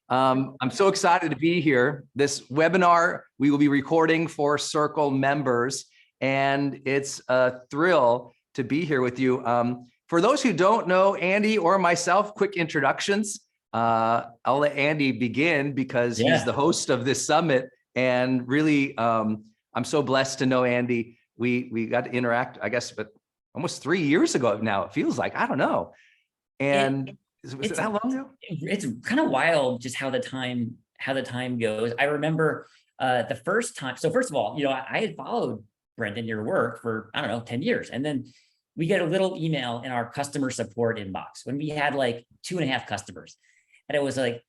I'm so excited to be here. This webinar we will be recording for Circle members, and it's a thrill to be here with you. For those who don't know Andy or myself, quick introductions. I'll let Andy begin because he's the host of this summit, and really, I'm so blessed to know Andy. We got to interact, I guess, but almost 3 years ago now. It feels like, I don't know. And was it that long ago? It's kind of wild just how the time goes. I remember the first time. So first of all, I had followed Brendan, your work for, I don't know, 10 years. And then we get a little email in our customer support inbox when we had like 2.5 customers. And it was like,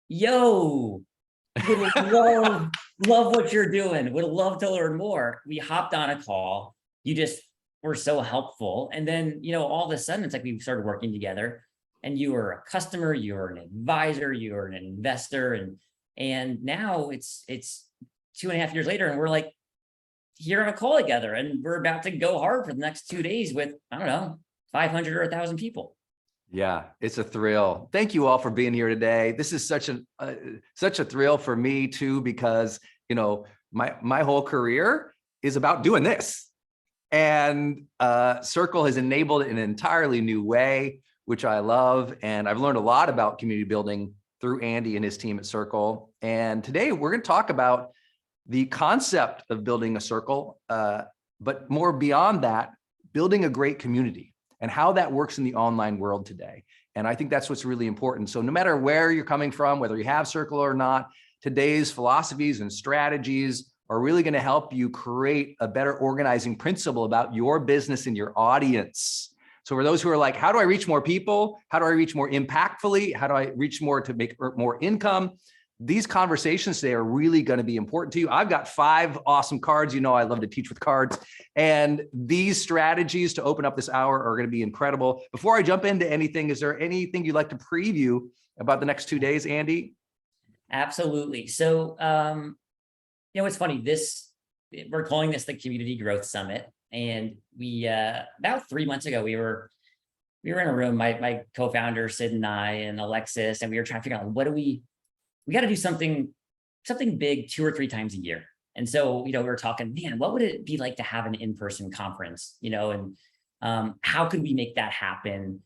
yo, would love what you're doing. Would love to learn more. We hopped on a call. You just were so helpful. And then, all of a sudden it's like we started working together, and you were a customer, you were an advisor, you were an investor. And now it's 2.5 years later, and we're like here on a call together, and we're about to go hard for the next 2 days with, I don't know, 500 or 1,000 people. Yeah, it's a thrill. Thank you all for being here today. This is such a thrill for me too, because my whole career is about doing this, and Circle has enabled it in an entirely new way, which I love. And I've learned a lot about community building through Andy and his team at Circle. And today we're going to talk about the concept of building a circle, but more beyond that, building a great community and how that works in the online world today. And I think that's what's really important. So no matter where you're coming from, whether you have Circle or not, today's philosophies and strategies are really going to help you create a better organizing principle about your business and your audience. So for those who are like, how do I reach more people? How do I reach more impactfully? How do I reach more to make more income? These conversations today are really going to be important to you. I've got 5 awesome cards. I love to teach with cards. And these strategies to open up this hour are going to be incredible. Before I jump into anything, is there anything you'd like to preview about the next 2 days, Andy? Absolutely. So, it's funny, we're calling this the Community Growth Summit. And we, about 3 months ago, we were in a room, my co-founder, Sid, and I, and Alexis, and we were trying to figure out, we got to do something big 2 or 3 times a year. And so, we were talking, man, what would it be like to have an in-person conference, and how could we make that happen?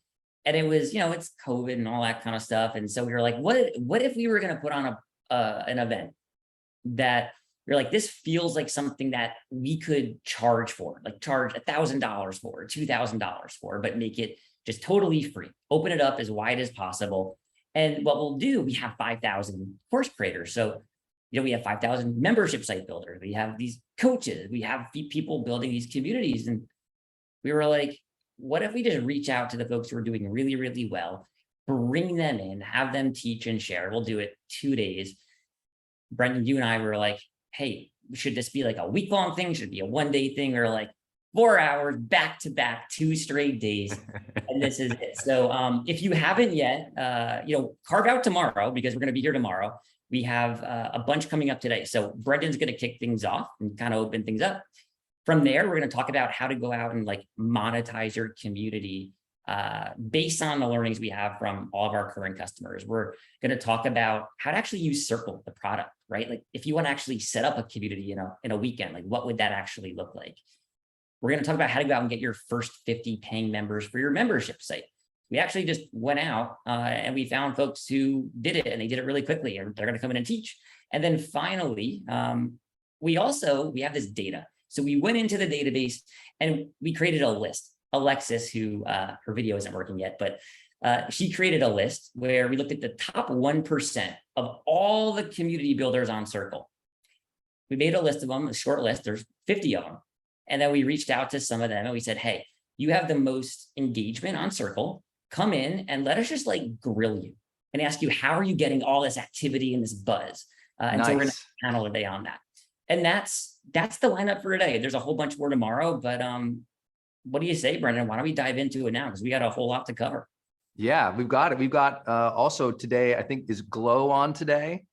And it was, it's COVID and all that kind of stuff. And so we were like, what if we were going to put on an event that you're like, this feels like something that we could charge for, like charge $1,000 for, $2,000 for, but make it just totally free. Open it up as wide as possible. And what we'll do, we have 5,000 course creators. So, we have 5,000 membership site builders. We have these coaches. We have people building these communities. And we were like, what if we just reach out to the folks who are doing really, really well, bring them in, have them teach and share. We'll do it 2 days. Brendan, you and I were like, hey, should this be like a week-long thing? Should it be a 1-day thing? Or like 4 hours back to back, 2 straight days. And this is it. So if you haven't yet, carve out tomorrow, because we're going to be here tomorrow. We have a bunch coming up today. So Brendan's going to kick things off and kind of open things up. From there, we're going to talk about how to go out and like monetize your community based on the learnings we have from all of our current customers. We're going to talk about how to actually use Circle, the product, right? Like if you want to actually set up a community in a weekend, like what would that actually look like? We're going to talk about how to go out and get your first 50 paying members for your membership site. We actually just went out and we found folks who did it, and they did it really quickly, and they're going to come in and teach. And then finally, we have this data. So we went into the database and we created a list. Alexis, who her video isn't working yet, but she created a list where we looked at the top 1% of all the community builders on Circle. We made a list of them, a short list. There's 50 of them. And then we reached out to some of them and we said, hey, you have the most engagement on Circle. Come in and let us just like grill you and ask you, how are you getting all this activity and this buzz? And so we're going to panel today on that. And that's the lineup for today. There's a whole bunch more tomorrow, but what do you say, Brendan? Why don't we dive into it now? Because we got a whole lot to cover. Yeah, we've got it. We've got also today, I think, is Glow on today.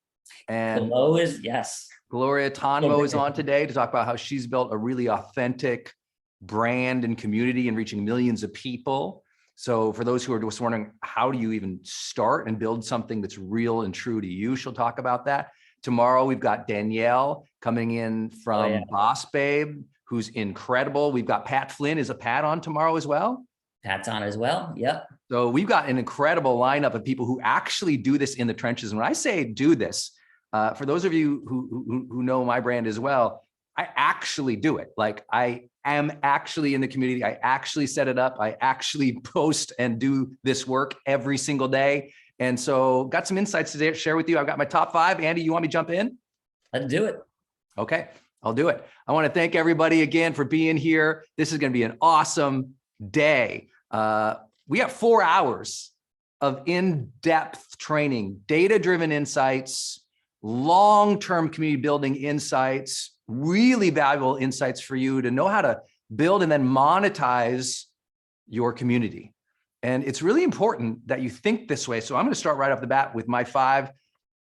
And Glow is, yes. Gloria Tonmo is on today to talk about how she's built a really authentic brand and community and reaching millions of people. So for those who are just wondering, how do you even start and build something that's real and true to you? She'll talk about that. Tomorrow, we've got Danielle coming in from Boss Babe, who's incredible. We've got Pat Flynn. Is a Pat on tomorrow as well? Pat's on as well. Yep. So we've got an incredible lineup of people who actually do this in the trenches. And when I say do this, for those of you who know my brand as well, I actually do it. Like, I am actually in the community. I actually set it up. I actually post and do this work every single day. And so got some insights today to share with you. I've got my top 5. Andy, you want me to jump in? Let's do it. Okay, I'll do it. I want to thank everybody again for being here. This is going to be an awesome day. We have 4 hours of in-depth training, data-driven insights, long-term community building insights, really valuable insights for you to know how to build and then monetize your community. And it's really important that you think this way. So I'm going to start right off the bat with my 5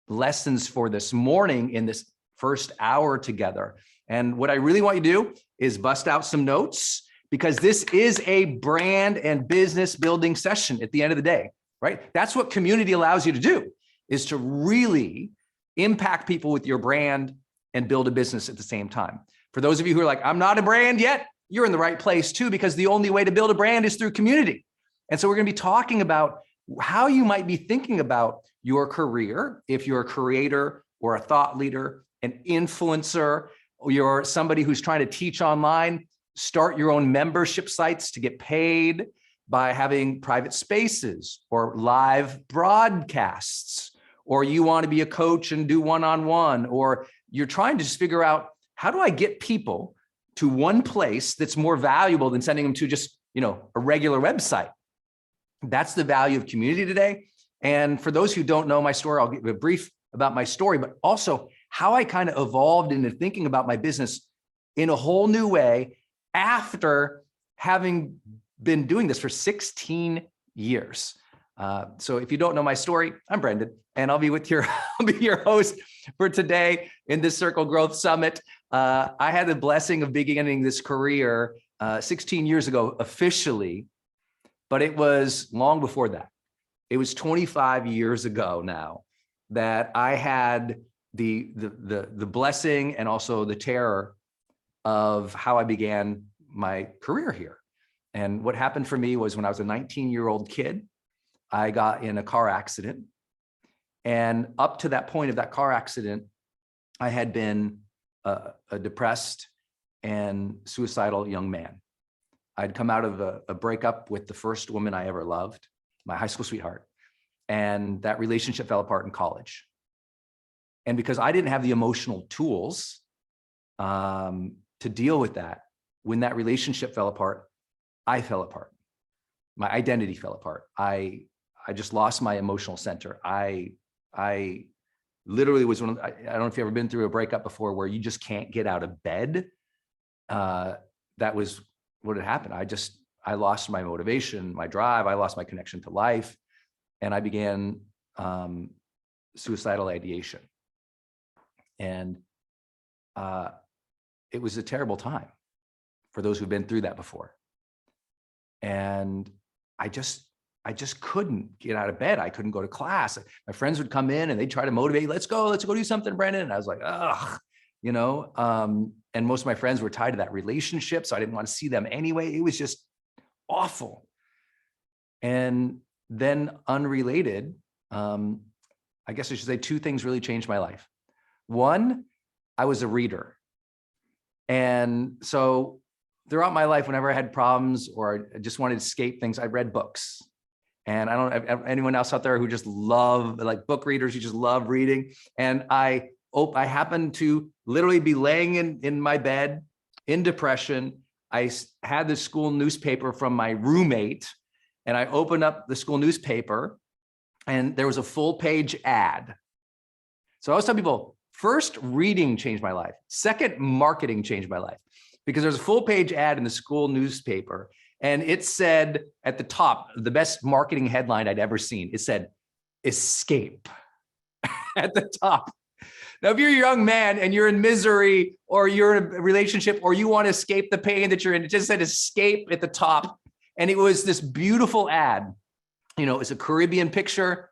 lessons for this morning in this first hour together. And what I really want you to do is bust out some notes, because this is a brand and business building session at the end of the day, right? That's what community allows you to do, is to really impact people with your brand and build a business at the same time. For those of you who are like, I'm not a brand yet, you're in the right place too, because the only way to build a brand is through community. And so we're going to be talking about how you might be thinking about your career if you're a creator or a thought leader, an influencer, or you're somebody who's trying to teach online, start your own membership sites to get paid by having private spaces or live broadcasts, or you want to be a coach and do one-on-one, or you're trying to just figure out, how do I get people to one place that's more valuable than sending them to just, a regular website? That's the value of community today. And for those who don't know my story, I'll give a brief about my story, but also how I kind of evolved into thinking about my business in a whole new way after having been doing this for 16 years. So if you don't know my story, I'm Brendan, and I'll be your host for today in this Circle Growth Summit. I had the blessing of beginning this career 16 years ago officially, but it was long before that. It was 25 years ago now that I had the blessing and also the terror of how I began my career here. And what happened for me was, when I was a 19-year-old kid, I got in a car accident. And up to that point of that car accident, I had been a depressed and suicidal young man. I'd come out of a breakup with the first woman I ever loved, my high school sweetheart. And that relationship fell apart in college. And because I didn't have the emotional tools to deal with that, when that relationship fell apart, I fell apart. My identity fell apart. I just lost my emotional center. I literally was I don't know if you've ever been through a breakup before where you just can't get out of bed. That was what had happened. I lost my motivation, my drive. I lost my connection to life. And I began suicidal ideation. And it was a terrible time for those who've been through that before. And I just couldn't get out of bed. I couldn't go to class. My friends would come in and they'd try to motivate, let's go do something, Brendan. And I was like, ugh, and most of my friends were tied to that relationship. So I didn't want to see them anyway. It was just awful. And then unrelated, I guess I should say 2 things really changed my life. One, I was a reader. And so throughout my life, whenever I had problems or I just wanted to escape things, I read books. And I don't know anyone else out there who just love, like book readers, who just love reading. And I happened to literally be laying in my bed in depression. I had the school newspaper from my roommate, and I opened up the school newspaper and there was a full page ad. So I always tell people, first, reading changed my life. Second, marketing changed my life, because there's a full page ad in the school newspaper. And it said at the top, the best marketing headline I'd ever seen, it said, escape at the top. Now, if you're a young man and you're in misery, or you're in a relationship, or you want to escape the pain that you're in, it just said escape at the top. And it was this beautiful ad. You know, it's a Caribbean picture,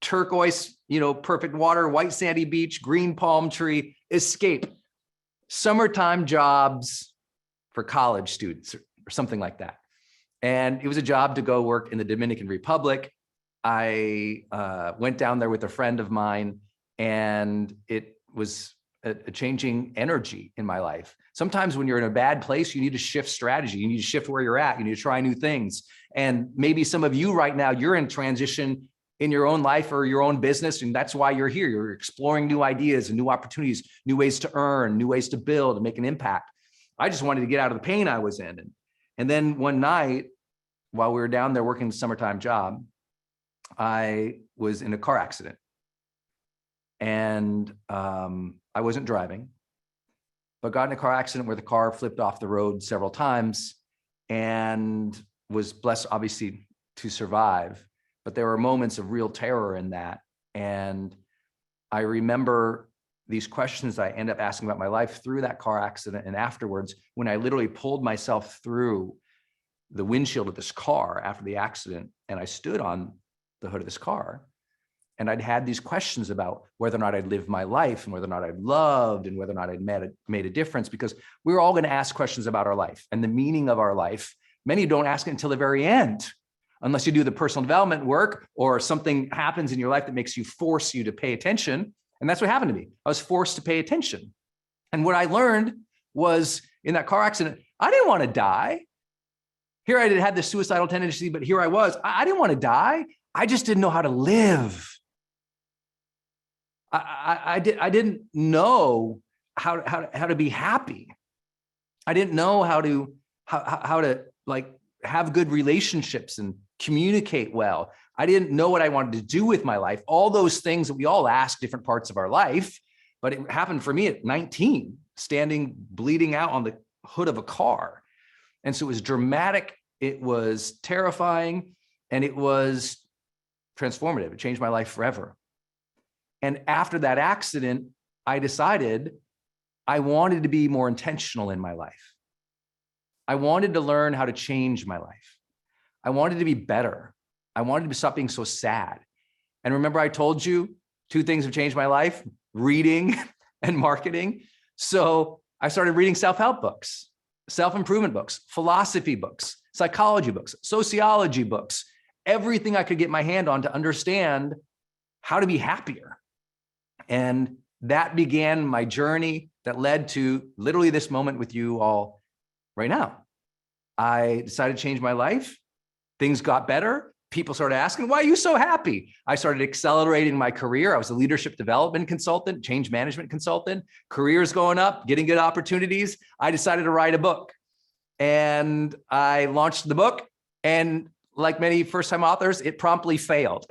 turquoise, you know, perfect water, white sandy beach, green palm tree, escape, summertime jobs for college students or something like that. And it was a job to go work in the Dominican Republic. I went down there with a friend of mine, and it was a changing energy in my life. Sometimes when you're in a bad place, you need to shift strategy. You need to shift where you're at. You need to try new things. And maybe some of you right now, you're in transition in your own life or your own business. And that's why you're here. You're exploring new ideas and new opportunities, new ways to earn, new ways to build and make an impact. I just wanted to get out of the pain I was in. And then one night, while we were down there working the summertime job, I was in a car accident. And I wasn't driving, but got in a car accident where the car flipped off the road several times and was blessed, obviously, to survive. But there were moments of real terror in that. And I remember these questions I end up asking about my life through that car accident and afterwards, when I literally pulled myself through the windshield of this car after the accident, and I stood on the hood of this car, and I'd had these questions about whether or not I'd lived my life and whether or not I'd loved and whether or not I'd made a difference, because we're all going to ask questions about our life and the meaning of our life. Many don't ask it until the very end, unless you do the personal development work or something happens in your life that makes you force you to pay attention. And that's what happened to me. I was forced to pay attention. And what I learned was in that car accident, I didn't want to die. Here I had this suicidal tendency, but here I was. I didn't want to die. I just didn't know how to live. I didn't know how to be happy. I didn't know how to like have good relationships and communicate well. I didn't know what I wanted to do with my life. All those things that we all ask different parts of our life, but it happened for me at 19, standing bleeding out on the hood of a car. And so it was dramatic. It was terrifying, and it was transformative. It changed my life forever. And after that accident, I decided I wanted to be more intentional in my life. I wanted to learn how to change my life. I wanted to be better. I wanted to stop being so sad. And remember, I told you 2 things have changed my life: reading and marketing. So I started reading self-help books, self-improvement books, philosophy books, psychology books, sociology books, everything I could get my hand on to understand how to be happier. And that began my journey that led to literally this moment with you all right now. I decided to change my life. Things got better. People started asking, why are you so happy? I started accelerating my career. I was a leadership development consultant, change management consultant, careers going up, getting good opportunities. I decided to write a book, and I launched the book. And like many first-time authors, it promptly failed.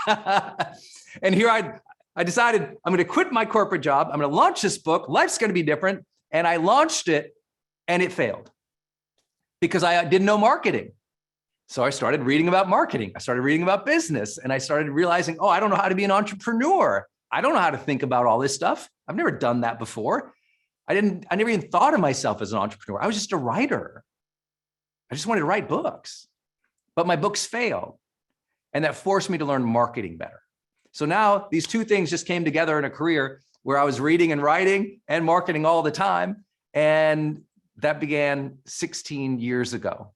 And here I decided I'm going to quit my corporate job. I'm going to launch this book. Life's going to be different. And I launched it, and it failed because I didn't know marketing. So I started reading about marketing. I started reading about business, and I started realizing, oh, I don't know how to be an entrepreneur. I don't know how to think about all this stuff. I've never done that before. I never even thought of myself as an entrepreneur. I was just a writer. I just wanted to write books, but my books failed. And that forced me to learn marketing better. So now these 2 things just came together in a career where I was reading and writing and marketing all the time. And that began 16 years ago.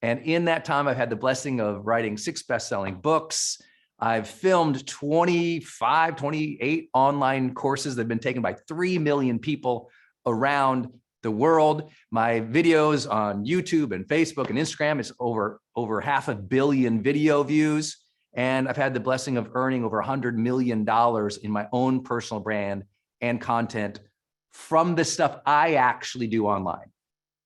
And in that time, I've had the blessing of writing 6 best-selling books. I've filmed 28 online courses that have been taken by 3 million people around the world. My videos on YouTube and Facebook and Instagram is over 500 million video views. And I've had the blessing of earning over $100 million in my own personal brand and content from the stuff I actually do online.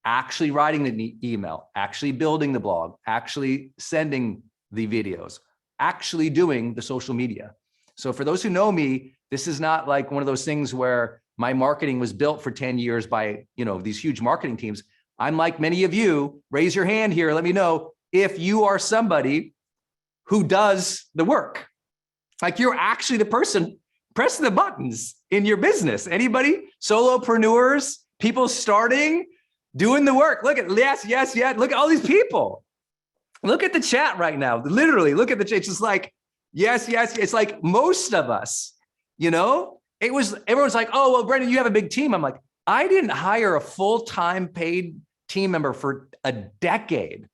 Actually writing the email, actually building the blog, actually sending the videos, actually doing the social media. So for those who know me, this is not like one of those things where my marketing was built for 10 years by, these huge marketing teams. I'm like many of you. Raise your hand here. Let me know if you are somebody who does the work. Like you're actually the person pressing the buttons in your business. Anybody? Solopreneurs, people starting, doing the work. Look at, yes. Look at all these people. Look at the chat right now. Literally, look at the chat. It's just like, yes, yes. It's like most of us, everyone's like, oh, well, Brendan, you have a big team. I'm like, I didn't hire a full-time paid team member for a decade.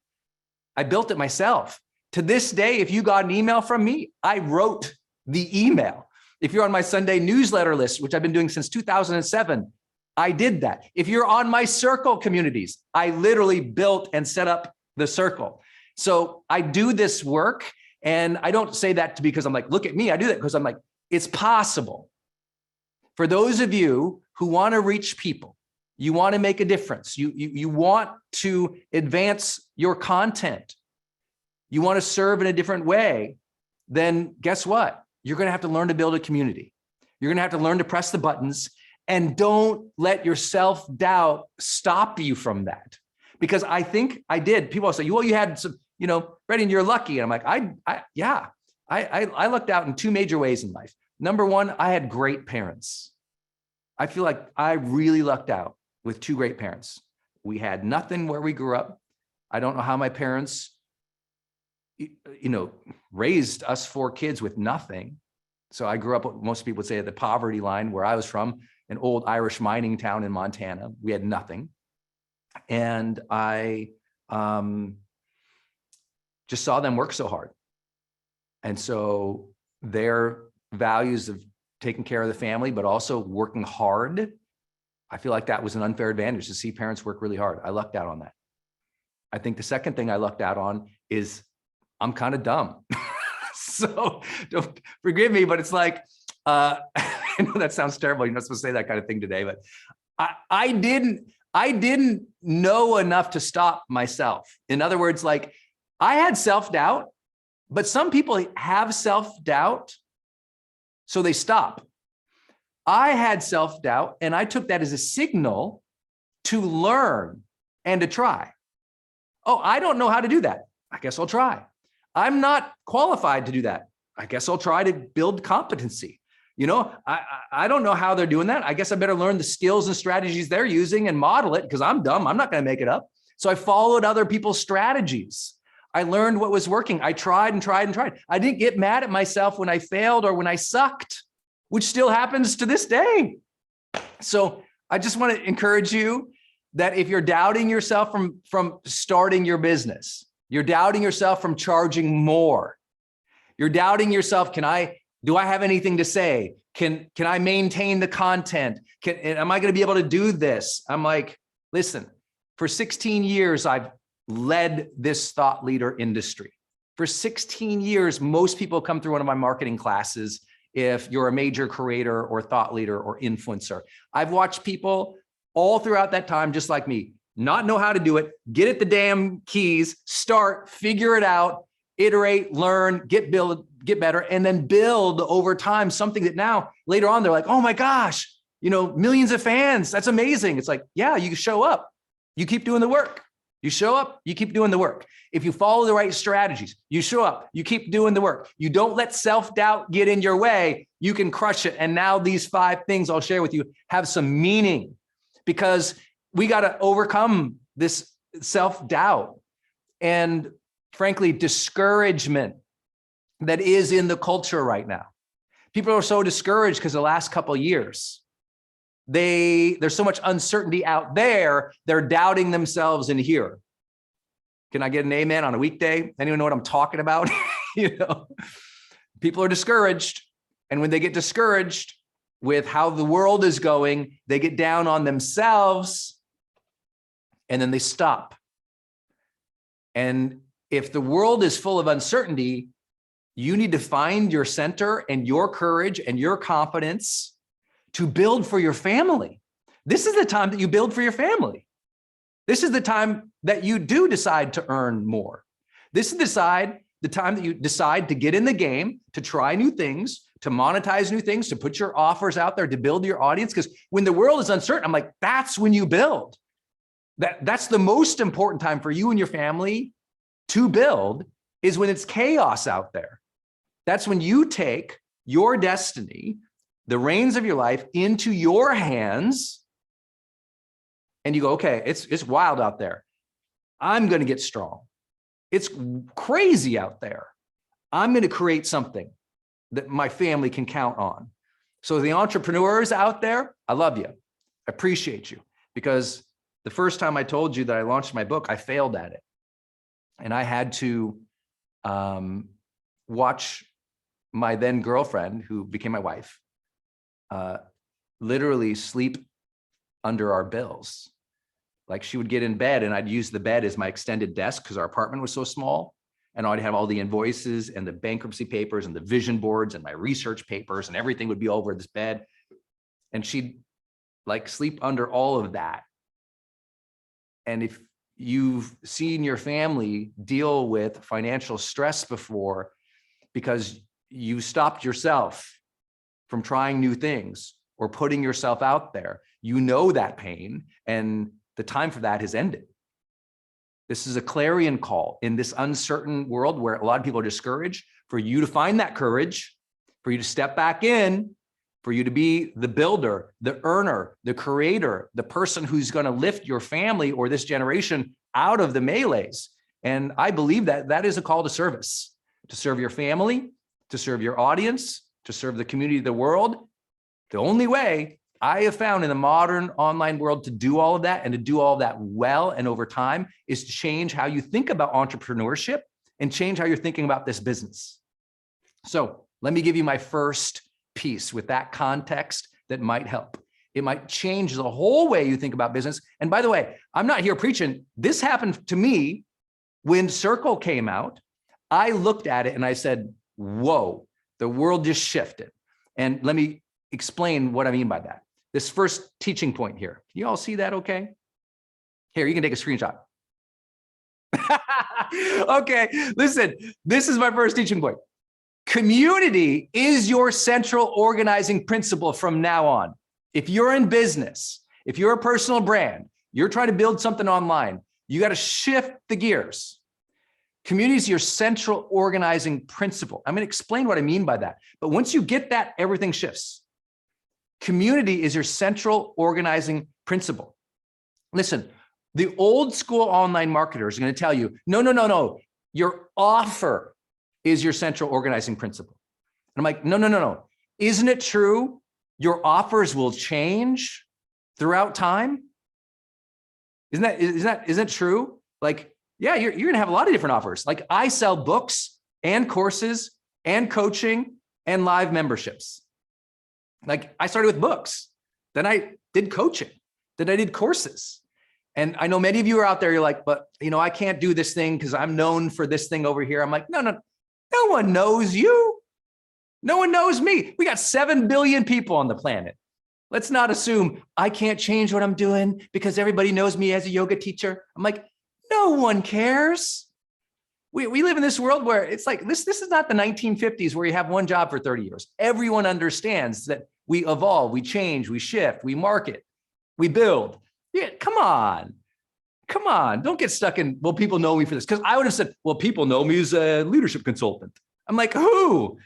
I built it myself. To this day, if you got an email from me, I wrote the email. If you're on my Sunday newsletter list, which I've been doing since 2007, I did that. If you're on my circle communities, I literally built and set up the circle. So I do this work, and I don't say that because I'm like, look at me. I do that because I'm like, it's possible. For those of you who want to reach people, you want to make a difference, you want to advance your content, you want to serve in a different way, then guess what? You're going to have to learn to build a community. You're going to have to learn to press the buttons, and don't let your self-doubt stop you from that. Because I think I did. People say, well, you had some, Brendan, you're lucky. And I'm like, I lucked out in two major ways in life. Number one, I had great parents. I feel like I really lucked out with two great parents. We had nothing where we grew up. I don't know how my parents, raised us four kids with nothing. So I grew up, what most people would say, at the poverty line where I was from, an old Irish mining town in Montana. We had nothing. And I just saw them work so hard. And so their values of taking care of the family, but also working hard, I feel like that was an unfair advantage to see parents work really hard. I lucked out on that. I think the second thing I lucked out on is I'm kind of dumb. So don't forgive me, but it's like, I know that sounds terrible. You're not supposed to say that kind of thing today, but I didn't know enough to stop myself. In other words, like I had self-doubt, but some people have self-doubt, so they stop. I had self-doubt, and I took that as a signal to learn and to try. Oh, I don't know how to do that. I guess I'll try. I'm not qualified to do that. I guess I'll try to build competency. I don't know how they're doing that. I guess I better learn the skills and strategies they're using and model it, because I'm dumb. I'm not going to make it up. So I followed other people's strategies. I learned what was working. I tried and tried and tried. I didn't get mad at myself when I failed or when I sucked, which still happens to this day. So I just want to encourage you that if you're doubting yourself from starting your business, you're doubting yourself from charging more, you're doubting yourself, do I have anything to say? Can I maintain the content? Am I going to be able to do this? I'm like, listen, for 16 years, I've led this thought leader industry. For 16 years, most people come through one of my marketing classes if you're a major creator or thought leader or influencer. I've watched people all throughout that time, just like me, not know how to do it, get at the damn keys, start, figure it out, iterate, learn, get better, and then build over time something that now later on they're like, oh my gosh, millions of fans. That's amazing. It's like, yeah, you show up, you keep doing the work. You show up, you keep doing the work. If you follow the right strategies, you show up, you keep doing the work. You don't let self-doubt get in your way, you can crush it. And now these 5 things I'll share with you have some meaning, because we got to overcome this self-doubt and frankly, discouragement that is in the culture right now. People are so discouraged because the last couple of years, there's so much uncertainty out there, they're doubting themselves in here. Can I get an amen on a weekday? Anyone know what I'm talking about? People are discouraged. And when they get discouraged with how the world is going, they get down on themselves and then they stop. And if the world is full of uncertainty, you need to find your center and your courage and your confidence to build for your family. This is the time that you build for your family. This is the time that you do decide to earn more. This is the time that you decide to get in the game, to try new things, to monetize new things, to put your offers out there, to build your audience. Because when the world is uncertain, I'm like, that's when you build. That's the most important time for you and your family to build, is when it's chaos out there. That's when you take your destiny, the reins of your life, into your hands, and you go, okay, it's wild out there. I'm going to get strong. It's crazy out there. I'm going to create something that my family can count on. So the entrepreneurs out there, I love you. I appreciate you, because the first time I told you that I launched my book, I failed at it. And I had to watch my then girlfriend, who became my wife, literally sleep under our bills. Like, she would get in bed and I'd use the bed as my extended desk because our apartment was so small. And I'd have all the invoices and the bankruptcy papers and the vision boards and my research papers, and everything would be over this bed. And she'd like sleep under all of that. And if you've seen your family deal with financial stress before because you stopped yourself from trying new things or putting yourself out there, you know that pain, and the time for that has ended. This is a clarion call in this uncertain world where a lot of people are discouraged, for you to find that courage, for you to step back in, for you to be the builder, the earner, the creator, the person who's going to lift your family or this generation out of the melees. And I believe that that is a call to service, to serve your family, to serve your audience, to serve the community, the world. The only way I have found in the modern online world to do all of that, and to do all of that well and over time, is to change how you think about entrepreneurship and change how you're thinking about this business. So let me give you my first piece with that context that might help. It might change the whole way you think about business. And by the way, I'm not here preaching. This happened to me when Circle came out. I looked at it and I said, whoa, the world just shifted. And let me explain what I mean by that. This first teaching point here. Can you all see that okay? Here, you can take a screenshot. Okay, listen, this is my first teaching point. Community is your central organizing principle from now on. If you're in business, if you're a personal brand, you're trying to build something online, you got to shift the gears. Community is your central organizing principle. I'm going to explain what I mean by that. But once you get that, everything shifts. Community is your central organizing principle. Listen, the old school online marketers are going to tell you, no. Your offer is your central organizing principle. And I'm like, no. Isn't it true your offers will change throughout time? Isn't that true? Like, yeah, you're going to have a lot of different offers. Like, I sell books and courses and coaching and live memberships. Like, I started with books, then I did coaching, then I did courses. And I know many of you are out there, you're like, but I can't do this thing because I'm known for this thing over here. I'm like, no one knows you. No one knows me. We got 7 billion people on the planet. Let's not assume I can't change what I'm doing because everybody knows me as a yoga teacher. I'm like, no one cares. We live in this world where it's like, this is not the 1950s where you have one job for 30 years. Everyone understands that we evolve, we change, we shift, we market, we build. Yeah, come on. Don't get stuck in, well, people know me for this. Because I would have said, well, people know me as a leadership consultant. I'm like, who?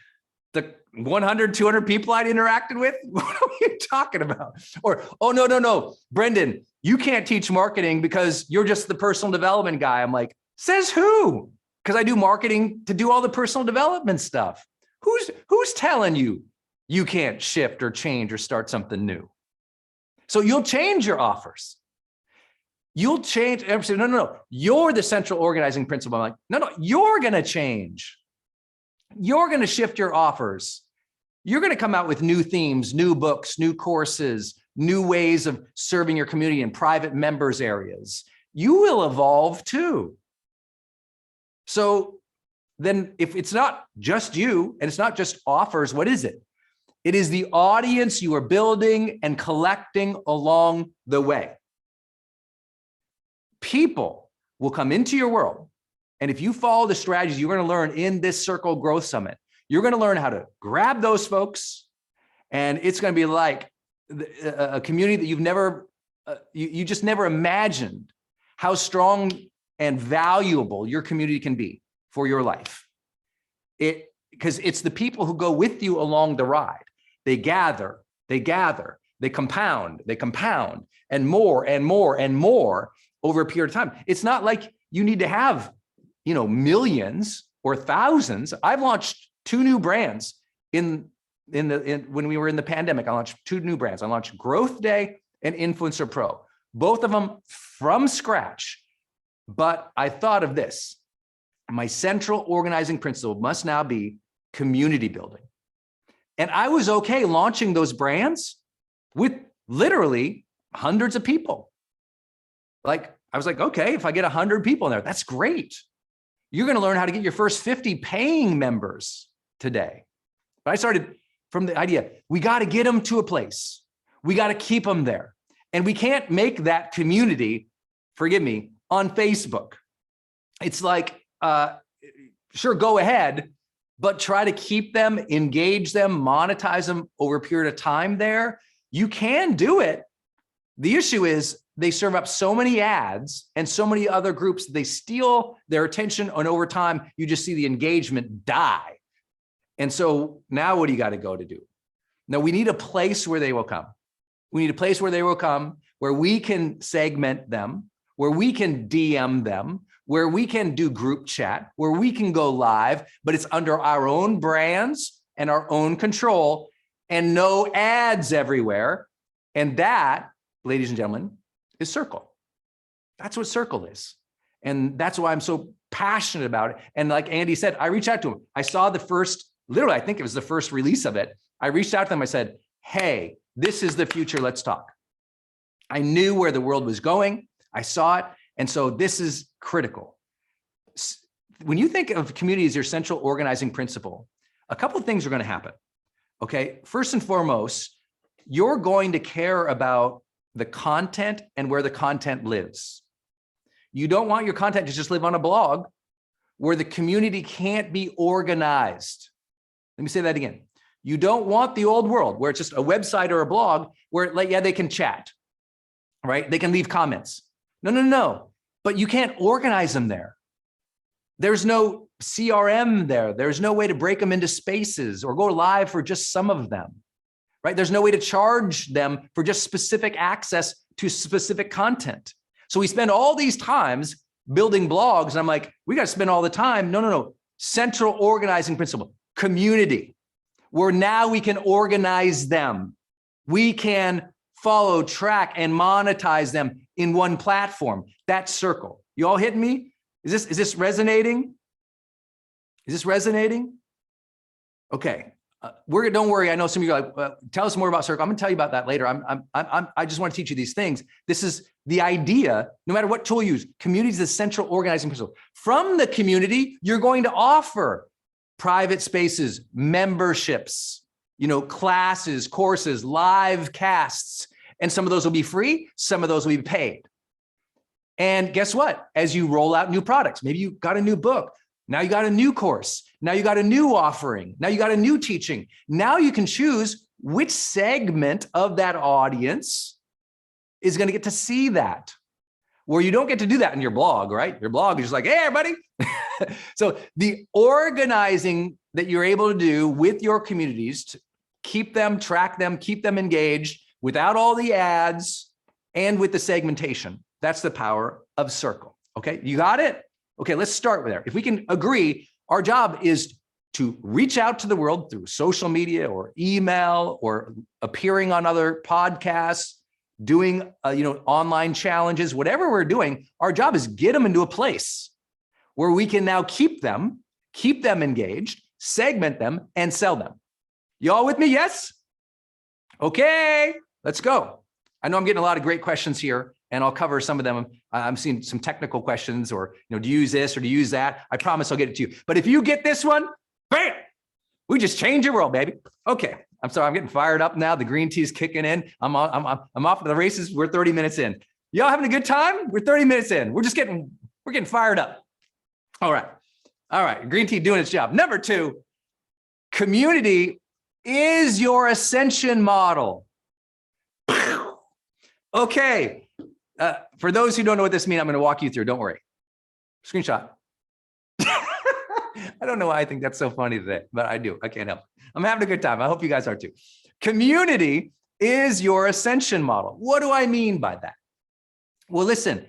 The 100, 200 people I'd interacted with? What are you talking about? Or, oh, no. Brendan, you can't teach marketing because you're just the personal development guy. I'm like, says who? Because I do marketing to do all the personal development stuff. Who's telling you you can't shift or change or start something new? So you'll change your offers. You'll change. No. You're the central organizing principle. I'm like, no, you're going to change. You're going to shift your offers. You're going to come out with new themes, new books, new courses, new ways of serving your community in private members areas. You will evolve too. So then if it's not just you and it's not just offers, what is it? It is the audience you are building and collecting along the way. People will come into your world. And if you follow the strategies you're going to learn in this Circle Growth Summit, you're going to learn how to grab those folks. And it's going to be like a community that you've never, you just never imagined how strong and valuable your community can be for your life. Because it's the people who go with you along the ride. They gather, they compound, and more over a period of time. It's not like you need to have millions or thousands. I've launched 2 new brands when we were in the pandemic. I launched 2 new brands. I launched Growth Day and Influencer Pro, both of them from scratch. But I thought of this: my central organizing principle must now be community building. And I was okay launching those brands with literally hundreds of people. Like, I was like, okay, if I get 100 people in there, that's great. You're going to learn how to get your first 50 paying members today. But I started from the idea, we got to get them to a place. We got to keep them there. And we can't make that community, forgive me, on Facebook. It's like, sure, go ahead, but try to keep them, engage them, monetize them over a period of time there. You can do it. The issue is they serve up so many ads and so many other groups, they steal their attention, and over time, you just see the engagement die. And so now what do you got to go to do? Now we need a place where they will come. We need a place where they will come, where we can segment them, where we can DM them, where we can do group chat, where we can go live, but it's under our own brands and our own control, and no ads everywhere. And that, ladies and gentlemen, is Circle. That's what Circle is. And that's why I'm so passionate about it. And like Andy said, I reached out to him. I saw the first, literally, I think it was the first release of it. I reached out to them. I said, hey, this is the future. Let's talk. I knew where the world was going. I saw it. And so this is critical. When you think of community as your central organizing principle, a couple of things are going to happen. Okay. First and foremost, you're going to care about the content and where the content lives. You don't want your content to just live on a blog where the community can't be organized. Let me say that again. You don't want the old world where it's just a website or a blog where, like, yeah, they can chat, right? They can leave comments. No. But you can't organize them there. There's no CRM there. There's no way to break them into spaces or go live for just some of them, right? There's no way to charge them for just specific access to specific content. So we spend all these times building blogs, and I'm like, we got to spend all the time. No. Central organizing principle, community, where now we can organize them. We can follow, track, and monetize them in one platform. That's Circle. You all hitting me? Is this resonating? Is this resonating? Okay. Don't worry. I know some of you are like, tell us more about Circle. I'm going to tell you about that later. I just want to teach you these things. This is the idea. No matter what tool you use, community is the central organizing principle. From the community, you're going to offer private spaces, memberships, classes, courses, live casts, and some of those will be free. Some of those will be paid. And guess what? As you roll out new products, maybe you got a new book. Now you got a new course. Now you got a new offering. Now you got a new teaching. Now you can choose which segment of that audience is going to get to see that, where you don't get to do that in your blog, right? Your blog is just like, hey, everybody. So the organizing that you're able to do with your communities to keep them, track them, keep them engaged without all the ads and with the segmentation. That's the power of Circle. Okay, you got it? Okay, let's start with there. If we can agree, our job is to reach out to the world through social media or email or appearing on other podcasts, doing online challenges, whatever we're doing. Our job is get them into a place where we can now keep them engaged, segment them, and sell them. Y'all with me? Yes? Okay, let's go. I know I'm getting a lot of great questions here, and I'll cover some of them. I'm seeing some technical questions, or do you use this or do you use that? I promise I'll get it to you. But if you get this one, bam, we just change your world, baby. Okay, I'm sorry, I'm getting fired up now. The green tea is kicking in. I'm off to the races. We're 30 minutes in. Y'all having a good time? We're 30 minutes in. We're getting fired up. All right. Green tea doing its job. Number 2, community is your ascension model. Okay. For those who don't know what this means, I'm going to walk you through. Don't worry. Screenshot. I don't know why I think that's so funny today, but I do. I can't help it. I'm having a good time. I hope you guys are too. Community is your ascension model. What do I mean by that? Well, listen,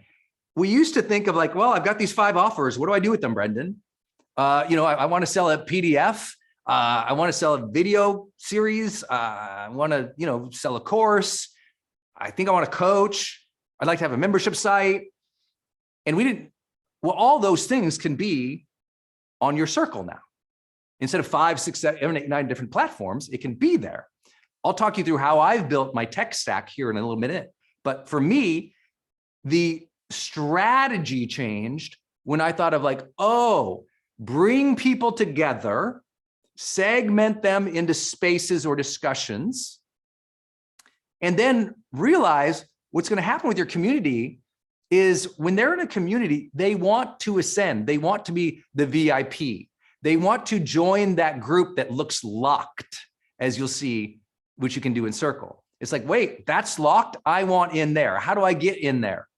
we used to think of like, well, I've got these 5 offers. What do I do with them, Brendan? I want to sell a PDF. I want to sell a video series. I want to, sell a course. I think I want to coach. I'd like to have a membership site. And well, all those things can be on your circle now. Instead of 5, 6, 7, 8, 9 different platforms, it can be there. I'll talk you through how I've built my tech stack here in a little minute. But for me, the strategy changed when I thought of like, oh, bring people together, segment them into spaces or discussions, and then realize what's going to happen with your community is when they're in a community, they want to ascend. They want to be the VIP. They want to join that group that looks locked, as you'll see, which you can do in Circle. It's like, wait, that's locked. I want in there. How do I get in there?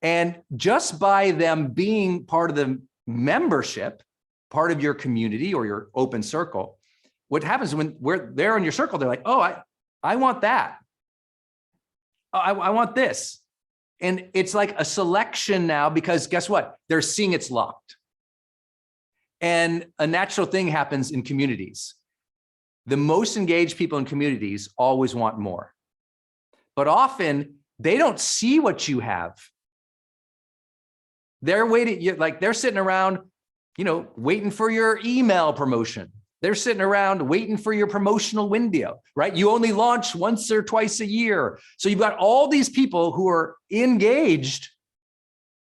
And just by them being part of the membership, part of your community or your open circle, what happens when they're in your circle, they're like, oh, I want that. I want this. And it's like a selection now, because guess what? They're seeing it's locked. And a natural thing happens in communities. The most engaged people in communities always want more. But often they don't see what you have. They're waiting, like they're sitting around, waiting for your email promotion. They're sitting around waiting for your promotional window, right? You only launch once or twice a year. So you've got all these people who are engaged.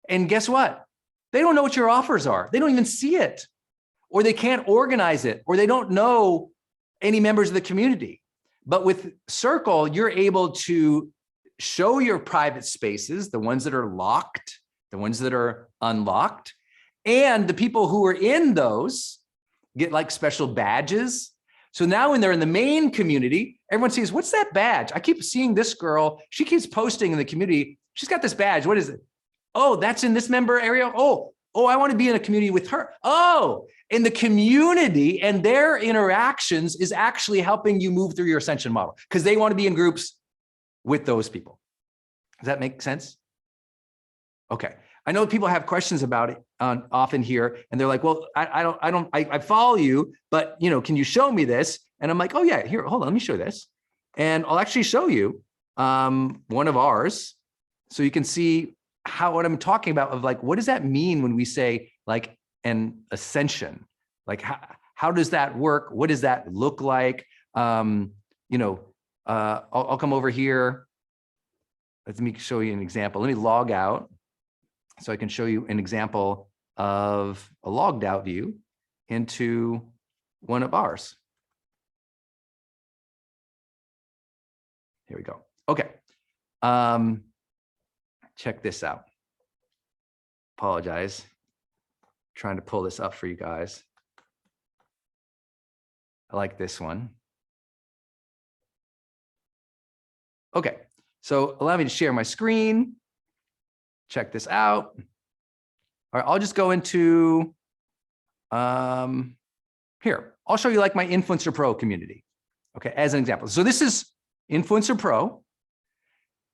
And guess what? They don't know what your offers are. They don't even see it, or they can't organize it, or they don't know any members of the community. But with Circle, you're able to show your private spaces, the ones that are locked, the ones that are unlocked, and the people who are in those get like special badges. So now when they're in the main community, everyone sees, what's that badge? I keep seeing this girl. She keeps posting in the community. She's got this badge. What is it? Oh, that's in this member area. Oh, I want to be in a community with her. Oh, and the community and their interactions is actually helping you move through your ascension model, because they want to be in groups with those people. Does that make sense? Okay. I know people have questions about it often here, and they're like, well, I follow you, but can you show me this? And I'm like, oh yeah, here, hold on, let me show this. And I'll actually show you one of ours, so you can see what I'm talking about of like, what does that mean when we say like an ascension? Like how does that work? What does that look like? I'll come over here. Let me show you an example. Let me log out so I can show you an example of a logged out view into one of ours. Here we go. Okay. Check this out. Apologize. Trying to pull this up for you guys. I like this one. Okay. So allow me to share my screen. Check this out. All right, I'll just go into here. I'll show you like my Influencer Pro community. Okay, as an example. So this is Influencer Pro.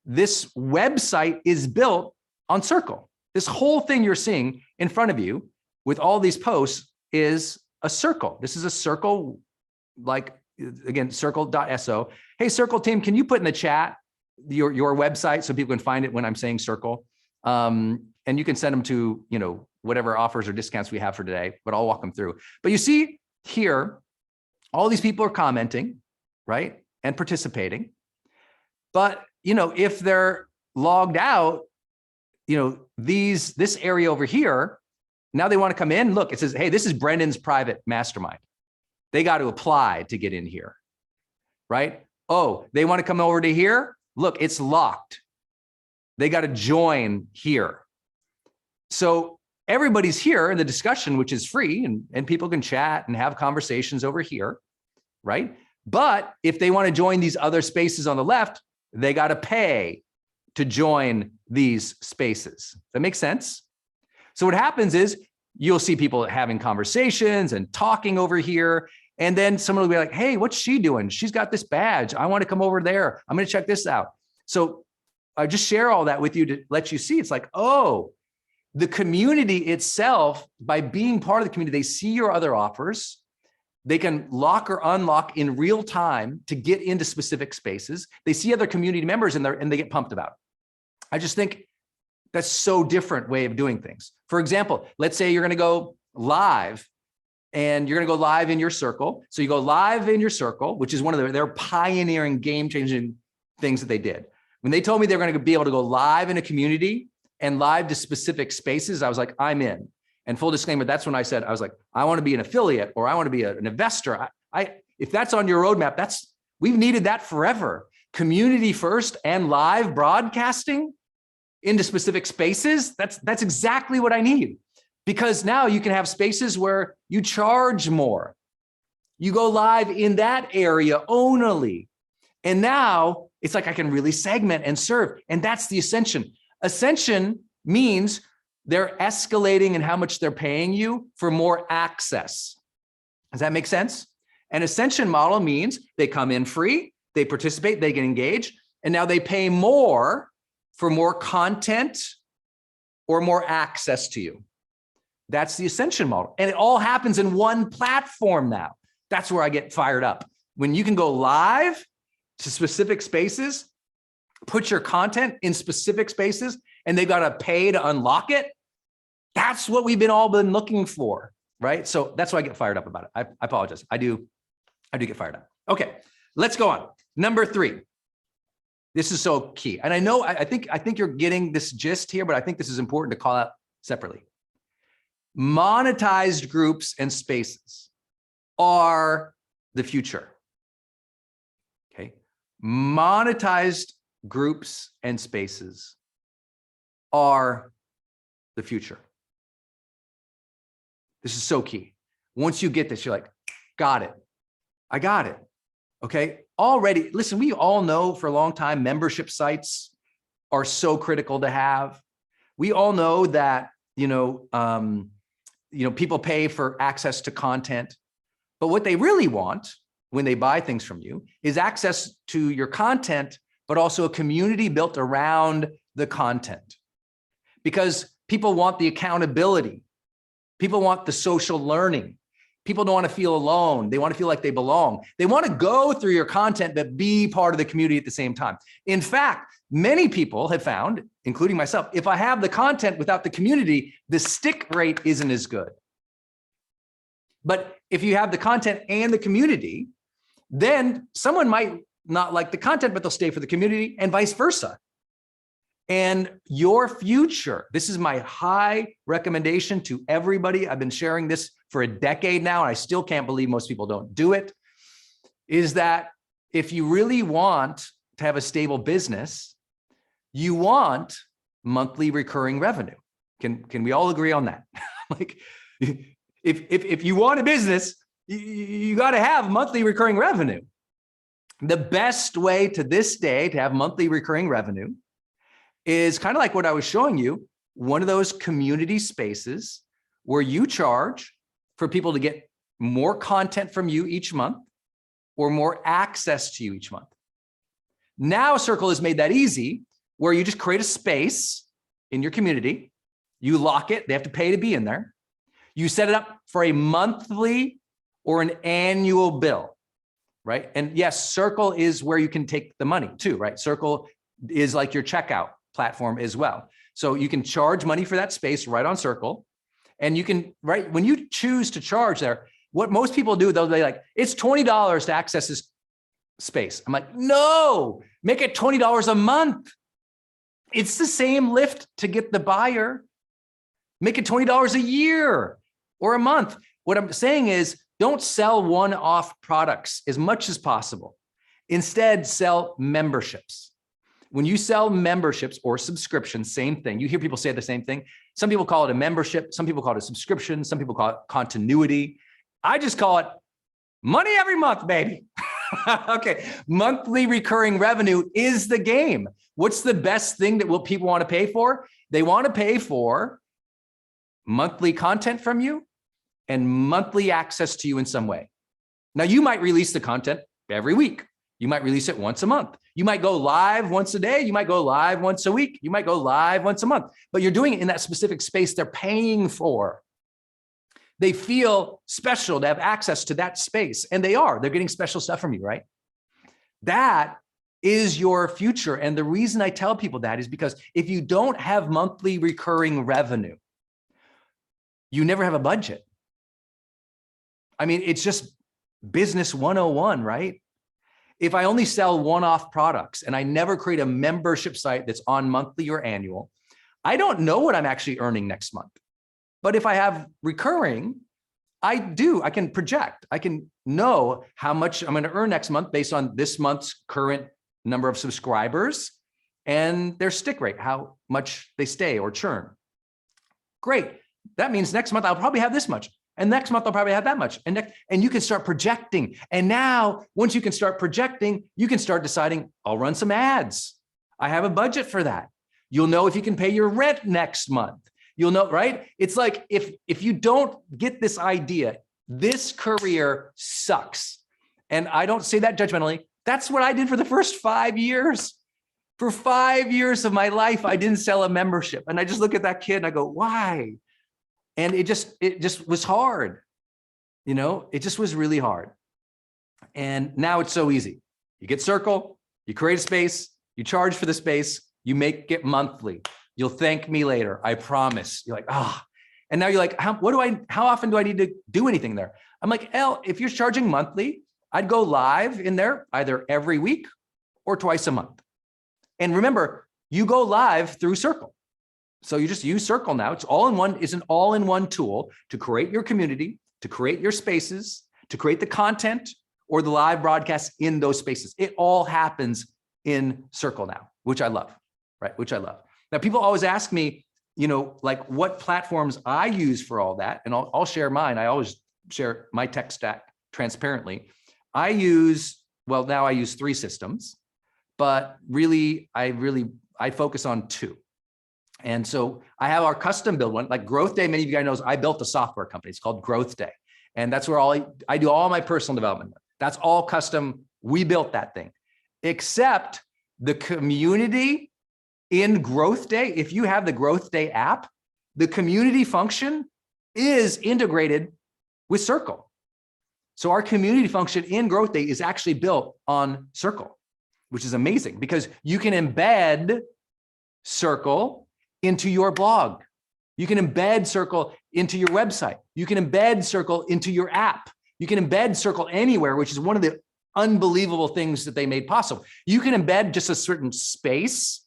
This website is built on Circle. This whole thing you're seeing in front of you with all these posts is a Circle. This is a Circle, like, again, circle.so. Hey, Circle team, can you put in the chat your website so people can find it when I'm saying Circle? And you can send them to, whatever offers or discounts we have for today, but I'll walk them through. But you see here, all these people are commenting, right? And participating. But, if they're logged out, this area over here, now they want to come in. Look, it says, hey, this is Brendan's private mastermind. They got to apply to get in here, right? Oh, they want to come over to here. Look, it's locked. They got to join here. So everybody's here in the discussion, which is free, and people can chat and have conversations over here, right? But if they want to join these other spaces on the left, they got to pay to join these spaces. That makes sense? So what happens is you'll see people having conversations and talking over here. And then someone will be like, hey, what's she doing? She's got this badge. I want to come over there. I'm going to check this out. So I just share all that with you to let you see. It's like, oh, the community itself, by being part of the community, they see your other offers. They can lock or unlock in real time to get into specific spaces. They see other community members and they get pumped about it. I just think that's so different way of doing things. For example, let's say you're going to go live and you're going to go live in your circle. So you go live in your circle, which is one of their pioneering game-changing things that they did. When they told me they were going to be able to go live in a community and live to specific spaces, I was like, I'm in. And full disclaimer, that's when I said, I was like, I want to be an affiliate or I want to be an investor. If that's on your roadmap, we've needed that forever. Community first and live broadcasting into specific spaces. That's exactly what I need, because now you can have spaces where you charge more. You go live in that area only. And now it's like I can really segment and serve. And that's the ascension. Ascension means they're escalating in how much they're paying you for more access. Does that make sense? An ascension model means they come in free, they participate, they get engaged, and now they pay more for more content or more access to you. That's the ascension model. And it all happens in one platform now. That's where I get fired up. When you can go live to specific spaces, put your content in specific spaces, and they've got to pay to unlock it. That's what we've all been looking for, right? So that's why I get fired up about it. I apologize. I do get fired up. Okay, let's go on. Number 3. This is so key. And I know, I think you're getting this gist here, but I think this is important to call out separately. Monetized groups and spaces are the future. Okay. Monetized groups and spaces are the future. This is so key. Once you get this, you're like, got it. I got it. Okay. Already, listen, we all know for a long time, membership sites are so critical to have. We all know that, people pay for access to content, but what they really want when they buy things from you is access to your content, but also a community built around the content. Because people want the accountability. People want the social learning. People don't want to feel alone. They want to feel like they belong. They want to go through your content, but be part of the community at the same time. In fact, many people have found, including myself, if I have the content without the community, the stick rate isn't as good. But if you have the content and the community, then someone might not like the content, but they'll stay for the community, and vice versa. And your future, this is my high recommendation to everybody. I've been sharing this for a decade now, and I still can't believe most people don't do it, is that if you really want to have a stable business, you want monthly recurring revenue. Can we all agree on that? Like, if you want a business, you got to have monthly recurring revenue. The best way to this day to have monthly recurring revenue is kind of like what I was showing you, one of those community spaces where you charge for people to get more content from you each month or more access to you each month. Now Circle has made that easy, where you just create a space in your community, you lock it, they have to pay to be in there. You set it up for a monthly or an annual bill, right? And yes, Circle is where you can take the money too, right? Circle is like your checkout platform as well. So you can charge money for that space right on Circle. And you can, right, when you choose to charge there, what most people do, they'll be like, it's $20 to access this space. I'm like, no, make it $20 a month. It's the same lift to get the buyer. Make it $20 a year or a month. What I'm saying is, don't sell one-off products as much as possible. Instead, sell memberships. When you sell memberships or subscriptions, same thing. You hear people say the same thing. Some people call it a membership. Some people call it a subscription. Some people call it continuity. I just call it money every month, baby. Okay. Monthly recurring revenue is the game. What's the best thing that people want to pay for? They want to pay for monthly content from you and monthly access to you in some way. Now, you might release the content every week. You might release it once a month. You might go live once a day. You might go live once a week. You might go live once a month, but you're doing it in that specific space they're paying for. They feel special to have access to that space, and they're getting special stuff from you, right? That is your future. And the reason I tell people that is because if you don't have monthly recurring revenue, you never have a budget. I mean, it's just business 101, right? If I only sell one-off products and I never create a membership site that's on monthly or annual, I don't know what I'm actually earning next month. But if I have recurring, I can project. I can know how much I'm going to earn next month based on this month's current number of subscribers and their stick rate, how much they stay or churn. Great. That means next month I'll probably have this much. And next month I'll probably have that much. And you can start projecting. And now, once you can start projecting, you can start deciding, I'll run some ads. I have a budget for that. You'll know if you can pay your rent next month. You'll know, right? It's like, if you don't get this idea, this career sucks. And I don't say that judgmentally. That's what I did for the first 5 years. For 5 years of my life, I didn't sell a membership. And I just look at that kid and I go, why? And it just was hard. You know, it just was really hard. And now it's so easy. You get Circle, you create a space, you charge for the space, you make it monthly. You'll thank me later, I promise. You're like, and now you're like, how often do I need to do anything there? I'm like, if you're charging monthly, I'd go live in there either every week or twice a month. And remember, you go live through Circle. So you just use Circle now. It's an all-in-one tool to create your community, to create your spaces, to create the content or the live broadcasts in those spaces. It all happens in Circle now, which I love, right? Which I love. Now, people always ask me, like what platforms I use for all that. And I'll share mine. I always share my tech stack transparently. Now I use 3 systems, but really, I focus on 2. And so I have our custom build one, like Growth Day. Many of you guys knows I built a software company. It's called Growth Day. And that's where I do all my personal development. That's all custom. We built that thing, except the community in Growth Day. If you have the Growth Day app, the community function is integrated with Circle. So our community function in Growth Day is actually built on Circle, which is amazing because you can embed Circle into your blog. You can embed Circle into your website. You can embed Circle into your app. You can embed Circle anywhere, which is one of the unbelievable things that they made possible. You can embed just a certain space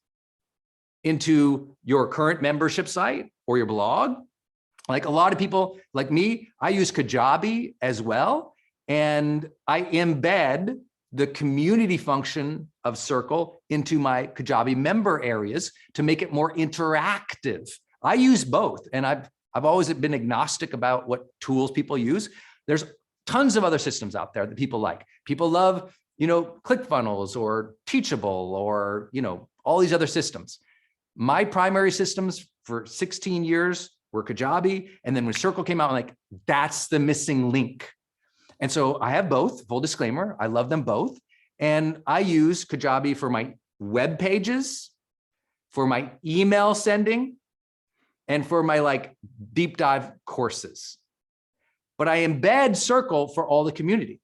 into your current membership site or your blog. Like a lot of people like me, I use Kajabi as well. And I embed the community function of Circle into my Kajabi member areas to make it more interactive. I use both. And I've always been agnostic about what tools people use. There's tons of other systems out there that people like. People love, ClickFunnels or Teachable or, all these other systems. My primary systems for 16 years were Kajabi. And then when Circle came out, I'm like, that's the missing link. And so I have both, full disclaimer, I love them both. And I use Kajabi for my web pages, for my email sending, and for my deep dive courses. But I embed Circle for all the community.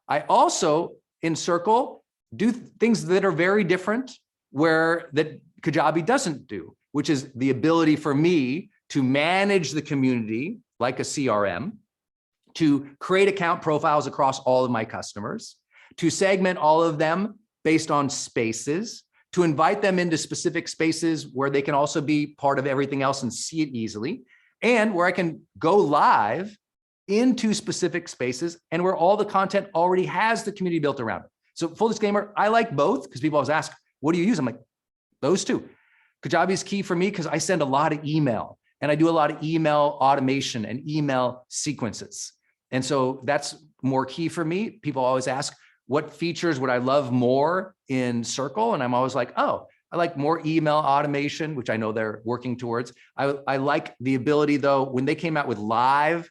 I also, in Circle, do things that are very different that Kajabi doesn't do, which is the ability for me to manage the community like a CRM, to create account profiles across all of my customers, to segment all of them based on spaces, to invite them into specific spaces where they can also be part of everything else and see it easily, and where I can go live into specific spaces and where all the content already has the community built around it. So full disclaimer, I like both because people always ask, what do you use? I'm like, those 2. Kajabi is key for me because I send a lot of email and I do a lot of email automation and email sequences. And so that's more key for me. People always ask, what features would I love more in Circle? And I'm always like, I like more email automation, which I know they're working towards. I like the ability though, when they came out with live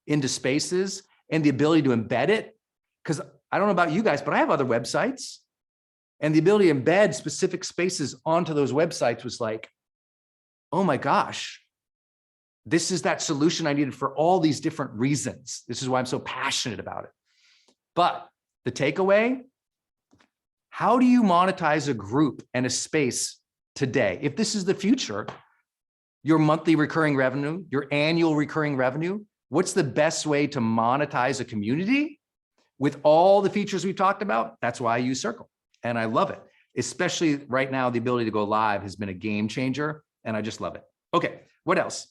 into spaces and the ability to embed it, because I don't know about you guys, but I have other websites. And the ability to embed specific spaces onto those websites was like, oh my gosh, this is that solution I needed for all these different reasons. This is why I'm so passionate about it. But the takeaway, how do you monetize a group and a space today? If this is the future, your monthly recurring revenue, your annual recurring revenue, what's the best way to monetize a community with all the features we've talked about? That's why I use Circle. And I love it, especially right now, the ability to go live has been a game changer and I just love it. Okay, what else?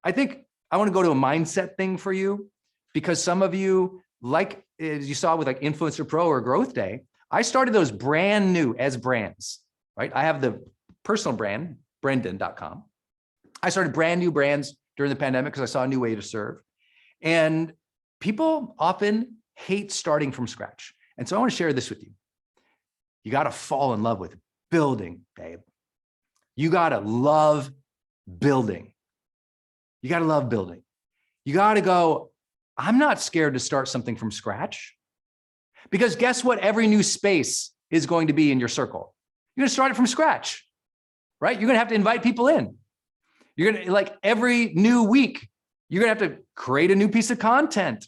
I think I want to go to a mindset thing for you because some of you, like as you saw with like Influencer Pro or Growth Day, I started those brand new as brands, right? I have the personal brand, brendan.com. I started brand new brands during the pandemic because I saw a new way to serve. And people often hate starting from scratch. And so I want to share this with you. You got to fall in love with building, babe. You got to love building. You got to love building. You got to go, I'm not scared to start something from scratch. Because guess what? Every new space is going to be in your circle. You're going to start it from scratch, right? You're going to have to invite people in. You're going to, like every new week, you're going to have to create a new piece of content,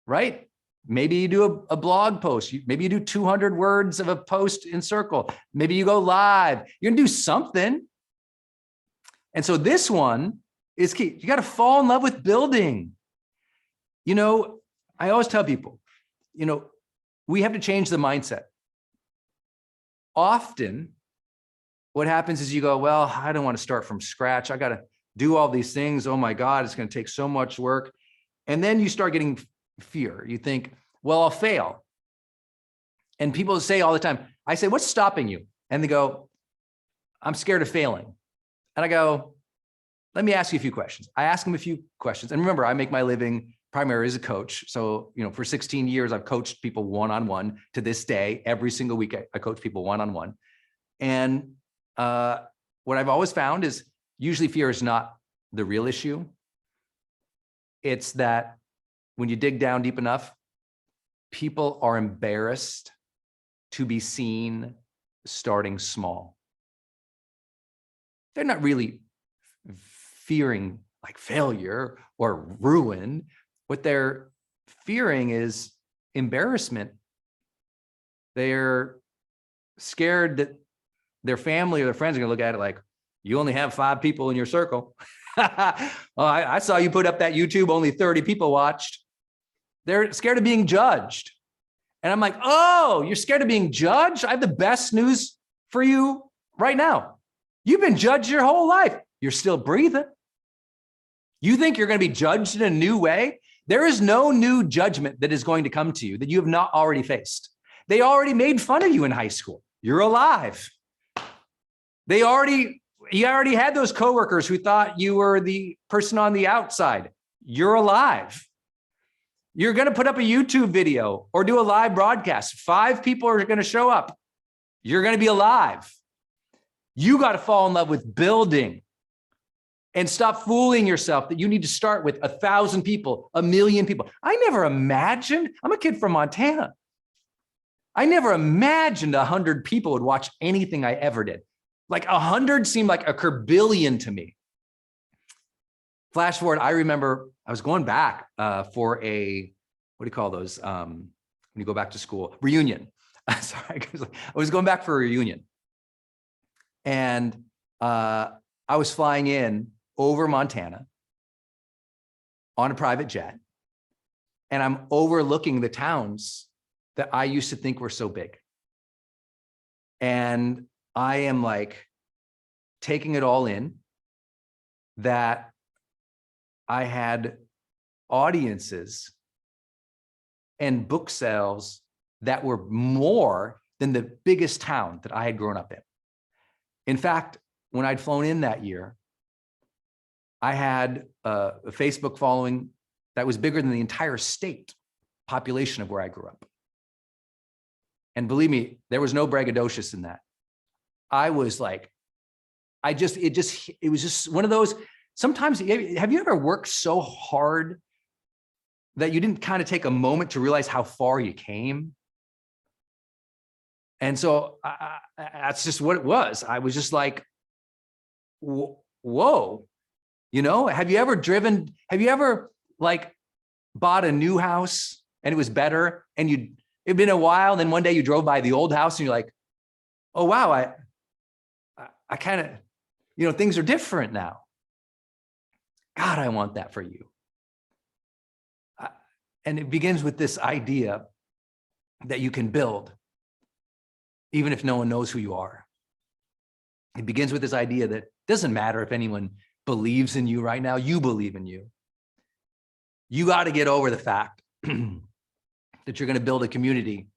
right? Maybe you do a blog post. Maybe you do 200 words of a post in Circle. Maybe you go live. You're gonna do something. And so this one is key. You got to fall in love with building. You know, I always tell people, you know, we have to change the mindset. Often what happens is you go, well, I don't want to start from scratch. I got to do all these things. Oh my God, it's going to take so much work. And then you start getting fear. You think, well, I'll fail. And people say all the time, I say, what's stopping you? And they go, I'm scared of failing. And I go, let me ask you a few questions. I ask them a few questions. And remember, I make my living primarily as a coach. So, you know, for 16 years, I've coached people one-on-one. To this day, every single week, I coach people one-on-one. And what I've always found is usually fear is not the real issue. It's that when you dig down deep enough, people are embarrassed to be seen starting small. They're not really fearing like failure or ruin. What they're fearing is embarrassment. They're scared that their family or their friends are going to look at it like, you only have 5 people in your circle. Oh, I saw you put up that YouTube, only 30 people watched. They're scared of being judged. And I'm like, oh, you're scared of being judged? I have the best news for you right now. You've been judged your whole life. You're still breathing. You think you're going to be judged in a new way? There is no new judgment that is going to come to you that you have not already faced. They already made fun of you in high school. You're alive. You already had those coworkers who thought you were the person on the outside. You're alive. You're going to put up a YouTube video or do a live broadcast. 5 people are going to show up. You're going to be alive. You got to fall in love with building and stop fooling yourself that you need to start with 1,000 people, 1,000,000 people. I never imagined, I'm a kid from Montana. I never imagined 100 people would watch anything I ever did. Like 100 seemed like a curbillion to me. Flash forward, I remember I was going back for a, what do you call those? When you go back to school, reunion. Sorry, I was going back for a reunion. And I was flying in over Montana on a private jet. And I'm overlooking the towns that I used to think were so big. And I am like taking it all in that I had audiences and book sales that were more than the biggest town that I had grown up in. In fact, when I'd flown in that year, I had a Facebook following that was bigger than the entire state population of where I grew up. And believe me, there was no braggadocious in that. I was like, it was just one of those, sometimes, have you ever worked so hard that you didn't kind of take a moment to realize how far you came? And so that's just what it was. I was just like, whoa, have you ever like bought a new house and it was better and it'd been a while. And then one day you drove by the old house and you're like, oh, wow, I kind of, things are different now. God, I want that for you. And it begins with this idea that you can build, even if no one knows who you are. It begins with this idea that it doesn't matter if anyone believes in you right now, you believe in you. You got to get over the fact that you're going to build a community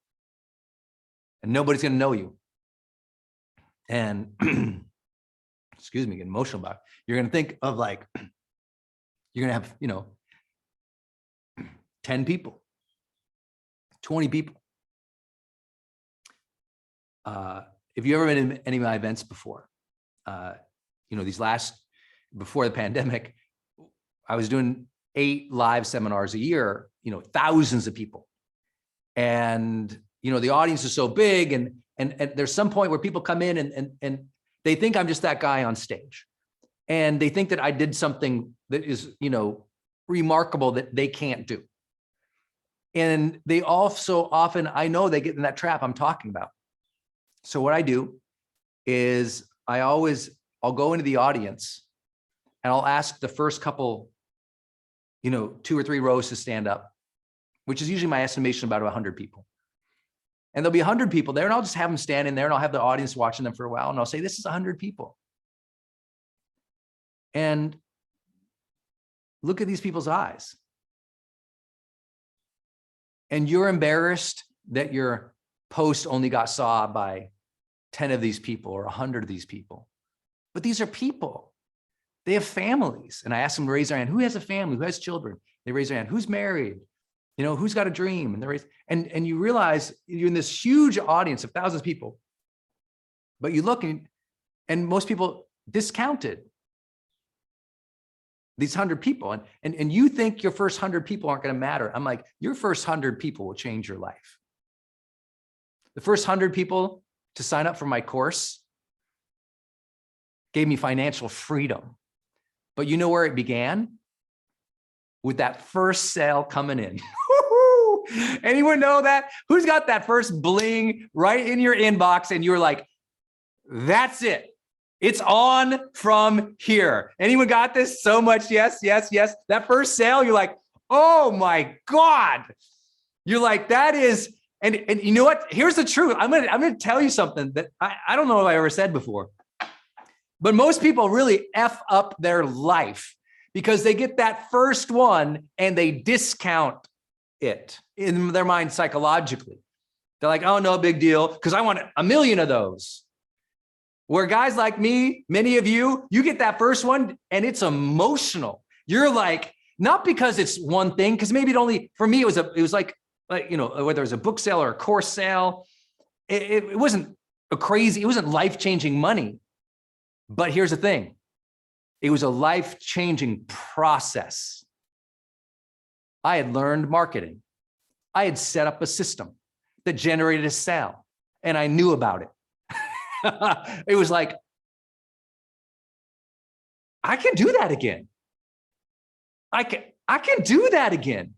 and nobody's going to know you. And excuse me, getting emotional about it. You're going to think of like, you're going to have, 10 people, 20 people. If you've ever been in any of my events before, before the pandemic, I was doing 8 live seminars a year, thousands of people. And, the audience is so big and there's some point where people come in and they think I'm just that guy on stage. And they think that I did something that is, remarkable that they can't do. And they also often, I know they get in that trap I'm talking about. So what I do is I'll go into the audience and I'll ask the first couple, 2 or 3 rows to stand up, which is usually my estimation about 100 people. And there'll be 100 people there and I'll just have them standing there and I'll have the audience watching them for a while. And I'll say, this is 100 people. And look at these people's eyes. And you're embarrassed that your post only got saw by 10 of these people or 100 of these people. But these are people. They have families. And I ask them to raise their hand. Who has a family? Who has children? They raise their hand. Who's married? Who's got a dream? And they raise, and you realize you're in this huge audience of thousands of people. But you look and most people discounted these 100 people. And you think your first 100 people aren't going to matter. I'm like, your first 100 people will change your life. The first 100 people to sign up for my course gave me financial freedom. But you know where it began? With that first sale coming in. Anyone know that? Who's got that first bling right in your inbox and you're like, that's it. It's on from here. Anyone got this? So much yes, yes, yes. That first sale, you're like, oh my God. You're like, that is, and you know what? Here's the truth. I'm gonna tell you something that I don't know if I ever said before. But most people really F up their life because they get that first one and they discount it in their mind psychologically. They're like, oh, no big deal, because I want 1 million of those. Where guys like me, many of you get that first one and it's emotional. You're like, not because it's one thing, because maybe for me, it was like, whether it was a book sale or a course sale, it wasn't it wasn't life-changing money. But here's the thing. It was a life-changing process. I had learned marketing. I had set up a system that generated a sale and I knew about it. It was like, I can do that again. I can do that again.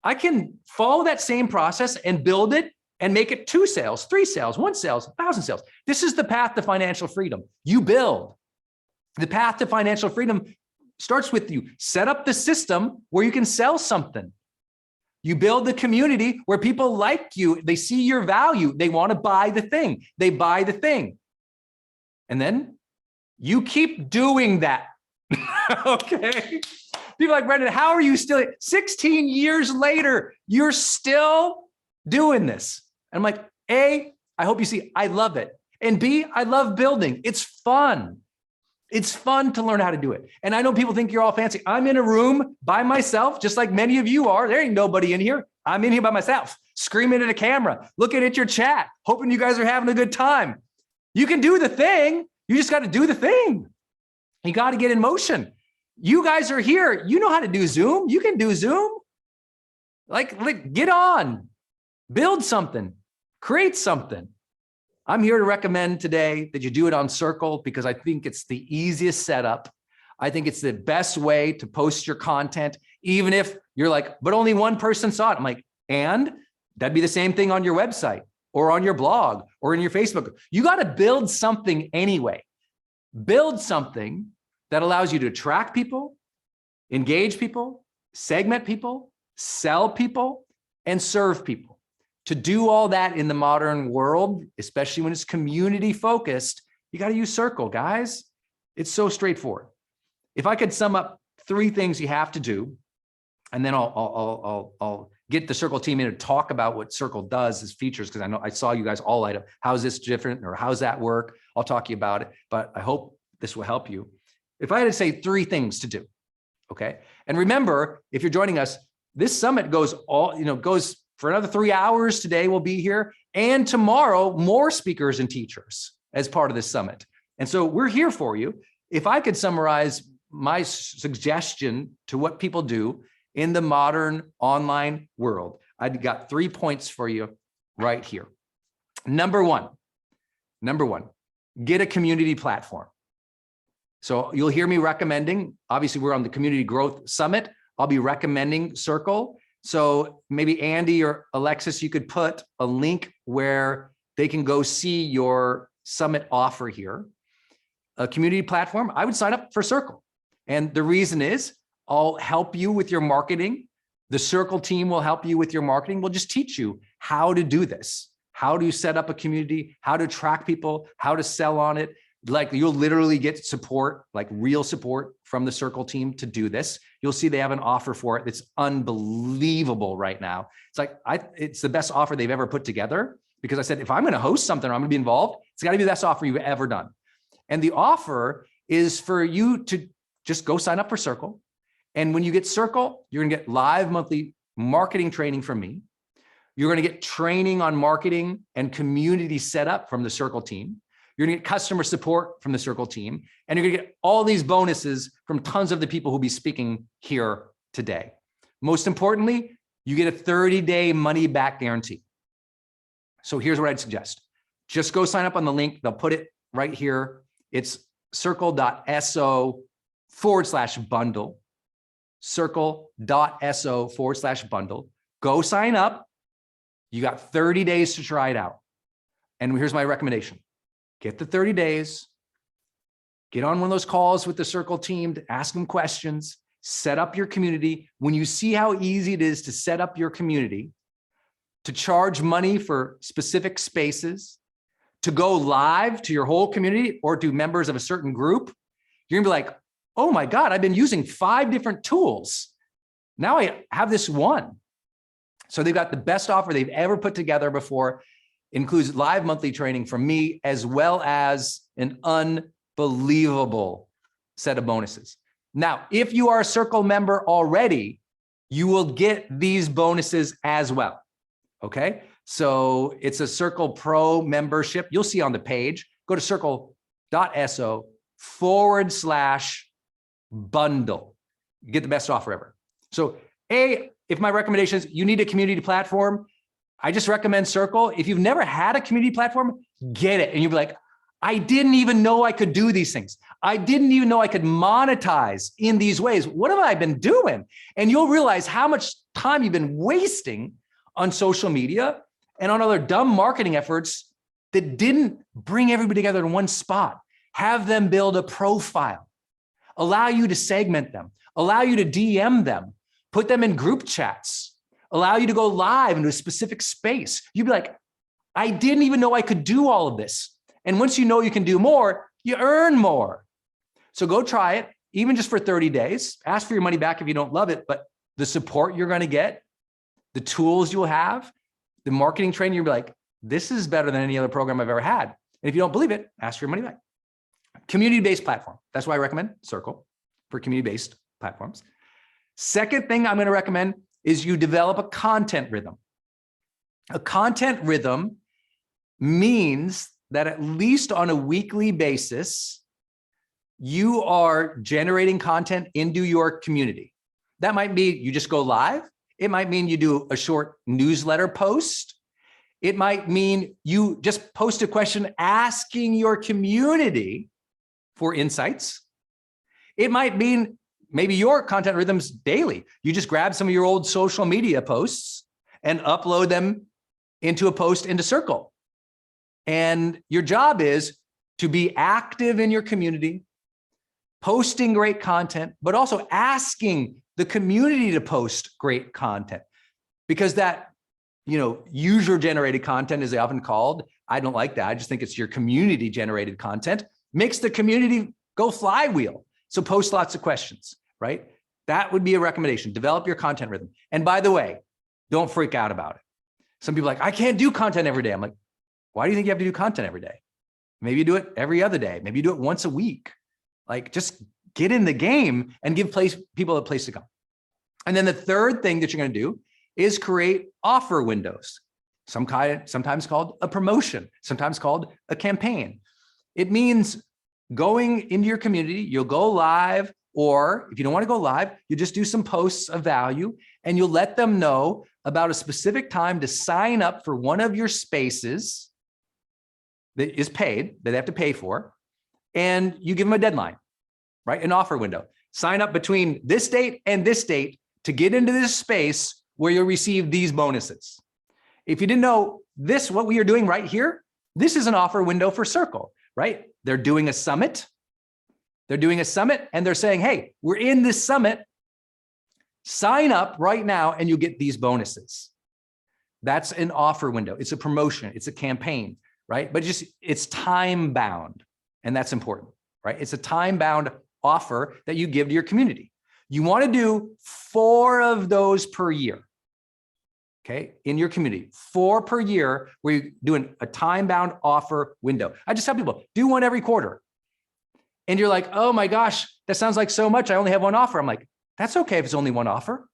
I can follow that same process and build it and make it 2 sales, 3 sales, 1 sales, 1,000 sales. This is the path to financial freedom. You build. The path to financial freedom starts with you set up the system where you can sell something. You build the community where people like you. They see your value. They want to buy the thing. They buy the thing. And then you keep doing that. Okay. People are like, Brendan, how are you still 16 years later? You're still doing this. And I'm like, A, I hope you see, I love it. And B, I love building. It's fun. It's fun to learn how to do it. And I know people think you're all fancy. I'm in a room by myself, just like many of you are. There ain't nobody in here. I'm in here by myself, screaming at a camera, looking at your chat, hoping you guys are having a good time. You can do the thing. You just got to do the thing. You got to get in motion. You guys are here. You know how to do Zoom. You can do Zoom. Like get on, build something. create something. I'm here to recommend today that you do it on Circle because I think it's the easiest setup. I think it's the best way to post your content, even if you're like, but only one person saw it. I'm like, and that'd be the same thing on your website or on your blog or in your Facebook. You got to build something anyway. Build something that allows you to attract people, engage people, segment people, sell people, and serve people. To do all that in the modern world, especially when it's community focused, you got to use Circle, guys. It's so straightforward. If I could sum up 3 things you have to do, and then I'll get the Circle team in to talk about what Circle does as features, because I know I saw you guys all light up. How's this different, or how's that work? I'll talk to you about it, but I hope this will help you. If I had to say 3 things to do, okay? And remember, if you're joining us, this summit goes goes for another 3 hours. Today we'll be here, and tomorrow more speakers and teachers as part of this summit. And so we're here for you. If I could summarize my suggestion to what people do in the modern online world, I've got 3 points for you right here. Number one, get a community platform. So you'll hear me recommending, obviously we're on the Community Growth Summit. I'll be recommending Circle. So maybe Andy or Alexis, you could put a link where they can go see your summit offer here. A community platform, I would sign up for Circle. And the reason is I'll help you with your marketing. The Circle team will help you with your marketing. We'll just teach you how to do this, how to set up a community, how to track people, how to sell on it. Like you'll literally get support, like real support from the Circle team to do this. You'll see they have an offer for it that's unbelievable right now. It's like, it's the best offer they've ever put together, because I said, if I'm going to host something, or I'm going to be involved, it's got to be the best offer you've ever done. And the offer is for you to just go sign up for Circle. And when you get Circle, you're going to get live monthly marketing training from me. You're going to get training on marketing and community setup from the Circle team. You're going to get customer support from the Circle team. And you're going to get all these bonuses from tons of the people who'll be speaking here today. Most importantly, you get a 30-day money back guarantee. So here's what I'd suggest. Just go sign up on the link. They'll put it right here. It's circle.so/bundle. Circle.so/bundle. Go sign up. You got 30 days to try it out. And here's my recommendation. Get the 30 days. Get on one of those calls with the Circle team to ask them questions. Set up your community. When you see how easy it is to set up your community, to charge money for specific spaces, to go live to your whole community or to members of a certain group, you're gonna be like, oh my God, I've been using 5 different tools. Now I have this one. So they've got the best offer they've ever put together before. Includes live monthly training from me, as well as an unbelievable set of bonuses. Now, if you are a Circle member already, you will get these bonuses as well. Okay. So it's a Circle Pro membership. You'll see on the page, go to circle.so/bundle. You get the best offer ever. So if my recommendation is you need a community platform, I just recommend Circle. If you've never had a community platform, get it. And you'll be like, I didn't even know I could do these things. I didn't even know I could monetize in these ways. What have I been doing? And you'll realize how much time you've been wasting on social media and on other dumb marketing efforts that didn't bring everybody together in one spot. Have them build a profile, allow you to segment them, allow you to DM them, put them in group chats, allow you to go live into a specific space. You'd be like, I didn't even know I could do all of this. And once you know you can do more, you earn more. So go try it, even just for 30 days. Ask for your money back if you don't love it, but the support you're going to get, the tools you'll have, the marketing training, you'll be like, this is better than any other program I've ever had. And if you don't believe it, ask for your money back. Community-based platform. That's why I recommend Circle for community-based platforms. Second thing I'm going to recommend is you develop a content rhythm. A content rhythm means that at least on a weekly basis, you are generating content into your community. That might be you just go live. It might mean you do a short newsletter post. It might mean you just post a question asking your community for insights. It might mean maybe your content rhythm's daily. You just grab some of your old social media posts and upload them into a post into Circle. And your job is to be active in your community, posting great content, but also asking the community to post great content, because that, user generated content, as they often called, I don't like that. I just think it's your community generated content, makes the community go flywheel. So post lots of questions, right? That would be a recommendation. Develop your content rhythm. And by the way, don't freak out about it. Some people are like, I can't do content every day. I'm like, why do you think you have to do content every day? Maybe you do it every other day. Maybe you do it once a week. Like, just get in the game and give people a place to go. And then the third thing that you're going to do is create offer windows, sometimes called a promotion, sometimes called a campaign. It means going into your community, you'll go live, or if you don't want to go live, you just do some posts of value and you'll let them know about a specific time to sign up for one of your spaces that is paid, that they have to pay for, and you give them a deadline, right? An offer window. Sign up between this date and this date to get into this space where you'll receive these bonuses. If you didn't know this, what we are doing right here, this is an offer window for Circle, right? They're doing a summit. They're doing a summit and they're saying, hey, we're in this summit. Sign up right now and you'll get these bonuses. That's an offer window. It's a promotion. It's a campaign, right? But it's time bound. And that's important, right? It's a time bound offer that you give to your community. You want to do 4 of those per year. Okay, in your community, 4 per year, where you're doing a time-bound offer window. I just tell people, do one every quarter. And you're like, oh my gosh, that sounds like so much. I only have one offer. I'm like, that's okay if it's only one offer.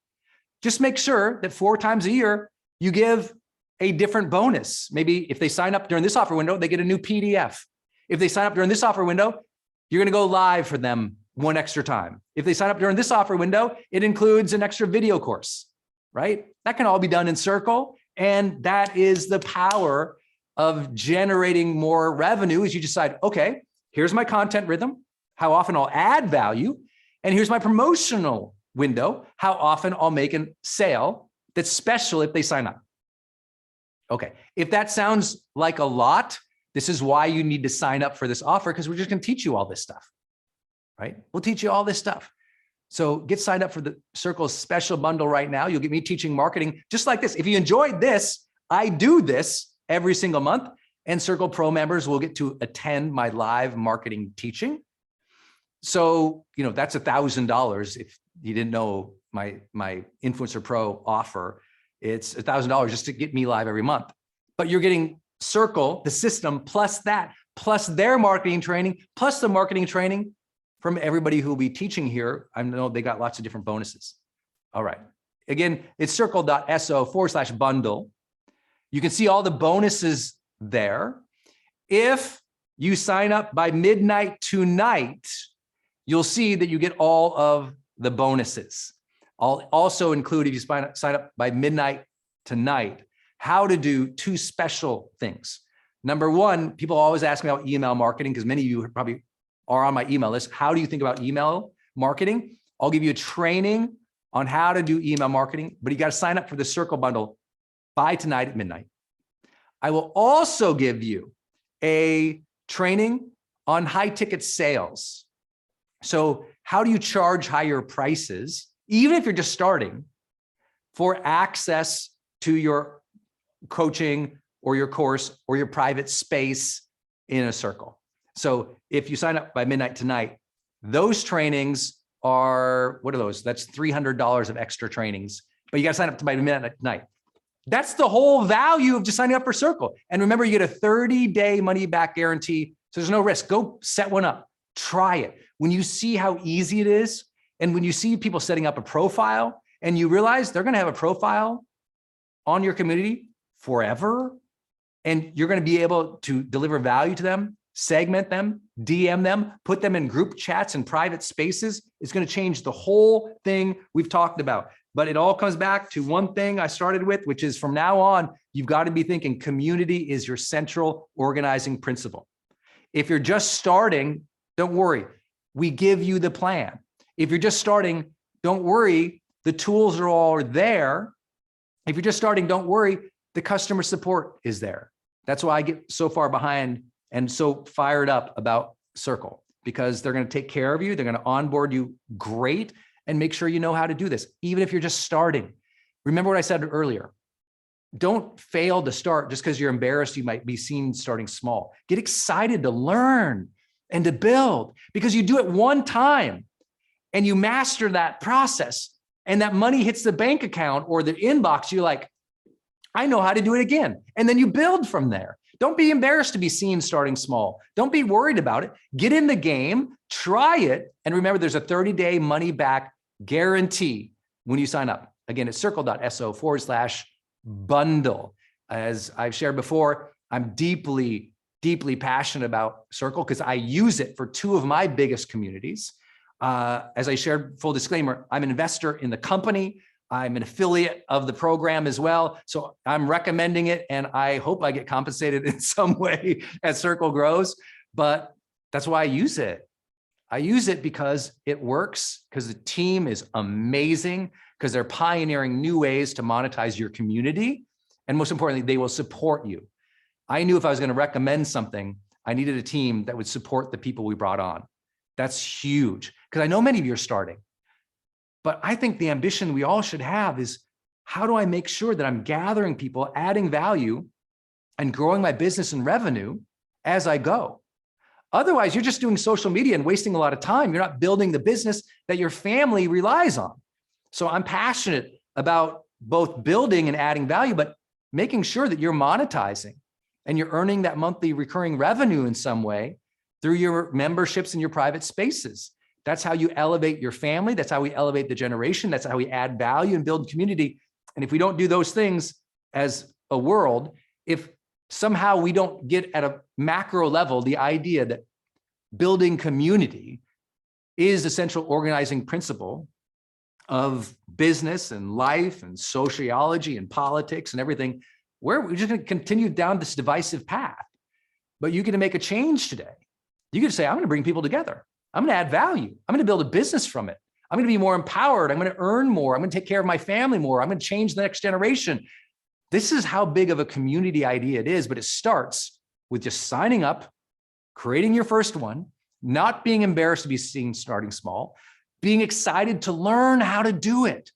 Just make sure that 4 times a year, you give a different bonus. Maybe if they sign up during this offer window, they get a new PDF. If they sign up during this offer window, you're going to go live for them one extra time. If they sign up during this offer window, it includes an extra video course, right? That can all be done in Circle. And that is the power of generating more revenue. Is you decide, okay, here's my content rhythm, how often I'll add value. And here's my promotional window, how often I'll make a sale that's special if they sign up. Okay, if that sounds like a lot, this is why you need to sign up for this offer, because we're just going to teach you all this stuff, right? We'll teach you all this stuff. So get signed up for the Circle special bundle right now. You'll get me teaching marketing just like this. If you enjoyed this, I do this every single month, and Circle Pro members will get to attend my live marketing teaching. So, that's $1,000. If you didn't know my Influencer Pro offer, it's $1,000 just to get me live every month. But you're getting Circle, the system, plus that, plus their marketing training, plus the marketing training from everybody who will be teaching here. I know they got lots of different bonuses. All right. Again, it's circle.so/bundle. You can see all the bonuses there. If you sign up by midnight tonight, you'll see that you get all of the bonuses. I'll also include, if you sign up by midnight tonight, how to do 2 special things. Number 1, people always ask me about email marketing, because many of you probably are on my email list. How do you think about email marketing? I'll give you a training on how to do email marketing, but you got to sign up for the Circle bundle by tonight at midnight. I will also give you a training on high ticket sales. So how do you charge higher prices, even if you're just starting, for access to your coaching or your course or your private space in a Circle? So if you sign up by midnight tonight, those trainings are, what are those? That's $300 of extra trainings, but you got to sign up by midnight tonight. That's the whole value of just signing up for Circle. And remember, you get a 30-day money back guarantee. So there's no risk. Go set one up, try it. When you see how easy it is, and when you see people setting up a profile and you realize they're going to have a profile on your community forever, and you're going to be able to deliver value to them, segment them, DM them, put them in group chats and private spaces, it's going to change the whole thing we've talked about. But it all comes back to one thing I started with, which is from now on, you've got to be thinking community is your central organizing principle. If you're just starting, don't worry. We give you the plan. If you're just starting, don't worry. The tools are all there. If you're just starting, don't worry. The customer support is there. That's why I get so far behind and so fired up about Circle, because they're going to take care of you. They're going to onboard you great and make sure you know how to do this, even if you're just starting. Remember what I said earlier. Don't fail to start just because you're embarrassed you might be seen starting small. Get excited to learn and to build, because you do it one time and you master that process, and that money hits the bank account or the inbox. You're like, I know how to do it again. And then you build from there. Don't be embarrassed to be seen starting small. Don't be worried about it. Get in the game, try it. And remember, there's a 30-day money back guarantee when you sign up. Again, it's circle.so/bundle. As I've shared before, I'm deeply, deeply passionate about Circle because I use it for two of my biggest communities. As I shared, full disclaimer, I'm an investor in the company. I'm an affiliate of the program as well. So I'm recommending it, and I hope I get compensated in some way as Circle grows. But that's why I use it. I use it because it works, because the team is amazing, because they're pioneering new ways to monetize your community. And most importantly, they will support you. I knew if I was going to recommend something, I needed a team that would support the people we brought on. That's huge, because I know many of you are starting. But I think the ambition we all should have is, how do I make sure that I'm gathering people, adding value, and growing my business and revenue as I go? Otherwise, you're just doing social media and wasting a lot of time. You're not building the business that your family relies on. So I'm passionate about both building and adding value, but making sure that you're monetizing and you're earning that monthly recurring revenue in some way through your memberships and your private spaces. That's how you elevate your family. That's how we elevate the generation. That's how we add value and build community. And if we don't do those things as a world, if somehow we don't get at a macro level the idea that building community is the central organizing principle of business and life and sociology and politics and everything, we're just going to continue down this divisive path. But you get to make a change today. You get to say, I'm going to bring people together. I'm going to add value. I'm going to build a business from it. I'm going to be more empowered. I'm going to earn more. I'm going to take care of my family more. I'm going to change the next generation. This is how big of a community idea it is, but it starts with just signing up, creating your first one, not being embarrassed to be seen starting small, being excited to learn how to do it,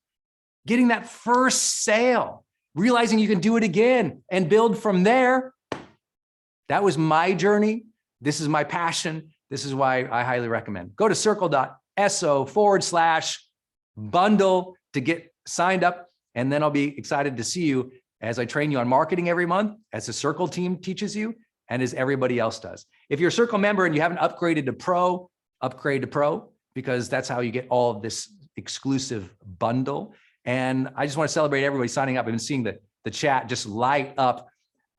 getting that first sale, realizing you can do it again and build from there. That was my journey. This is my passion. This is why I highly recommend. Go to circle.so/bundle to get signed up. And then I'll be excited to see you as I train you on marketing every month, as the Circle team teaches you, and as everybody else does. If you're a Circle member and you haven't upgraded to Pro, upgrade to Pro, because that's how you get all of this exclusive bundle. And I just want to celebrate everybody signing up. I've been seeing the chat just light up.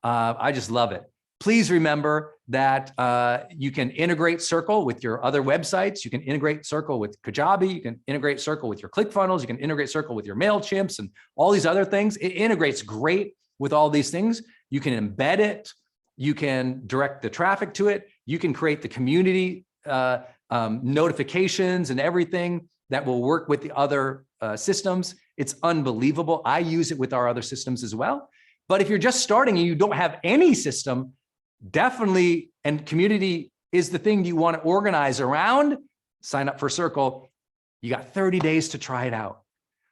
I just love it. Please remember that you can integrate Circle with your other websites. You can integrate Circle with Kajabi. You can integrate Circle with your ClickFunnels. You can integrate Circle with your MailChimps and all these other things. It integrates great with all these things. You can embed it. You can direct the traffic to it. You can create the community notifications and everything that will work with the other systems. It's unbelievable. I use it with our other systems as well. But if you're just starting and you don't have any system, definitely, and community is the thing you want to organize around, sign up for Circle. You got 30 days to try it out.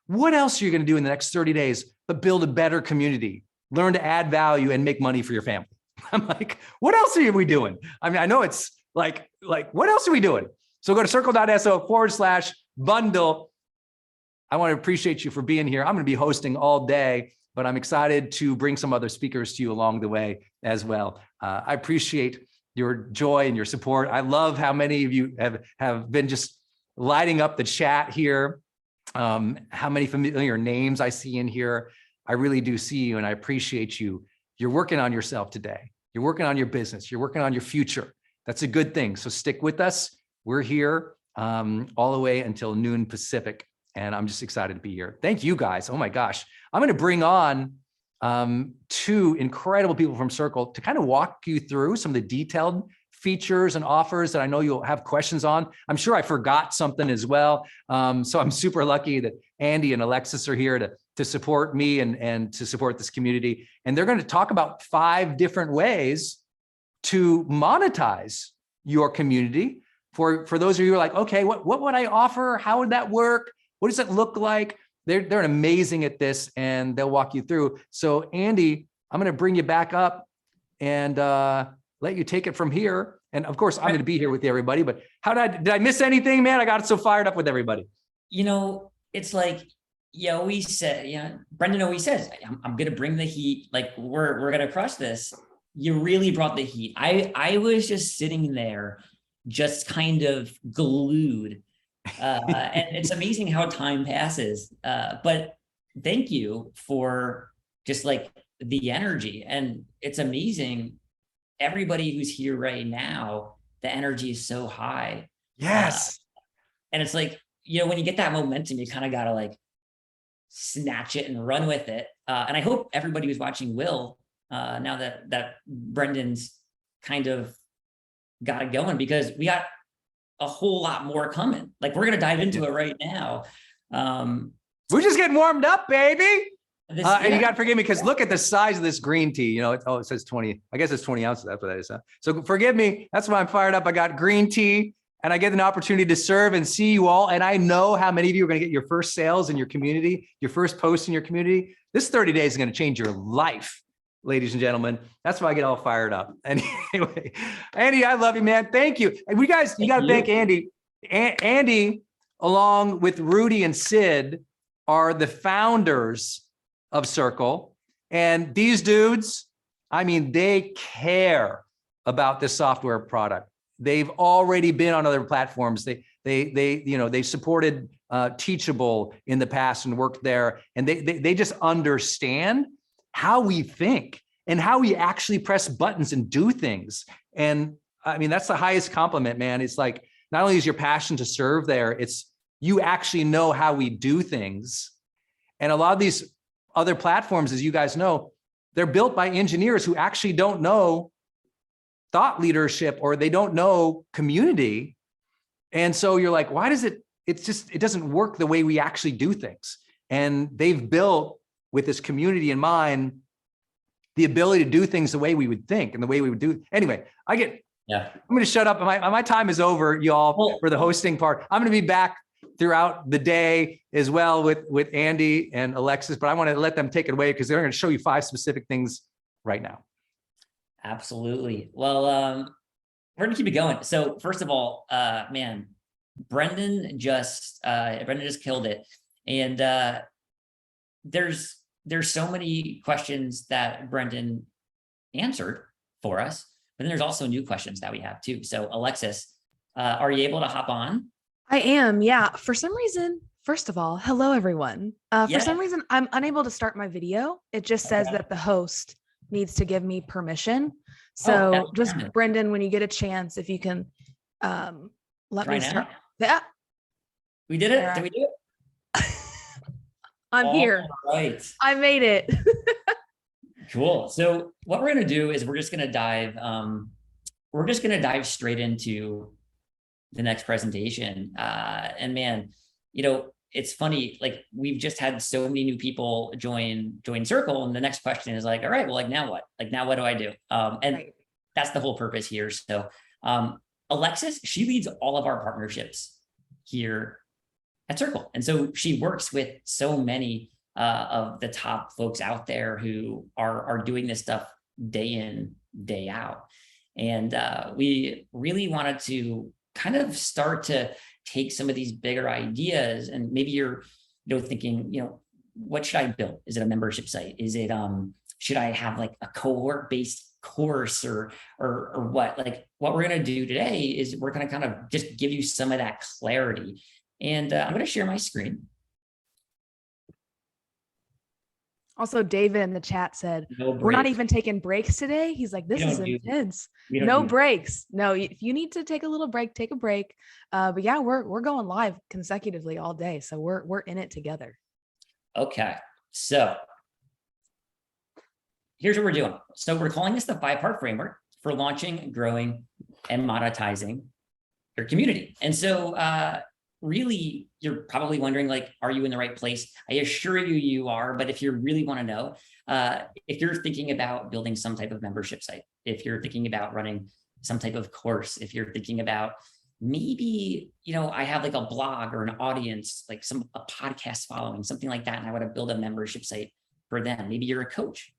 What else are you going to do in the next 30 days but build a better community, learn to add value, and make money for your family? I'm like, what else are we doing? I mean, I know it's like, what else are we doing? So go to circle.so/bundle. I want to appreciate you for being here. I'm going to be hosting all day, but I'm excited to bring some other speakers to you along the way as well. I appreciate your joy and your support. I love how many of you have been just lighting up the chat here. How many familiar names I see in here. I really do see you, and I appreciate you. You're working on yourself today. You're working on your business. You're working on your future. That's a good thing. So stick with us. We're here all the way until noon Pacific. And I'm just excited to be here. Thank you guys. Oh my gosh. I'm going to bring on two incredible people from Circle to kind of walk you through some of the detailed features and offers that I know you'll have questions on. I'm sure I forgot something as well. So I'm super lucky that Andy and Alexis are here to support me and to support this community. And they're going to talk about 5 different ways to monetize your community. For those of you who are like, okay, what would I offer? How would that work? What does it look like? They're amazing at this, and they'll walk you through. So Andy, I'm going to bring you back up and let you take it from here. And of course, I'm going to be here with everybody, but did I miss anything, man? I got so fired up with everybody. It's like, you always say, Brendan always says, I'm going to bring the heat. Like we're going to crush this. You really brought the heat. I was just sitting there, just kind of glued. And it's amazing how time passes. But thank you for just like the energy. And it's amazing. Everybody who's here right now, the energy is so high. Yes. And it's like, when you get that momentum, you kind of got to like snatch it and run with it. And I hope everybody who's watching will, now that Brendan's kind of got it going, because we got a whole lot more coming. Like we're going to dive into it right now. We're just getting warmed up, baby. And you got to forgive me because look at the size of this green tea. It says 20. I guess it's 20 ounces. That's what that is. Huh? So forgive me. That's why I'm fired up. I got green tea and I get an opportunity to serve and see you all. And I know how many of you are going to get your first sales in your community, your first post in your community. This 30 days is going to change your life, ladies and gentlemen. That's why I get all fired up. Anyway, Andy, I love you, man. Thank you. And you got to thank Andy. Andy, along with Rudy and Sid, are the founders of Circle. And these dudes, I mean, they care about this software product. They've already been on other platforms. They supported Teachable in the past and worked there. And they just understand how we think and how we actually press buttons and do things. And I mean, that's the highest compliment, man. It's like, not only is your passion to serve there, it's you actually know how we do things. And a lot of these other platforms, as you guys know, they're built by engineers who actually don't know thought leadership or they don't know community. And so you're like, why does it doesn't work the way we actually do things. And they've built with this community in mind, the ability to do things the way we would think and the way we would do. Anyway, I'm going to shut up. My time is over, y'all, for the hosting part. I'm going to be back throughout the day as well with Andy and Alexis, but I want to let them take it away because they're going to show you 5 specific things right now. Absolutely. Well, we're going to keep it going. So first of all, man, Brendan just killed it. And there's so many questions that Brendan answered for us, but then there's also new questions that we have too. So Alexis, are you able to hop on? I am. Yeah. For some reason, first of all, hello, everyone. For some reason, I'm unable to start my video. It just says that the host needs to give me permission. So just Brendan, when you get a chance, if you can let me start. Yeah. We did it. Did we do it? I'm here. Right. I made it. Cool. So what we're going to do is we're just going to dive straight into the next presentation. And man, it's funny, like we've just had so many new people join Circle. And the next question is like, all right, well, like now what? Like now what do I do? And that's the whole purpose here. So Alexis, she leads all of our partnerships here at Circle. And so she works with so many of the top folks out there who are doing this stuff day in, day out. And we really wanted to kind of start to take some of these bigger ideas, and maybe you're thinking, what should I build? Is it a membership site? Is it should I have like a cohort based course or what? Like what we're going to do today is we're going to kind of just give you some of that clarity. And I'm going to share my screen. Also, David in the chat said, No we're not breaks. even taking breaks today. He's like, this We is don't do- intense. we don't No do- breaks. No, if you need to take a little break, take a break. But yeah, we're going live consecutively all day. So we're in it together. Okay, so here's what we're doing. So we're calling this the 5-part framework for launching, growing, and monetizing your community. And so really, you're probably wondering, like, are you in the right place? I assure you, you are. But if you really want to know, if you're thinking about building some type of membership site, if you're thinking about running some type of course, if you're thinking about maybe, I have like a blog or an audience, like a podcast following, something like that, and I want to build a membership site for them. Maybe you're a coach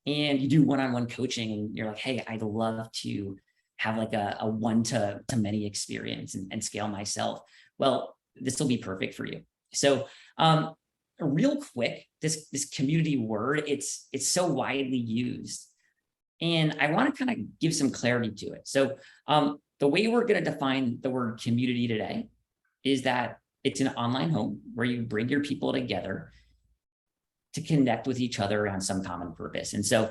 and you do one-on-one coaching and you're like, hey, I'd love to have like a one-to-many experience and scale myself. Well, this will be perfect for you. So real quick, this community word, it's so widely used. And I want to kind of give some clarity to it. So the way we're going to define the word community today is that it's an online home where you bring your people together to connect with each other around some common purpose. And so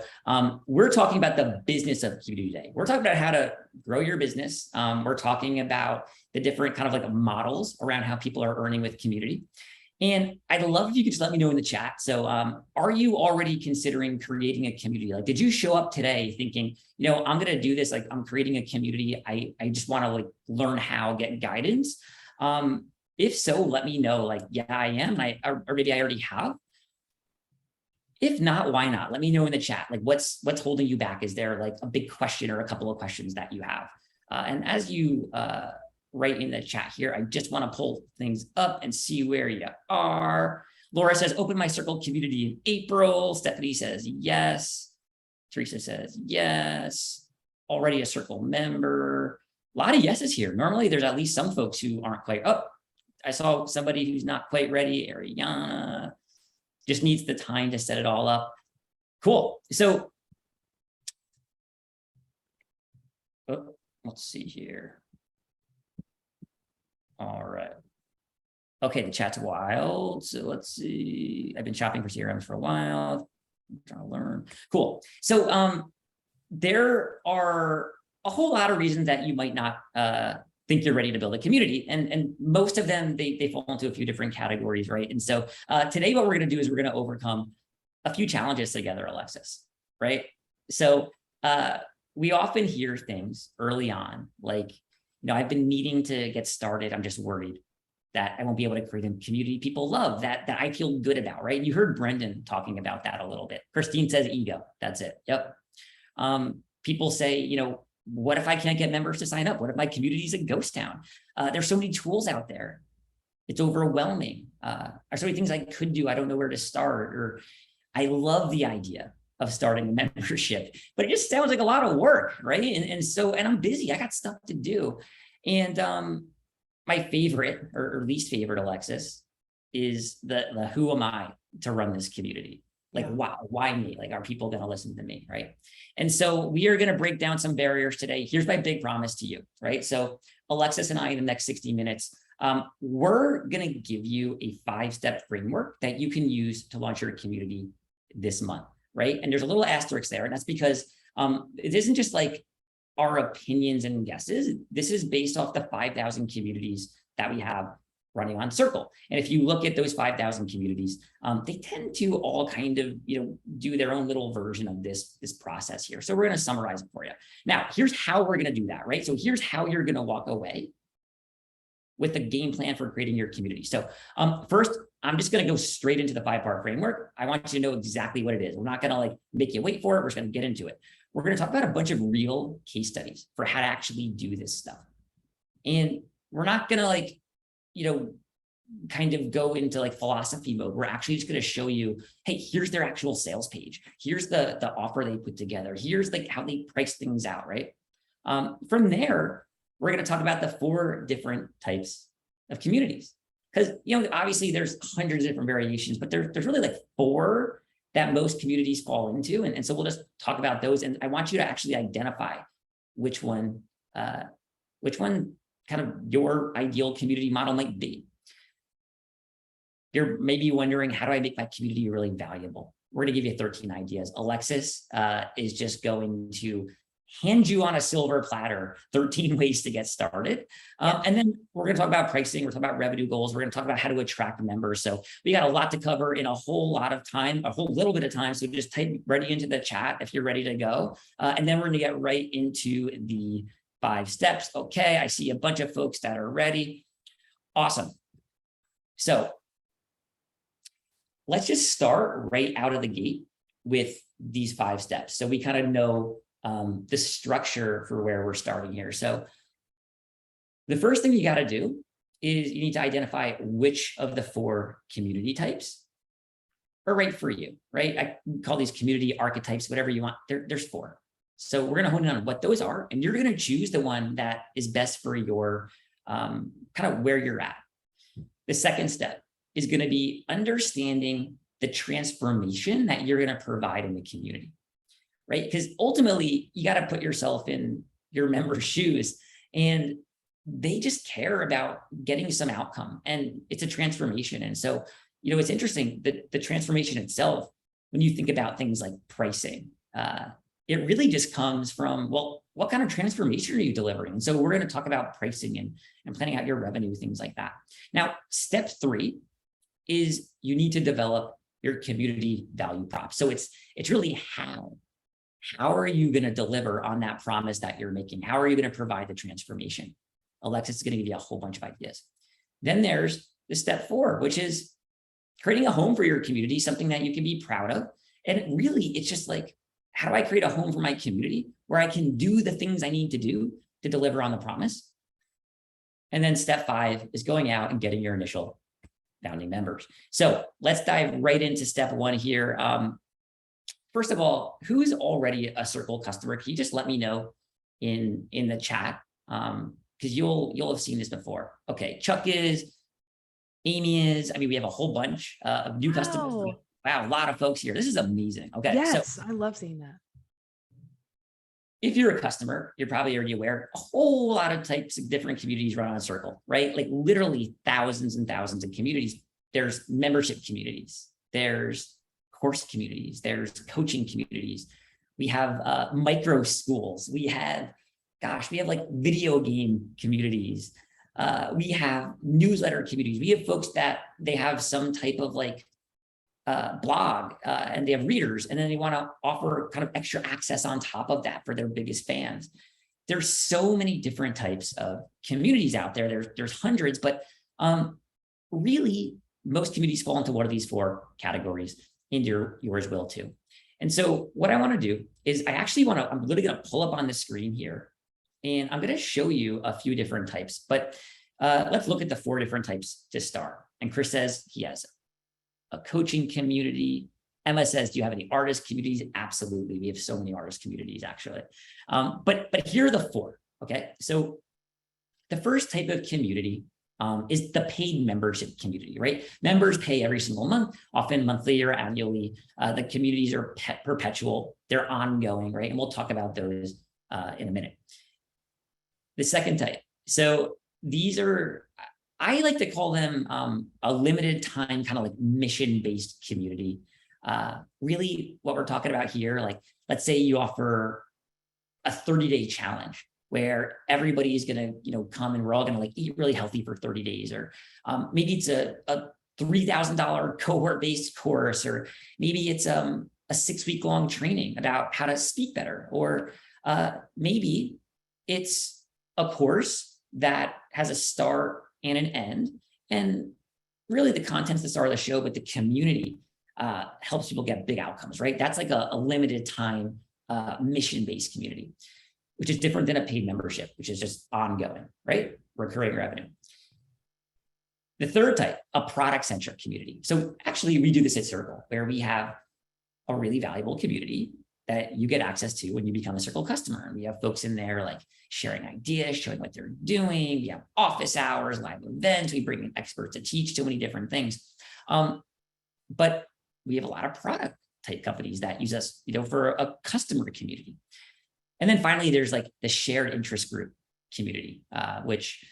we're talking about the business of community today. We're talking about how to grow your business. We're talking about the different kind of like models around how people are earning with community. And I'd love if you could just let me know in the chat. So are you already considering creating a community? Like, did you show up today thinking, I'm going to do this, like I'm creating a community. I just want to like learn how, get guidance. If so, let me know, like, yeah, I am. Or maybe I already have. If not, why not? Let me know in the chat. Like, what's holding you back? Is there like a big question or a couple of questions that you have? And as you write in the chat here, I just want to pull things up and see where you are. Laura says, open my circle community in April. Stephanie says, yes. Teresa says, yes. Already a circle member. A lot of yeses here. Normally, there's at least some folks who aren't quite up. I saw somebody who's not quite ready, Ariana. Just needs the time to set it all up. Cool. So let's see here. All right. Okay, the chat's wild. So let's see. I've been shopping for CRMs for a while. I'm trying to learn. Cool. So there are a whole lot of reasons that you might not think you're ready to build a community. And most of them, they fall into a few different categories, right? And so today what we're going to do is we're going to overcome a few challenges together, Alexis, right? So we often hear things early on, like, I've been needing to get started. I'm just worried that I won't be able to create a community people love, that I feel good about, right? And you heard Brendan talking about that a little bit. Christine says ego. That's it. Yep. People say, what if I can't get members to sign up? What if my community is a ghost town? There's so many tools out there. It's overwhelming. There's so many things I could do. I don't know where to start. Or I love the idea of starting a membership, but it just sounds like a lot of work, right? And I'm busy. I got stuff to do. And my favorite or least favorite, Alexis, is the who am I to run this community? Like, why me? Like, are people going to listen to me, right? And so we are going to break down some barriers today. Here's my big promise to you, right? So Alexis and I, in the next 60 minutes, we're going to give you a 5-step framework that you can use to launch your community this month, right? And there's a little asterisk there, and that's because it isn't just like our opinions and guesses. This is based off the 5,000 communities that we have running on Circle. And if you look at those 5,000 communities, they tend to all kind of, do their own little version of this process here. So we're going to summarize it for you. Now, here's how we're going to do that, right? So here's how you're going to walk away with a game plan for creating your community. So first, I'm just going to go straight into the 5-part framework. I want you to know exactly what it is. We're not going to like make you wait for it. We're just going to get into it. We're going to talk about a bunch of real case studies for how to actually do this stuff. And we're not going to like, kind of go into like philosophy mode. We're actually just going to show you, hey, here's their actual sales page. Here's the offer they put together. Here's like how they price things out, right? From there, we're going to talk about the 4 different types of communities. Because, obviously there's hundreds of different variations, but there's really like 4 that most communities fall into. And so we'll just talk about those. And I want you to actually identify which one kind of your ideal community model might be. You're maybe wondering, how do I make my community really valuable? we're going to give you 13 ideas. Alexis is just going to hand you on a silver platter 13 ways to get started. And then we're going to talk about pricing. We're talking about revenue goals. We're going to talk about how to attract members. So we got a lot to cover in a whole lot of time, a whole little bit of time. So just type ready into the chat if you're ready to go. And then we're going to get right into the 5 steps. Okay, I see a bunch of folks that are ready. Awesome. So let's just start right out of the gate with these 5 steps. So we kind of know the structure for where we're starting here. So the first thing you got to do is you need to identify which of the 4 community types are right for you, right? I call these community archetypes, whatever you want. There's 4. So we're going to hone in on what those are, and you're going to choose the one that is best for your kind of where you're at. The second step is going to be understanding the transformation that you're going to provide in the community, right? Because ultimately, you got to put yourself in your members' shoes, and they just care about getting some outcome, and it's a transformation. And so, it's interesting that the transformation itself, when you think about things like pricing, it really just comes from, well, what kind of transformation are you delivering? And so we're going to talk about pricing and planning out your revenue, things like that. Now, step 3 is you need to develop your community value prop. So it's really how are you going to deliver on that promise that you're making? How are you going to provide the transformation? Alexis is going to give you a whole bunch of ideas. Then there's the step 4, which is creating a home for your community, something that you can be proud of. And really, it's just like, how do I create a home for my community where I can do the things I need to do to deliver on the promise? And then step 5 is going out and getting your initial founding members. So let's dive right into step 1 here. First of all, who's already a Circle customer? Can you just let me know in the chat? Because you'll have seen this before. Okay, Chuck is, Amy is. I mean, we have a whole bunch of new customers. Wow, a lot of folks here. This is amazing. Okay, yes, so I love seeing that. if you're a customer, you're probably already aware a whole lot of types of different communities run on Circle, right? Like literally thousands and thousands of communities. There's membership communities. There's course communities. There's coaching communities. We have micro schools. We have like video game communities. We have newsletter communities. We have folks that they have some type of like blog and they have readers, and then they want to offer kind of extra access on top of that for their biggest fans. There's so many different types of communities out there. There's hundreds, but really most communities fall into one of these 4 categories, and yours will too. And so what I want to do is I'm literally going to pull up on the screen here, and I'm going to show you a few different types, but let's look at the 4 different types to start. And Chris says he has a coaching community. Emma says, do you have any artist communities? Absolutely. We have so many artist communities, actually. But here are the 4. Okay. So the first type of community is the paid membership community, right? Members pay every single month, often monthly or annually. The communities are perpetual. They're ongoing, right? And we'll talk about those in a minute. The second type. So these are, I like to call them a limited time kind of like mission-based community. Really what we're talking about here, like let's say you offer a 30-day challenge where everybody is going to, come and we're all going to like eat really healthy for 30 days. Or maybe it's a $3,000 cohort-based course, or maybe it's a 6-week-long training about how to speak better. Or maybe it's a course that has a start and an end. And really the content's the star of the show, but the community helps people get big outcomes, right? That's like a limited time mission-based community, which is different than a paid membership, which is just ongoing, right? Recurring revenue. The third type, a product-centric community. So actually we do this at Circle, where we have a really valuable community that you get access to when you become a Circle customer. And we have folks in there like sharing ideas, showing what they're doing. We have office hours, live events. We bring in experts to teach so many different things. But we have a lot of product type companies that use us, for a customer community. And then finally, there's like the shared interest group community, which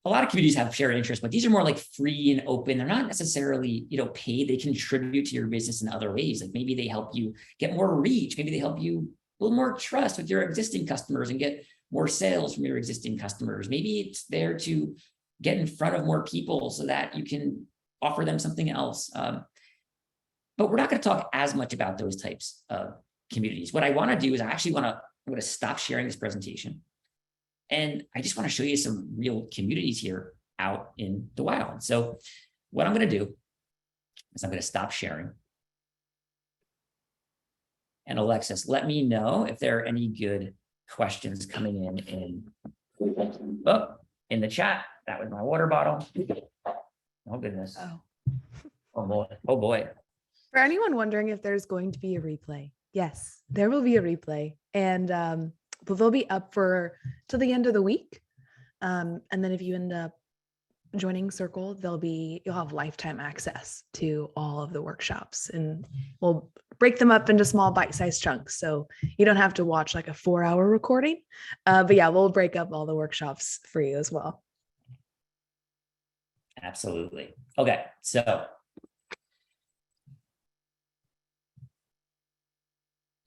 a lot of communities have shared interests, but these are more like free and open. They're not necessarily, paid. They contribute to your business in other ways. Like maybe they help you get more reach. Maybe they help you build more trust with your existing customers and get more sales from your existing customers. Maybe it's there to get in front of more people so that you can offer them something else. But we're not going to talk as much about those types of communities. What I want to do is I'm going to stop sharing this presentation. And I just want to show you some real communities here out in the wild. So what I'm going to do is I'm going to stop sharing. And Alexis, let me know if there are any good questions coming in the chat. That was my water bottle. Oh goodness. Oh boy. Oh boy. For anyone wondering if there's going to be a replay, yes, there will be a replay, and they'll be up till the end of the week. And then if you end up joining Circle, you'll have lifetime access to all of the workshops, and we'll break them up into small bite-sized chunks. So you don't have to watch like a 4-hour recording. But yeah, we'll break up all the workshops for you as well. Absolutely. Okay. So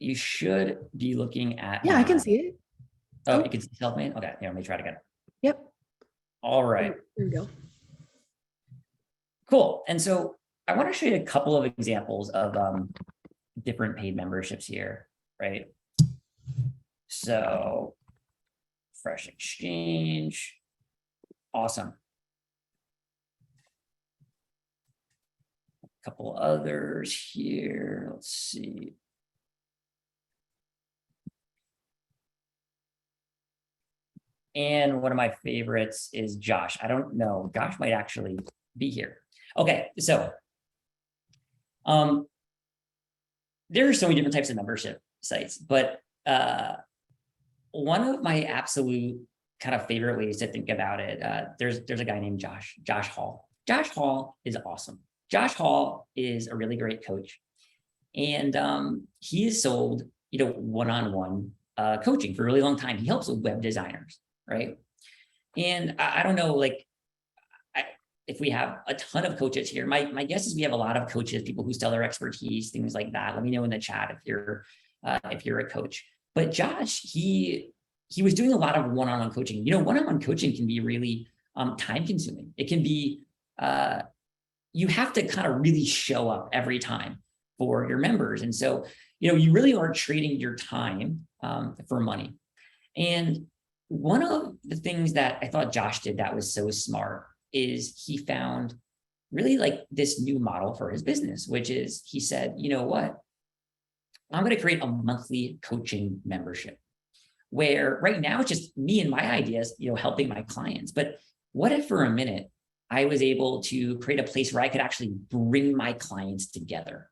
you should be looking at. Yeah, I can see it. Oh, you can see self-made? Okay. Here, let me try it again. Yep. All right. There we go. Cool. And so I want to show you a couple of examples of different paid memberships here, right? So Fresh Exchange. Awesome. A couple others here. Let's see. And one of my favorites is Josh. I don't know. Josh might actually be here. Okay, so there are so many different types of membership sites, but one of my absolute kind of favorite ways to think about it, there's a guy named Josh Hall. Josh Hall is awesome. Josh Hall is a really great coach, and he has sold one-on-one coaching for a really long time. He helps with web designers, right? And I don't know, like, if we have a ton of coaches here, my guess is we have a lot of coaches, people who sell their expertise, things like that. Let me know in the chat if you're a coach. But Josh, he was doing a lot of one-on-one coaching. One-on-one coaching can be really time consuming. It can be, you have to kind of really show up every time for your members. And so, you really are trading your time for money. And one of the things that I thought Josh did that was so smart is he found really like this new model for his business, which is he said, you know what, I'm going to create a monthly coaching membership where right now it's just me and my ideas, helping my clients. But what if for a minute I was able to create a place where I could actually bring my clients together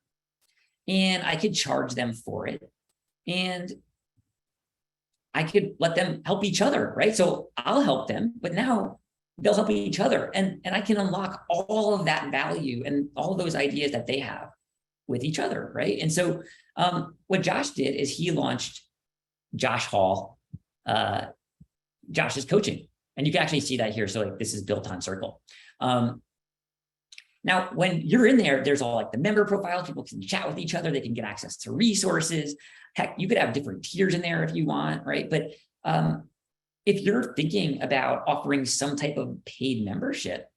and I could charge them for it and I could let them help each other, right? So I'll help them, but now they'll help each other. And I can unlock all of that value and all of those ideas that they have with each other, right? And so what Josh did is he launched Josh Hall, Josh's coaching. And you can actually see that here. So like this is built on Circle. Now, when you're in there, there's all like the member profiles. People can chat with each other. They can get access to resources. Heck, you could have different tiers in there if you want, right? But if you're thinking about offering some type of paid membership,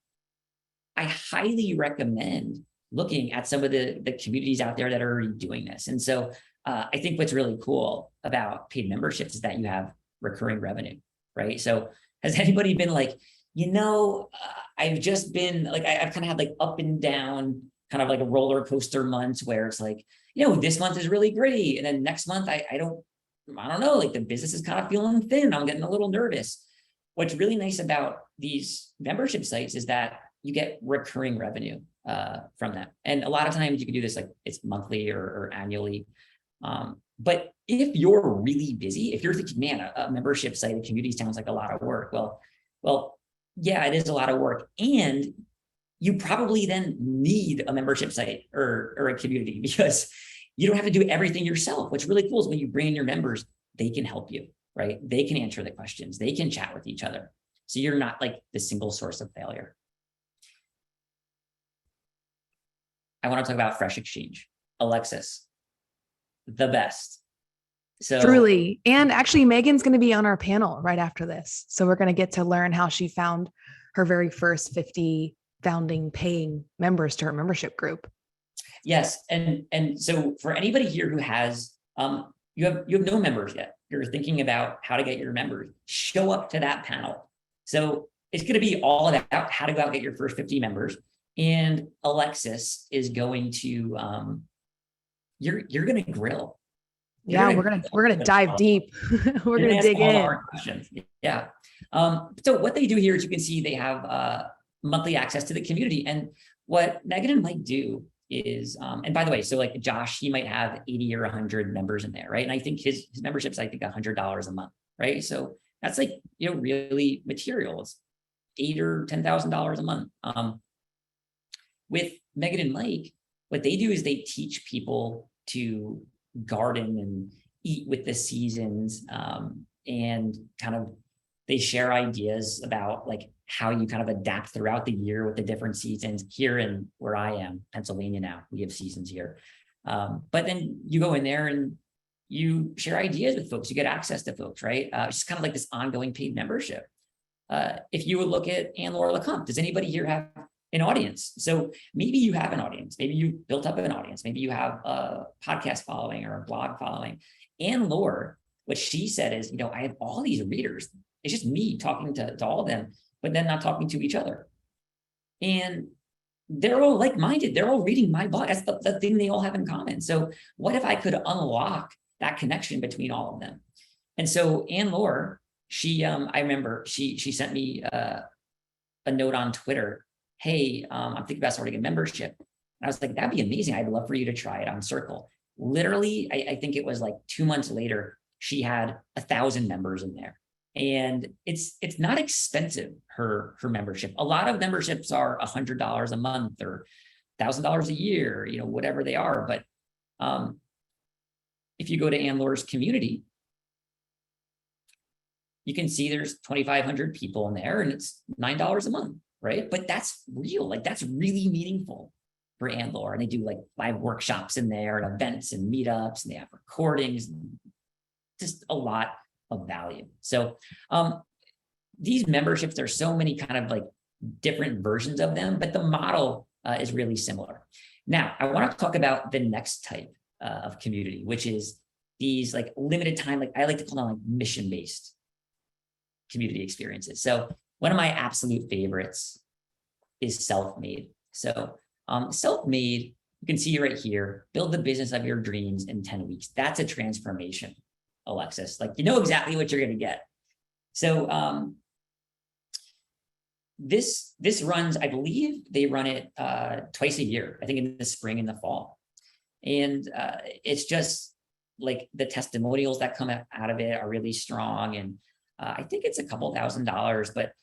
I highly recommend looking at some of the communities out there that are already doing this. And so I think what's really cool about paid memberships is that you have recurring revenue, right? So has anybody been like, I've just been like, I've kind of had like up and down, kind of like a roller coaster months where it's like, this month is really great. And then next month, I don't know, like the business is kind of feeling thin. I'm getting a little nervous. What's really nice about these membership sites is that you get recurring revenue from them. And a lot of times you can do this like it's monthly or annually. But if you're really busy, if you're thinking, man, a membership site, a community sounds like a lot of work. Well, yeah, it is a lot of work. And you probably then need a membership site or a community because you don't have to do everything yourself. What's really cool is when you bring in your members, they can help you, right? They can answer the questions. They can chat with each other. So you're not like the single source of failure. I want to talk about Fresh Exchange. Alexis, the best. So Truly. And actually, Megan's going to be on our panel right after this. So we're going to get to learn how she found her very first 50 founding paying members to her membership group. yes, and so for anybody here who has you have no members yet, you're thinking about how to get your members, show up to that panel. So it's going to be all about how to go out and get your first 50 members. And Alexis is going to you're going to grill. Yeah, we're gonna dive deep. We're gonna dig in. Questions. Yeah. So what they do here is you can see they have monthly access to the community. And what Megan and Mike do is, and by the way, so like Josh, he might have 80 or 100 members in there, right? And I think his membership's, I think $100 a month, right? So that's like, really material. It's $8,000 or $10,000 a month. With Megan and Mike, what they do is they teach people to garden and eat with the seasons, and kind of they share ideas about like how you kind of adapt throughout the year with the different seasons. Here in where I am, Pennsylvania now, we have seasons here. But then you go in there and you share ideas with folks, you get access to folks, right? It's just kind of like this ongoing paid membership. If you would look at Anne-Laure Lecomte, does anybody here have an audience? So maybe you have an audience, maybe you built up an audience, maybe you have a podcast following or a blog following. Anne-Laure, what she said is, I have all these readers. It's just me talking to all of them, but then not talking to each other. And they're all like-minded. They're all reading my blog. That's the thing they all have in common. So what if I could unlock that connection between all of them? And so Anne-Laure, she, I remember she sent me a note on Twitter. Hey, I'm thinking about starting a membership. And I was like, that'd be amazing. I'd love for you to try it on Circle. Literally, I think it was like 2 months later, she had 1,000 members in there. And it's not expensive, her membership. A lot of memberships are $100 a month or $1,000 a year, whatever they are. But if you go to Anne-Laure's community, you can see there's 2,500 people in there and it's $9 a month. Right. But that's real. Like that's really meaningful for Anne-Laure. And they do like live workshops in there and events and meetups, and they have recordings, and just a lot of value. So these memberships, there's so many kind of like different versions of them, but the model is really similar. Now, I want to talk about the next type of community, which is these like limited time, like I like to call them like mission-based community experiences. So one of my absolute favorites is Self-Made. So Self-Made, you can see right here, build the business of your dreams in 10 weeks. That's a transformation, Alexis. Like, exactly what you're going to get. So this runs, I believe they run it twice a year, I think in the spring and the fall. And it's just like the testimonials that come out of it are really strong. And I think it's a couple $1,000, but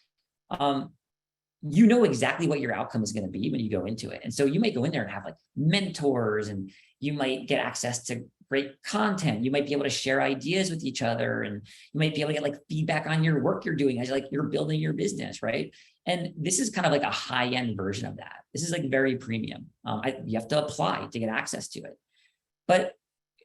exactly what your outcome is going to be when you go into it. And so you might go in there and have like mentors, and you might get access to great content. You might be able to share ideas with each other, and you might be able to get like feedback on your work you're doing as like you're building your business, right? And this is kind of like a high-end version of that. This is like very premium. You have to apply to get access to it. But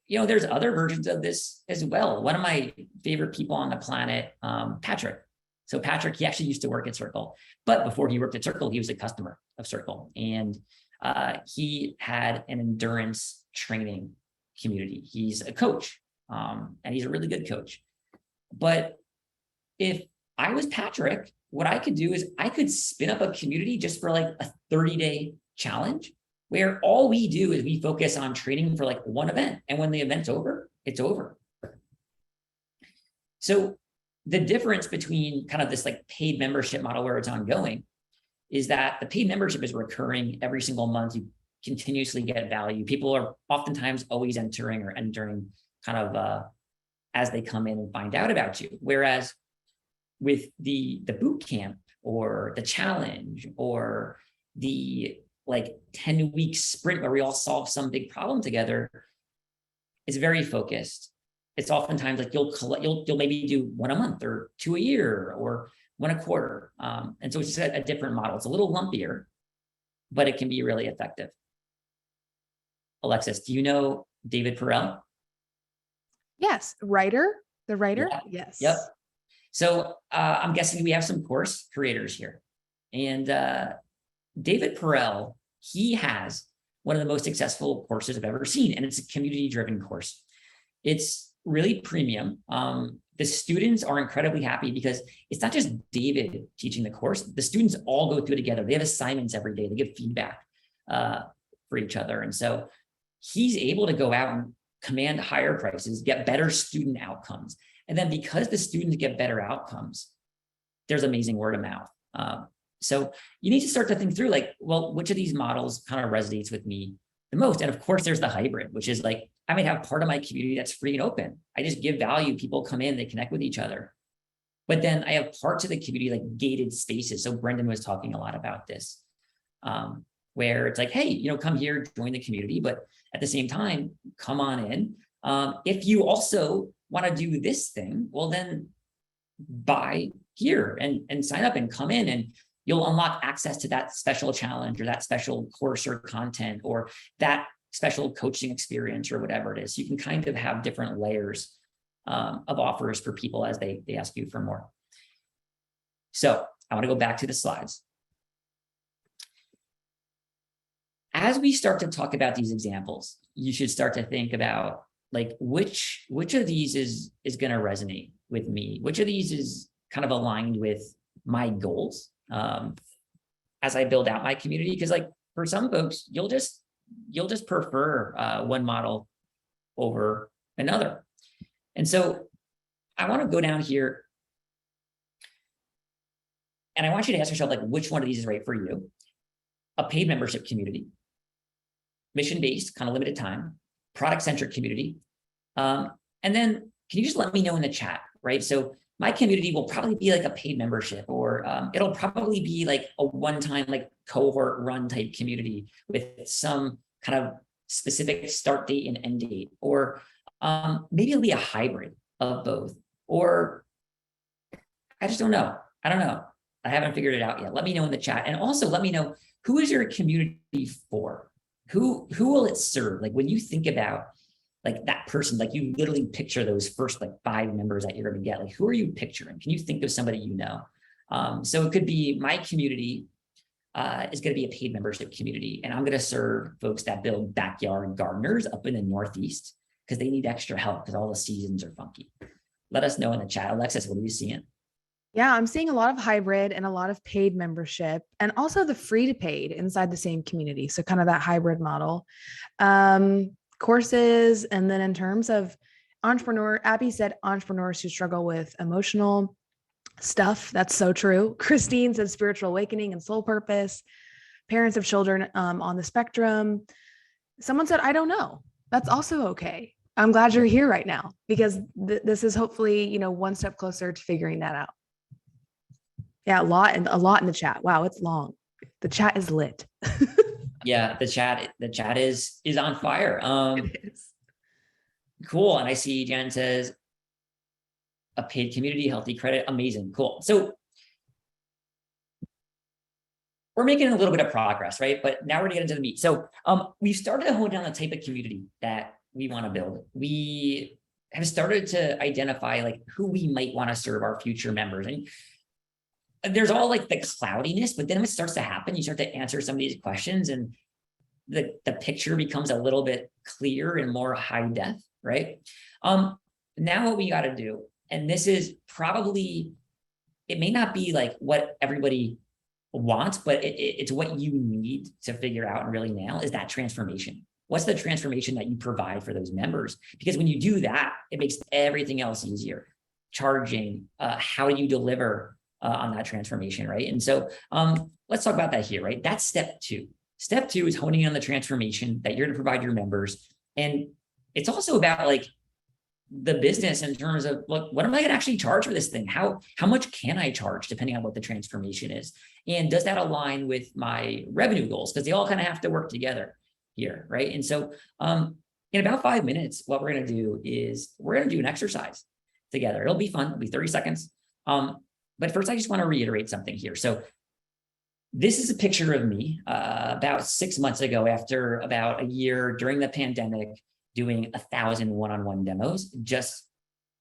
there's other versions of this as well. One of my favorite people on the planet, Patrick. So Patrick, he actually used to work at Circle, but before he worked at Circle, he was a customer of Circle. And he had an endurance training community. He's a coach, and he's a really good coach. But if I was Patrick, what I could do is I could spin up a community just for like a 30-day challenge, where all we do is we focus on training for like one event. And when the event's over, it's over. So the difference between kind of this like paid membership model where it's ongoing is that the paid membership is recurring every single month. You continuously get value. People are oftentimes always entering kind of as they come in and find out about you. Whereas with the boot camp or the challenge or the like 10-week sprint where we all solve some big problem together, it's very focused. it's oftentimes like you'll maybe do one a month or two a year or one a quarter. And so it's just a different model. It's a little lumpier, but it can be really effective. Alexis, do you know David Perel? Yes. The writer. Yeah. Yes. Yep. So I'm guessing we have some course creators here. And David Perel, he has one of the most successful courses I've ever seen, and it's a community-driven course. It's really premium. The students are incredibly happy because it's not just David teaching the course. The students all go through it together. They have assignments every day. They give feedback for each other. And so he's able to go out and command higher prices, get better student outcomes. And then because the students get better outcomes, there's amazing word of mouth. So you need to start to think through like, well, which of these models kind of resonates with me the most? And of course, there's the hybrid, which is like, I might have part of my community that's free and open. I just give value. People come in, they connect with each other. But then I have parts of the community like gated spaces. So Brendan was talking a lot about this, where it's like, hey, come here, join the community, but at the same time, come on in. If you also want to do this thing, well, then buy here and sign up and come in, and you'll unlock access to that special challenge or that special course or content or that special coaching experience or whatever it is. You can kind of have different layers of offers for people as they ask you for more. So I want to go back to the slides. As we start to talk about these examples, you should start to think about like which of these is going to resonate with me, which of these is kind of aligned with my goals as I build out my community. Because like for some folks, you'll just prefer one model over another. And so I want to go down here and I want you to ask yourself like which one of these is right for you. A paid membership community, mission-based, kind of limited time, product-centric community. And then can you just let me know in the chat, right? So my community will probably be like a paid membership, or it'll probably be like a one-time like cohort run type community with some kind of specific start date and end date, or maybe it'll be a hybrid of both, or I just don't know. I don't know. I haven't figured it out yet. Let me know in the chat. And also let me know, who is your community for? Who will it serve? Like when you think about like that person, like you literally picture those first like 5 members that you're going to get, like who are you picturing? Can you think of somebody you know? So it could be my community is going to be a paid membership community, and I'm going to serve folks that build backyard gardeners up in the Northeast because they need extra help because all the seasons are funky. Let us know in the chat. Alexis, what are you seeing? Yeah, I'm seeing a lot of hybrid and a lot of paid membership, and also the free to paid inside the same community. So kind of that hybrid model. Courses. And then in terms of Abby said entrepreneurs who struggle with emotional stuff. That's so true. Christine said spiritual awakening and soul purpose, parents of children on the spectrum. Someone said, I don't know. That's also okay. I'm glad you're here right now because this is hopefully, one step closer to figuring that out. Yeah, a lot in the chat. Wow, it's long. The chat is lit. Yeah, the chat is on fire. It is. Cool. And I see Jen says a paid community, healthy credit, amazing, cool. So we're making a little bit of progress, right? But now we're gonna get into the meat. So we've started to hone down the type of community that we want to build. We have started to identify like who we might want to serve our future members. And there's all like the cloudiness, but then when it starts to happen, you start to answer some of these questions and the picture becomes a little bit clearer and more high def, right? Now what we got to do, and this is probably, it may not be like what everybody wants, but it's what you need to figure out and really nail is that transformation. What's the transformation that you provide for those members? Because when you do that, it makes everything else easier. Charging, how do you deliver on that transformation, right? And so let's talk about that here, right? That's step 2. Step 2 is honing in on the transformation that you're to provide your members. And it's also about like the business in terms of, look, what am I gonna actually charge for this thing? How much can I charge depending on what the transformation is? And does that align with my revenue goals? Because they all kind of have to work together here, right? And so in about 5 minutes, what we're going to do is we're going to do an exercise together. It'll be fun. It'll be 30 seconds. But first, I just want to reiterate something here. So this is a picture of me about 6 months ago, after about a year during the pandemic, doing 1,000 one-on-one demos, just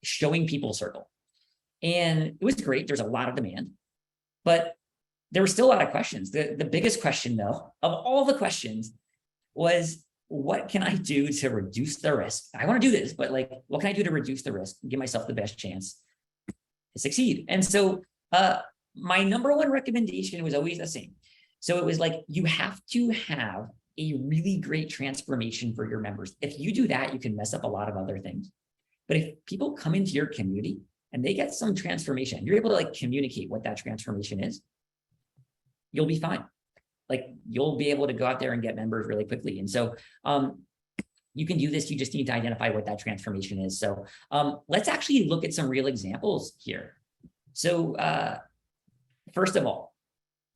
showing people Circle. And it was great. There's a lot of demand, but there were still a lot of questions. The biggest question, though, of all the questions was, what can I do to reduce the risk? I want to do this, but like, what can I do to reduce the risk and give myself the best chance to succeed? And so my number one recommendation was always the same. So it was like, you have to have a really great transformation for your members. If you do that, you can mess up a lot of other things. But if people come into your community and they get some transformation, you're able to like communicate what that transformation is, you'll be fine. Like, you'll be able to go out there and get members really quickly. And so you can do this. You just need to identify what that transformation is. So let's actually look at some real examples here. So first of all,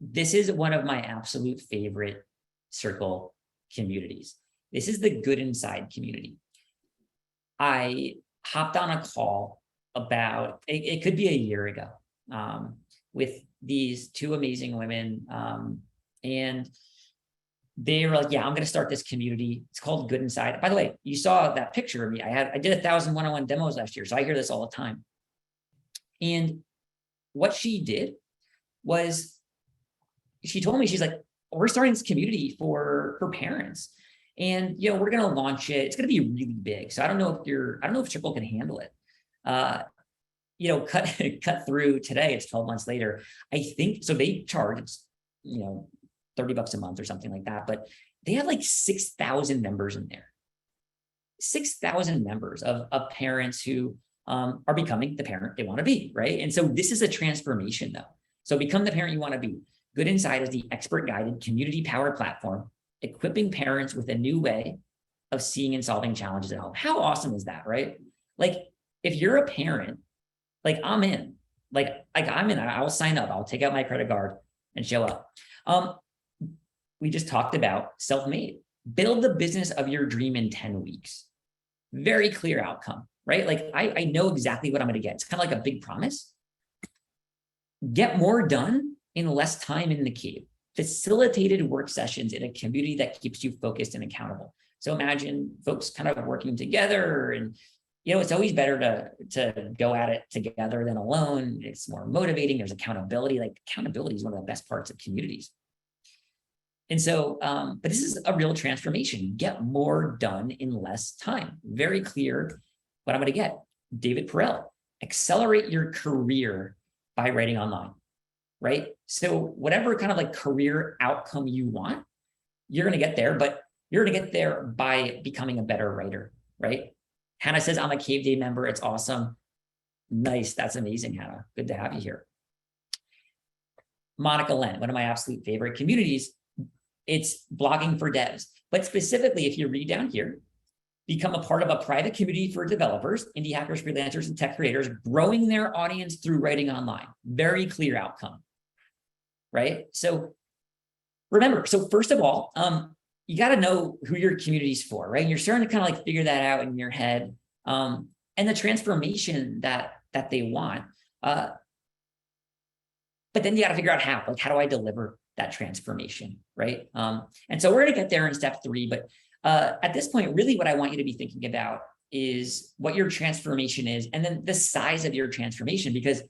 this is one of my absolute favorite Circle communities. This is the Good Inside community. I hopped on a call about, it could be a year ago, with these two amazing women. And they were like, yeah, I'm going to start this community. It's called Good Inside. By the way, you saw that picture of me. I did 1,000 one-on-one demos last year. So I hear this all the time. And what she did was, she told me, she's like, we're starting this community for parents, and, you know, we're going to launch it. It's going to be really big. So I don't know if Circle can handle it. You know, cut through today, it's 12 months later. I think, so they charge, you know, $30 a month or something like that, but they have like 6,000 members in there. 6,000 members of parents who are becoming the parent they want to be, right? And so this is a transformation though. So become the parent you want to be. Good Inside is the expert-guided community-powered platform, equipping parents with a new way of seeing and solving challenges at home. How awesome is that, right? Like, if you're a parent, like, I'm in. Like I'm in. I will sign up. I'll take out my credit card and show up. We just talked about self-made. Build the business of your dream in 10 weeks. Very clear outcome, right? Like, I know exactly what I'm going to get. It's kind of like a big promise. Get more done in less time in the cave. Facilitated work sessions in a community that keeps you focused and accountable. So imagine folks kind of working together, and, you know, it's always better to go at it together than alone. It's more motivating. There's accountability. Like, accountability is one of the best parts of communities. And so, but this is a real transformation. Get more done in less time. Very clear what I'm going to get. David Perel, accelerate your career by writing online, right? So whatever kind of like career outcome you want, you're going to get there, but you're going to get there by becoming a better writer, right? Hannah says, I'm a Cave Day member. It's awesome. Nice. That's amazing, Hannah. Good to have you here. Monica Len, one of my absolute favorite communities. It's blogging for devs. But specifically, if you read down here, become a part of a private community for developers, indie hackers, freelancers, and tech creators, growing their audience through writing online. Very clear outcome, right? So remember, so first of all, you got to know who your community's for, right? You're starting to kind of like figure that out in your head, and the transformation that they want. But then you got to figure out how. Like, how do I deliver that transformation, right? And so we're going to get there in step 3. But at this point, really what I want you to be thinking about is what your transformation is, and then the size of your transformation, because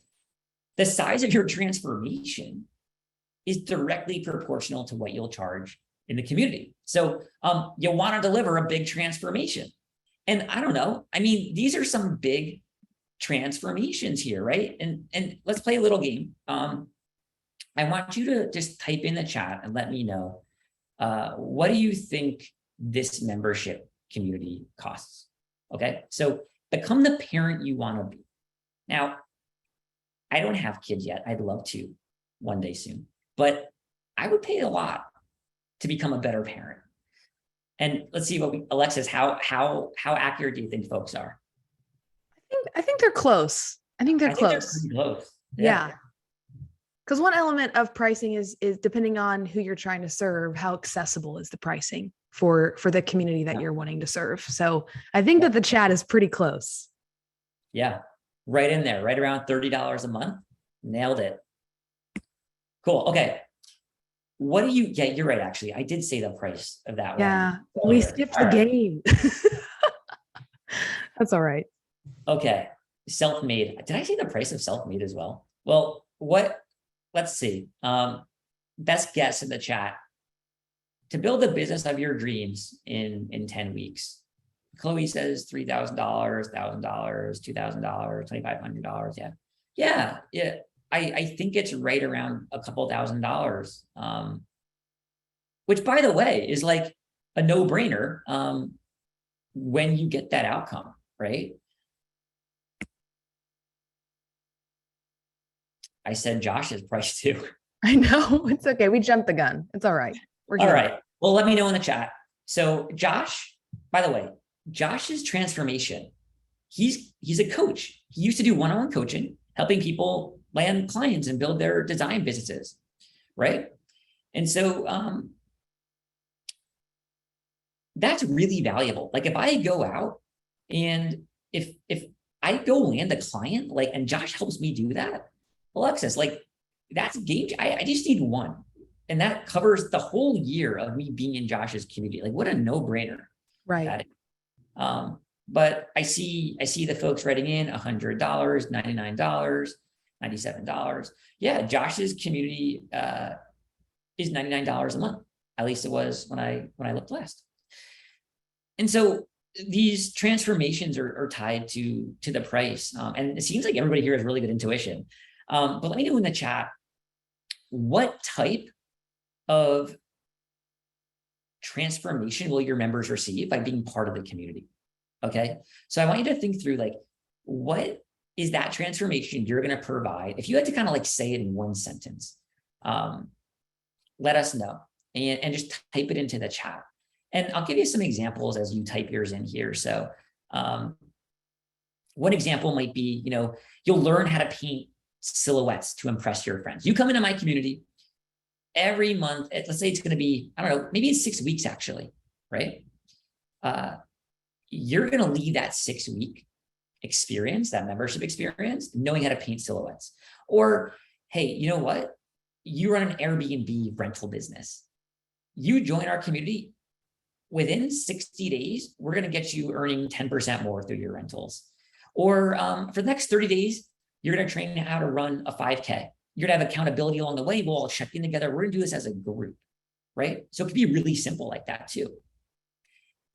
the size of your transformation is directly proportional to what you'll charge in the community. So you'll want to deliver a big transformation. And I don't know, I mean, these are some big transformations here, right? And let's play a little game. I want you to just type in the chat and let me know, what do you think this membership community costs? Okay, so become the parent you want to be. Now, I don't have kids yet. I'd love to one day soon, but I would pay a lot to become a better parent. And let's see what Alexis, how accurate do you think folks are? I think they're close. I think they're close. They're pretty close. Yeah. Because one element of pricing is depending on who you're trying to serve, how accessible is the pricing for the community that you're wanting to serve. So I think that the chat is pretty close. Yeah, right in there, right around $30 a month. Nailed it. Cool. Okay. What do you, yeah, you're right. Actually, I did say the price of that Yeah, one. we earlier. skipped All the right. game. That's all right. Okay. Self-made. Did I say the price of self-made as well? Well, let's see. Best guess in the chat. To build the business of your dreams in 10 weeks. Chloe says $3,000, $1,000, $2,000, $2,500. Yeah. Yeah. Yeah. I think it's right around a couple $1,000. Which, by the way, is like a no-brainer when you get that outcome, right? I said Josh's price too. I know, it's okay. We jumped the gun. It's all right. We're All good. right. Well, let me know in the chat. So Josh, by the way, Josh's transformation, he's a coach. He used to do one-on-one coaching, helping people land clients and build their design businesses, right? And so that's really valuable. Like if I go out and if I go land a client, like, and Josh helps me do that, Alexis, like that's game. I just need one. And that covers the whole year of me being in Josh's community. Like what a no-brainer. Right. But I see the folks writing in $100, $99, $97. Yeah, Josh's community is $99 a month. At least it was when I looked last. And so these transformations are tied to the price. And it seems like everybody here has really good intuition. But let me know in the chat, what type of transformation will your members receive by being part of the community? Okay. So I want you to think through like, what is that transformation you're going to provide? If you had to kind of like say it in one sentence, let us know and just type it into the chat. And I'll give you some examples as you type yours in here. So one example might be, you'll learn how to paint silhouettes to impress your friends. You come into my community every month. Let's say it's going to be, I don't know, maybe it's 6 weeks actually, right? You're going to leave that 6-week experience, that membership experience, knowing how to paint silhouettes. Or, hey, you know what? You run an Airbnb rental business. You join our community. Within 60 days, we're going to get you earning 10% more through your rentals. Or for the next 30 days, you're going to train how to run a 5K. You're going to have accountability along the way. We'll all check in together. We're going to do this as a group, right? So it could be really simple like that too.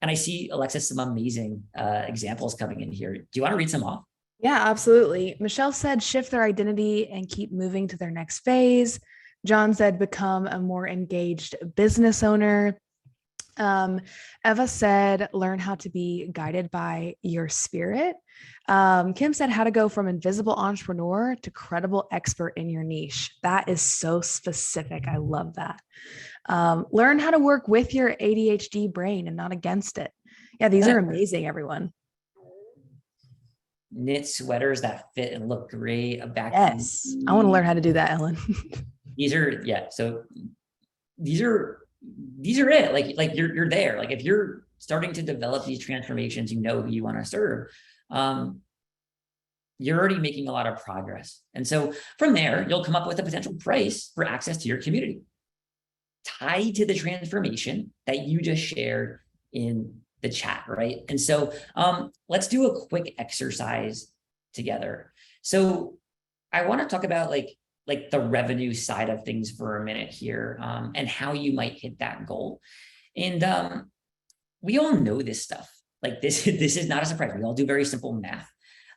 And I see, Alexis, some amazing examples coming in here. Do you want to read some off? Yeah, absolutely. Michelle said, shift their identity and keep moving to their next phase. John said, become a more engaged business owner. Eva said, learn how to be guided by your spirit. Kim said, how to go from invisible entrepreneur to credible expert in your niche. That is so specific. I love that. Learn how to work with your ADHD brain and not against it. Yeah, these are amazing, everyone. Knit sweaters that fit and look great. Yes, I want to learn how to do that, Ellen. These are, yeah. So these are it. Like you're there. Like if you're starting to develop these transformations, who you want to serve, you're already making a lot of progress. And so from there, you'll come up with a potential price for access to your community, tied to the transformation that you just shared in the chat, right? And so let's do a quick exercise together. So I want to talk about like the revenue side of things for a minute here, and how you might hit that goal. And we all know this stuff. Like this is not a surprise. We all do very simple math.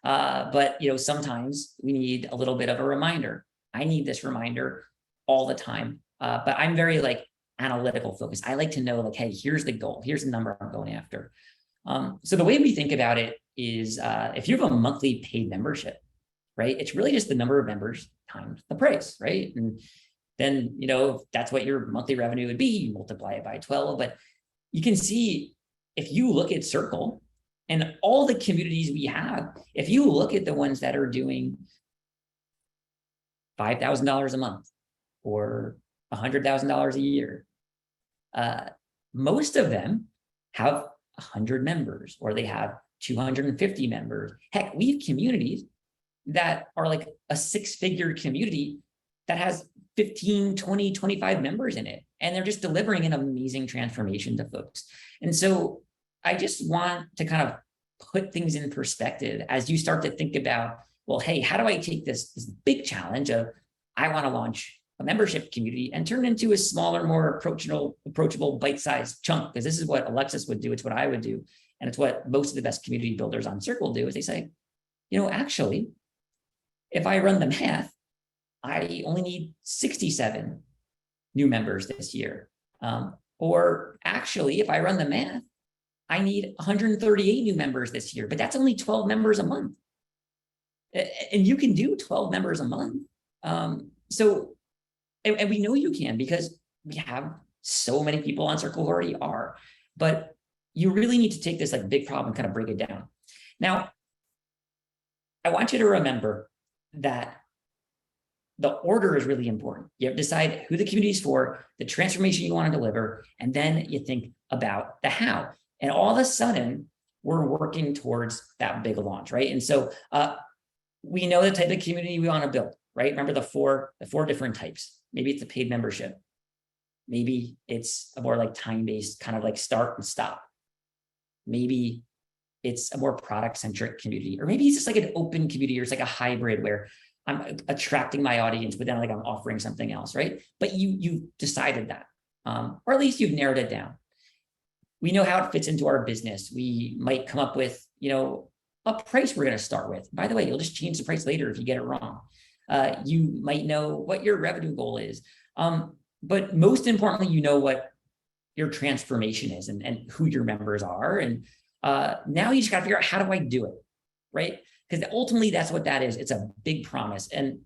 But sometimes we need a little bit of a reminder. I need this reminder all the time. But I'm very analytical focused. I like to know hey, here's the goal. Here's the number I'm going after. So the way we think about it is if you have a monthly paid membership, right? It's really just the number of members times the price, right? And then, if that's what your monthly revenue would be, you multiply it by 12. But you can see if you look at Circle and all the communities we have, if you look at the ones that are doing $5,000 a month or $100,000 a year. Most of them have 100 members, or they have 250 members. Heck, we have communities that are like a 6-figure community that has 15, 20, 25 members in it. And they're just delivering an amazing transformation to folks. And so I just want to kind of put things in perspective as you start to think about, well, hey, how do I take this big challenge of, I want to launch a membership community and turn it into a smaller, more approachable bite-sized chunk? Because this is what Alexis would do. It's what I would do. And it's what most of the best community builders on Circle do, is they say, actually, if I run the math, I only need 67 new members this year. Or actually, if I run the math, I need 138 new members this year, but that's only 12 members a month. And you can do 12 members a month. So we know you can, because we have so many people on Circle who already are. But you really need to take this like big problem and kind of break it down. Now, I want you to remember that the order is really important. You have to decide who the community is for, the transformation you want to deliver, and then you think about the how. And all of a sudden, we're working towards that big launch, right? And so we know the type of community we want to build, right? Remember the four different types. Maybe it's a paid membership. Maybe it's a more like time-based, kind of like start and stop. Maybe it's a more product-centric community, or maybe it's just like an open community, or it's like a hybrid where I'm attracting my audience, but then like I'm offering something else, right? But you've decided that, or at least you've narrowed it down. We know how it fits into our business. We might come up with, a price we're going to start with. By the way, you'll just change the price later if you get it wrong. You might know what your revenue goal is. But most importantly, you know what your transformation is and who your members are. And now you just got to figure out, how do I do it, right? Because ultimately that's what that is. It's a big promise and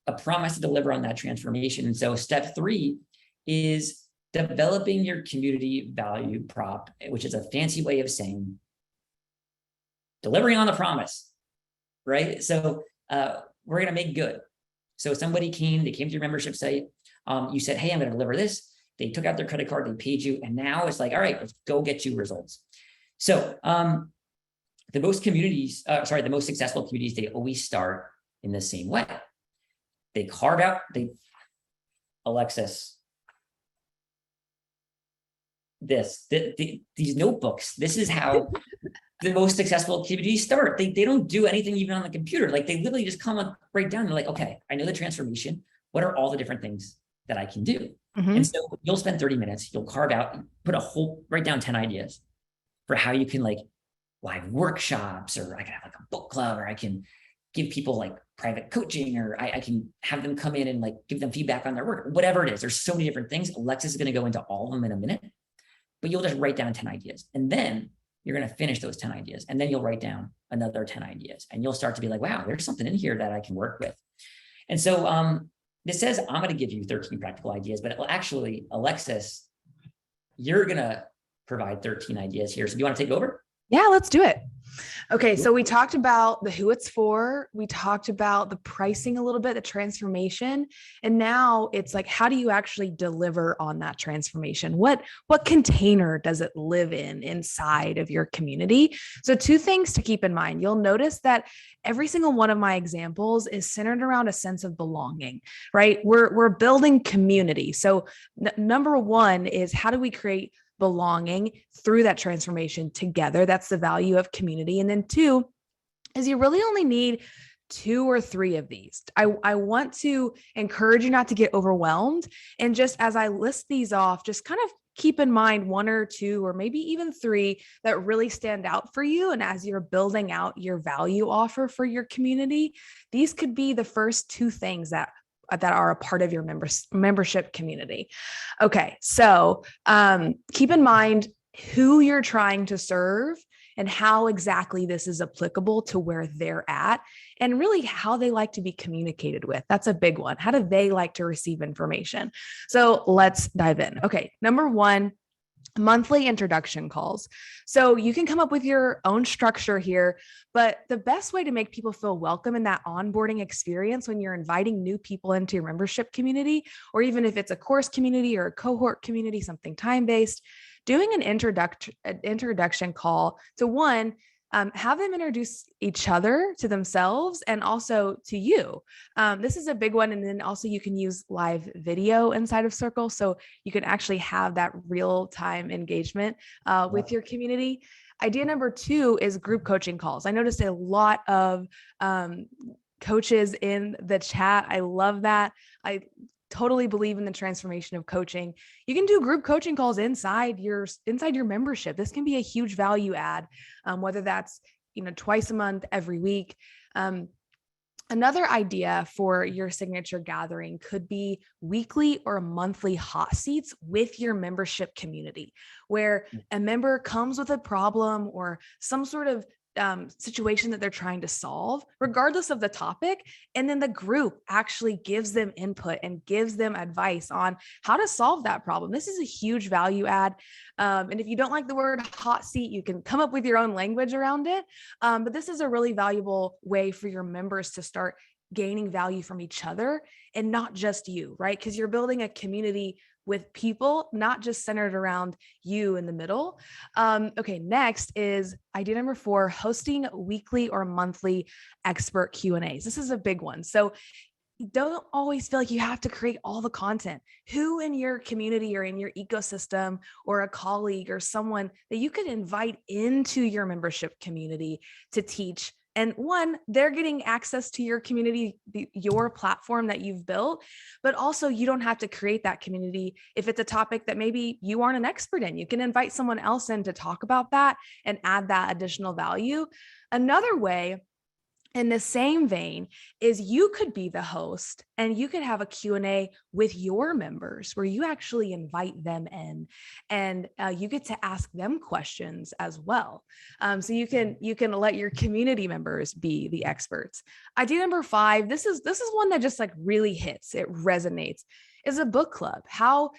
a promise to deliver on that transformation. And so step 3 is developing your community value prop, which is a fancy way of saying delivering on the promise, right? So we're going to make good. So somebody they came to your membership site. You said, hey, I'm going to deliver this. They took out their credit card, they paid you. And now it's like, all right, let's go get you results. So the most successful communities, they always start in the same way. They carve out, Alexis, these notebooks. This is how the most successful communities start. They don't do anything even on the computer. Like they literally just come up right down. They're like, okay, I know the transformation. What are all the different things that I can do? Mhm. And so you'll spend 30 minutes, you'll carve out, write down 10 ideas for how you can like live workshops, or I can have like a book club, or I can give people like private coaching, or I can have them come in and like give them feedback on their work, whatever it is. There's so many different things. Alexis is going to go into all of them in a minute, but you'll just write down 10 ideas. And then you're going to finish those 10 ideas. And then you'll write down another 10 ideas. And you'll start to be like, wow, there's something in here that I can work with. And so this says, I'm going to give you 13 practical ideas, but actually, Alexis, you're going to provide 13 ideas here. So do you want to take over? Yeah, let's do it. Okay, so we talked about the who it's for. We talked about the pricing a little bit, the transformation. And now it's like, how do you actually deliver on that transformation? What container does it live in inside of your community? So 2 things to keep in mind. You'll notice that every single one of my examples is centered around a sense of belonging, right? We're building community. So number 1 is, how do we create belonging through that transformation together? That's the value of community. And then 2 is, you really only need 2 or 3 of these. I want to encourage you not to get overwhelmed. And just as I list these off, just kind of keep in mind 1 or 2, or maybe even 3 that really stand out for you. And as you're building out your value offer for your community, these could be the first 2 things that are a part of your membership community. Okay, so keep in mind who you're trying to serve and how exactly this is applicable to where they're at, and really how they like to be communicated with. That's a big one. How do they like to receive information? So let's dive in. Okay, number 1, monthly introduction calls. So you can come up with your own structure here, but the best way to make people feel welcome in that onboarding experience when you're inviting new people into your membership community, or even if it's a course community or a cohort community, something time-based, doing an introduction call to one, have them introduce each other to themselves and also to you. This is a big one. And then also you can use live video inside of Circle. So you can actually have that real-time engagement with your community. Idea number 2 is group coaching calls. I noticed a lot of coaches in the chat. I love that. I totally believe in the transformation of coaching. You can do group coaching calls inside your membership. This can be a huge value add, whether that's twice a month, every week. Another idea for your signature gathering could be weekly or monthly hot seats with your membership community, where a member comes with a problem or some sort of situation that they're trying to solve, regardless of the topic. And then the group actually gives them input and gives them advice on how to solve that problem. This is a huge value add. And if you don't like the word hot seat, you can come up with your own language around it. But this is a really valuable way for your members to start gaining value from each other and not just you, right? Because you're building a community with people, not just centered around you in the middle. Okay, next is idea number 4, hosting weekly or monthly expert Q&As. This is a big one. So don't always feel like you have to create all the content. Who in your community or in your ecosystem or a colleague or someone that you could invite into your membership community to teach? And one, they're getting access to your community, your platform that you've built, but also you don't have to create that community. If it's a topic that maybe you aren't an expert in, you can invite someone else in to talk about that and add that additional value. Another way, in the same vein, is you could be the host and you could have a Q&A with your members where you actually invite them in and you get to ask them questions as well. So you can let your community members be the experts. Idea number 5, this is one that just like really hits, it resonates, is a book club. How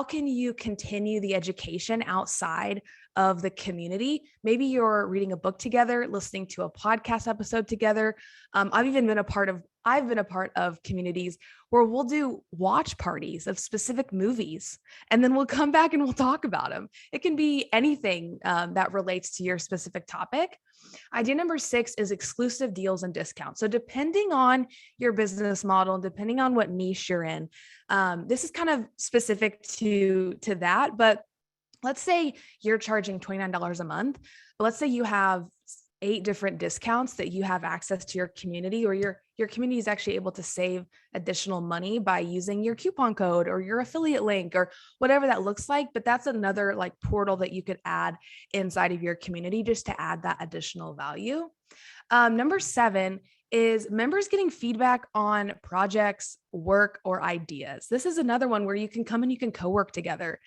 can you continue the education outside of the community? Maybe you're reading a book together, listening to a podcast episode together. I've been a part of communities where we'll do watch parties of specific movies, and then we'll come back and we'll talk about them. It can be anything that relates to your specific topic. Idea number 6 is exclusive deals and discounts. So depending on your business model, depending on what niche you're in, this is kind of specific to that, but let's say you're charging $29 a month, but let's say you have 8 different discounts that you have access to your community, or your community is actually able to save additional money by using your coupon code or your affiliate link or whatever that looks like. But that's another like portal that you could add inside of your community just to add that additional value. Number 7 is members getting feedback on projects, work, or ideas. This is another one where you can come and you can co-work together.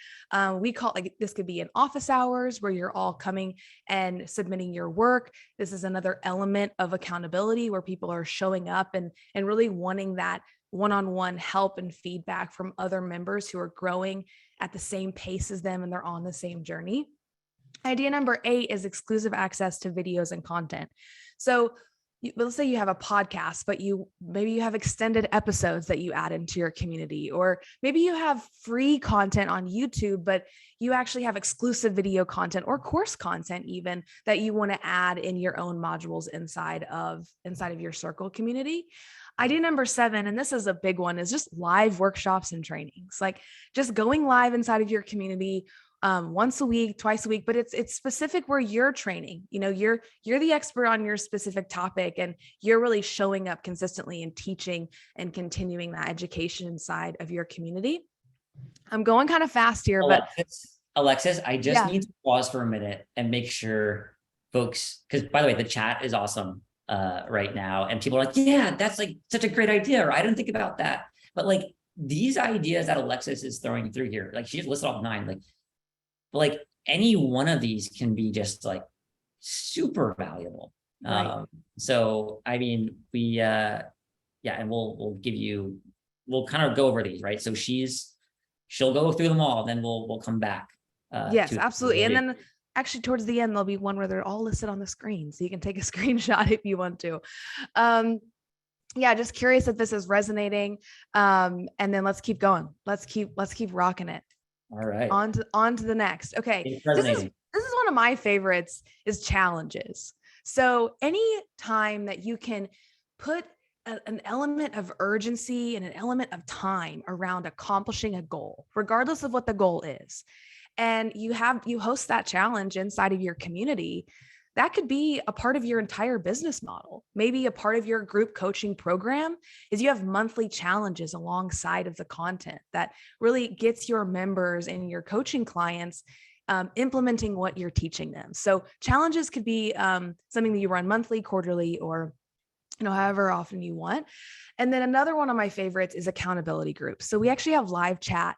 We call this could be in office hours where you're all coming and submitting your work. This is another element of accountability where people are showing up and really wanting that one-on-one help and feedback from other members who are growing at the same pace as them and they're on the same journey. Idea number 8 is exclusive access to videos and content. So let's say you have a podcast, but maybe you have extended episodes that you add into your community, or maybe you have free content on YouTube, but you actually have exclusive video content or course content even that you want to add in your own modules inside of your Circle community. Idea number 7, and this is a big one, is just live workshops and trainings, like just going live inside of your community once a week, twice a week, but it's specific where you're training. You're the expert on your specific topic and you're really showing up consistently and teaching and continuing that education side of your community. I'm going kind of fast here, Alexis, I just need to pause for a minute and make sure folks, because by the way, the chat is awesome right now. And people are like, yeah, that's like such a great idea. Or I didn't think about that. But like these ideas that Alexis is throwing through here, like she just listed off 9, like any one of these can be just like super valuable. Right. So, I mean, and we'll kind of go over these, right? So she'll go through them all, then we'll come back. Yes, to absolutely. And avoid- then actually towards the end, there'll be one where they're all listed on the screen. So you can take a screenshot if you want to. Yeah, just curious if this is resonating. And then let's keep going. Let's keep rocking it. All right. On to the next. Okay. It's This is resonating. one of my favorites is challenges. So any time that you can put an element of urgency and an element of time around accomplishing a goal, regardless of what the goal is, and you host that challenge inside of your community, that could be a part of your entire business model. Maybe a part of your group coaching program is you have monthly challenges alongside of the content that really gets your members and your coaching clients implementing what you're teaching them. So challenges could be something that you run monthly, quarterly, or however often you want. And then another one of my favorites is accountability groups. So we actually have live chat,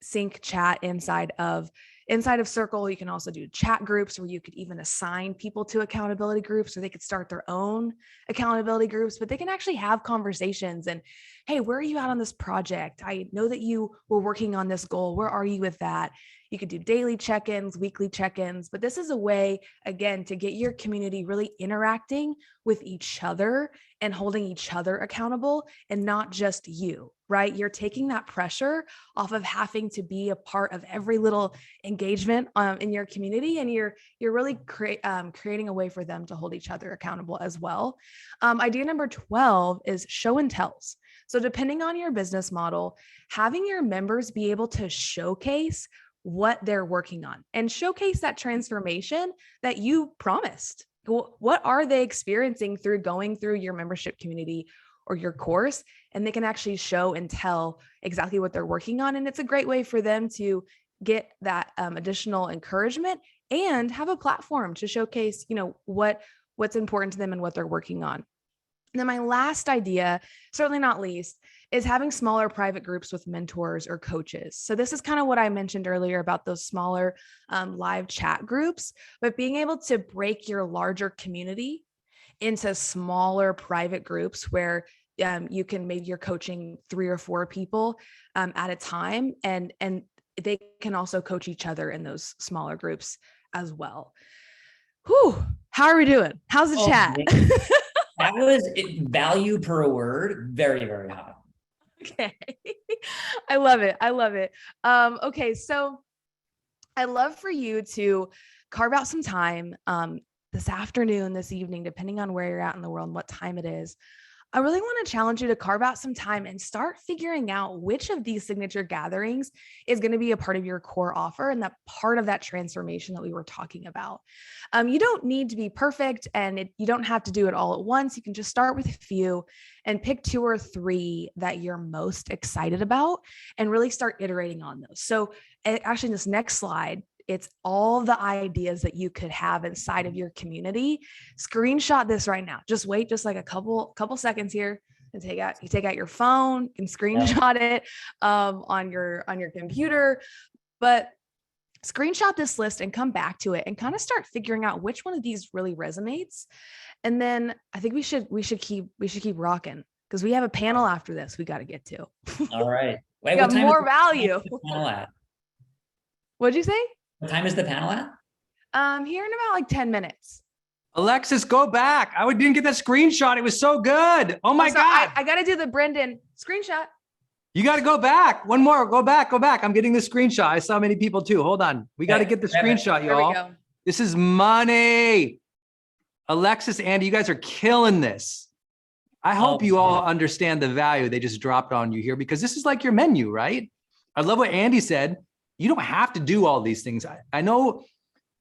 sync chat inside of Circle. You can also do chat groups where you could even assign people to accountability groups, or they could start their own accountability groups, but they can actually have conversations and, hey, where are you at on this project? I know that you were working on this goal. Where are you with that? You could do daily check-ins, weekly check-ins, but this is a way, again, to get your community really interacting with each other and holding each other accountable and not just you, right? You're taking that pressure off of having to be a part of every little engagement in your community, and you're really creating a way for them to hold each other accountable as well. Idea number 12 is show and tells. So depending on your business model, having your members be able to showcase what they're working on and showcase that transformation that you promised. What are they experiencing through going through your membership community or your course? And they can actually show and tell exactly what they're working on. And it's a great way for them to get that additional encouragement and have a platform to showcase, what's important to them and what they're working on. And then my last idea, certainly not least, is having smaller private groups with mentors or coaches. So this is kind of what I mentioned earlier about those smaller live chat groups, but being able to break your larger community into smaller private groups where you can, maybe you're coaching 3 or 4 people at a time, and they can also coach each other in those smaller groups as well. Whew, how are we doing? How's the chat? That was value per word. Very, very high. Okay. I love it. Okay. So I'd love for you to carve out some time this afternoon, this evening, depending on where you're at in the world and what time it is. I really want to challenge you to carve out some time and start figuring out which of these signature gatherings is going to be a part of your core offer and that part of that transformation that we were talking about. You don't need to be perfect, and you don't have to do it all at once. You can just start with a few and pick 2 or 3 that you're most excited about and really start iterating on those. So actually, in this next slide, it's all the ideas that you could have inside of your community. Screenshot this right now. Just wait just like a couple seconds here and take out your phone and screenshot it on your computer. But screenshot this list and come back to it and kind of start figuring out which one of these really resonates. And then I think we should keep rocking, because we have a panel after this we got to get to. All right. Wait, we got more value. What'd you say? What time is the panel at? Here in about like 10 minutes. Alexis, go back. I didn't get that screenshot. It was so good. Oh my God. I got to do the Brendan screenshot. You got to go back. One more. Go back. I'm getting the screenshot. I saw many people too. Hold on. We got to get the screenshot, There we y'all. go. This is money. Alexis, Andy, you guys are killing this. I hope you all understand the value they just dropped on you here, because this is like your menu, right? I love what Andy said. You don't have to do all these things. I know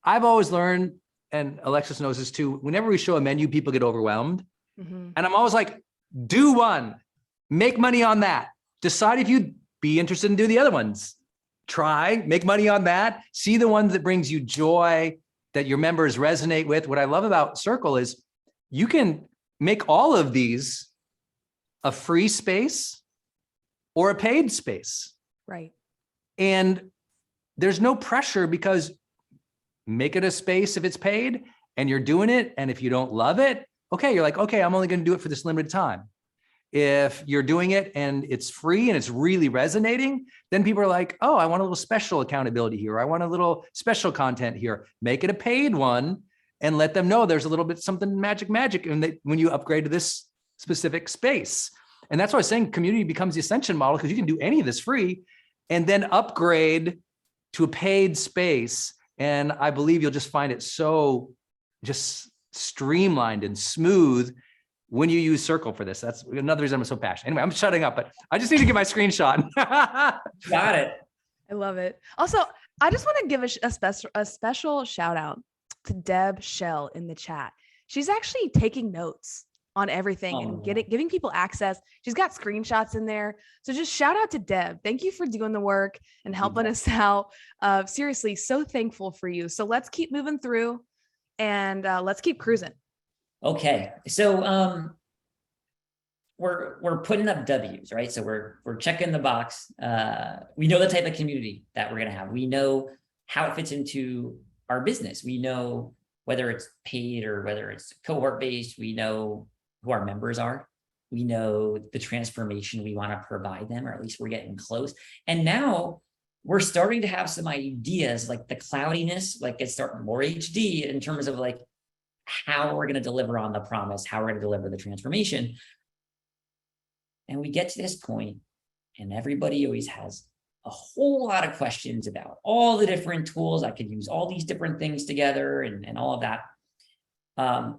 I've always learned, and Alexis knows this too, whenever we show a menu, people get overwhelmed. Mm-hmm. And I'm always like, do one, make money on that. Decide if you'd be interested in do the other ones. Try, make money on that. See the ones that brings you joy, that your members resonate with. What I love about Circle is you can make all of these a free space or a paid space. Right. And there's no pressure, because make it a space if it's paid and you're doing it. And if you don't love it, okay, you're like, okay, I'm only going to do it for this limited time. If you're doing it and it's free and it's really resonating, then people are like, oh, I want a little special accountability here. I want a little special content here. Make it a paid one and let them know there's a little bit something magic when you upgrade to this specific space. And that's why I was saying community becomes the ascension model, because you can do any of this free and then upgrade to a paid space. And I believe you'll just find it so just streamlined and smooth when you use Circle for this. That's another reason I'm so passionate. Anyway, I'm shutting up, but I just need to get my screenshot. Got it. I love it. Also, I just want to give a special shout out to Deb Shell in the chat. She's actually taking notes on everything and giving people access. She's got screenshots in there. So just shout out to Deb. Thank you for doing the work and helping us out. Seriously, so thankful for you. So let's keep moving through and let's keep cruising. Okay, so we're putting up W's, right? So we're checking the box. We know the type of community that we're gonna have. We know how it fits into our business. We know whether it's paid or whether it's cohort based. We know who our members are. We know the transformation we want to provide them, or at least we're getting close. And now we're starting to have some ideas, like the cloudiness, like it's starting more HD in terms of like how we're going to deliver on the promise, how we're going to deliver the transformation. And we get to this point, and everybody always has a whole lot of questions about all the different tools. I could use all these different things together and all of that.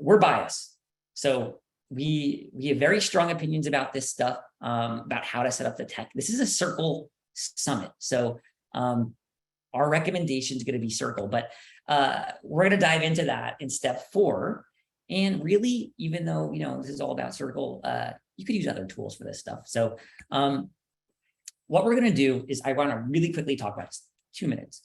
We're biased. So we have very strong opinions about this stuff, about how to set up the tech. This is a Circle summit. So our recommendation is going to be Circle, but we're going to dive into that in step 4. And really, even though, this is all about Circle, you could use other tools for this stuff. So what we're going to do is I want to really quickly talk about this, 2 minutes.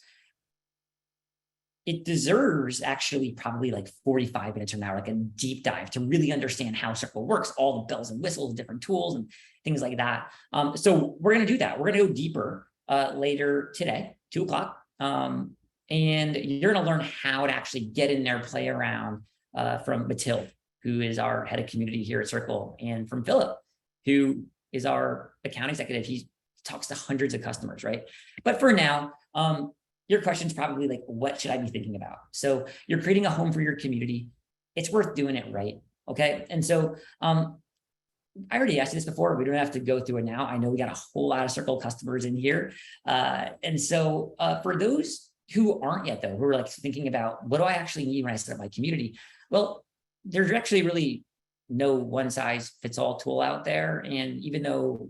It deserves actually probably like 45 minutes from now, like a deep dive to really understand how Circle works, all the bells and whistles, different tools and things like that. So we're going to do that. We're going to go deeper later today, 2 o'clock. And you're going to learn how to actually get in there, play around from Mathilde, who is our head of community here at Circle, and from Philip, who is our account executive. He talks to hundreds of customers, right? But for now, your question's probably like, what should I be thinking about? So you're creating a home for your community. It's worth doing it right, okay? And so I already asked you this before. We don't have to go through it now. I know we got a whole lot of Circle customers in here. And so for those who aren't yet though, who are like thinking about, what do I actually need when I set up my community? Well, there's actually really no one size fits all tool out there. And even though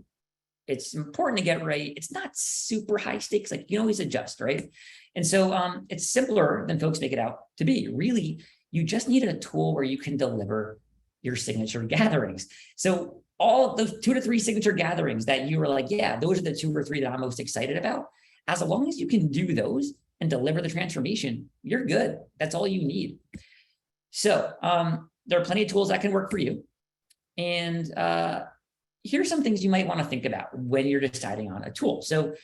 it's important to get right, it's not super high stakes. Like you can always adjust, right? And so it's simpler than folks make it out to be. Really, you just need a tool where you can deliver your signature gatherings. So all those 2 to 3 signature gatherings that you were like, yeah, those are the 2 or 3 that I'm most excited about. As long as you can do those and deliver the transformation, you're good. That's all you need. So there are plenty of tools that can work for you. And here's some things you might want to think about when you're deciding on a tool. So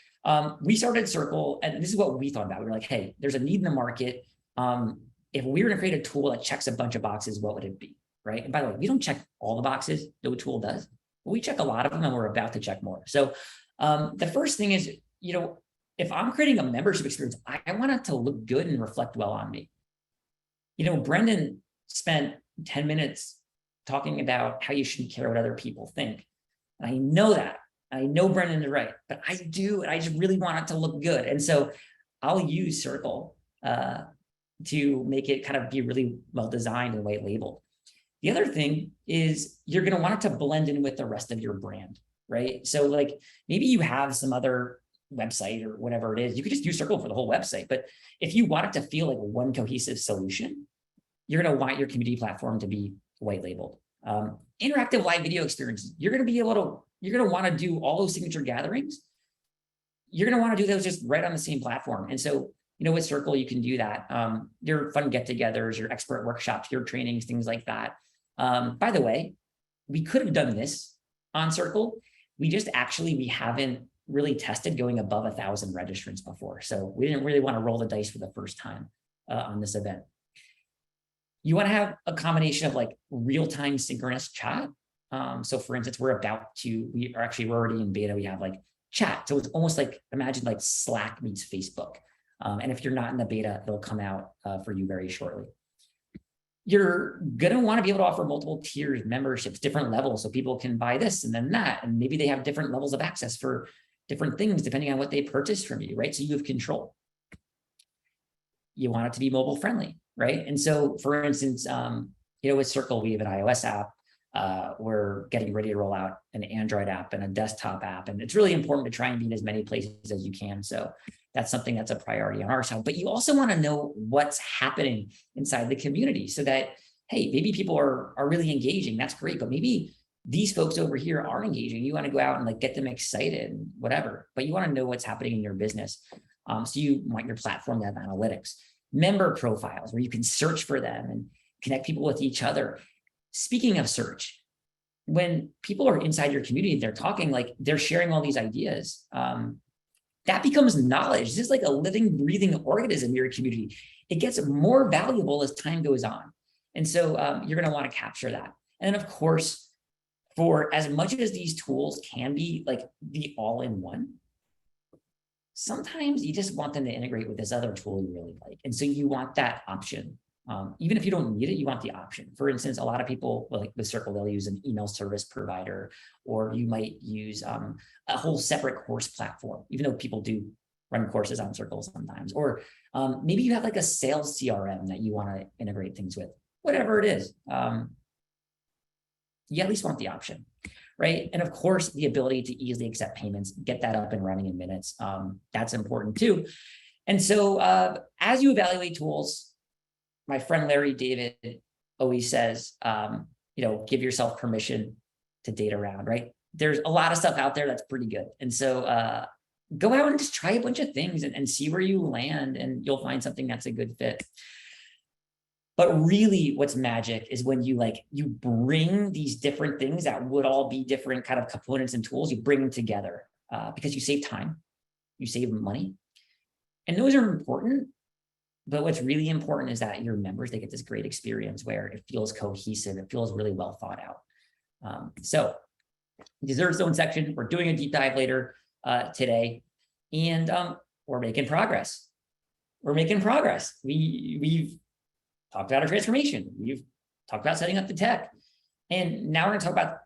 we started Circle, and this is what we thought about. We were like, hey, there's a need in the market. If we were to create a tool that checks a bunch of boxes, what would it be, right? And by the way, we don't check all the boxes, no tool does. But we check a lot of them, and we're about to check more. So the first thing is, if I'm creating a membership experience, I want it to look good and reflect well on me. Brendan spent 10 minutes talking about how you shouldn't care what other people think. And I know that. I know Brendan is right, but I do, and I just really want it to look good. And so I'll use Circle to make it kind of be really well designed and white labeled. The other thing is you're going to want it to blend in with the rest of your brand, right? So like maybe you have some other website or whatever it is, you could just use Circle for the whole website. But if you want it to feel like one cohesive solution, you're going to want your community platform to be white labeled. Interactive live video experiences, you're going to want to do all those signature gatherings. You're going to want to do those just right on the same platform. And so, with Circle, you can do that. Your fun get-togethers, your expert workshops, your trainings, things like that. By the way, we could have done this on Circle. We haven't really tested going above 1,000 registrants before. So we didn't really want to roll the dice for the first time on this event. You want to have a combination of like real-time synchronous chat So for instance, we're already in beta. We have like chat. So it's almost like, imagine like Slack meets Facebook. And if you're not in the beta, it'll come out for you very shortly. You're going to want to be able to offer multiple tiers, memberships, different levels, so people can buy this and then that. And maybe they have different levels of access for different things, depending on what they purchase from you, right? So you have control. You want it to be mobile friendly, right? And so for instance, with Circle, we have an iOS app. We're getting ready to roll out an Android app and a desktop app. And it's really important to try and be in as many places as you can. So that's something that's a priority on our side. But you also want to know what's happening inside the community so that, hey, maybe people are really engaging. That's great. But maybe these folks over here aren't engaging. You want to go out and like get them excited and whatever. But you want to know what's happening in your business. So you want your platform to have analytics, member profiles where you can search for them and connect people with each other. Speaking of search, when people are inside your community, they're talking, like they're sharing all these ideas. That becomes knowledge. This is like a living, breathing organism in your community. It gets more valuable as time goes on. And so you're going to want to capture that. And then of course, for as much as these tools can be like the all-in-one, sometimes you just want them to integrate with this other tool you really like. And so you want that option. Even if you don't need it, you want the option. For instance, a lot of people, like with Circle, they'll use an email service provider, or you might use a whole separate course platform, even though people do run courses on Circle sometimes. Or maybe you have like a sales CRM that you want to integrate things with, whatever it is. You at least want the option, right? And of course, the ability to easily accept payments, get that up and running in minutes. That's important too. And so as you evaluate tools, my friend Larry David always says, give yourself permission to date around, right? There's a lot of stuff out there that's pretty good. And so go out and just try a bunch of things and see where you land, and you'll find something that's a good fit. But really what's magic is when you bring these different things that would all be different kind of components and tools, you bring them together because you save time, you save money, and those are important. But what's really important is that your members, they get this great experience where it feels cohesive. It feels really well thought out. So Deserve Zone section, we're doing a deep dive later today, and we're making progress. We're making progress. We've talked about our transformation. We've talked about setting up the tech. And now we're going to talk about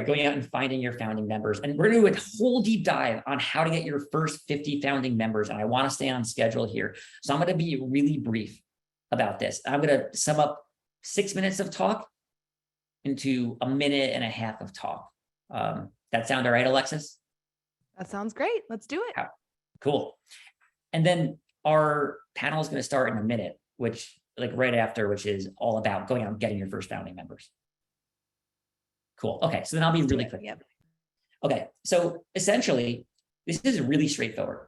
going out and finding your founding members. And we're going to do a whole deep dive on how to get your first 50 founding members. And I want to stay on schedule here. So I'm going to be really brief about this. I'm going to sum up 6 minutes of talk into a minute and a half of talk. That sound all right, Alexis? That sounds great. Let's do it. Cool. And then our panel is going to start in a minute, which is all about going out and getting your first founding members. Cool. Okay, so then I'll be really quick. Yep. Okay, so essentially, this is really straightforward.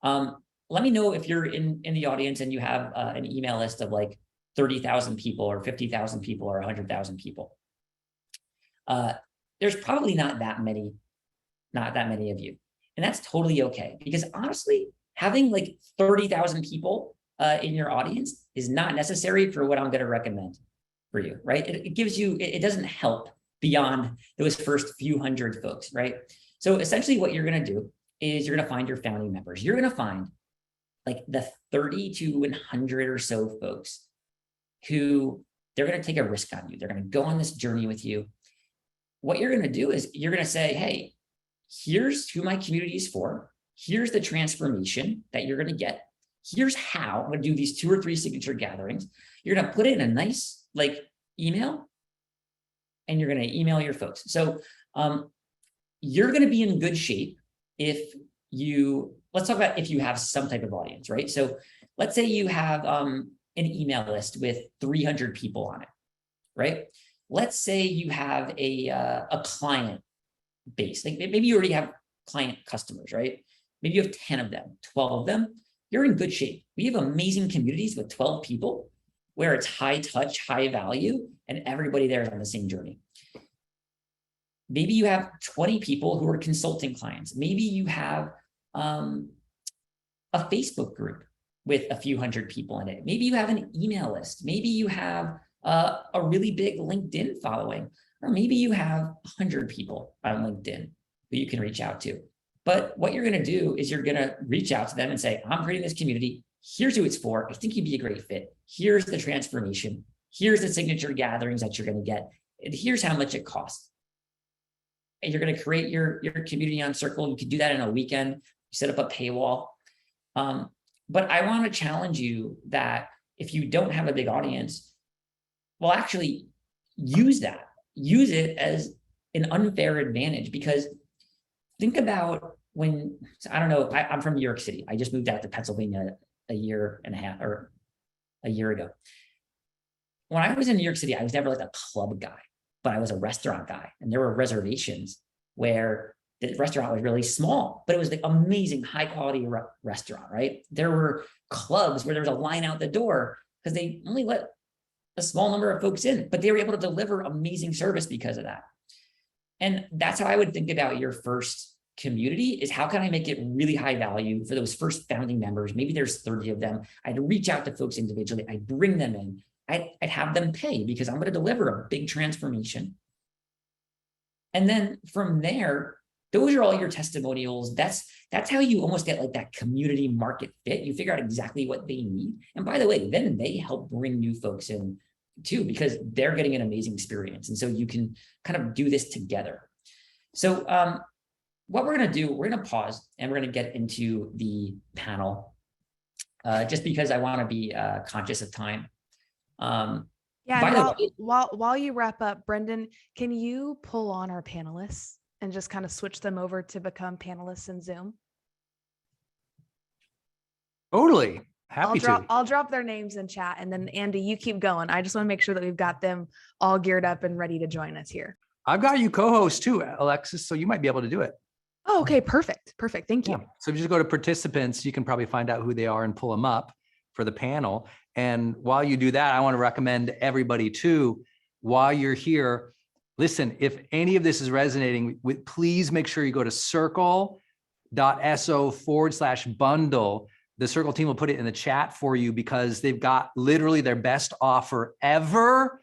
Let me know if you're in the audience and you have an email list of like 30,000 people or 50,000 people or 100,000 people. There's probably not that many of you. And that's totally okay, because honestly, having like 30,000 people in your audience is not necessary for what I'm going to recommend for you, right? It gives you, it doesn't help beyond those first few hundred folks, right? So essentially what you're going to do is you're going to find your founding members. You're going to find like the 30 to 100 or so folks who they're going to take a risk on you. They're going to go on this journey with you. What you're going to do is you're going to say, hey, here's who my community is for. Here's the transformation that you're going to get. Here's how I'm going to do these 2 or 3 signature gatherings. You're going to put it in a nice email, and you're going to email your folks. So you're going to be in good shape let's talk about if you have some type of audience, right? So let's say you have an email list with 300 people on it, right? Let's say you have a client base. Like maybe you already have client customers, right? Maybe you have 10 of them, 12 of them. You're in good shape. We have amazing communities with 12 people where it's high touch, high value, and everybody there is on the same journey. Maybe you have 20 people who are consulting clients. Maybe you have a Facebook group with a few hundred people in it. Maybe you have an email list. Maybe you have a really big LinkedIn following. or maybe you have 100 people on LinkedIn who you can reach out to. But what you're going to do is you're going to reach out to them and say, I'm creating this community. Here's who it's for. I think you'd be a great fit. Here's the transformation. Here's the signature gatherings that you're going to get. And here's how much it costs. And you're going to create your community on Circle. You can do that in a weekend. You set up a paywall. But I want to challenge you that if you don't have a big audience, well, actually use that. Use it as an unfair advantage, because think about when, I don't know, I'm from New York City. I just moved out to Pennsylvania a year and a half or a year ago. When I was in New York City, I was never like a club guy, but I was a restaurant guy. And there were reservations where the restaurant was really small, but it was the amazing high quality restaurant, right? There were clubs where there was a line out the door because they only let a small number of folks in, but they were able to deliver amazing service because of that. And that's how I would think about your first community, is how can I make it really high value for those first founding members? Maybe there's 30 of them. I'd reach out to folks individually. I'd bring them in. I'd have them pay because I'm going to deliver a big transformation. And then from there, those are all your testimonials. That's how you almost get like that community market fit. You figure out exactly what they need. And by the way, then they help bring new folks in too, because they're getting an amazing experience. And so you can kind of do this together. So what we're going to do, we're going to pause and we're going to get into the panel just because I want to be conscious of time. Yeah, and while you wrap up, Brendan, can you pull on our panelists and just kind of switch them over to become panelists in Zoom? Totally. Happy to. I'll drop their names in chat, and then Andy, you keep going. I just want to make sure that we've got them all geared up and ready to join us here. I've got you co-host too, Alexis, so you might be able to do it. Oh, okay. Perfect. Thank you. Yeah. So if you just go to participants, you can probably find out who they are and pull them up for the panel. And while you do that, I want to recommend everybody too, while you're here, listen, if any of this is resonating with, please make sure you go to circle.so/bundle. The Circle team will put it in the chat for you because they've got literally their best offer ever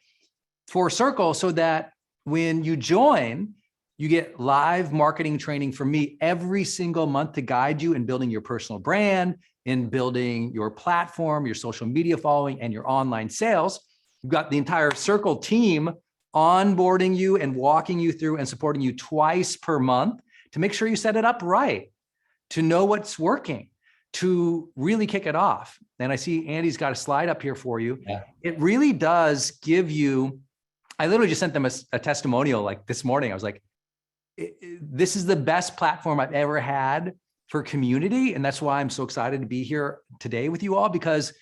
for Circle, so that when you join, you get live marketing training from me every single month to guide you in building your personal brand, in building your platform, your social media following, and your online sales. You've got the entire Circle team onboarding you and walking you through and supporting you twice per month to make sure you set it up right, to know what's working, to really kick it off. And I see Andy's got a slide up here for you. Yeah. It really does give you, I literally just sent them a testimonial like this morning. I was like, this is the best platform I've ever had for community. And that's why I'm so excited to be here today with you all, because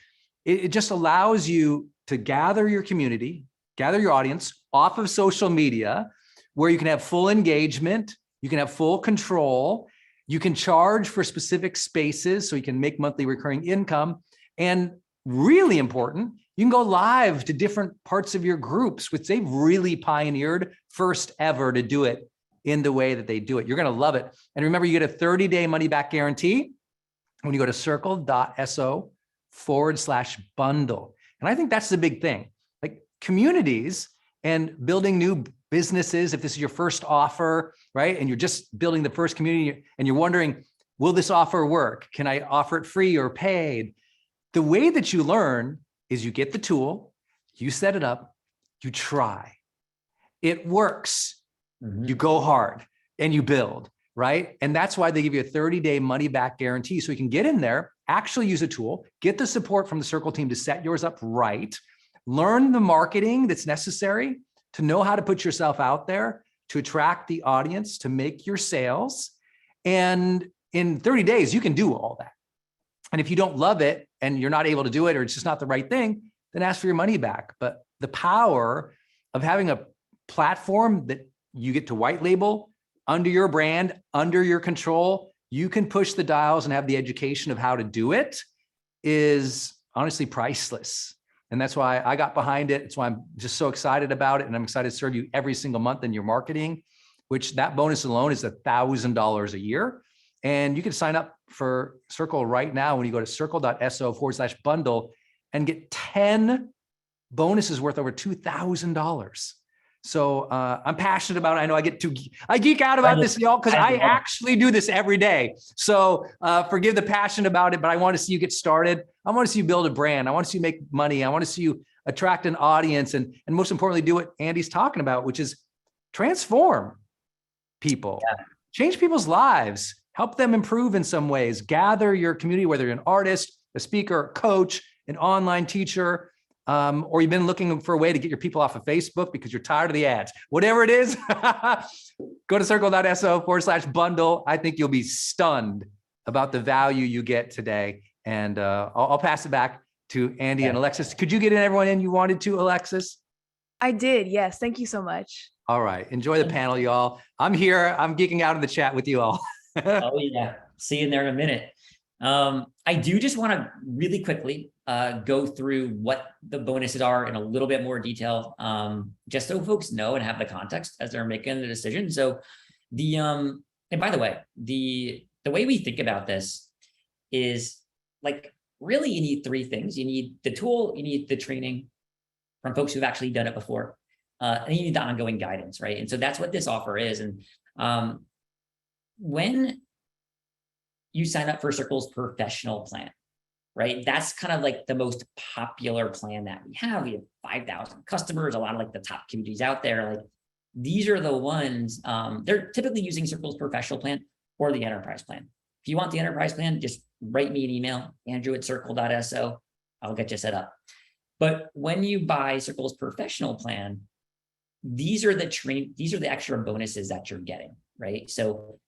it just allows you to gather your community, gather your audience off of social media, where you can have full engagement, you can have full control, you can charge for specific spaces so you can make monthly recurring income. And really important, you can go live to different parts of your groups, which they've really pioneered, first ever to do it in the way that they do it. You're going to love it. And remember, you get a 30-day money back guarantee when you go to circle.so/bundle. And I think that's the big thing, like communities and building new businesses. If this is your first offer, right? And you're just building the first community and you're wondering, will this offer work? Can I offer it free or paid? The way that you learn is you get the tool, you set it up, you try. It works. You go hard and you build, right? And that's why they give you a 30-day money back guarantee. So you can get in there, actually use a tool, get the support from the Circle team to set yours up right, learn the marketing that's necessary to know how to put yourself out there, to attract the audience, to make your sales. And in 30 days, you can do all that. And if you don't love it and you're not able to do it, or it's just not the right thing, then ask for your money back. But the power of having a platform that you get to white label under your brand, under your control, you can push the dials and have the education of how to do it, is honestly priceless. And that's why I got behind it. It's why I'm just so excited about it. And I'm excited to serve you every single month in your marketing, which that bonus alone is $1,000 a year. And you can sign up for Circle right now when you go to circle.so/bundle and get 10 bonuses worth over $2,000. So I'm passionate about it. I know I geek out about this, y'all, because I actually do this every day. So forgive the passion about it, but I want to see you get started. I want to see you build a brand. I want to see you make money. I want to see you attract an audience and most importantly, do what Andy's talking about, which is transform people, change people's lives, help them improve in some ways, gather your community, whether you're an artist, a speaker, a coach, an online teacher, or you've been looking for a way to get your people off of Facebook because you're tired of the ads, whatever it is, go to circle.so/bundle. I think you'll be stunned about the value you get today. And I'll pass it back to Andy and Alexis. Could you get everyone in you wanted to, Alexis? I did. Yes. Thank you so much. All right. Enjoy the panel, y'all. I'm here. I'm geeking out in the chat with you all. Oh yeah. See you in there in a minute. I do just want to really quickly go through what the bonuses are in a little bit more detail, just so folks know and have the context as they're making the decision. So and by the way, the way we think about this is like, really you need three things. You need the tool, you need the training from folks who've actually done it before, and you need the ongoing guidance, right? And so that's what this offer is. And when you sign up for Circle's professional plan, right? That's kind of like the most popular plan that we have. We have 5,000 customers, a lot of like the top communities out there. Like these are the ones, they're typically using Circle's professional plan or the enterprise plan. If you want the enterprise plan, just write me an email, andrew@circle.so. I'll get you set up. But when you buy Circle's professional plan, these are the extra bonuses that you're getting, right? So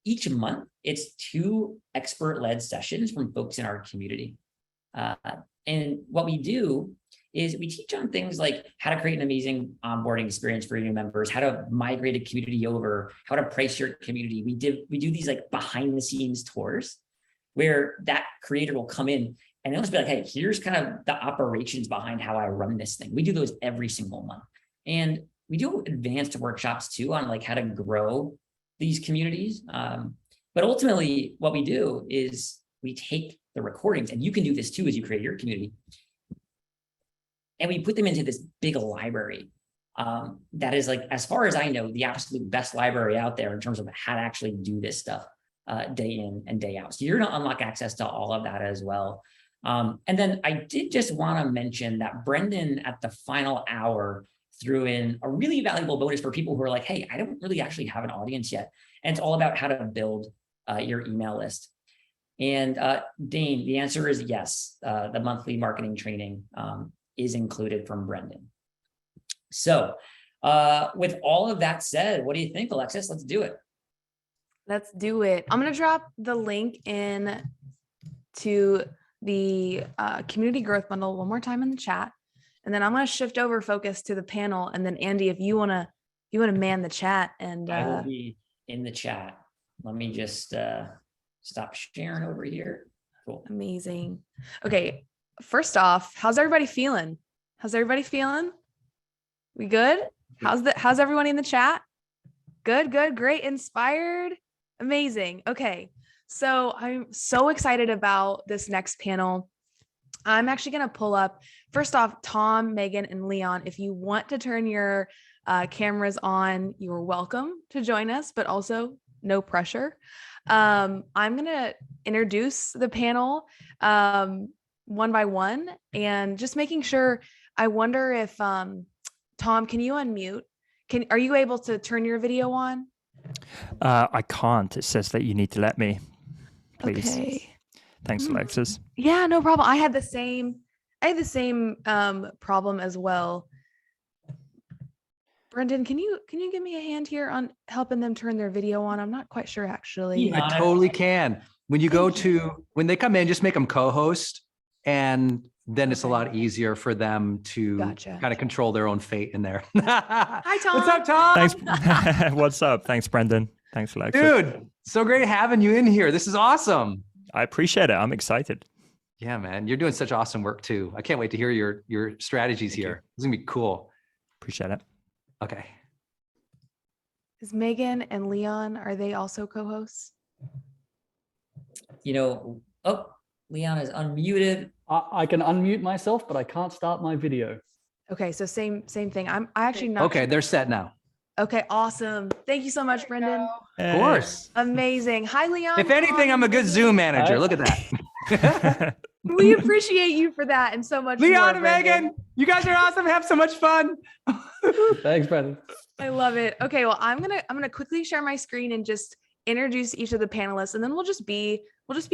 each month, it's 2 expert-led sessions from folks in our community. And what we do is we teach on things like how to create an amazing onboarding experience for your new members, how to migrate a community over, how to price your community. We do these like behind-the-scenes tours where that creator will come in and they'll just be like, hey, here's kind of the operations behind how I run this thing. We do those every single month. And we do advanced workshops too on like how to grow these communities. But ultimately what we do is we take the recordings, and you can do this too as you create your community, and we put them into this big library that is, like, as far as I know, the absolute best library out there in terms of how to actually do this stuff day in and day out. So you're going to unlock access to all of that as well. And then I did just want to mention that Brendan at the final hour threw in a really valuable bonus for people who are like, hey, I don't really actually have an audience yet. And it's all about how to build your email list. And Dane, the answer is yes. The monthly marketing training is included from Brendan. So with all of that said, what do you think, Alexis? Let's do it. Let's do it. I'm going to drop the link in to the community growth bundle one more time in the chat. And then I'm going to shift over focus to the panel. And then Andy, if you want to man the chat, and I will be in the chat. Let me just stop sharing over here. Cool. Amazing. Okay. First off, how's everybody feeling? We good? How's everyone in the chat? Good, great, inspired. Amazing. Okay. So I'm so excited about this next panel. I'm actually going to pull up, first off, Tom, Megan, and Leon. If you want to turn your cameras on, you're welcome to join us, but also no pressure. I'm going to introduce the panel one by one, and just making sure. I wonder if, Tom, can you unmute? Are you able to turn your video on? I can't. It says that you need to let me, please. Okay. Thanks, Alexis. Yeah, no problem. I had the same problem as well. Brendan, can you give me a hand here on helping them turn their video on? I'm not quite sure actually. I totally can. When you go to, when they come in, just make them co-host, and then it's a lot easier for them to kind of control their own fate in there. Hi, Tom. What's up, Tom? Thanks. What's up? Thanks, Brendan. Thanks, Alexis. Dude, so great having you in here. This is awesome. I appreciate it. I'm excited. Yeah, man. You're doing such awesome work too. I can't wait to hear your strategies here. It's gonna be cool. Appreciate it. Okay. Is Megan and Leon, are they also co-hosts? Leon is unmuted. I can unmute myself, but I can't start my video. Okay, so same thing. I actually not Okay, sure. they're set now. Okay, awesome. Thank you so much, Brendan. Of course. Amazing. Hi, Leon. If anything, Tom, I'm a good Megan. Zoom manager. Hi. Look at that. We appreciate you for that and so much more, Leon and Brendan. Megan, you guys are awesome. Have so much fun. Thanks, Brendan. I love it. Okay, well, I'm gonna quickly share my screen and just introduce each of the panelists, and then we'll just be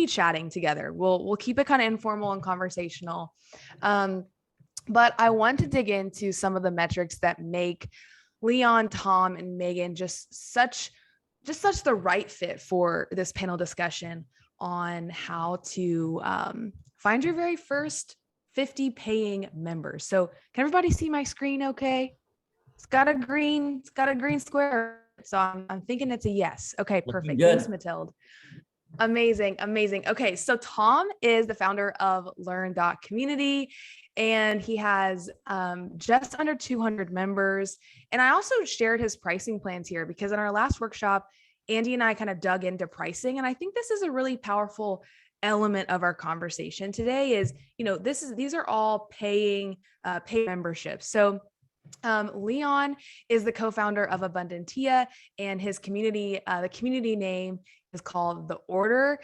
chatting together. We'll keep it kind of informal and conversational. But I want to dig into some of the metrics that make Leon, Tom, and Megan just such the right fit for this panel discussion on how to find your very first 50 paying members. So can everybody see my screen okay? It's got a green square. So I'm thinking it's a yes. Okay, perfect. good. Thanks, Matilde. Amazing. Okay, so Tom is the founder of Learn.community, and he has just under 200 members. And I also shared his pricing plans here because in our last workshop, Andy and I kind of dug into pricing. And I think this is a really powerful element of our conversation today is, these are all paying memberships. So Leon is the co-founder of Abundantia, and his community, the community name is called The Order.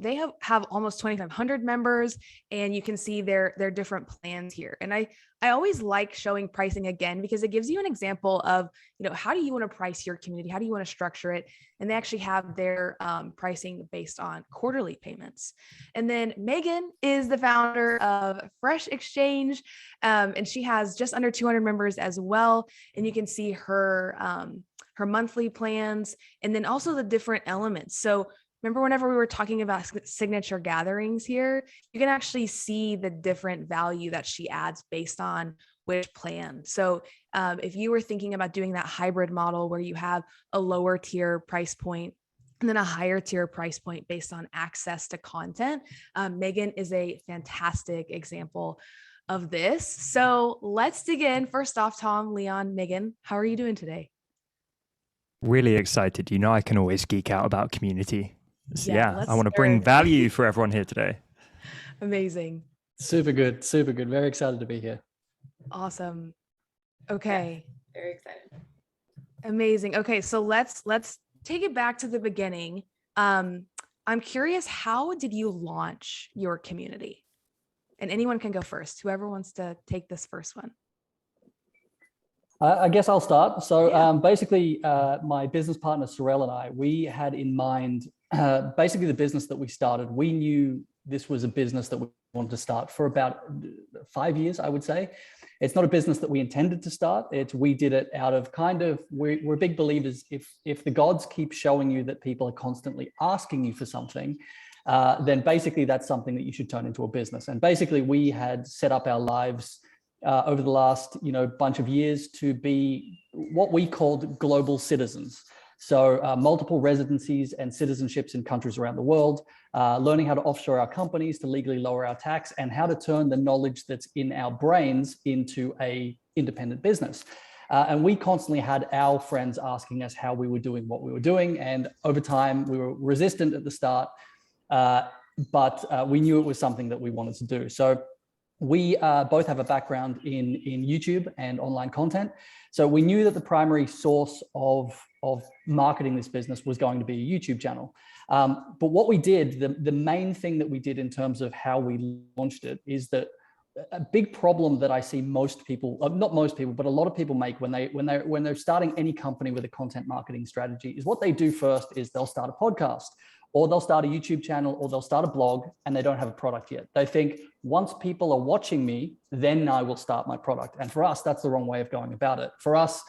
They have almost 2,500 members, and you can see their different plans here. And I always like showing pricing again because it gives you an example of, how do you want to price your community? How do you want to structure it? And they actually have their pricing based on quarterly payments. And then Megan is the founder of Fresh Exchange, and she has just under 200 members as well. And you can see her monthly plans, and then also the different elements. So remember whenever we were talking about signature gatherings here, you can actually see the different value that she adds based on which plan. So if you were thinking about doing that hybrid model where you have a lower tier price point and then a higher tier price point based on access to content, Megan is a fantastic example of this. So let's dig in. First off, Tom, Leon, Megan, how are you doing today? Really excited. I can always geek out about community. So, Yeah, I want to bring value for everyone here today. Amazing. Super good. Very excited to be here. Awesome. Okay. Very excited. Amazing. Okay, so let's take it back to the beginning. I'm curious, how did you launch your community? And anyone can go first. Whoever wants to take this first one. I guess I'll start. So Yeah. basically, my business partner, Sorel, and I, we had in mind basically the business that we started. We knew this was a business that we wanted to start for about 5 years, I would say. It's not a business that we intended to start. We did it out of we're big believers. If the gods keep showing you that people are constantly asking you for something, then basically that's something that you should turn into a business. And basically we had set up our lives over the last bunch of years to be what we called global citizens. So multiple residencies and citizenships in countries around the world, learning how to offshore our companies to legally lower our tax, and how to turn the knowledge that's in our brains into a independent business. And we constantly had our friends asking us how we were doing what we were doing. And over time, we were resistant at the start, but we knew it was something that we wanted to do. So we both have a background in YouTube and online content. So we knew that the primary source of marketing this business was going to be a YouTube channel. But what we did, the main thing that we did in terms of how we launched it, is that a big problem that I see most people, not most people, but a lot of people make when they're starting any company with a content marketing strategy, is what they do first is they'll start a podcast, or they'll start a YouTube channel, or they'll start a blog, and they don't have a product yet. They think, once people are watching me, then I will start my product. And for us, that's the wrong way of going about it. For us,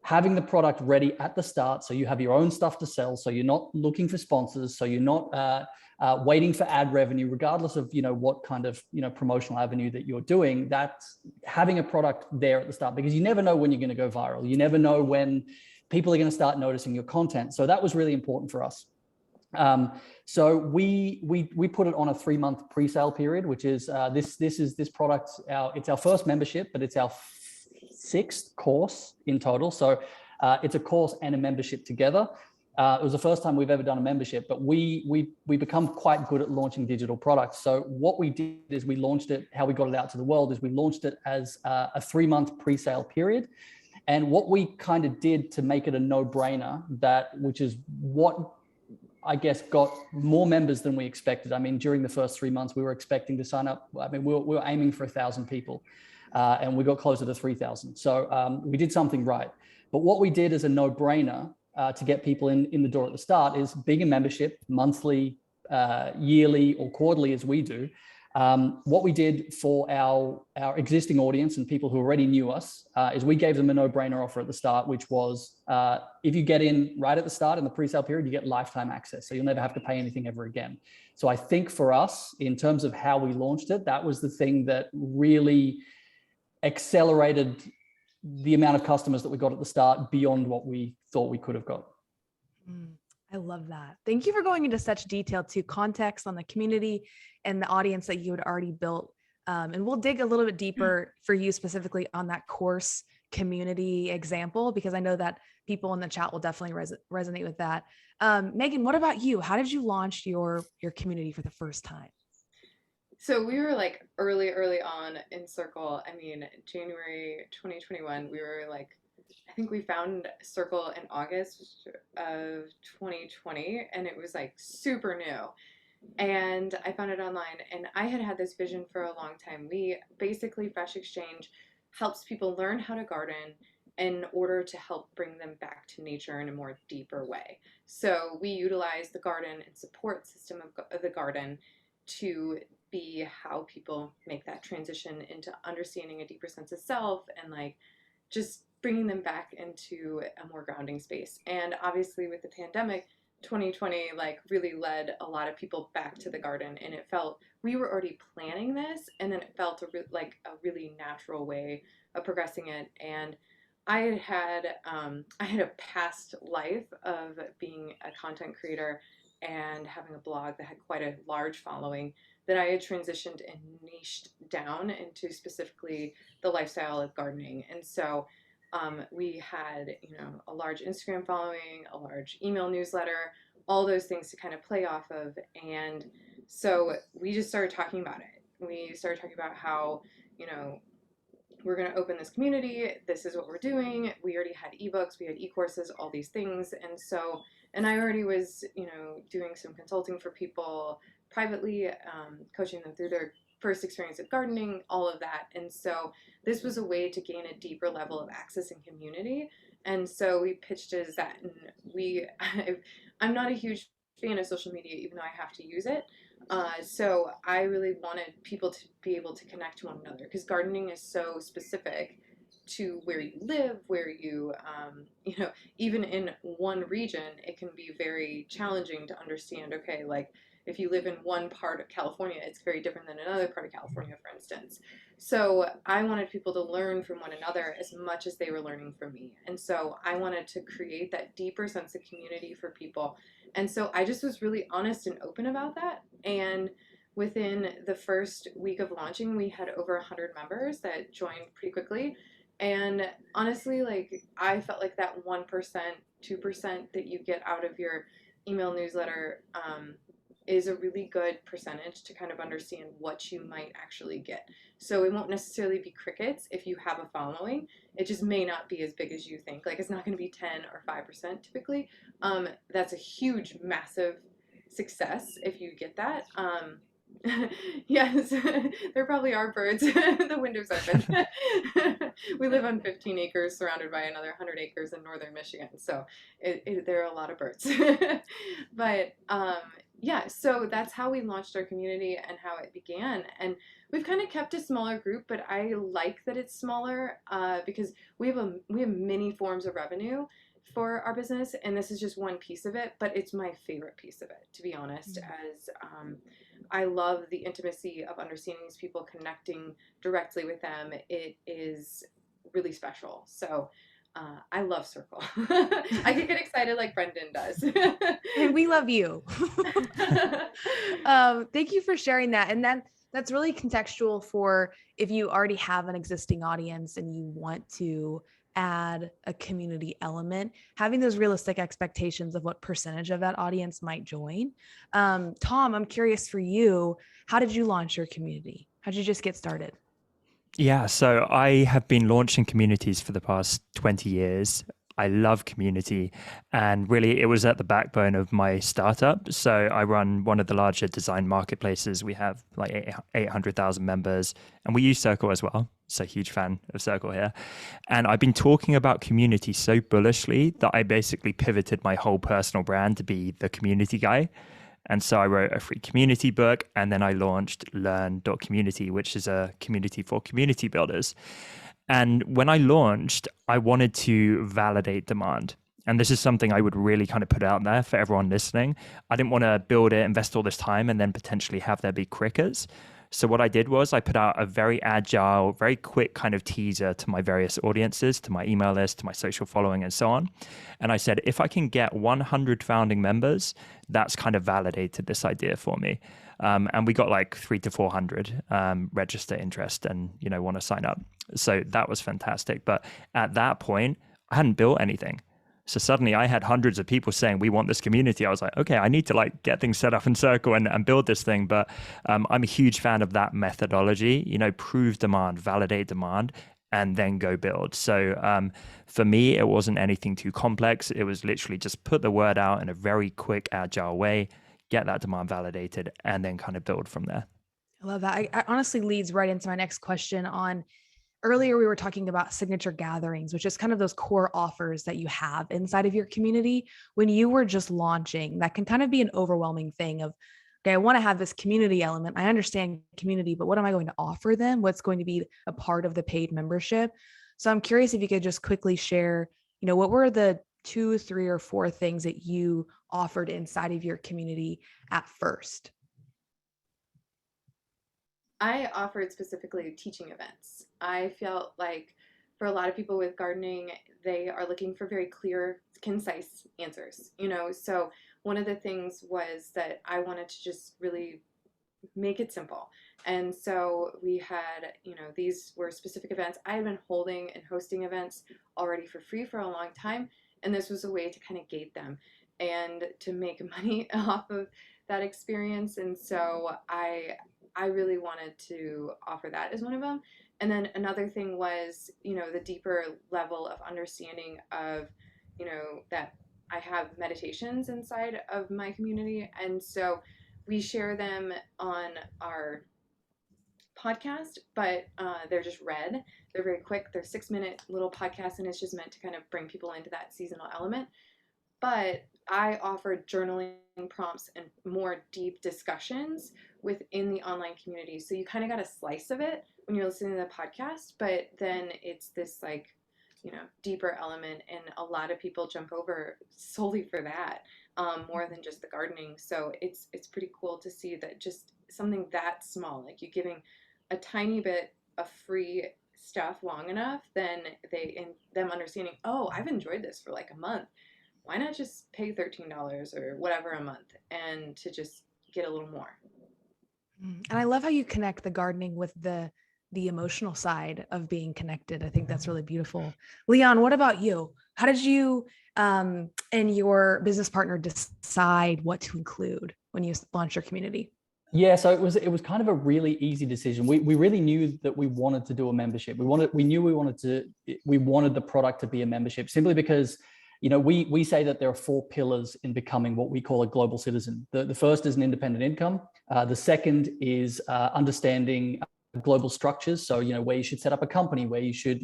having the product ready at the start, so you have your own stuff to sell, so you're not looking for sponsors, so you're not waiting for ad revenue, regardless of what kind of promotional avenue that you're doing. That's having a product there at the start, because you never know when you're going to go viral. You never know when people are going to start noticing your content. So that was really important for us. So we put it on a 3-month pre-sale period, which is this product. It's our first membership, but it's our 6th course in total. So it's a course and a membership together. It was the first time we've ever done a membership, but we become quite good at launching digital products. So what we did is we launched it, how we got it out to the world is we launched it as a 3-month pre-sale period. And what we kind of did to make it a no-brainer, which is what I guess got more members than we expected. I mean, during the first 3 months, we were expecting to sign up. I mean, we were aiming for 1,000 people, and we got closer to 3,000. So we did something right. But what we did as a no-brainer to get people in the door at the start is being a membership, monthly, yearly, or quarterly, as we do. What we did for our existing audience and people who already knew us is we gave them a no-brainer offer at the start, which was if you get in right at the start in the pre-sale period, you get lifetime access. So you'll never have to pay anything ever again. So I think for us, in terms of how we launched it, that was the thing that really accelerated the amount of customers that we got at the start beyond what we thought we could have got. I love that. Thank you for going into such detail to context on the community and the audience that you had already built. And we'll dig a little bit deeper for you specifically on that course community example, because I know that people in the chat will definitely resonate with that. Megan, what about you? How did you launch your community for the first time? So we were like early on in Circle. I mean, January 2021, we were like, I think we found Circle in August of 2020, and it was like super new. And I found it online, and I had this vision for a long time. Fresh Exchange helps people learn how to garden in order to help bring them back to nature in a more deeper way. So we utilize the garden and support system of the garden to be how people make that transition into understanding a deeper sense of self and like just bringing them back into a more grounding space. And obviously with the pandemic, 2020 like really led a lot of people back to the garden, and it felt we were already planning this, and then it felt like a really natural way of progressing it. And I had a past life of being a content creator and having a blog that had quite a large following that I had transitioned and niched down into specifically the lifestyle of gardening. And so we had, a large Instagram following, a large email newsletter, all those things to kind of play off of. And so we just started talking about it. We started talking about how, we're going to open this community. This is what we're doing. We already had ebooks, we had e-courses, all these things. And I already was, doing some consulting for people privately, coaching them through their first experience of gardening, all of that. And so this was a way to gain a deeper level of access and community. And so we pitched it as that. And I'm not a huge fan of social media, even though I have to use it. So I really wanted people to be able to connect to one another, because gardening is so specific to where you live, where you, even in one region, it can be very challenging to understand, okay, like if you live in one part of California, it's very different than another part of California, for instance. So I wanted people to learn from one another as much as they were learning from me. And so I wanted to create that deeper sense of community for people. And so I just was really honest and open about that. And within the first week of launching, we had over 100 members that joined pretty quickly. And honestly, like I felt like that 1%, 2% that you get out of your email newsletter is a really good percentage to kind of understand what you might actually get. So it won't necessarily be crickets if you have a following. It just may not be as big as you think. Like it's not going to be 10 or 5% typically. That's a huge, massive success if you get that. Yes, there probably are birds. The window's open. We live on 15 acres surrounded by another 100 acres in northern Michigan. So there are a lot of birds. But yeah, so that's how we launched our community and how it began. And we've kind of kept a smaller group, but I like that it's smaller because we have many forms of revenue for our business, and this is just one piece of it, but it's my favorite piece of it, to be honest, as I love the intimacy of understanding these people, connecting directly with them. It is really special. So I love Circle. I can get excited like Brendan does. And we love you. Thank you for sharing that. And then that's really contextual for if you already have an existing audience and you want to add a community element, having those realistic expectations of what percentage of that audience might join. Tom, I'm curious for you, how did you launch your community? How did you just get started? Yeah, so I have been launching communities for the past 20 years. I love community, and really it was at the backbone of my startup. So I run one of the larger design marketplaces. We have like 800,000 members, and we use Circle as well. So huge fan of Circle here. And I've been talking about community so bullishly that I basically pivoted my whole personal brand to be the community guy. And so I wrote a free community book, and then I launched learn.community, which is a community for community builders. And when I launched, I wanted to validate demand. And this is something I would really kind of put out there for everyone listening. I didn't want to build it, invest all this time, and then potentially have there be crickets. So what I did was I put out a very agile, very quick kind of teaser to my various audiences, to my email list, to my social following, and so on. And I said, if I can get 100 founding members, that's kind of validated this idea for me. And we got like 300 to 400 register interest and, want to sign up. So that was fantastic. But at that point, I hadn't built anything. So suddenly I had hundreds of people saying, we want this community. I was like, okay, I need to like get things set up in Circle and build this thing. But I'm a huge fan of that methodology, prove demand, validate demand, and then go build. So for me, it wasn't anything too complex. It was literally just put the word out in a very quick, agile way, get that demand validated, and then kind of build from there. I love that. I honestly leads right into my next question on earlier we were talking about signature gatherings, which is kind of those core offers that you have inside of your community. When you were just launching, that can kind of be an overwhelming thing of, okay, I want to have this community element. I understand community, but what am I going to offer them? What's going to be a part of the paid membership? So I'm curious if you could just quickly share, what were the 2, 3, or 4 things that you offered inside of your community at first? I offered specifically teaching events. I felt like for a lot of people with gardening, they are looking for very clear, concise answers, so one of the things was that I wanted to just really make it simple. And so we had, these were specific events. I had been holding and hosting events already for free for a long time. And this was a way to kind of gate them and to make money off of that experience. And so I really wanted to offer that as one of them. And then another thing was, the deeper level of understanding of, that I have meditations inside of my community. And so we share them on our podcast, but they're just read. They're very quick. They're 6-minute little podcasts, and it's just meant to kind of bring people into that seasonal element. But I offered journaling prompts and more deep discussions within the online community. So you kind of got a slice of it when you're listening to the podcast, but then it's this like, deeper element, and a lot of people jump over solely for that, more than just the gardening. So it's pretty cool to see that just something that small, like you giving a tiny bit of free stuff long enough, then them understanding, oh, I've enjoyed this for like a month. Why not just pay $13 or whatever a month and to just get a little more? And I love how you connect the gardening with the emotional side of being connected. I think that's really beautiful. Leon, what about you? How did you and your business partner decide what to include when you launched your community? Yeah, so it was kind of a really easy decision. We really knew that we wanted to do a membership. We wanted the product to be a membership, simply because we say that there are 4 pillars in becoming what we call a global citizen. The first is an independent income. The second is understanding global structures. So, where you should set up a company, where you should,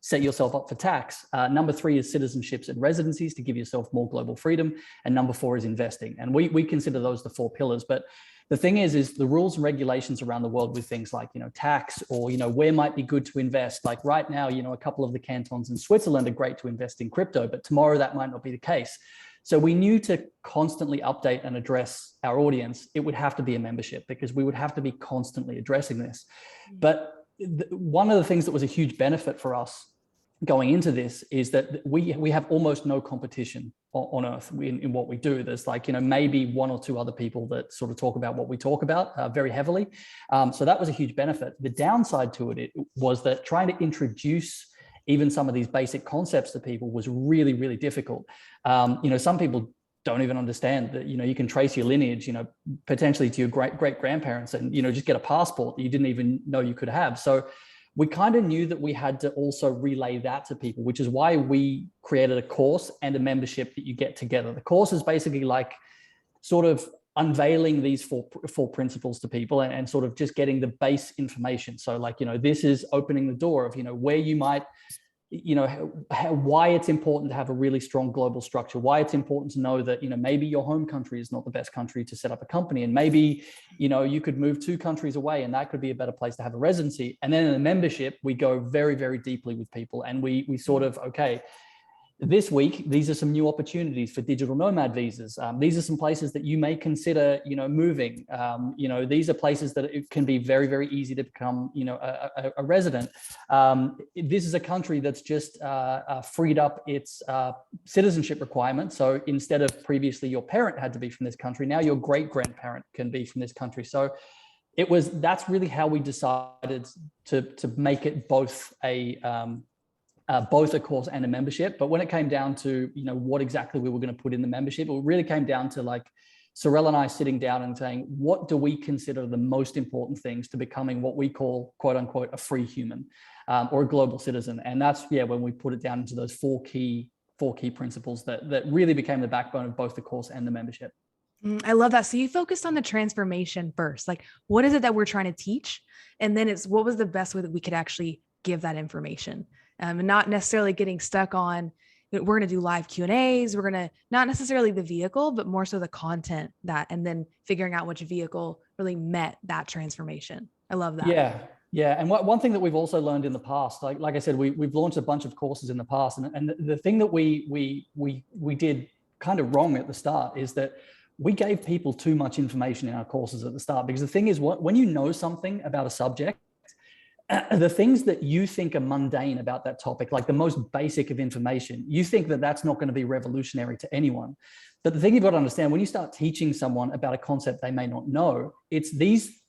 set yourself up for tax. Number 3 is citizenships and residencies to give yourself more global freedom. And number 4 is investing. And we consider those the 4 pillars. But the thing is the rules and regulations around the world with things like, tax or, where might be good to invest. Like right now, a couple of the cantons in Switzerland are great to invest in crypto, but tomorrow that might not be the case. So we knew to constantly update and address our audience, it would have to be a membership, because we would have to be constantly addressing this. But one of the things that was a huge benefit for us going into this is that we have almost no competition on earth in what we do. There's like, maybe 1 or 2 other people that sort of talk about what we talk about very heavily. So that was a huge benefit. The downside to it was that trying to introduce even some of these basic concepts to people was really, really difficult. Some people don't even understand that, you can trace your lineage, potentially to your great grandparents and, just get a passport that you didn't even know you could have. So we kind of knew that we had to also relay that to people, which is why we created a course and a membership that you get together. The course is basically like sort of unveiling these four principles to people and sort of just getting the base information. So like, this is opening the door of, where you might, why it's important to have a really strong global structure, why it's important to know that, maybe your home country is not the best country to set up a company. And maybe, you could move 2 countries away and that could be a better place to have a residency. And then in the membership, we go very, very deeply with people. And we sort of, okay, this week, these are some new opportunities for digital nomad visas. These are some places that you may consider, moving. These are places that it can be very, very easy to become, a resident. This is a country that's just freed up its citizenship requirements. So instead of previously your parent had to be from this country, now your great grandparent can be from this country. So that's really how we decided to make it both a course and a membership. But when it came down to, what exactly we were going to put in the membership, it really came down to like Sorel and I sitting down and saying, what do we consider the most important things to becoming what we call, quote unquote, a free human or a global citizen? And that's, when we put it down into those four key principles that really became the backbone of both the course and the membership. I love that. So you focused on the transformation first, like what is it that we're trying to teach? And then it's what was the best way that we could actually give that information? And not necessarily getting stuck on, we're going to do live Q&As. We're going to not necessarily the vehicle, but more so the content and then figuring out which vehicle really met that transformation. I love that. Yeah. And one thing that we've also learned in the past, like I said, we've launched a bunch of courses in the past. And the thing that we did kind of wrong at the start is that we gave people too much information in our courses at the start. Because the thing is, when you know something about a subject, the things that you think are mundane about that topic, like the most basic of information, you think that that's not going to be revolutionary to anyone. But the thing you've got to understand, when you start teaching someone about a concept they may not know, it's these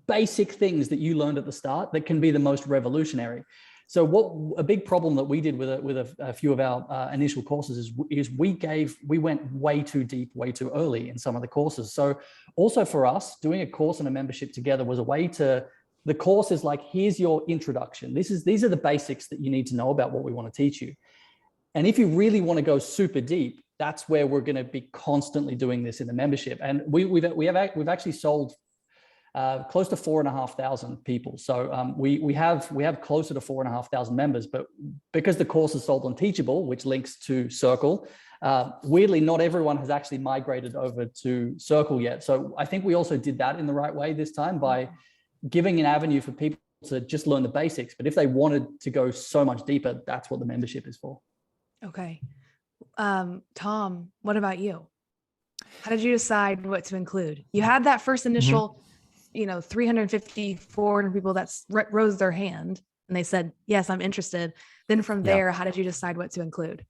basic things that you learned at the start that can be the most revolutionary. So a big problem that we did with a few of our initial courses is we went way too deep, way too early in some of the courses. So also for us, doing a course and a membership together was a way to. The course is like, here's your introduction. These are the basics that you need to know about what we want to teach you. And if you really want to go super deep, that's where we're going to be constantly doing this in the membership. And we've actually sold close to 4,500 people. So we have closer to 4,500 members, but because the course is sold on Teachable, which links to Circle, weirdly, not everyone has actually migrated over to Circle yet. So I think we also did that in the right way this time by giving an avenue for people to just learn the basics. But if they wanted to go so much deeper, that's what the membership is for. Okay. Tom, what about you? How did you decide what to include? You had that first initial, 350, 400 people that rose their hand and they said, yes, I'm interested. Then from there, how did you decide what to include?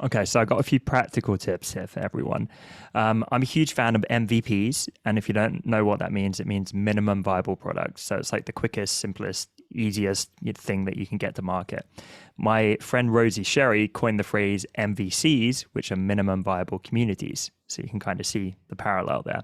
Okay, so I got a few practical tips here for everyone. I'm a huge fan of MVPs. And if you don't know what that means, it means minimum viable products. So it's like the quickest, simplest, easiest thing that you can get to market. My friend Rosie Sherry coined the phrase MVCs, which are minimum viable communities. So you can kind of see the parallel there.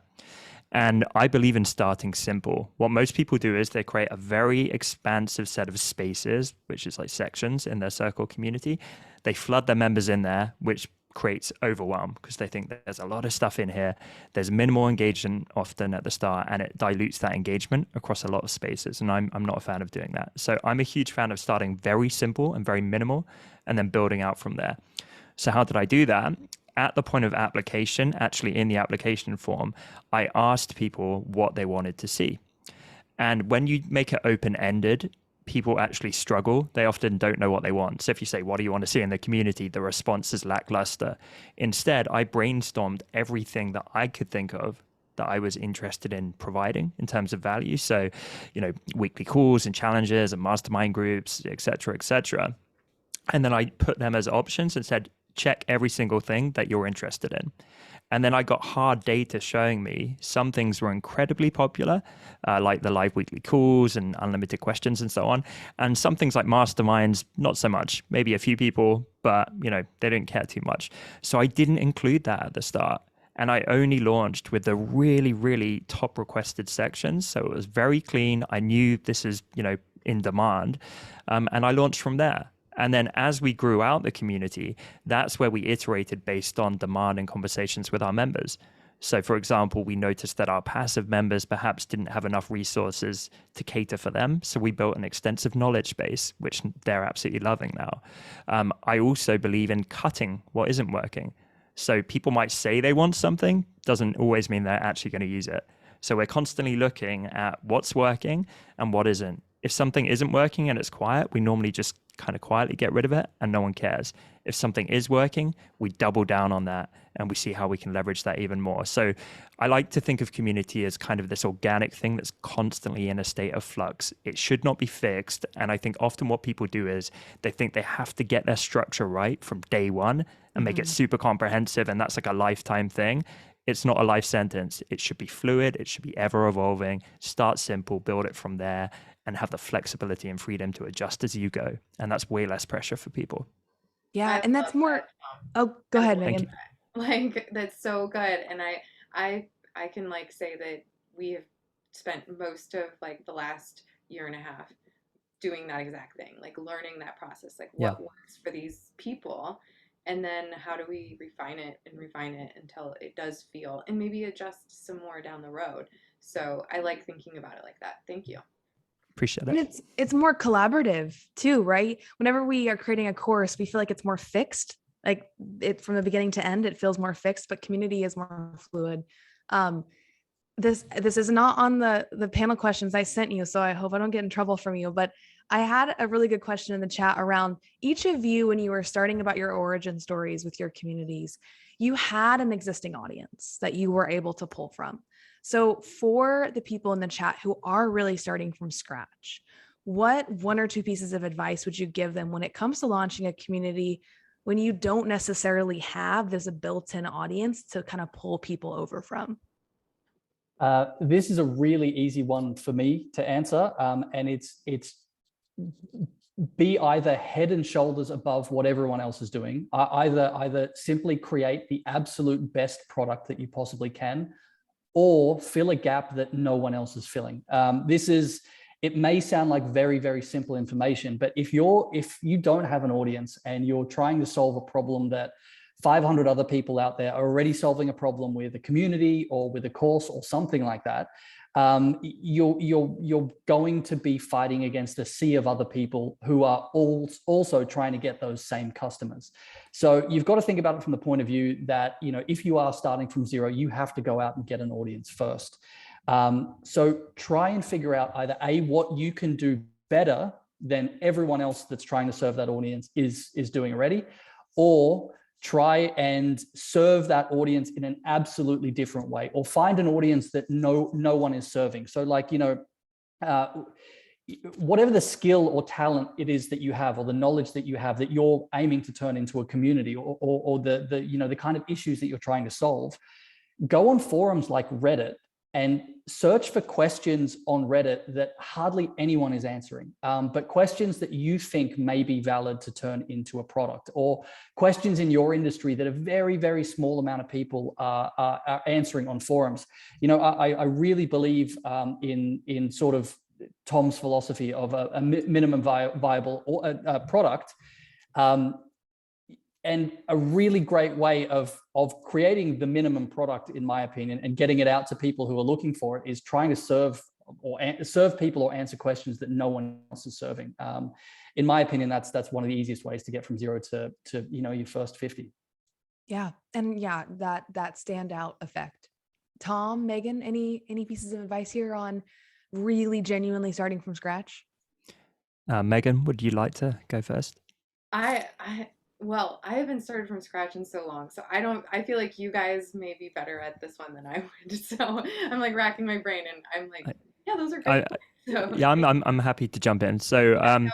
And I believe in starting simple. What most people do is they create a very expansive set of spaces, which is like sections in their Circle community. They flood their members in there, which creates overwhelm because they think there's a lot of stuff in here. There's minimal engagement often at the start, and it dilutes that engagement across a lot of spaces. And I'm not a fan of doing that. So I'm a huge fan of starting very simple and very minimal and then building out from there. So how did I do that? At the point of application, actually in the application form, I asked people what they wanted to see. And when you make it open-ended, people actually struggle. They often don't know what they want. So if you say, what do you want to see in the community? The response is lackluster. Instead, I brainstormed everything that I could think of that I was interested in providing in terms of value. So, weekly calls and challenges and mastermind groups, et cetera, et cetera. And then I put them as options and said, check every single thing that you're interested in. And then I got hard data showing me some things were incredibly popular, like the live weekly calls and unlimited questions and so on. And some things like masterminds, not so much, maybe a few people, but they didn't care too much. So I didn't include that at the start. And I only launched with the really, really top requested sections. So it was very clean. I knew this is, in demand. And I launched from there. And then as we grew out the community, that's where we iterated based on demand and conversations with our members. So for example, we noticed that our passive members perhaps didn't have enough resources to cater for them. So we built an extensive knowledge base, which they're absolutely loving now. I also believe in cutting what isn't working. So people might say they want something, doesn't always mean they're actually going to use it. So we're constantly looking at what's working and what isn't. If something isn't working and it's quiet, we normally just kind of quietly get rid of it and no one cares. If something is working, we double down on that and we see how we can leverage that even more. So I like to think of community as kind of this organic thing that's constantly in a state of flux. It should not be fixed. And I think often what people do is they think they have to get their structure right from day one and make it super comprehensive. And that's like a lifetime thing. It's not a life sentence. It should be fluid. It should be ever evolving. Start simple, build it from there, and have the flexibility and freedom to adjust as you go. And that's way less pressure for people. Yeah. I And that's love more, that, oh, go ahead, Thank Megan. Like, that's so good. And I can like say that we have spent most of like the last year and a half doing that exact thing, like learning that process, like what works for these people. And then how do we refine it until it does feel, and maybe adjust some more down the road. So I like thinking about it like that. Thank you. Appreciate And it. it's more collaborative too, right? Whenever we are creating a course, we feel like it's more fixed. Like it from the beginning to end, it feels more fixed, but community is more fluid. This is not on the panel questions I sent you, so I hope I don't get in trouble from you. But I had a really good question in the chat around each of you when you were starting about your origin stories with your communities. You had an existing audience that you were able to pull from. So for the people in the chat who are really starting from scratch, what one or two pieces of advice would you give them when it comes to launching a community when you don't necessarily have this built-in audience to kind of pull people over from? This is a really easy one for me to answer, and it's be either head and shoulders above what everyone else is doing. Either simply create the absolute best product that you possibly can, or fill a gap that no one else is filling. It may sound like very, very simple information, but if you don't have an audience and you're trying to solve a problem that 500 other people out there are already solving a problem with a community or with a course or something like that, you're going to be fighting against a sea of other people who are also trying to get those same customers. So you've got to think about it from the point of view that, if you are starting from zero, you have to go out and get an audience first. So try and figure out either what you can do better than everyone else that's trying to serve that audience is doing already, or try and serve that audience in an absolutely different way, or find an audience that no one is serving. So like, whatever the skill or talent it is that you have, or the knowledge that you have that you're aiming to turn into a community, or the kind of issues that you're trying to solve, go on forums like Reddit and search for questions on Reddit that hardly anyone is answering, but questions that you think may be valid to turn into a product, or questions in your industry that a very, very small amount of people are answering on forums. I really believe in sort of Tom's philosophy of a minimum viable product. And a really great way of creating the minimum product, in my opinion, and getting it out to people who are looking for it, is trying to serve people or answer questions that no one else is serving. In my opinion, that's one of the easiest ways to get from zero to your first 50. Yeah, and yeah, that standout effect. Tom, Megan, any pieces of advice here on really genuinely starting from scratch? Megan, would you like to go first? Well, I haven't started from scratch in so long, so I feel like you guys may be better at this one than I would. So I'm like racking my brain, and I'm like, yeah, those are great. Yeah, I'm happy to jump in. So go ahead.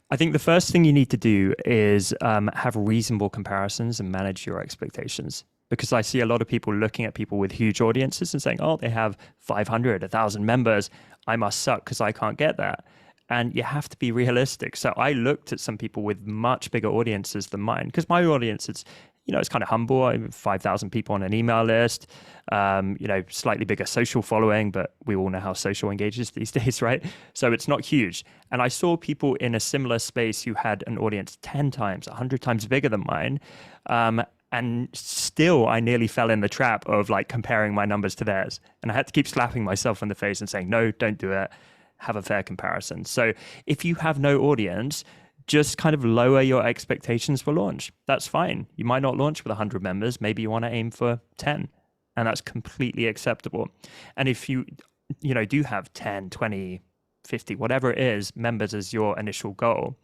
I think the first thing you need to do is have reasonable comparisons and manage your expectations. Because I see a lot of people looking at people with huge audiences and saying, oh, they have 500, 1,000 members. I must suck because I can't get that. And you have to be realistic. So I looked at some people with much bigger audiences than mine, because my audience is, it's kind of humble. I have 5,000 people on an email list, slightly bigger social following, but we all know how social engages these days, right? So it's not huge. And I saw people in a similar space who had an audience 10 times, 100 times bigger than mine. And still, I nearly fell in the trap of like comparing my numbers to theirs. And I had to keep slapping myself in the face and saying, no, don't do it. Have a fair comparison. So if you have no audience, just kind of lower your expectations for launch. That's fine. You might not launch with 100 members. Maybe you want to aim for 10, and that's completely acceptable. And if you do have 10, 20, 50, whatever it is, members as your initial goal,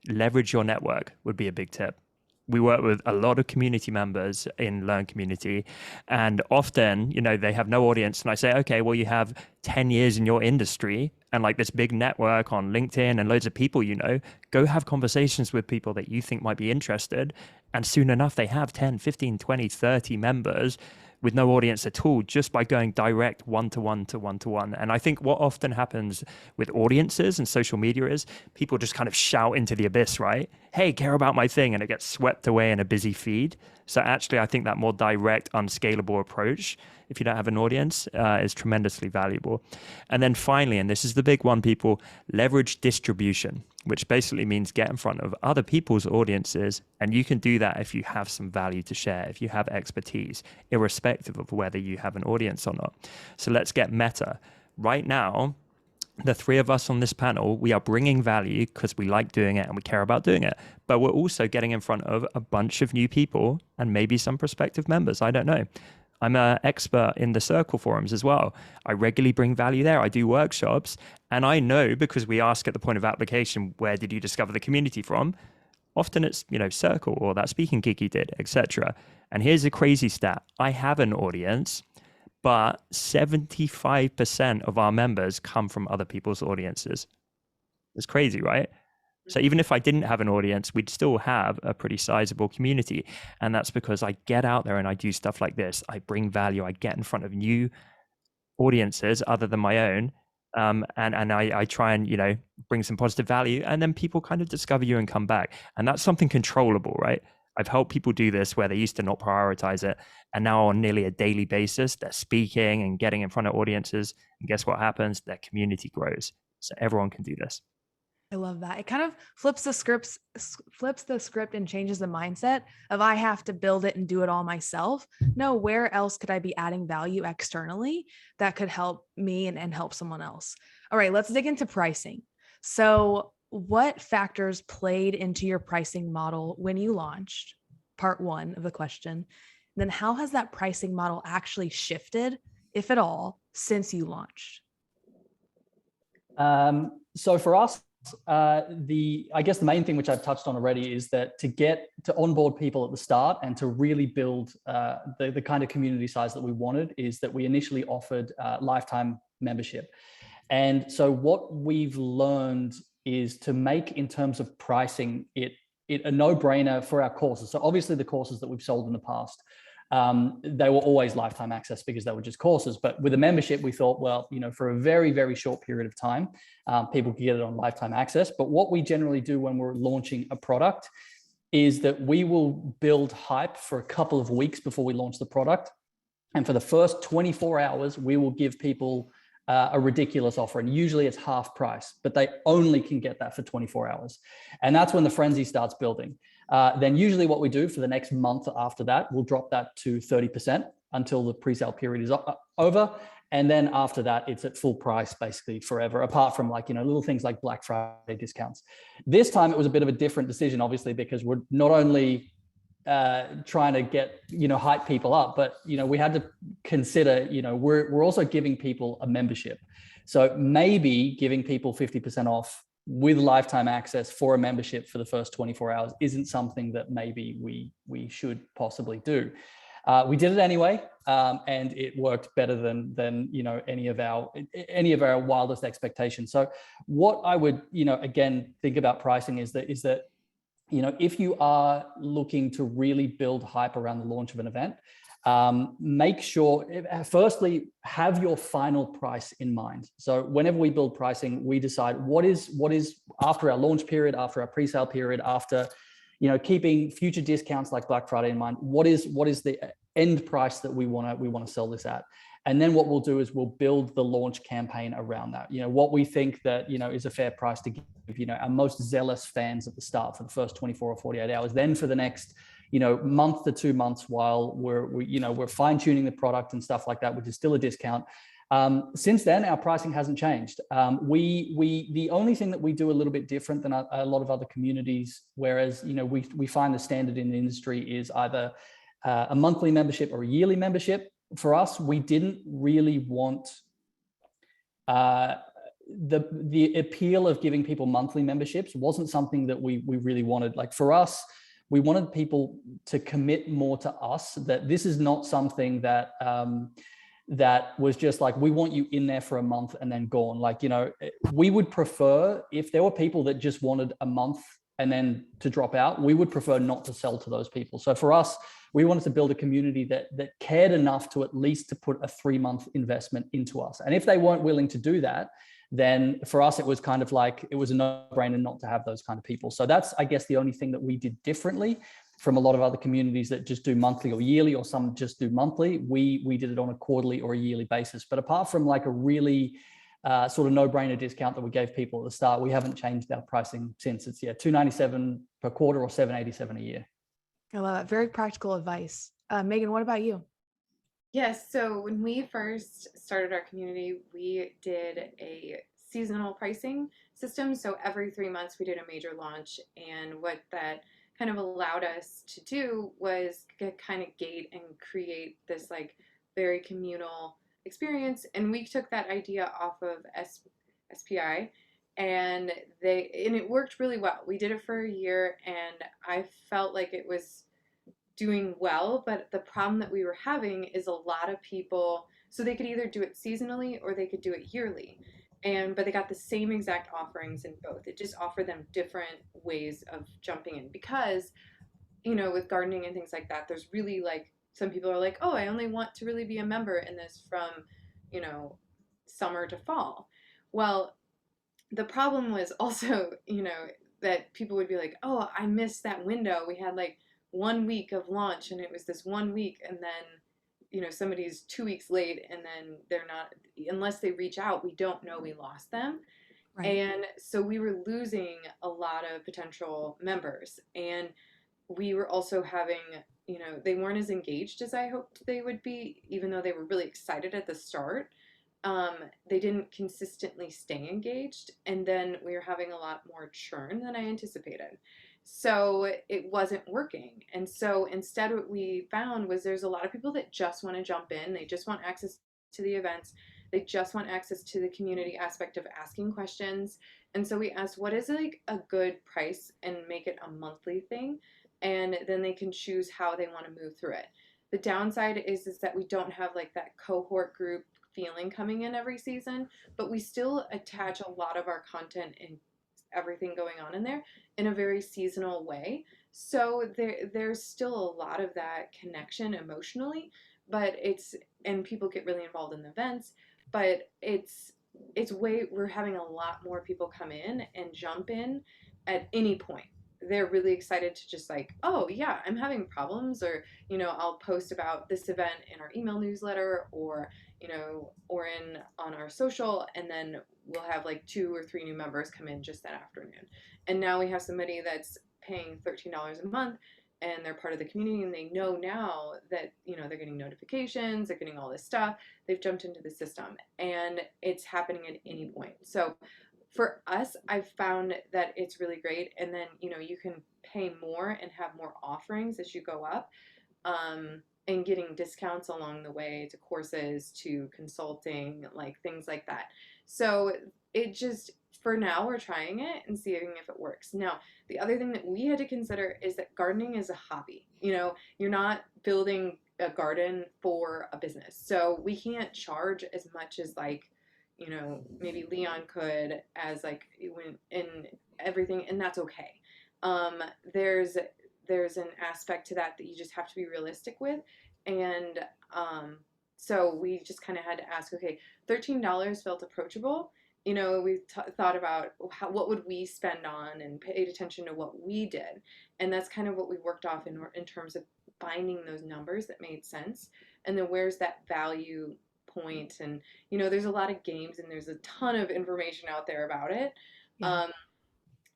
leverage your network would be a big tip. We work with a lot of community members in Learn Community, and often, they have no audience. And I say, okay, well, you have 10 years in your industry and like this big network on LinkedIn and loads of people, go have conversations with people that you think might be interested. And soon enough, they have 10, 15, 20, 30 members with no audience at all, just by going direct one-to-one to one-to-one. And I think what often happens with audiences and social media is people just kind of shout into the abyss, right? Hey, care about my thing, and it gets swept away in a busy feed. So actually, I think that more direct, unscalable approach, if you don't have an audience, is tremendously valuable. And then finally, and this is the big one, people, leverage distribution, which basically means get in front of other people's audiences. And you can do that if you have some value to share, if you have expertise, irrespective of whether you have an audience or not. So let's get meta. Right now, the three of us on this panel, we are bringing value because we like doing it and we care about doing it. But we're also getting in front of a bunch of new people and maybe some prospective members. I don't know. I'm an expert in the Circle forums as well. I regularly bring value there. I do workshops, and I know, because we ask at the point of application, where did you discover the community from? Often it's, Circle or that speaking gig you did, etc. And here's a crazy stat. I have an audience, but 75% of our members come from other people's audiences. It's crazy, right? So even if I didn't have an audience, we'd still have a pretty sizable community. And that's because I get out there and I do stuff like this. I bring value. I get in front of new audiences other than my own. And I try and, bring some positive value. And then people kind of discover you and come back. And that's something controllable, right? I've helped people do this where they used to not prioritize it. And now on nearly a daily basis, they're speaking and getting in front of audiences. And guess what happens? Their community grows. So everyone can do this. I love that. It kind of flips the script and changes the mindset of I have to build it and do it all myself. No, where else could I be adding value externally that could help me and help someone else? All right, let's dig into pricing. So what factors played into your pricing model when you launched? Part one of the question. And then how has that pricing model actually shifted, if at all, since you launched? So for us, I guess the main thing, which I've touched on already, is that to onboard people at the start and to really build the kind of community size that we wanted, is that we initially offered lifetime membership. And so what we've learned is to make, in terms of pricing, it a no-brainer for our courses. So obviously the courses that we've sold in the past, they were always lifetime access because they were just courses. But with a membership, we thought, well, for a very, very short period of time, people could get it on lifetime access. But what we generally do when we're launching a product is that we will build hype for a couple of weeks before we launch the product. And for the first 24 hours, we will give people a ridiculous offer. And usually it's half price, but they only can get that for 24 hours. And that's when the frenzy starts building. Then usually what we do for the next month after that, we'll drop that to 30% until the pre-sale period is over. And then after that, it's at full price basically forever, apart from little things like Black Friday discounts. This time it was a bit of a different decision, obviously, because we're not only trying to get, hype people up, but, we had to consider, we're also giving people a membership. So maybe giving people 50% off with lifetime access for a membership for the first 24 hours isn't something that maybe we should possibly do. We did it anyway, and it worked better than any of our wildest expectations. So what I would again think about pricing is that if you are looking to really build hype around the launch of an event, make sure, firstly, have your final price in mind. So whenever we build pricing, we decide what is after our launch period, after our pre-sale period, after keeping future discounts like Black Friday in mind, what is the end price that we want to sell this at. And then what we'll do is we'll build the launch campaign around that. What we think that is a fair price to give our most zealous fans at the start for the first 24 or 48 hours. Then for the next month to 2 months, while we're fine tuning the product and stuff like that, which is still a discount. Since then, our pricing hasn't changed. The only thing that we do a little bit different than a lot of other communities, whereas we find the standard in the industry is either a monthly membership or a yearly membership. For us, we didn't really want the appeal of giving people monthly memberships wasn't something that we really wanted. Like for us, we wanted people to commit more to us, that this is not something that that was just like, we want you in there for a month and then gone. Like, we would prefer if there were people that just wanted a month and then to drop out, we would prefer not to sell to those people. So for us, we wanted to build a community that cared enough to at least to put a 3-month investment into us. And if they weren't willing to do that, then for us, it was kind of like, it was a no-brainer not to have those kind of people. So that's, I guess, the only thing that we did differently from a lot of other communities that just do monthly or yearly, or some just do monthly. We did it on a quarterly or a yearly basis. But apart from like a really sort of no-brainer discount that we gave people at the start, we haven't changed our pricing since. It's $297 per quarter or $787 a year. I love that. Very practical advice. Megan, what about you? Yes, so when we first started our community, we did a seasonal pricing system. So every 3 months we did a major launch, and what that kind of allowed us to do was kind of gate and create this like very communal experience. And we took that idea off of SPI, and it worked really well. We did it for a year, and I felt like it was doing well, but the problem that we were having is a lot of people, so they could either do it seasonally or they could do it yearly, but they got the same exact offerings in both. It just offered them different ways of jumping in, because with gardening and things like that, there's really like, some people are like, oh, I only want to really be a member in this from summer to fall. Well, the problem was also that people would be like, oh, I missed that window. We had like 1 week of launch, and it was this 1 week, and then somebody's 2 weeks late, and then they're not, unless they reach out, we don't know we lost them. Right. And so we were losing a lot of potential members, and we were also having they weren't as engaged as I hoped they would be, even though they were really excited at the start. They didn't consistently stay engaged, and then we were having a lot more churn than I anticipated. So it wasn't working. And so instead what we found was there's a lot of people that just want to jump in. They just want access to the events. They just want access to the community aspect of asking questions. And so we asked, what is like a good price, and make it a monthly thing. And then they can choose how they want to move through it. The downside is that we don't have like that cohort group feeling coming in every season, but we still attach a lot of our content and everything going on in there in a very seasonal way. So there's still a lot of that connection emotionally, but and people get really involved in the events, but we're having a lot more people come in and jump in at any point. They're really excited to just like, oh yeah, I'm having problems, or I'll post about this event in our email newsletter, or or on our social, and then we'll have like 2 or 3 new members come in just that afternoon. And now we have somebody that's paying $13 a month, and they're part of the community, and they know now that they're getting notifications, they're getting all this stuff. They've jumped into the system, and it's happening at any point. So for us, I've found that it's really great. And then you can pay more and have more offerings as you go up, and getting discounts along the way to courses, to consulting, like things like that. So it just, for now, we're trying it and seeing if it works. Now, the other thing that we had to consider is that gardening is a hobby. You're not building a garden for a business. So we can't charge as much as like, maybe Leon could as like when in everything, and that's okay. There's an aspect to that you just have to be realistic with. And so we just kind of had to ask, okay, $13 felt approachable. We thought about what would we spend on and paid attention to what we did. And that's kind of what we worked off in terms of finding those numbers that made sense. And then where's that value point? And, there's a lot of games and there's a ton of information out there about it. Yeah.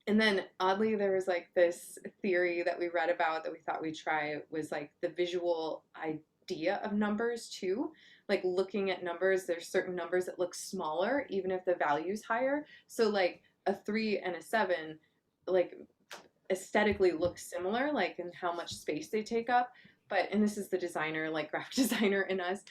And then oddly, there was like this theory that we read about that we thought we'd try was like the visual idea of numbers too. Like looking at numbers, there's certain numbers that look smaller, even if the value's higher. So like a 3 and a 7, like aesthetically look similar, like in how much space they take up. And this is the designer, like graphic designer in us.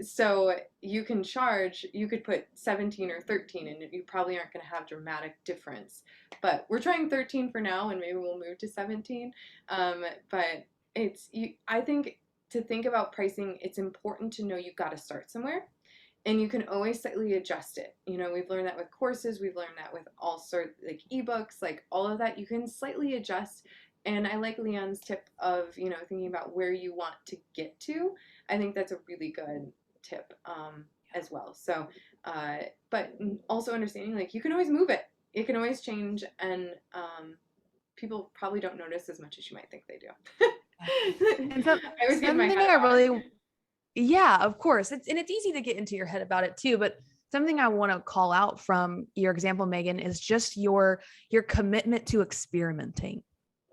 So you could put 17 or 13 and you probably aren't going to have dramatic difference. But we're trying 13 for now and maybe we'll move to 17. But I think to think about pricing, it's important to know you've got to start somewhere. And you can always slightly adjust it. We've learned that with courses, we've learned that with all sorts like ebooks, like all of that, you can slightly adjust. And I like Leon's tip of, thinking about where you want to get to. I think that's a really good tip as well. So, but also understanding like you can always move it. It can always change. And people probably don't notice as much as you might think they do. And so, I always get my something head I out. really, yeah, of course. It's easy to get into your head about it too, but something I want to call out from your example, Megan, is just your commitment to experimenting,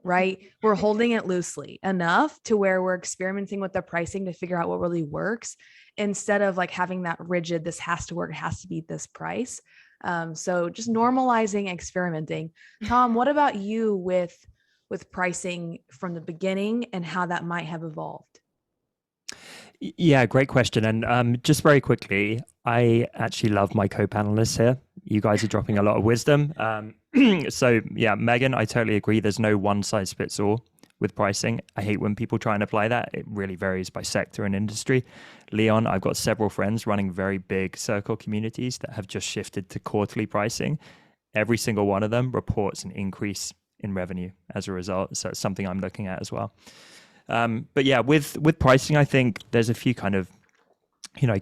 right? We're holding it loosely enough to where we're experimenting with the pricing to figure out what really works instead of like having that rigid, this has to work, it has to be this price. So just normalizing experimenting. Tom, what about you with pricing from the beginning and how that might have evolved? Yeah, great question. And just very quickly, I actually love my co-panelists here. You guys are dropping a lot of wisdom. So yeah, Megan, I totally agree. There's no one size fits all with pricing. I hate when people try and apply that. It really varies by sector and industry. Leon, I've got several friends running very big circle communities that have just shifted to quarterly pricing. Every single one of them reports an increase in revenue as a result. So it's something I'm looking at as well. But yeah, with pricing, I think there's a few kind of,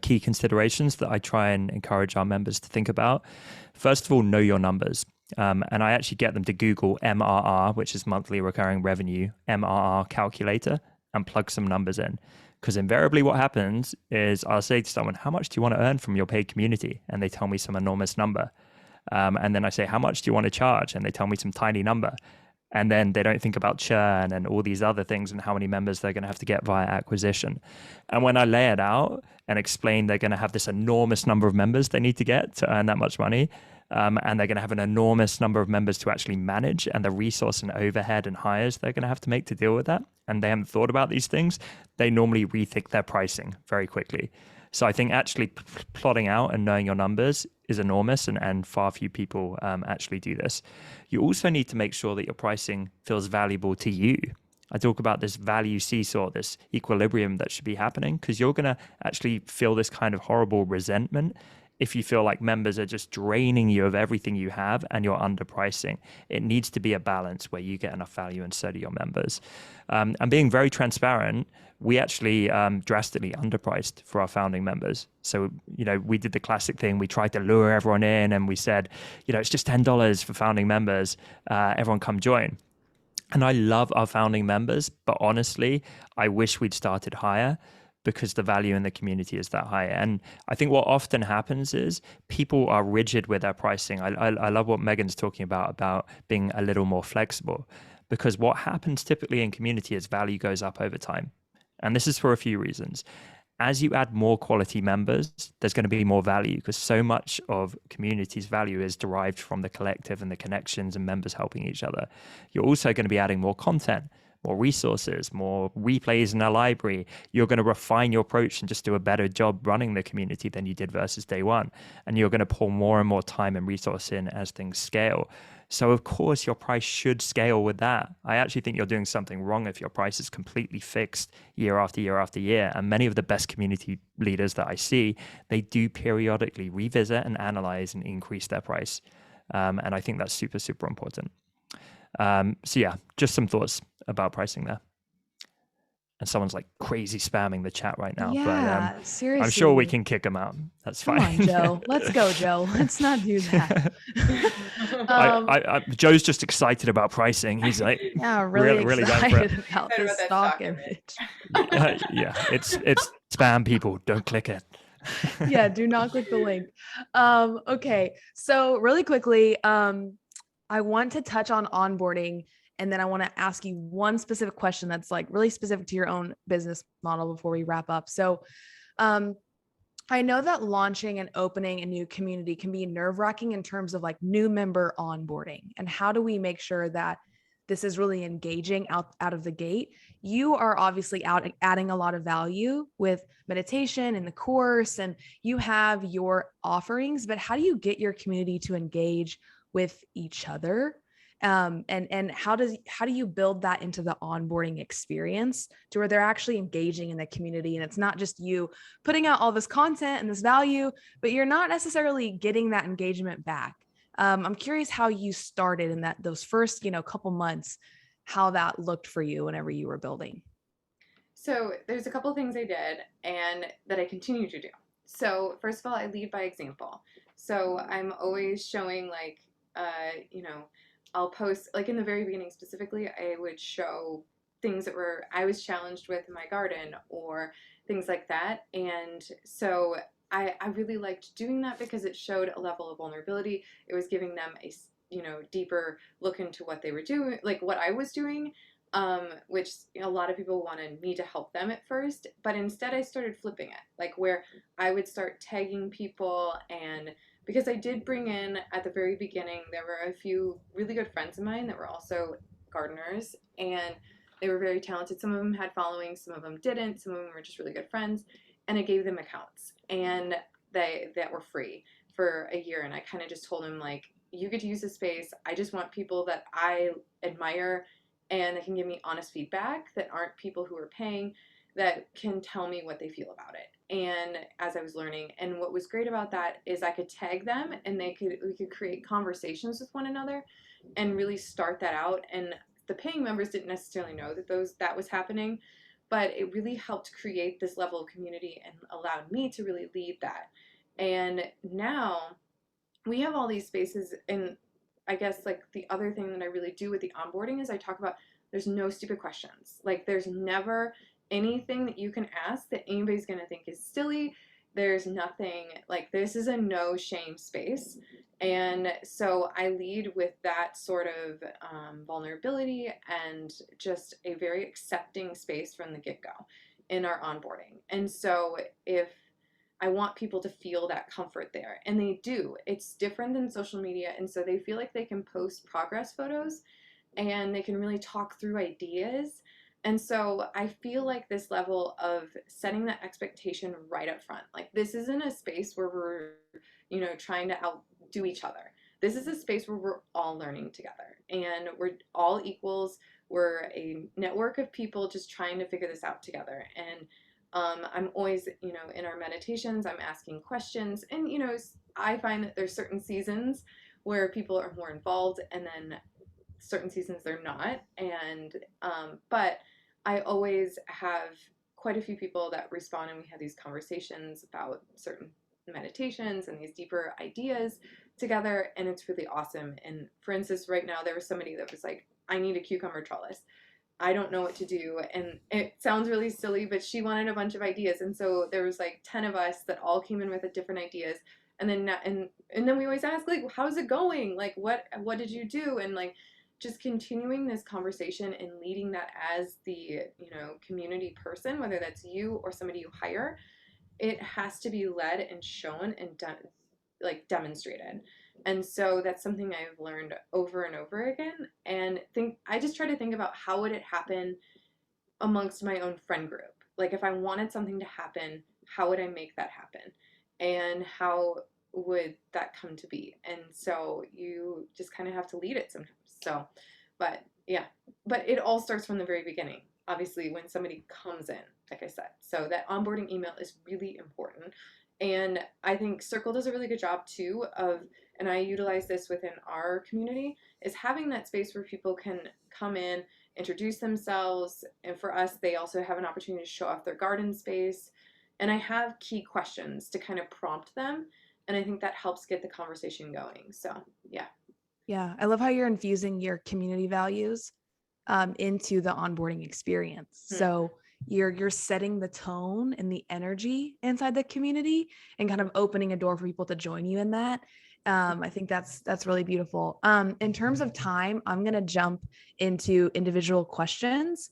key considerations that I try and encourage our members to think about. First of all, know your numbers. And I actually get them to Google MRR, which is monthly recurring revenue, MRR calculator, and plug some numbers in. Because invariably what happens is I'll say to someone, how much do you want to earn from your paid community? And they tell me some enormous number. And then I say, how much do you want to charge? And they tell me some tiny number. And then they don't think about churn and all these other things and how many members they're going to have to get via acquisition. And when I lay it out and explain they're going to have this enormous number of members they need to get to earn that much money, and they're going to have an enormous number of members to actually manage, and the resource and overhead and hires they're going to have to make to deal with that, and they haven't thought about these things, they normally rethink their pricing very quickly. So I think actually plotting out and knowing your numbers is enormous, and far few people actually do this. You also need to make sure that your pricing feels valuable to you. I talk about this value seesaw, this equilibrium that should be happening, because you're going to actually feel this kind of horrible resentment if you feel like members are just draining you of everything you have and you're underpricing. It needs to be a balance where you get enough value and so do your members. And being very transparent, we actually drastically underpriced for our founding members. So, we did the classic thing. We tried to lure everyone in and we said, it's just $10 for founding members. Everyone come join. And I love our founding members, but honestly, I wish we'd started higher, because the value in the community is that high. And I think what often happens is people are rigid with their pricing. I love what Megan's talking about being a little more flexible, because what happens typically in community is value goes up over time. And this is for a few reasons. As you add more quality members, there's going to be more value, because so much of community's value is derived from the collective and the connections and members helping each other. You're also going to be adding more content. more resources, more replays in our library. You're going to refine your approach and just do a better job running the community than you did versus day one. And you're going to pour more and more time and resource in as things scale. So of course your price should scale with that. I actually think you're doing something wrong if your price is completely fixed year after year after year. And many of the best community leaders that I see, they do periodically revisit and analyze and increase their price. And I think that's super, super important. So yeah, just some thoughts about pricing there. And someone's like crazy spamming the chat right now, Yeah, but seriously. I'm sure we can kick them out. That's Come fine. on, Joe. Let's go, Joe. Let's not do that. Joe's just excited about pricing. He's like, Yeah, really really down for it. excited about Excited this about that stock stock image. image. Yeah, it's spam, people. Don't click it. Yeah, do not click the link. Okay, so really quickly, I want to touch on onboarding, and then I want to ask you one specific question that's like really specific to your own business model before we wrap up. So, I know that launching and opening a new community can be nerve-wracking in terms of like new member onboarding, and how do we make sure that this is really engaging out of the gate? You are obviously adding a lot of value with meditation and the course, and you have your offerings, but how do you get your community to engage with each other? And how do you build that into the onboarding experience to where they're actually engaging in the community, and it's not just you putting out all this content and this value, but you're not necessarily getting that engagement back? I'm curious how you started in those first, couple months, how that looked for you whenever you were building. So there's a couple things I did and that I continue to do. So first of all, I lead by example. So I'm always showing like, I'll post like in the very beginning specifically, I would show things that I was challenged with in my garden or things like that. And so I really liked doing that because it showed a level of vulnerability. It was giving them a deeper look into what they were doing, like what I was doing, which a lot of people wanted me to help them at first. But instead I started flipping it, like where I would start tagging people. And because I did bring in at the very beginning, there were a few really good friends of mine that were also gardeners, and they were very talented. Some of them had followings, some of them didn't, some of them were just really good friends. And I gave them accounts, and that were free for a year. And I kind of just told them, like, you get to use this space. I just want people that I admire and that can give me honest feedback, that aren't people who are paying, that can tell me what they feel about it. And as I was learning, and what was great about that is I could tag them, and we could create conversations with one another and really start that out. And the paying members didn't necessarily know that was happening, but it really helped create this level of community and allowed me to really lead that. And now we have all these spaces. And I guess like the other thing that I really do with the onboarding is I talk about there's no stupid questions. Like there's never anything that you can ask that anybody's going to think is silly. There's nothing, like, this is a no shame space. And so I lead with that sort of vulnerability and just a very accepting space from the get-go in our onboarding. And so if I want people to feel that comfort there, and they do, it's different than social media. And so they feel like they can post progress photos and they can really talk through ideas. And so I feel like this level of setting that expectation right up front, like this isn't a space where we're, trying to outdo each other. This is a space where we're all learning together, and we're all equals. We're a network of people just trying to figure this out together. And I'm always, in our meditations, I'm asking questions. And, I find that there's certain seasons where people are more involved, and then certain seasons they're not. And but I always have quite a few people that respond, and we have these conversations about certain meditations and these deeper ideas together, and it's really awesome. And for instance, right now there was somebody that was like, I need a cucumber trellis. I don't know what to do. And it sounds really silly, but she wanted a bunch of ideas. And so there was like 10 of us that all came in with different ideas. And then and then we always ask, like, how's it going? Like, what did you do? And like, just continuing this conversation and leading that as the, community person, whether that's you or somebody you hire, it has to be led and shown and done like demonstrated. And so that's something I've learned over and over again. And I just try to think about how would it happen amongst my own friend group. Like if I wanted something to happen, how would I make that happen? And how would that come to be? And so you just kind of have to lead it sometimes. So, but yeah, but it all starts from the very beginning. Obviously, when somebody comes in, like I said, so that onboarding email is really important. And I think Circle does a really good job too of, and I utilize this within our community, is having that space where people can come in, introduce themselves, and for us, they also have an opportunity to show off their garden space. And I have key questions to kind of prompt them, and I think that helps get the conversation going. So yeah. Yeah, I love how you're infusing your community values into the onboarding experience. So you're setting the tone and the energy inside the community and kind of opening a door for people to join you in that. I think that's really beautiful. In terms of time, I'm going to jump into individual questions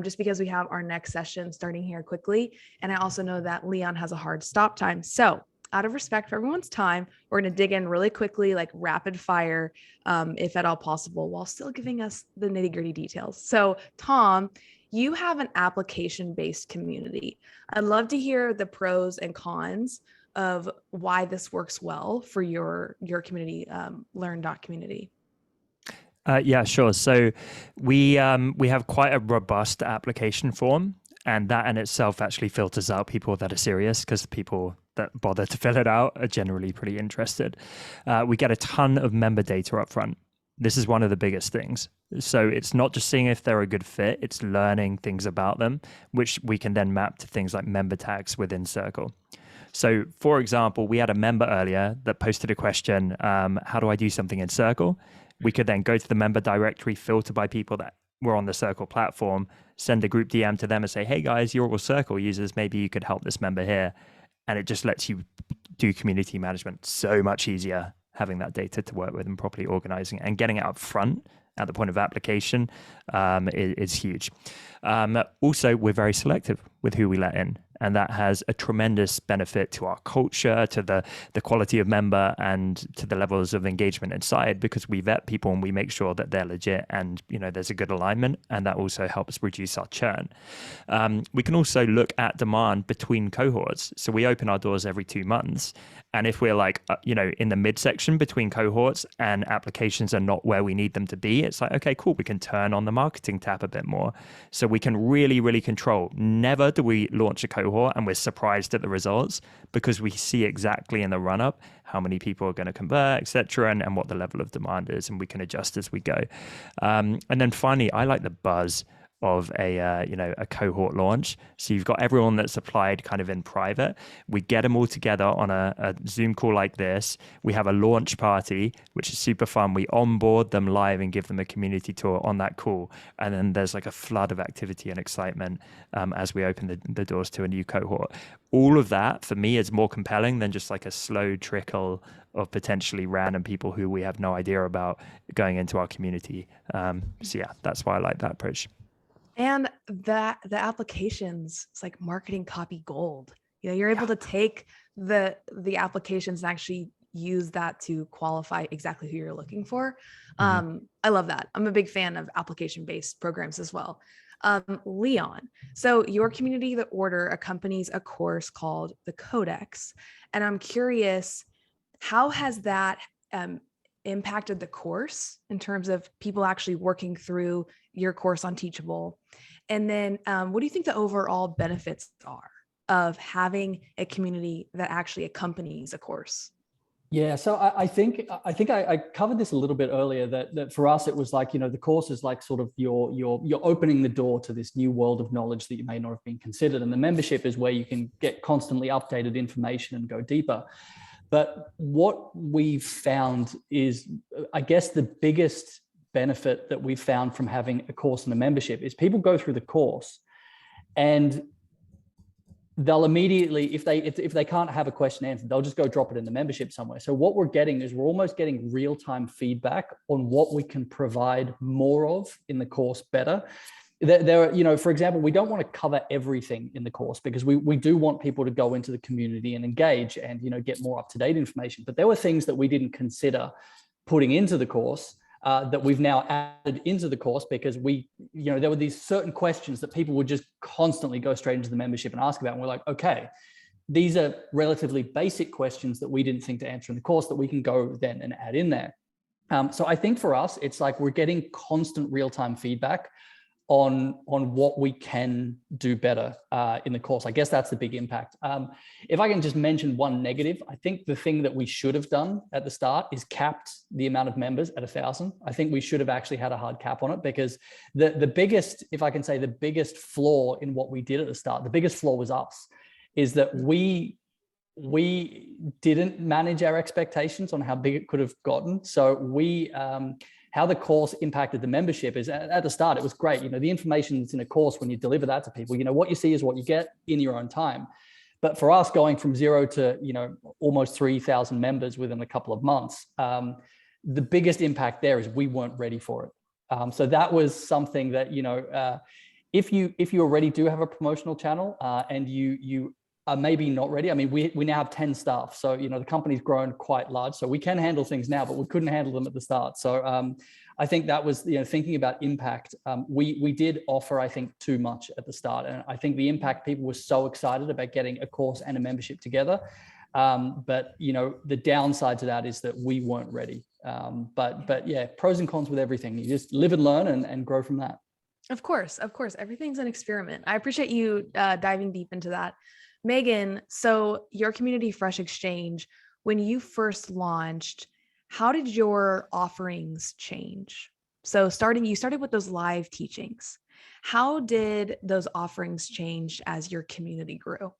just because we have our next session starting here quickly. And I also know that Leon has a hard stop time. So out of respect for everyone's time, we're going to dig in really quickly, like rapid fire, if at all possible, while still giving us the nitty-gritty details. So Tom, you have an application-based community. I'd love to hear the pros and cons of why this works well for your community, learn.community. Yeah, sure. So we have quite a robust application form, and that in itself actually filters out people that are serious, because people that bother to fill it out are generally pretty interested. We get a ton of member data up front. This is one of the biggest things. So it's not just seeing if they're a good fit, it's learning things about them, which we can then map to things like member tags within Circle. So for example, we had a member earlier that posted a question, how do I do something in Circle? We could then go to the member directory, filter by people that were on the Circle platform, send a group DM to them and say, hey guys, you're all Circle users, maybe you could help this member here. And it just lets you do community management so much easier, having that data to work with and properly organizing it, and getting it up front at the point of application is huge. Also, we're very selective with who we let in, and that has a tremendous benefit to our culture, to the quality of member, and to the levels of engagement inside, because we vet people and we make sure that they're legit and there's a good alignment, and that also helps reduce our churn. We can also look at demand between cohorts. So we open our doors every 2 months, and if we're like in the midsection between cohorts and applications are not where we need them to be, it's like, okay, cool, we can turn on the marketing tap a bit more. So we can really control. Never do we launch a cohort and we're surprised at the results, because we see exactly in the run up how many people are going to convert, etc., and what the level of demand is, and we can adjust as we go. And then finally, I like the buzz of a cohort launch. So you've got everyone that's applied kind of in private. We get them all together on a Zoom call like this. We have a launch party, which is super fun. We onboard them live and give them a community tour on that call. And then there's like a flood of activity and excitement as we open the doors to a new cohort. All of that for me is more compelling than just like a slow trickle of potentially random people who we have no idea about going into our community. So yeah, that's why I like that approach. And the applications, it's like marketing copy gold. You're able to take the applications and actually use that to qualify exactly who you're looking for. I love that. I'm a big fan of application-based programs as well. Leon, so your community, The Order, accompanies a course called the Codex. And I'm curious, how has that impacted the course in terms of people actually working through your course on Teachable? And then what do you think the overall benefits are of having a community that actually accompanies a course? Yeah, so I think I covered this a little bit earlier, that for us it was like, the course is like sort of you're opening the door to this new world of knowledge that you may not have been considered, and the membership is where you can get constantly updated information and go deeper. But what we've found is, I guess, the biggest benefit that we've found from having a course and a membership is people go through the course and they'll immediately, if they can't have a question answered, they'll just go drop it in the membership somewhere. So what we're getting is we're almost getting real-time feedback on what we can provide more of in the course better. there are, you know, for example, we don't want to cover everything in the course because we do want people to go into the community and engage and, you know, get more up-to-date information. But there were things that we didn't consider putting into the course that we've now added into the course because we, you know, there were these certain questions that people would just constantly go straight into the membership and ask about. And we're like, okay, these are relatively basic questions that we didn't think to answer in the course that we can go then and add in there. So I think for us, it's like we're getting constant real-time feedback on what we can do better in the course. I guess that's the big impact. If I can just mention one negative, I think the thing that we should have done at the start is capped the amount of members at 1,000. I think we should have actually had a hard cap on it because the biggest, if I can say the biggest flaw in what we did at the start, the biggest flaw was us, is that we didn't manage our expectations on how big it could have gotten. So how the course impacted the membership is at the start, it was great. You know, the information that's in a course, when you deliver that to people, you know, what you see is what you get in your own time. But for us, going from 0 to, you know, almost 3,000 members within a couple of months, the biggest impact there is we weren't ready for it. So that was something that, you know, if you already do have a promotional channel and you are maybe not ready. I mean, we now have 10 staff. So, you know, the company's grown quite large. So we can handle things now, but we couldn't handle them at the start. So I think that was, you know, thinking about impact. We did offer, I think, too much at the start. And I think the impact, people were so excited about getting a course and a membership together. But, you know, the downside to that is that we weren't ready. But yeah, pros and cons with everything. You just live and learn and grow from that. Of course. Everything's an experiment. I appreciate you diving deep into that. Megan, so your Community Fresh Exchange, when you first launched, how did your offerings change? So you started with those live teachings. How did those offerings change as your community grew?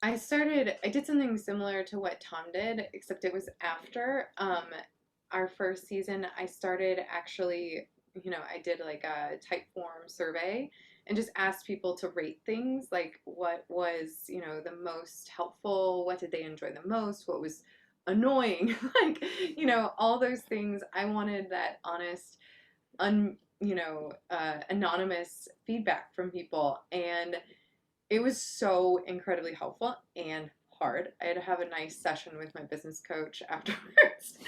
I did something similar to what Tom did, except it was after our first season. I started actually, you know, I did like a Typeform survey and just asked people to rate things, like what was, you know, the most helpful, what did they enjoy the most, what was annoying, like, you know, all those things. I wanted that honest, anonymous feedback from people, and it was so incredibly helpful and hard. I had to have a nice session with my business coach afterwards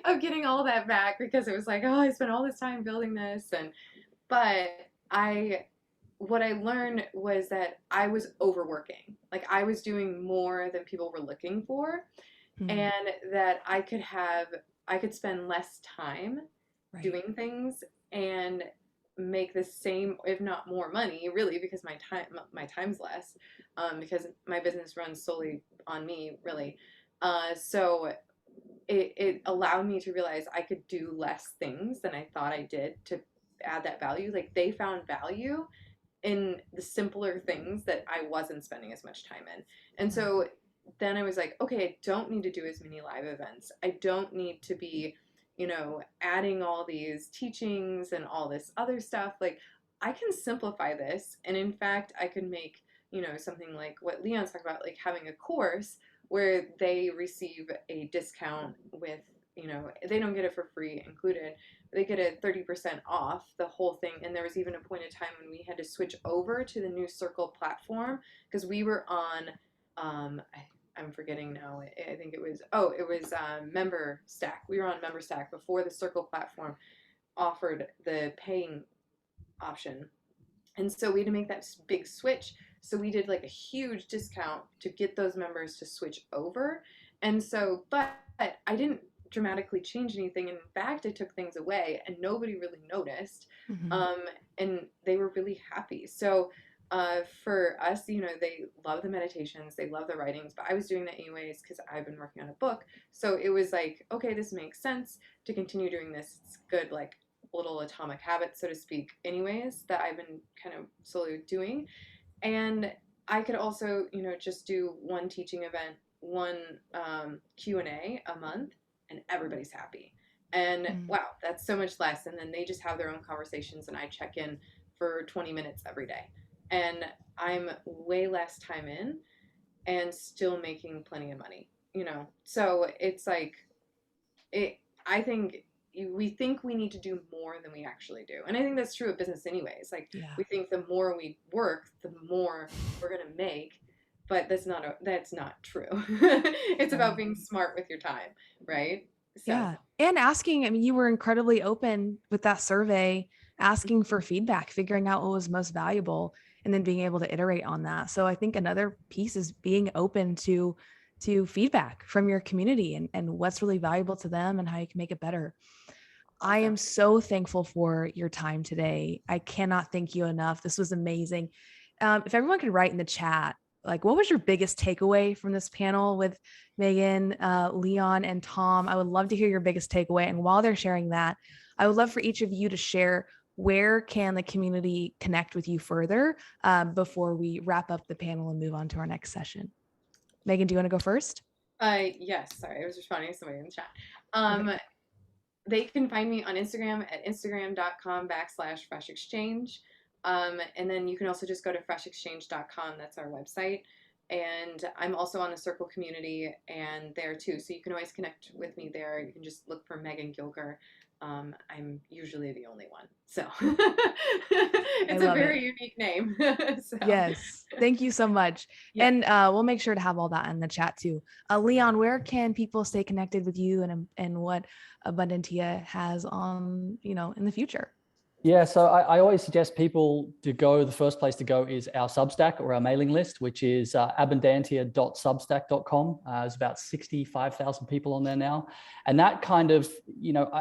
of getting all that back, because it was like, oh, I spent all this time building this, but what I learned was that I was overworking. Like, I was doing more than people were looking for, and that I could spend less time doing things and make the same, if not more money, really, because my time's less, because my business runs solely on me, really. So it allowed me to realize I could do less things than I thought I did to add that value. Like, they found value in the simpler things that I wasn't spending as much time in. And so then I was like, okay, I don't need to do as many live events. I don't need to be, you know, adding all these teachings and all this other stuff. Like, I can simplify this. And in fact, I could make, you know, something like what Leon's talking about, like having a course where they receive a discount with, you know, they don't get it for free included. They get a 30% off the whole thing. And there was even a point in time when we had to switch over to the new Circle platform, because we were on, I'm forgetting now. I think it was MemberStack. We were on MemberStack before the Circle platform offered the paying option. And so we had to make that big switch. So we did like a huge discount to get those members to switch over. And so, but I didn't dramatically change anything. In fact, I took things away and nobody really noticed. And they were really happy. So for us, you know, they love the meditations, they love the writings, but I was doing that anyways because I've been working on a book. So it was like, okay, this makes sense to continue doing this. It's good, like little atomic habits, so to speak, anyways, that I've been kind of slowly doing. And I could also, you know, just do one teaching event, one Q&A a month, and everybody's happy. And wow, that's so much less. And then they just have their own conversations and I check in for 20 minutes every day. And I'm way less time in and still making plenty of money, you know? So it's like, I think we think we need to do more than we actually do. And I think that's true of business anyways. Like Yeah. we think the more we work, the more we're going to make, but that's not true. It's about being smart with your time, right? So, Yeah. And asking, I mean, you were incredibly open with that survey, asking for feedback, figuring out what was most valuable, and then being able to iterate on that. So I think another piece is being open to feedback from your community and what's really valuable to them and how you can make it better. I am so thankful for your time today. I cannot thank you enough. This was amazing. If everyone could write in the chat, like, what was your biggest takeaway from this panel with Megan, Leon, and Tom? I would love to hear your biggest takeaway. And while they're sharing that, I would love for each of you to share where can the community connect with you further before we wrap up the panel and move on to our next session. Megan, do you want to go first? yes, sorry, I was responding to somebody in the chat. They can find me on Instagram at instagram.com/freshexchange. And then you can also just go to freshexchange.com. That's our website. And I'm also on the Circle community and there too. So you can always connect with me there. You can just look for Megan Gilger. I'm usually the only one. So it's a very unique name. So. Yes. Thank you so much. Yeah. And we'll make sure to have all that in the chat too. Leon, where can people stay connected with you and what Abundantia has on, in the future? Yeah, so I always suggest people to go, the first place to go is our Substack or our mailing list, which is abundantia.substack.com. There's about 65,000 people on there now. And that kind of,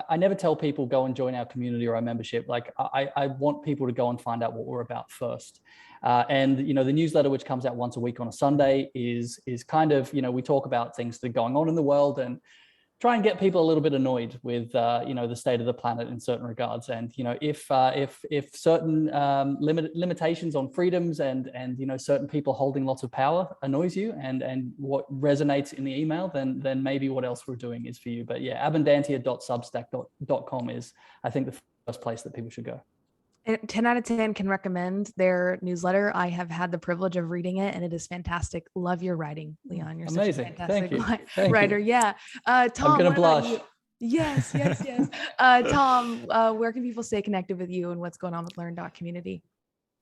I never tell people go and join our community or our membership. Like I want people to go and find out what we're about first. And, the newsletter, which comes out once a week on a Sunday is kind of, we talk about things that are going on in the world and try and get people a little bit annoyed with, the state of the planet in certain regards. And, if certain limitations on freedoms and certain people holding lots of power annoys you and what resonates in the email, then maybe what else we're doing is for you. But yeah, abundantia.substack.com is, I think, the first place that people should go. 10 out of 10 can recommend their newsletter. I have had the privilege of reading it and it is fantastic. Love your writing, Leon. You're amazing. Such a fantastic Thank writer. you. Yeah. Tom, I'm going to blush. Yes. Tom, where can people stay connected with you and what's going on with Learn.community?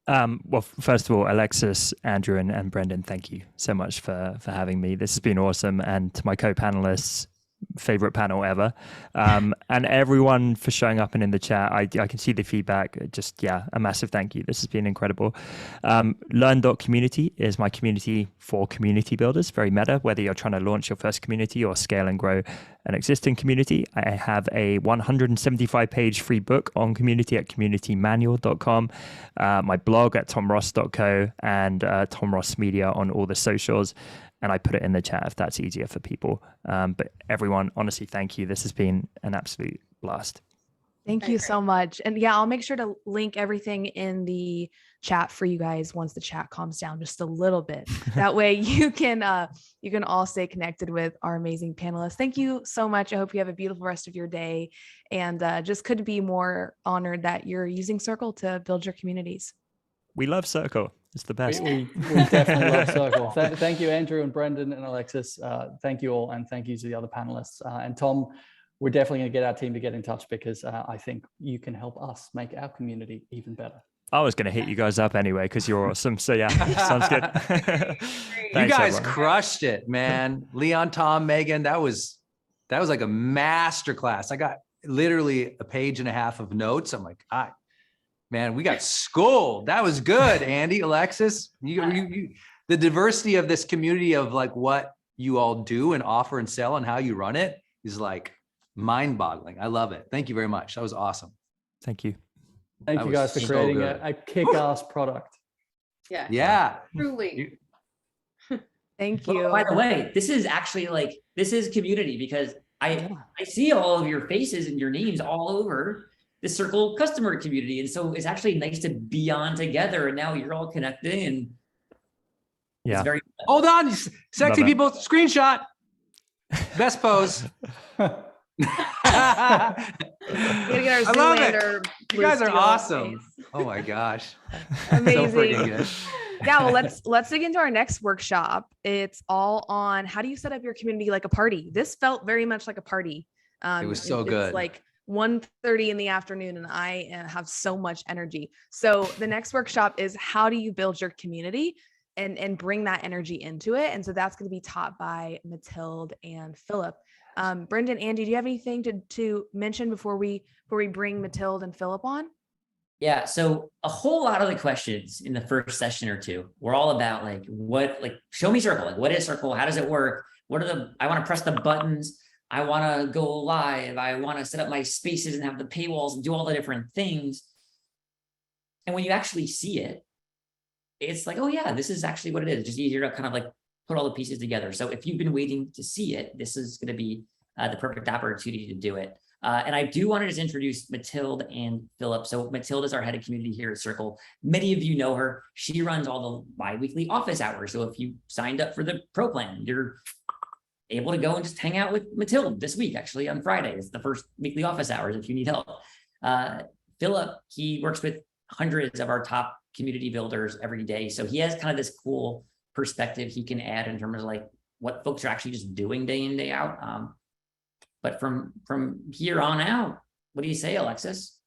Well, first of all, Alexis, Andrew, and Brendan, thank you so much for having me. This has been awesome. And to my co-panelists, favorite panel ever, and everyone for showing up and in the chat. I can see the feedback. Just a massive thank you. This has been incredible. Learn.community is my community for community builders, very meta, whether you're trying to launch your first community or scale and grow an existing community. I have a 175-page free book on community at communitymanual.com, my blog at tomross.co, and Tom Ross Media on all the socials. And I put it in the chat if that's easier for people. But everyone, honestly, thank you. This has been an absolute blast. Thank you so much. And I'll make sure to link everything in the chat for you guys once the chat calms down just a little bit. That way you can all stay connected with our amazing panelists. Thank you so much. I hope you have a beautiful rest of your day. And just couldn't be more honored that you're using Circle to build your communities. We love Circle. It's the best. We definitely love Circle. Thank you, Andrew and Brendan and Alexis. Thank you all. And thank you to the other panelists. And Tom, we're definitely going to get our team to get in touch because I think you can help us make our community even better. I was going to hit you guys up anyway because you're awesome. So sounds good. You guys crushed it, man. Leon, Tom, Megan, that was like a master class. I got literally a page and a half of notes. I'm like, man, we got schooled. That was good, Andy, Alexis. You, the diversity of this community of like what you all do and offer and sell and how you run it is like mind-boggling. I love it. Thank you very much. That was awesome. Thank you. Thank you guys for creating a kick-ass product. Yeah. Truly. Thank you. Well, by the way, this is actually this is community because I see all of your faces and your names all over the Circle customer community. And so it's actually nice to be on together and now you're all connecting and it's very fun. Hold on, sexy people, screenshot. Best pose. I love it. You guys are awesome. Oh my gosh. Amazing. So freaking good. Well, let's dig into our next workshop. It's all on how do you set up your community like a party. This felt very much like a party. It was so good. Like 1:30 in the afternoon and I have so much energy. So the next workshop is how do you build your community and bring that energy into it. And so that's going to be taught by Mathilde and Philip. Brendan, Andy, do you have anything to mention before we bring Mathilde and Philip on? Yeah, so a whole lot of the questions in the first session or two were all about like show me Circle, like what is Circle, how does it work, I want to press the buttons, I want to go live, I want to set up my spaces and have the paywalls and do all the different things. And when you actually see it, it's like, oh yeah, this is actually what it is. It's just easier to kind of like put all the pieces together. So if you've been waiting to see it, this is going to be the perfect opportunity to do it. And I do want to just introduce Mathilde and Philip. So Mathilde is our head of community here at Circle. Many of you know her. She runs all the bi-weekly office hours. So if you signed up for the pro plan, you're able to go and just hang out with Mathilde this week, actually on Friday. It's the first weekly office hours if you need help. Philip, he works with hundreds of our top community builders every day. So he has kind of this cool perspective he can add in terms of like what folks are actually just doing day in, day out. But from here on out, what do you say, Alexis?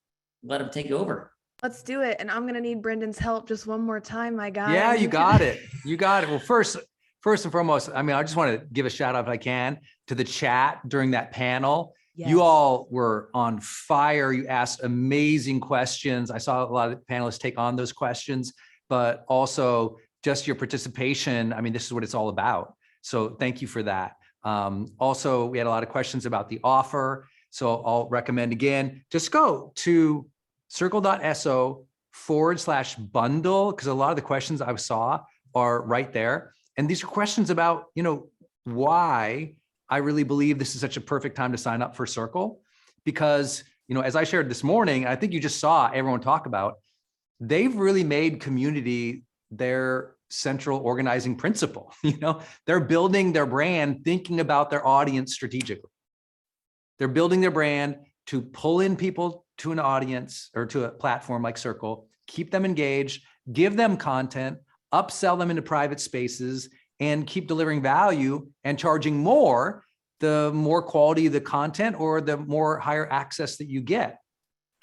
Let him take over. Let's do it. And I'm going to need Brendan's help just one more time, my guy. Yeah, you got it. You got it. Well, first and foremost, I mean, I just want to give a shout out if I can to the chat during that panel. Yes. You all were on fire. You asked amazing questions. I saw a lot of panelists take on those questions, but also just your participation. I mean, this is what it's all about. So thank you for that. Also, we had a lot of questions about the offer. So I'll recommend again, just go to circle.so/bundle, because a lot of the questions I saw are right there. And these are questions about, why I really believe this is such a perfect time to sign up for Circle. Because, as I shared this morning, I think you just saw everyone talk about, they've really made community their central organizing principle. They're building their brand, thinking about their audience strategically. They're building their brand to pull in people to an audience or to a platform like Circle, keep them engaged, give them content, upsell them into private spaces, and keep delivering value and charging more the more quality the content or the more higher access that you get.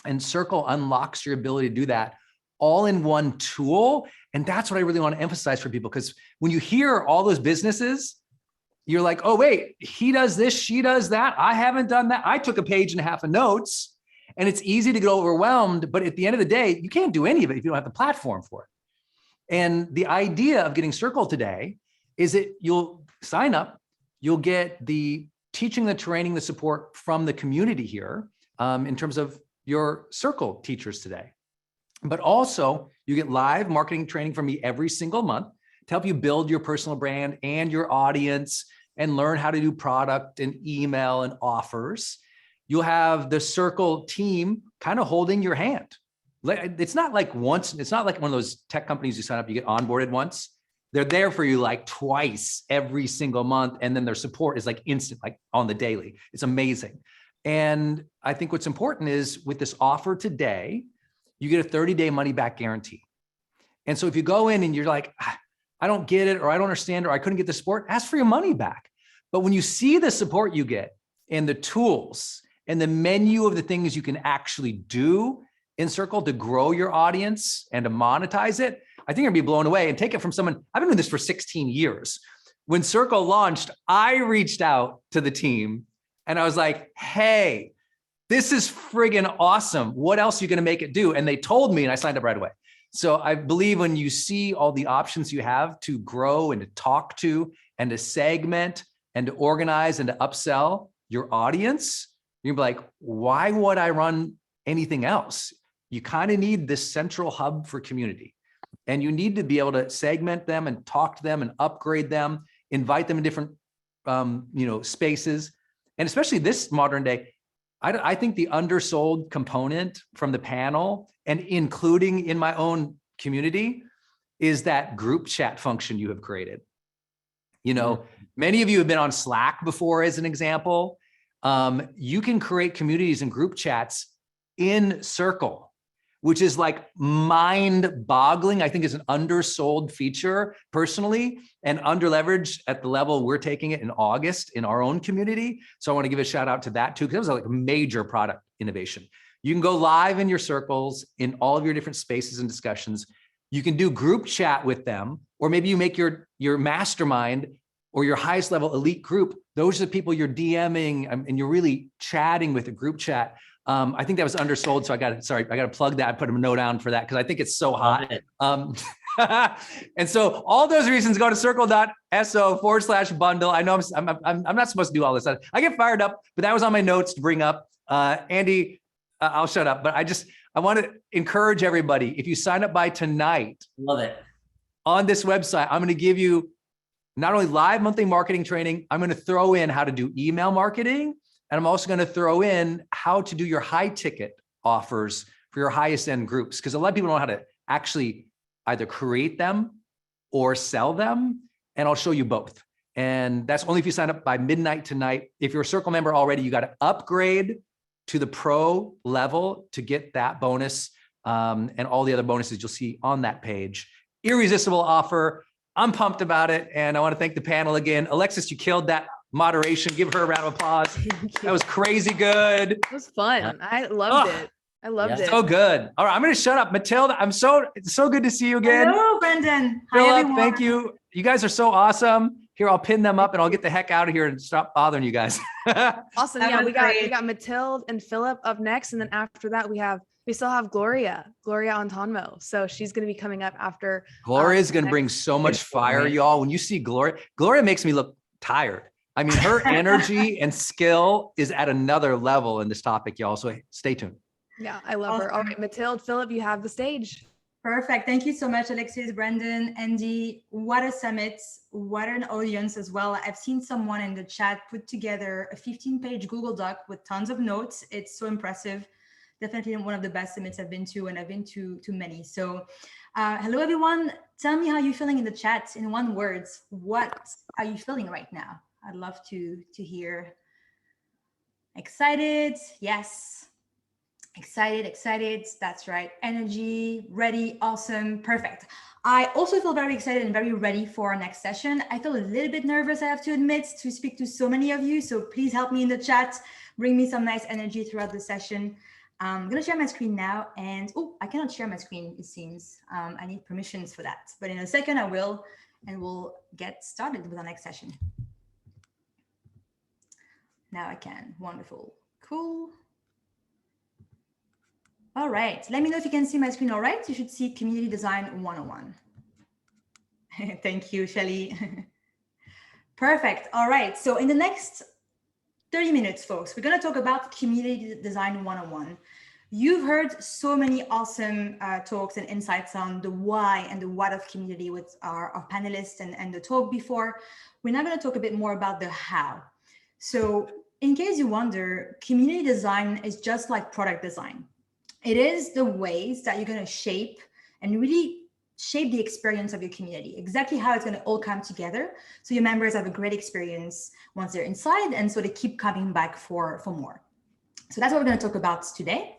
And Circle unlocks your ability to do that all in one tool. And that's what I really want to emphasize for people, because when you hear all those businesses, you're like, oh, wait, he does this, she does that. I haven't done that. I took a page and a half of notes, and it's easy to get overwhelmed. But at the end of the day, you can't do any of it if you don't have the platform for it. And the idea of getting Circle today is that you'll sign up, you'll get the teaching, the training, the support from the community here in terms of your Circle teachers today. But also you get live marketing training from me every single month to help you build your personal brand and your audience and learn how to do product and email and offers. You'll have the Circle team kind of holding your hand. It's not like once, it's not like one of those tech companies you sign up, you get onboarded once. They're there for you like twice every single month. And then their support is like instant, like on the daily. It's amazing. And I think what's important is with this offer today, you get a 30-day money back guarantee. And so if you go in and you're like, I don't get it, or I don't understand, or I couldn't get the support, ask for your money back. But when you see the support you get and the tools and the menu of the things you can actually do in Circle to grow your audience and to monetize it, I think you're gonna be blown away. And take it from someone, I've been doing this for 16 years. When Circle launched, I reached out to the team and I was like, hey, this is friggin' awesome. What else are you gonna make it do? And they told me and I signed up right away. So I believe when you see all the options you have to grow and to talk to and to segment and to organize and to upsell your audience, you're like, why would I run anything else? You kind of need this central hub for community. And you need to be able to segment them and talk to them and upgrade them, invite them in different spaces. And especially this modern day, I think the undersold component from the panel and including in my own community is that group chat function you have created. Many of you have been on Slack before, as an example. You can create communities and group chats in Circle which is like mind boggling. I think is an undersold feature personally and underleveraged at the level we're taking it in August in our own community. So I want to give a shout out to that too, because it was like a major product innovation. You can go live in your circles in all of your different spaces and discussions. You can do group chat with them, or maybe you make your mastermind or your highest level elite group. Those are the people you're DMing and you're really chatting with a group chat. I think that was undersold. So I got to plug that, put a note down for that because I think it's so hot. And so all those reasons, go to circle.so/bundle. I know I'm not supposed to do all this. I get fired up, but that was on my notes to bring up. Andy, I'll shut up, but I want to encourage everybody. If you sign up by tonight, Love it. on this website, I'm going to give you not only live monthly marketing training, I'm going to throw in how to do email marketing. And I'm also going to throw in how to do your high ticket offers for your highest end groups. Because a lot of people don't know how to actually either create them or sell them. And I'll show you both. And that's only if you sign up by midnight tonight. If you're a Circle member already, you got to upgrade to the pro level to get that bonus and all the other bonuses you'll see on that page. Irresistible offer. I'm pumped about it. And I want to thank the panel again. Alexis, you killed that moderation. Give her a round of applause. That was crazy good. It was fun. I loved it. I loved it. So good. All right, I'm going to shut up. Matilda, it's so good to see you again. Hello, Brendan. Hi, Philip, everyone. thank you. You guys are so awesome. Here, I'll pin them up and I'll get the heck out of here and stop bothering you guys. Awesome. That Yeah, was we great. got Mathilde and Philip up next. And then after that, we still have Gloria Antonmo. So she's going to be coming up after. Gloria's going to next- bring so much Good fire, point. y'all. When you see Gloria makes me look tired. I mean, her energy and skill is at another level in this topic, y'all. So stay tuned. Yeah, I love her. All Awesome. right, Mathilde, Philip, you have the stage. Perfect. Thank you so much, Alexis, Brendan, Andy. What a summit. What an audience as well. I've seen someone in the chat put together a 15-page Google Doc with tons of notes. It's so impressive. Definitely one of the best summits I've been to, and I've been to many. So hello, everyone. Tell me how you're feeling in the chat in one word. What are you feeling right now? I'd love to hear. Excited. Yes. Excited. That's right. Energy, ready, awesome, perfect. I also feel very excited and very ready for our next session. I feel a little bit nervous, I have to admit, to speak to so many of you. So please help me in the chat, bring me some nice energy throughout the session. I'm going to share my screen now. And I cannot share my screen, it seems. I need permissions for that. But in a second, I will, and we'll get started with our next session. Now I can. Wonderful. Cool. All right, let me know if you can see my screen all right. You should see Community Design 101. Thank you, Shelly. Perfect, all right. So in the next 30 minutes, folks, we're gonna talk about Community Design 101. You've heard so many awesome talks and insights on the why and the what of community with our panelists and the talk before. We're now gonna talk a bit more about the how. So in case you wonder, community design is just like product design. It is the ways that you're going to shape and really shape the experience of your community, exactly how it's going to all come together. So your members have a great experience once they're inside, and so they keep coming back for more. So that's what we're going to talk about today.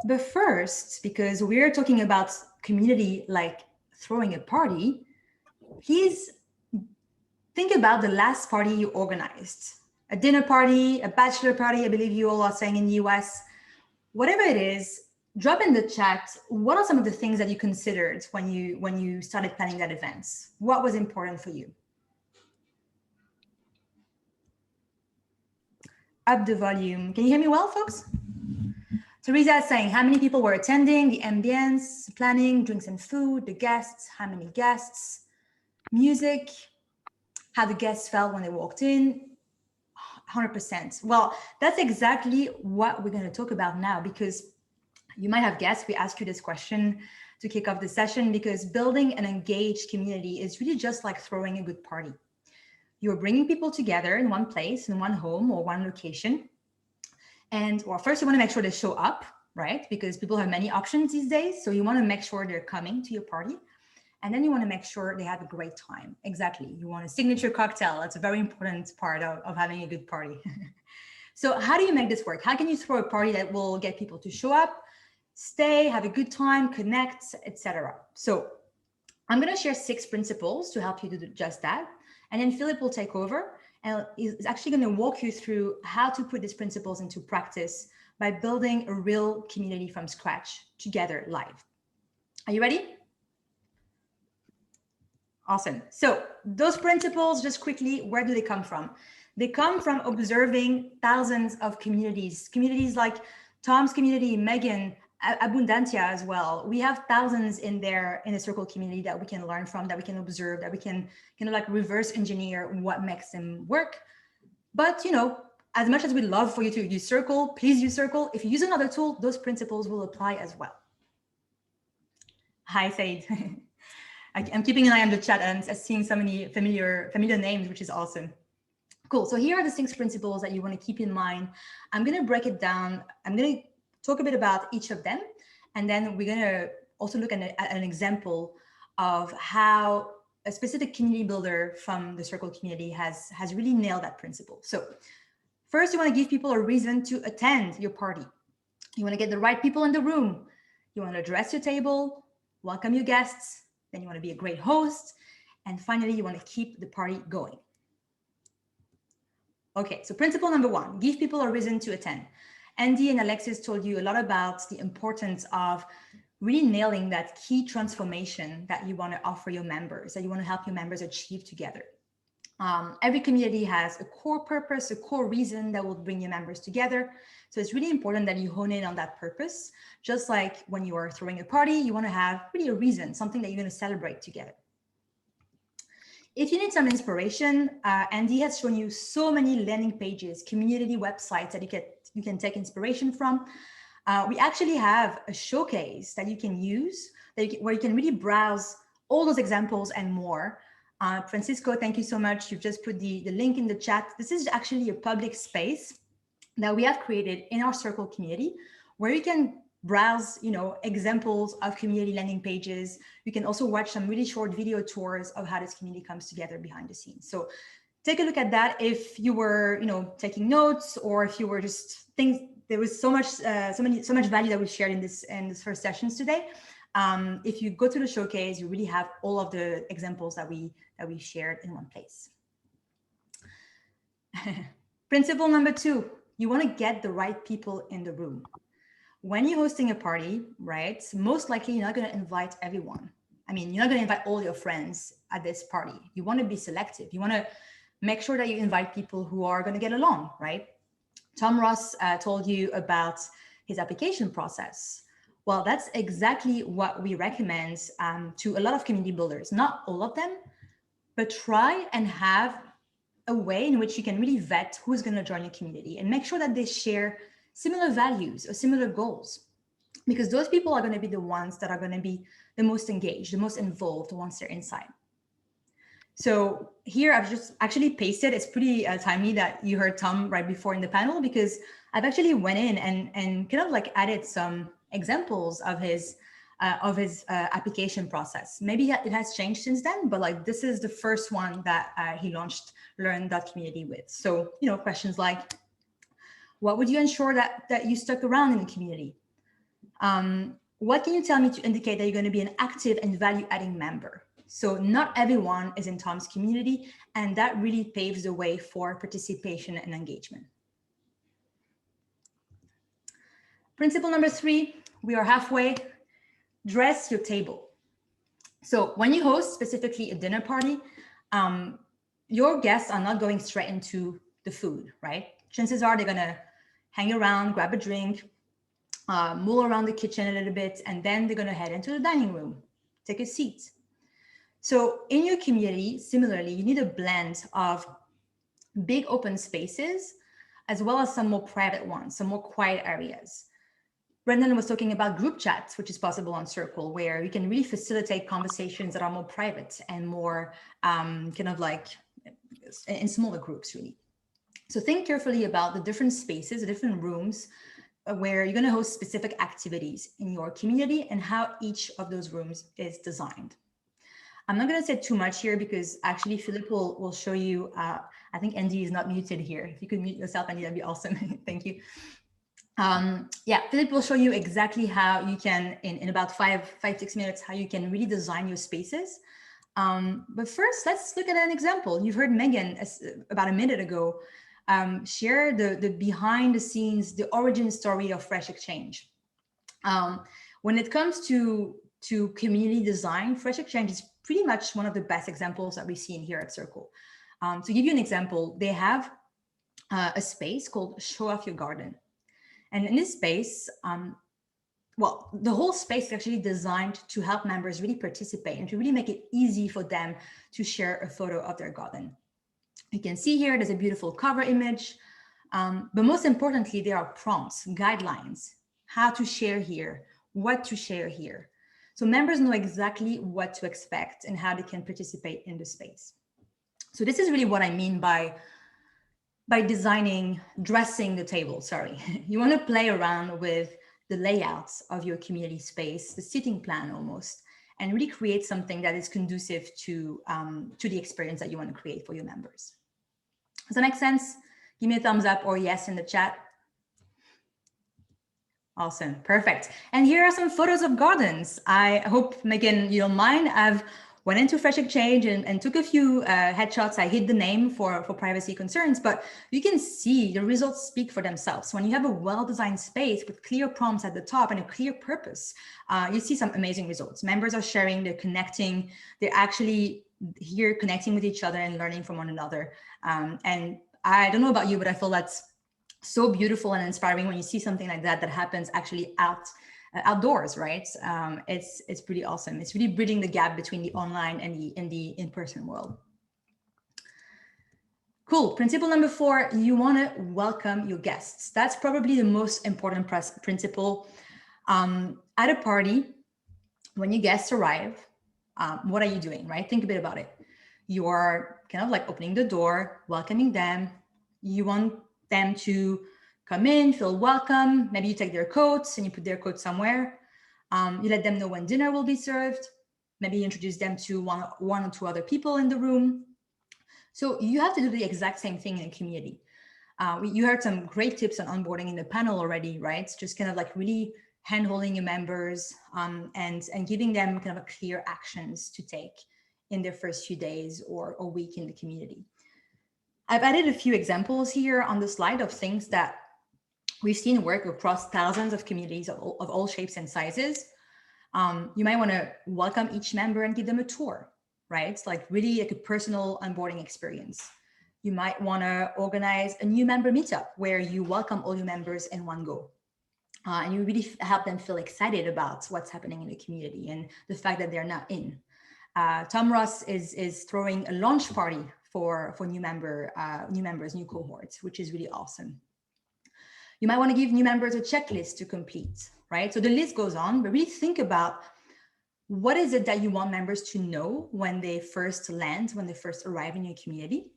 But first, because we're talking about community like throwing a party, please think about the last party you organized. A dinner party, a bachelor party, I believe you all are saying in the US. Whatever it is, drop in the chat. What are some of the things that you considered when you started planning that event? What was important for you? Up the volume. Can you hear me well, folks? Teresa is saying how many people were attending, the ambience, planning, drinks and food, the guests, how many guests, music, how the guests felt when they walked in. 100%. Well, that's exactly what we're going to talk about now, because you might have guessed we asked you this question to kick off the session, because building an engaged community is really just like throwing a good party. You're bringing people together in one place, in one home or one location. And well, first you want to make sure they show up, right? Because people have many options these days. So you want to make sure they're coming to your party. And then you want to make sure they have a great time. Exactly. You want a signature cocktail. That's a very important part of having a good party. So how do you make this work? How can you throw a party that will get people to show up, stay, have a good time, connect, etc. So I'm going to share 6 principles to help you do just that. And then Philip will take over and is actually going to walk you through how to put these principles into practice by building a real community from scratch together live. Are you ready? Awesome. So those principles, just quickly, where do they come from? They come from observing thousands of communities like Tom's community, Megan, Abundantia as well. We have thousands in there in the Circle community that we can learn from, that we can observe, that we can kind of like reverse engineer what makes them work. But, you know, as much as we'd love for you to use Circle, please use Circle. If you use another tool, those principles will apply as well. Hi, Said. I'm keeping an eye on the chat and seeing so many familiar names, which is awesome. Cool. So here are the 6 principles that you want to keep in mind. I'm going to break it down. I'm going to talk a bit about each of them. And then we're going to also look at an example of how a specific community builder from the Circle community has really nailed that principle. So first, you want to give people a reason to attend your party. You want to get the right people in the room. You want to address your table, welcome your guests. Then you want to be a great host. And finally, you want to keep the party going. Okay, so principle number 1, give people a reason to attend. Andy and Alexis told you a lot about the importance of really nailing that key transformation that you want to offer your members, that you want to help your members achieve together. Every community has a core purpose, a core reason that will bring your members together. So it's really important that you hone in on that purpose. Just like when you are throwing a party, you want to have really a reason, something that you're going to celebrate together. If you need some inspiration, Andy has shown you so many landing pages, community websites that you can take inspiration from. We actually have a showcase that you can use where you can really browse all those examples and more. Francisco, thank you so much. You've just put the link in the chat. This is actually a public space that we have created in our Circle community where you can browse, you know, examples of community landing pages. You can also watch some really short video tours of how this community comes together behind the scenes. So take a look at that if you were, you know, taking notes, or if you were just there was so much value that we shared in this first sessions today. If you go to the showcase, you really have all of the examples that we shared in one place. Principle number 2, you want to get the right people in the room. When you're hosting a party, right, most likely you're not going to invite everyone. I mean, you're not going to invite all your friends at this party. You want to be selective. You want to make sure that you invite people who are going to get along, right? Tom Ross told you about his application process. Well, that's exactly what we recommend to a lot of community builders, not all of them, but try and have a way in which you can really vet who's going to join your community and make sure that they share similar values or similar goals, because those people are going to be the ones that are going to be the most engaged, the most involved once they're inside. So here I've just actually pasted, it's pretty timely that you heard Tom right before in the panel, because I've actually went in and kind of like added some examples of his application process. Maybe it has changed since then, but like this is the first one that he launched Learn.community with. So, you know, questions like, what would you ensure that you stuck around in the community? What can you tell me to indicate that you're going to be an active and value-adding member? So not everyone is in Tom's community, and that really paves the way for participation and engagement. Principle number 3, we are halfway. Dress your table. So when you host specifically a dinner party, your guests are not going straight into the food, right? Chances are they're going to hang around, grab a drink, mull around the kitchen a little bit, and then they're going to head into the dining room, take a seat. So in your community, similarly, you need a blend of big open spaces, as well as some more private ones, some more quiet areas. Brendan was talking about group chats, which is possible on Circle, where you can really facilitate conversations that are more private and more kind of like in smaller groups, really. So think carefully about the different spaces, the different rooms where you're going to host specific activities in your community and how each of those rooms is designed. I'm not going to say too much here because actually Philip will show you. I think Andy is not muted here. If you could mute yourself, Andy, that'd be awesome. Thank you. Yeah, Philip will show you exactly how you can, in about 6 minutes, how you can really design your spaces. But first, let's look at an example. You've heard Megan about a minute ago share the behind the scenes, the origin story of Fresh Exchange. When it comes to community design, Fresh Exchange is pretty much one of the best examples that we've seen here at Circle. To give you an example, they have a space called Show Off Your Garden. And in this space, well, the whole space is actually designed to help members really participate and to really make it easy for them to share a photo of their garden. You can see here, there's a beautiful cover image, but most importantly, there are prompts, guidelines, how to share here, what to share here. So members know exactly what to expect and how they can participate in the space. So this is really what I mean by dressing the table, sorry. You want to play around with the layouts of your community space, the seating plan almost, and really create something that is conducive to the experience that you want to create for your members. Does that make sense? Give me a thumbs up or yes in the chat. Awesome, perfect. And here are some photos of gardens. I hope, Megan, you don't mind. I've went into Fresh Exchange and took a few headshots. I hid the name for privacy concerns, but you can see the results speak for themselves. When you have a well-designed space with clear prompts at the top and a clear purpose, you see some amazing results. Members are sharing, they're connecting, they're actually here connecting with each other and learning from one another. And I don't know about you, but I feel that's so beautiful and inspiring when you see something like that happens actually outdoors, right? It's pretty awesome. It's really bridging the gap between the online and the in-person world. Cool. Principle number 4, you want to welcome your guests. That's probably the most important principle. At a party, when your guests arrive, what are you doing, right? Think a bit about it. You are kind of like opening the door, welcoming them. You want them to come in, feel welcome. Maybe you take their coats and you put their coat somewhere. You let them know when dinner will be served. Maybe you introduce them to one or two other people in the room. So you have to do the exact same thing in a community. You heard some great tips on onboarding in the panel already, right? It's just kind of like really hand-holding your members and giving them kind of a clear actions to take in their first few days or a week in the community. I've added a few examples here on the slide of things that we've seen work across thousands of communities of all shapes and sizes. You might want to welcome each member and give them a tour, right? It's like really like a personal onboarding experience. You might want to organize a new member meetup where you welcome all your members in one go. And you really help them feel excited about what's happening in the community and the fact that they're not in. Tom Ross is throwing a launch party for new members, new cohorts, which is really awesome. You might want to give new members a checklist to complete, right? So the list goes on, but really think about what is it that you want members to know when they first land, when they first arrive in your community,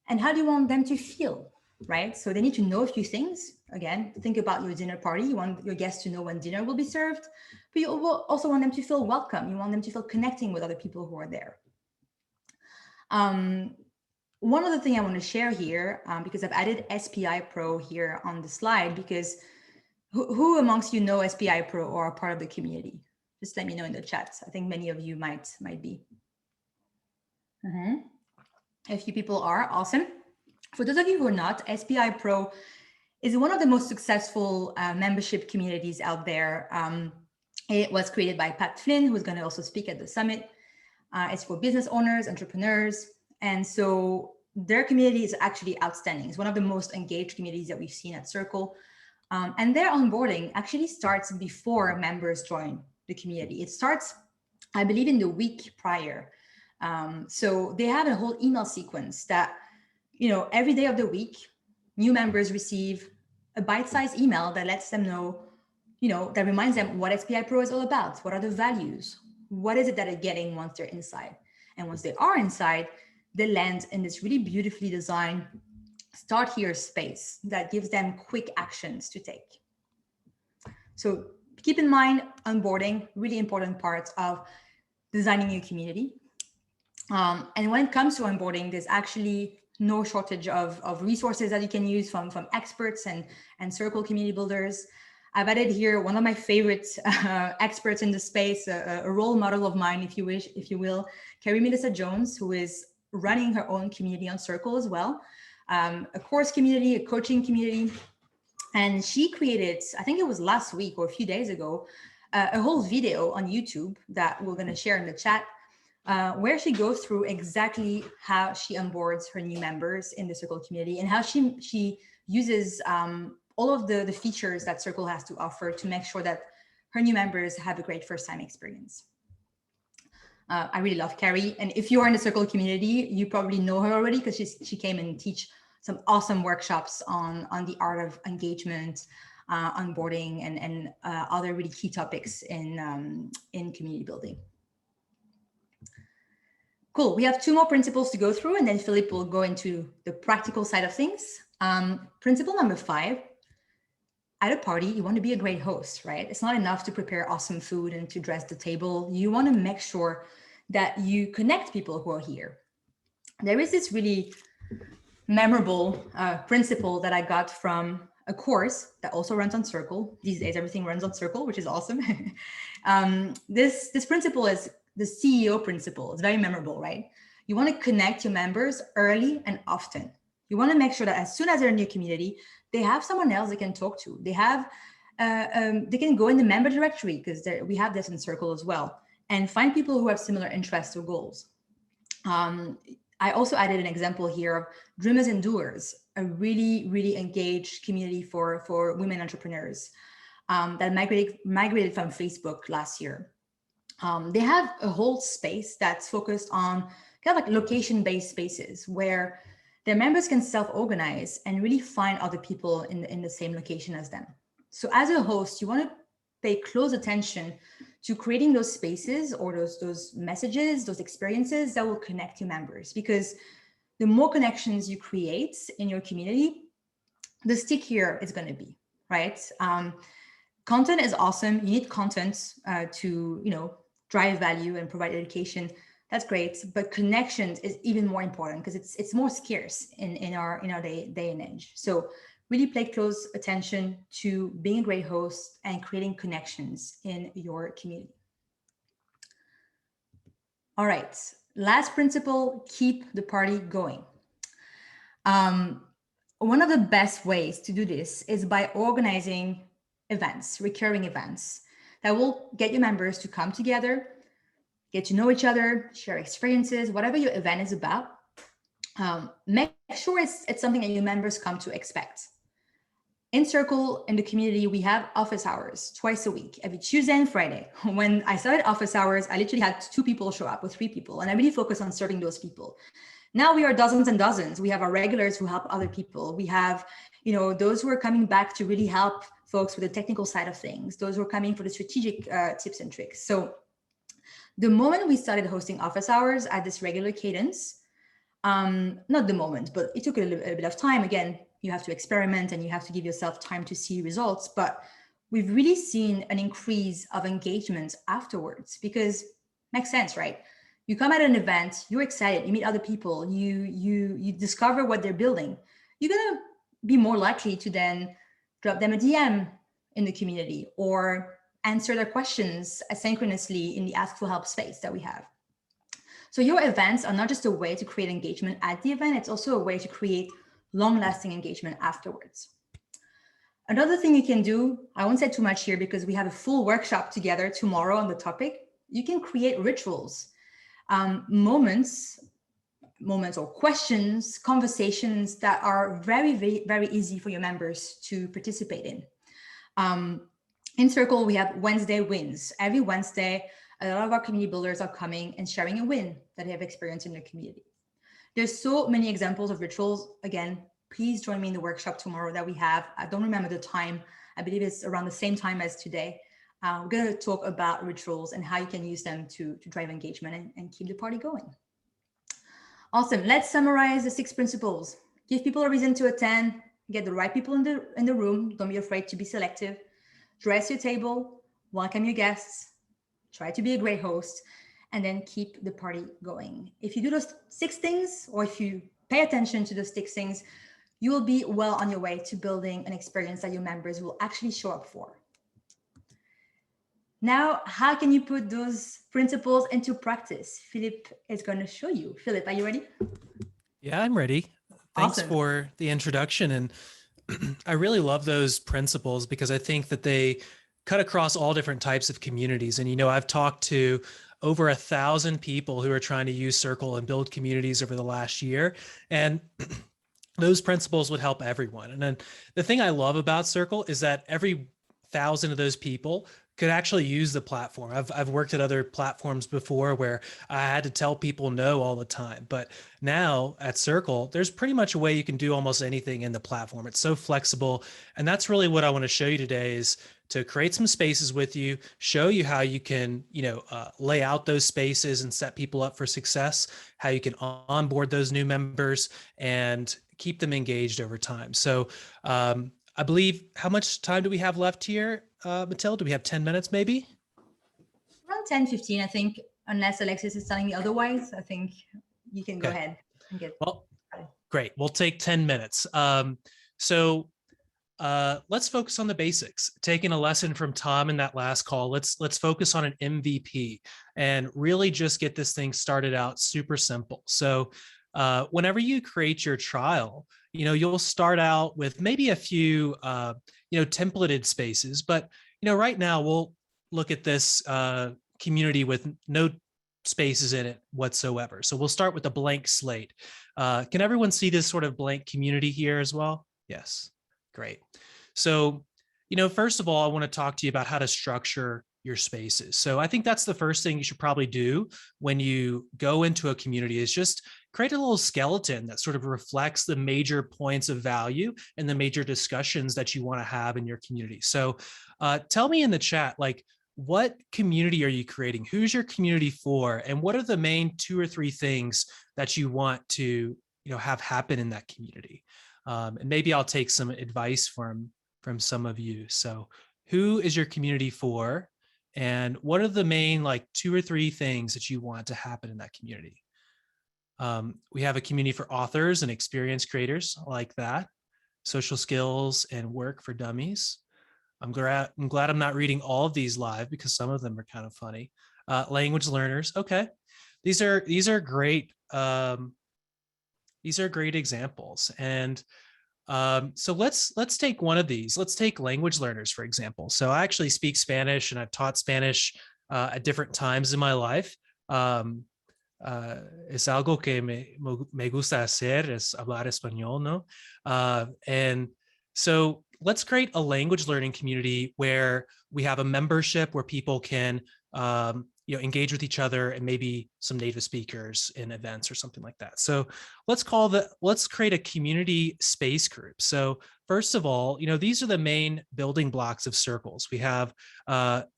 and how do you want them to feel, right? So they need to know a few things. Again, think about your dinner party. You want your guests to know when dinner will be served, but you also want them to feel welcome. You want them to feel connecting with other people who are there. One other thing I want to share here, because I've added SPI Pro here on the slide, because who amongst you know SPI Pro or are part of the community? Just let me know in the chat. I think many of you might be. A few people are, awesome. For those of you who are not, SPI Pro is one of the most successful membership communities out there. It was created by Pat Flynn, who's going to also speak at the summit. It's for business owners, entrepreneurs. And so their community is actually outstanding. It's one of the most engaged communities that we've seen at Circle. And their onboarding actually starts before members join the community. It starts, I believe, in the week prior. So they have a whole email sequence that, you know, every day of the week, new members receive a bite-sized email that lets them know, you know, that reminds them what SPI Pro is all about. What are the values? What is it that they're getting once they're inside? And once they are inside, they land in this really beautifully designed start here space that gives them quick actions to take. So keep in mind, onboarding, really important parts of designing your community. And when it comes to onboarding, there's actually no shortage of resources that you can use from experts and circle community builders. I've added here one of my favorite experts in the space, a role model of mine, if you will, Carrie Melissa Jones, who is running her own community on Circle as well, a course community, a coaching community. And she created, I think it was last week or a few days ago, a whole video on YouTube that we're going to share in the chat, where she goes through exactly how she onboards her new members in the Circle community and how she uses all of the features that Circle has to offer to make sure that her new members have a great first-time experience. I really love Carrie. And if you are in the Circle community, you probably know her already because she came and teach some awesome workshops on the art of engagement, onboarding, and other really key topics in community building. Cool. We have 2 more principles to go through, and then Philippe will go into the practical side of things. Principle number 5, at a party, you want to be a great host, right? It's not enough to prepare awesome food and to dress the table. You want to make sure that you connect people who are here. There is this really memorable principle that I got from a course that also runs on Circle. These days, everything runs on Circle, which is awesome. This principle is the CEO principle. It's very memorable, right? You want to connect your members early and often. You want to make sure that as soon as they're in your community, they have someone else they can talk to. They have, they can go in the member directory, because we have this in Circle as well, and find people who have similar interests or goals. I also added an example here of Dreamers and Doers, a really, really engaged community for women entrepreneurs that migrated from Facebook last year. They have a whole space that's focused on kind of like location-based spaces where their members can self-organize and really find other people in the same location as them. So as a host, you want to pay close attention to creating those spaces or those messages, those experiences that will connect your members, because the more connections you create in your community, the stickier it's going to be, right? Content is awesome. You need content to, drive value and provide education. That's great, but connections is even more important because it's more scarce in our day and age. So really pay close attention to being a great host and creating connections in your community. All right, last principle, keep the party going. One of the best ways to do this is by organizing events, recurring events that will get your members to come together, get to know each other, share experiences, whatever your event is about. Make sure it's something that your members come to expect. In Circle, in the community, we have office hours twice a week, every Tuesday and Friday. When I started office hours, I literally had 2 people show up or 3 people, and I really focused on serving those people. Now we are dozens and dozens. We have our regulars who help other people. We have, those who are coming back to really help folks with the technical side of things, those who are coming for the strategic tips and tricks. So the moment we started hosting office hours at this regular cadence, not the moment, but it took a bit of time. Again, you have to experiment and you have to give yourself time to see results. But we've really seen an increase of engagement afterwards, because it makes sense, right? You come at an event, you're excited, you meet other people, you discover what they're building. You're gonna be more likely to then drop them a DM in the community or answer their questions asynchronously in the Ask for Help space that we have. So your events are not just a way to create engagement at the event, it's also a way to create long-lasting engagement afterwards. Another thing you can do, I won't say too much here because we have a full workshop together tomorrow on the topic. You can create rituals, moments or questions, conversations that are very, very, very easy for your members to participate in. In Circle, we have Wednesday wins. Every Wednesday, a lot of our community builders are coming and sharing a win that they have experienced in their community. There's so many examples of rituals. Again, please join me in the workshop tomorrow that we have. I don't remember the time. I believe it's around the same time as today. We're going to talk about rituals and how you can use them to drive engagement and keep the party going. Awesome. Let's summarize the 6 principles. Give people a reason to attend. Get the right people in the room. Don't be afraid to be selective. Dress your table. Welcome your guests. Try to be a great host. And then keep the party going. If you do those 6 things, or if you pay attention to those things, you will be well on your way to building an experience that your members will actually show up for. Now, how can you put those principles into practice? Philip is going to show you. Philip, are you ready? Yeah, I'm ready. Thanks Awesome. for the introduction. And I really love those principles because I think that they cut across all different types of communities. And, I've talked to over 1,000 people who are trying to use Circle and build communities over the last year. And those principles would help everyone. And then the thing I love about Circle is that every 1,000 of those people could actually use the platform. I've worked at other platforms before where I had to tell people no all the time. But now at Circle, there's pretty much a way you can do almost anything in the platform. It's so flexible. And that's really what I want to show you today is to create some spaces with you, show you how you can, lay out those spaces and set people up for success, how you can onboard those new members and keep them engaged over time. So I believe, how much time do we have left here, Mathilde? Do we have 10 minutes maybe? Around 10, 15, I think, unless Alexis is telling me otherwise. I think you can go ahead and get. Well, great. We'll take 10 minutes. So let's focus on the basics. Taking a lesson from Tom in that last call, let's focus on an MVP and really just get this thing started out super simple. So whenever you create your trial, you'll start out with maybe a few, templated spaces, but, right now we'll look at this community with no spaces in it whatsoever. So we'll start with a blank slate. Can everyone see this sort of blank community here as well? Yes, great. So, first of all, I want to talk to you about how to structure your spaces. So I think that's the first thing you should probably do when you go into a community is just create a little skeleton that sort of reflects the major points of value and the major discussions that you want to have in your community. So tell me in the chat, what community are you creating? Who's your community for? And what are the main 2 or 3 things that you want to, have happen in that community? And maybe I'll take some advice from some of you. So who is your community for? And what are the main 2 or 3 things that you want to happen in that community? We have a community for authors and experience creators like that. Social skills and work for dummies. I'm glad I'm not reading all of these live because some of them are kind of funny. Language learners. Okay. These are great. These are great examples. And so let's take one of these. Let's take language learners, for example. So I actually speak Spanish and I've taught Spanish at different times in my life. Es algo que me gusta hacer, es hablar español, no? And so let's create a language learning community where we have a membership where people can engage with each other and maybe some native speakers in events or something like that. So let's create a community space group. So first of all, these are the main building blocks of circles. We have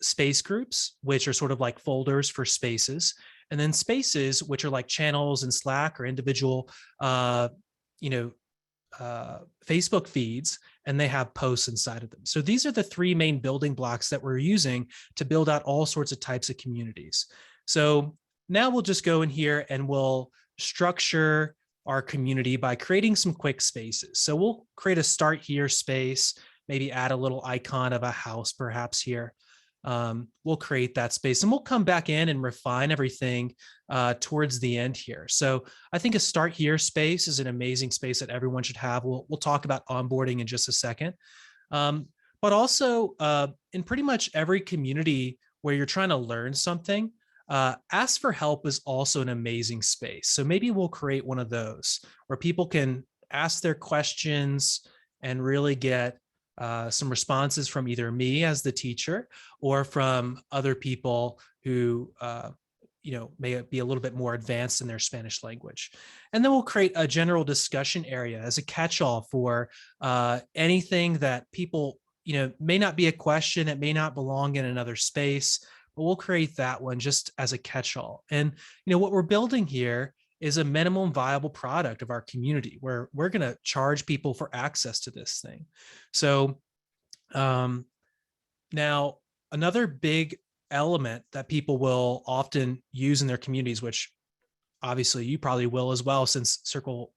space groups, which are sort of like folders for spaces, and then spaces, which are like channels in Slack or individual, Facebook feeds, and they have posts inside of them. So these are the 3 main building blocks that we're using to build out all sorts of types of communities. So now we'll just go in here and we'll structure our community by creating some quick spaces. So we'll create a start here space, maybe add a little icon of a house perhaps here. We'll create that space and we'll come back in and refine everything towards the end here. So I think a start here space is an amazing space that everyone should have. We'll talk about onboarding in just a second. But also in pretty much every community where you're trying to learn something, ask for help is also an amazing space. So maybe we'll create one of those where people can ask their questions and really get some responses from either me as the teacher or from other people who may be a little bit more advanced in their Spanish language. And then we'll create a general discussion area as a catch-all for anything that people, may not be a question, it may not belong in another space, but we'll create that one just as a catch-all. And what we're building here is a minimum viable product of our community where we're going to charge people for access to this thing. So now another big element that people will often use in their communities, which obviously you probably will as well, since Circle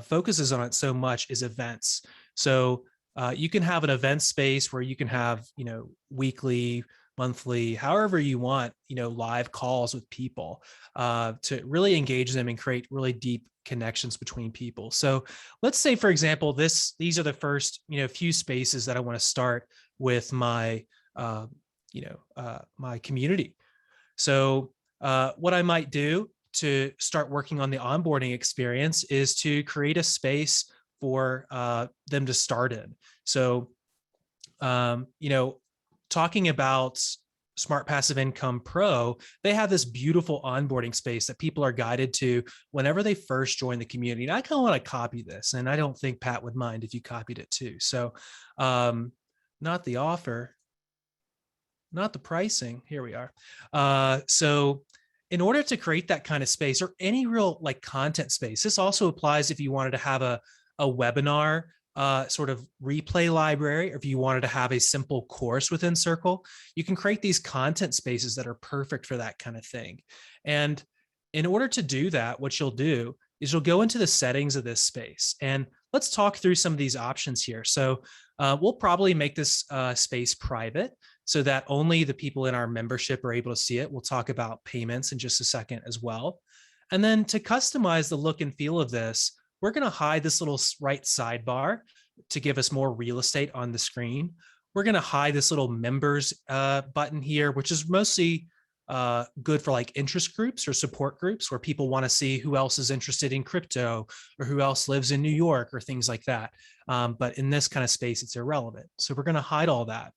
focuses on it so much is events. So you can have an event space where you can have, weekly, monthly, however you want, live calls with people to really engage them and create really deep connections between people. So let's say, for example, these are the first, few spaces that I want to start with my, my community. So what I might do to start working on the onboarding experience is to create a space for them to start in. So, talking about Smart Passive Income Pro, they have this beautiful onboarding space that people are guided to whenever they first join the community. And I kind of want to copy this, and I don't think Pat would mind if you copied it too. So not the offer, not the pricing. Here we are. So in order to create that kind of space or any real like content space, this also applies if you wanted to have a webinar sort of replay library, or if you wanted to have a simple course within Circle, you can create these content spaces that are perfect for that kind of thing. And in order to do that, what you'll do is you'll go into the settings of this space, and let's talk through some of these options here. So we'll probably make this space private so that only the people in our membership are able to see it. We'll talk about payments in just a second as well. And then to customize the look and feel of this, we're going to hide this little right sidebar to give us more real estate on the screen. We're going to hide this little members button here, which is mostly good for like interest groups or support groups where people want to see who else is interested in crypto or who else lives in New York or things like that. But in this kind of space, it's irrelevant. So we're going to hide all that.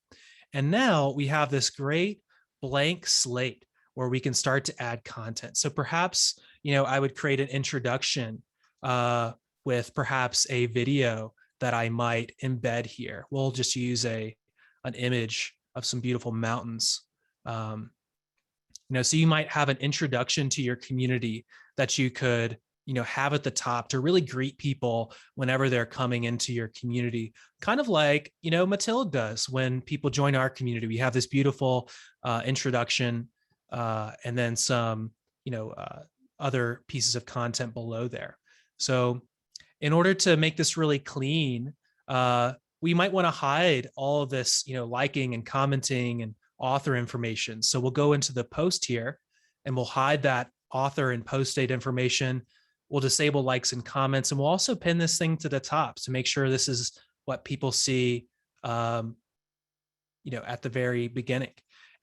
And now we have this great blank slate where we can start to add content. So perhaps, I would create an introduction with perhaps a video that I might embed here. We'll just use an image of some beautiful mountains. So you might have an introduction to your community that you could, have at the top to really greet people whenever they're coming into your community. Kind of like, Matilda does when people join our community. We have this beautiful introduction and then some, other pieces of content below there. So in order to make this really clean, we might want to hide all of this, liking and commenting and author information. So we'll go into the post here and we'll hide that author and post date information. We'll disable likes and comments, and we'll also pin this thing to the top to make sure this is what people see, at the very beginning.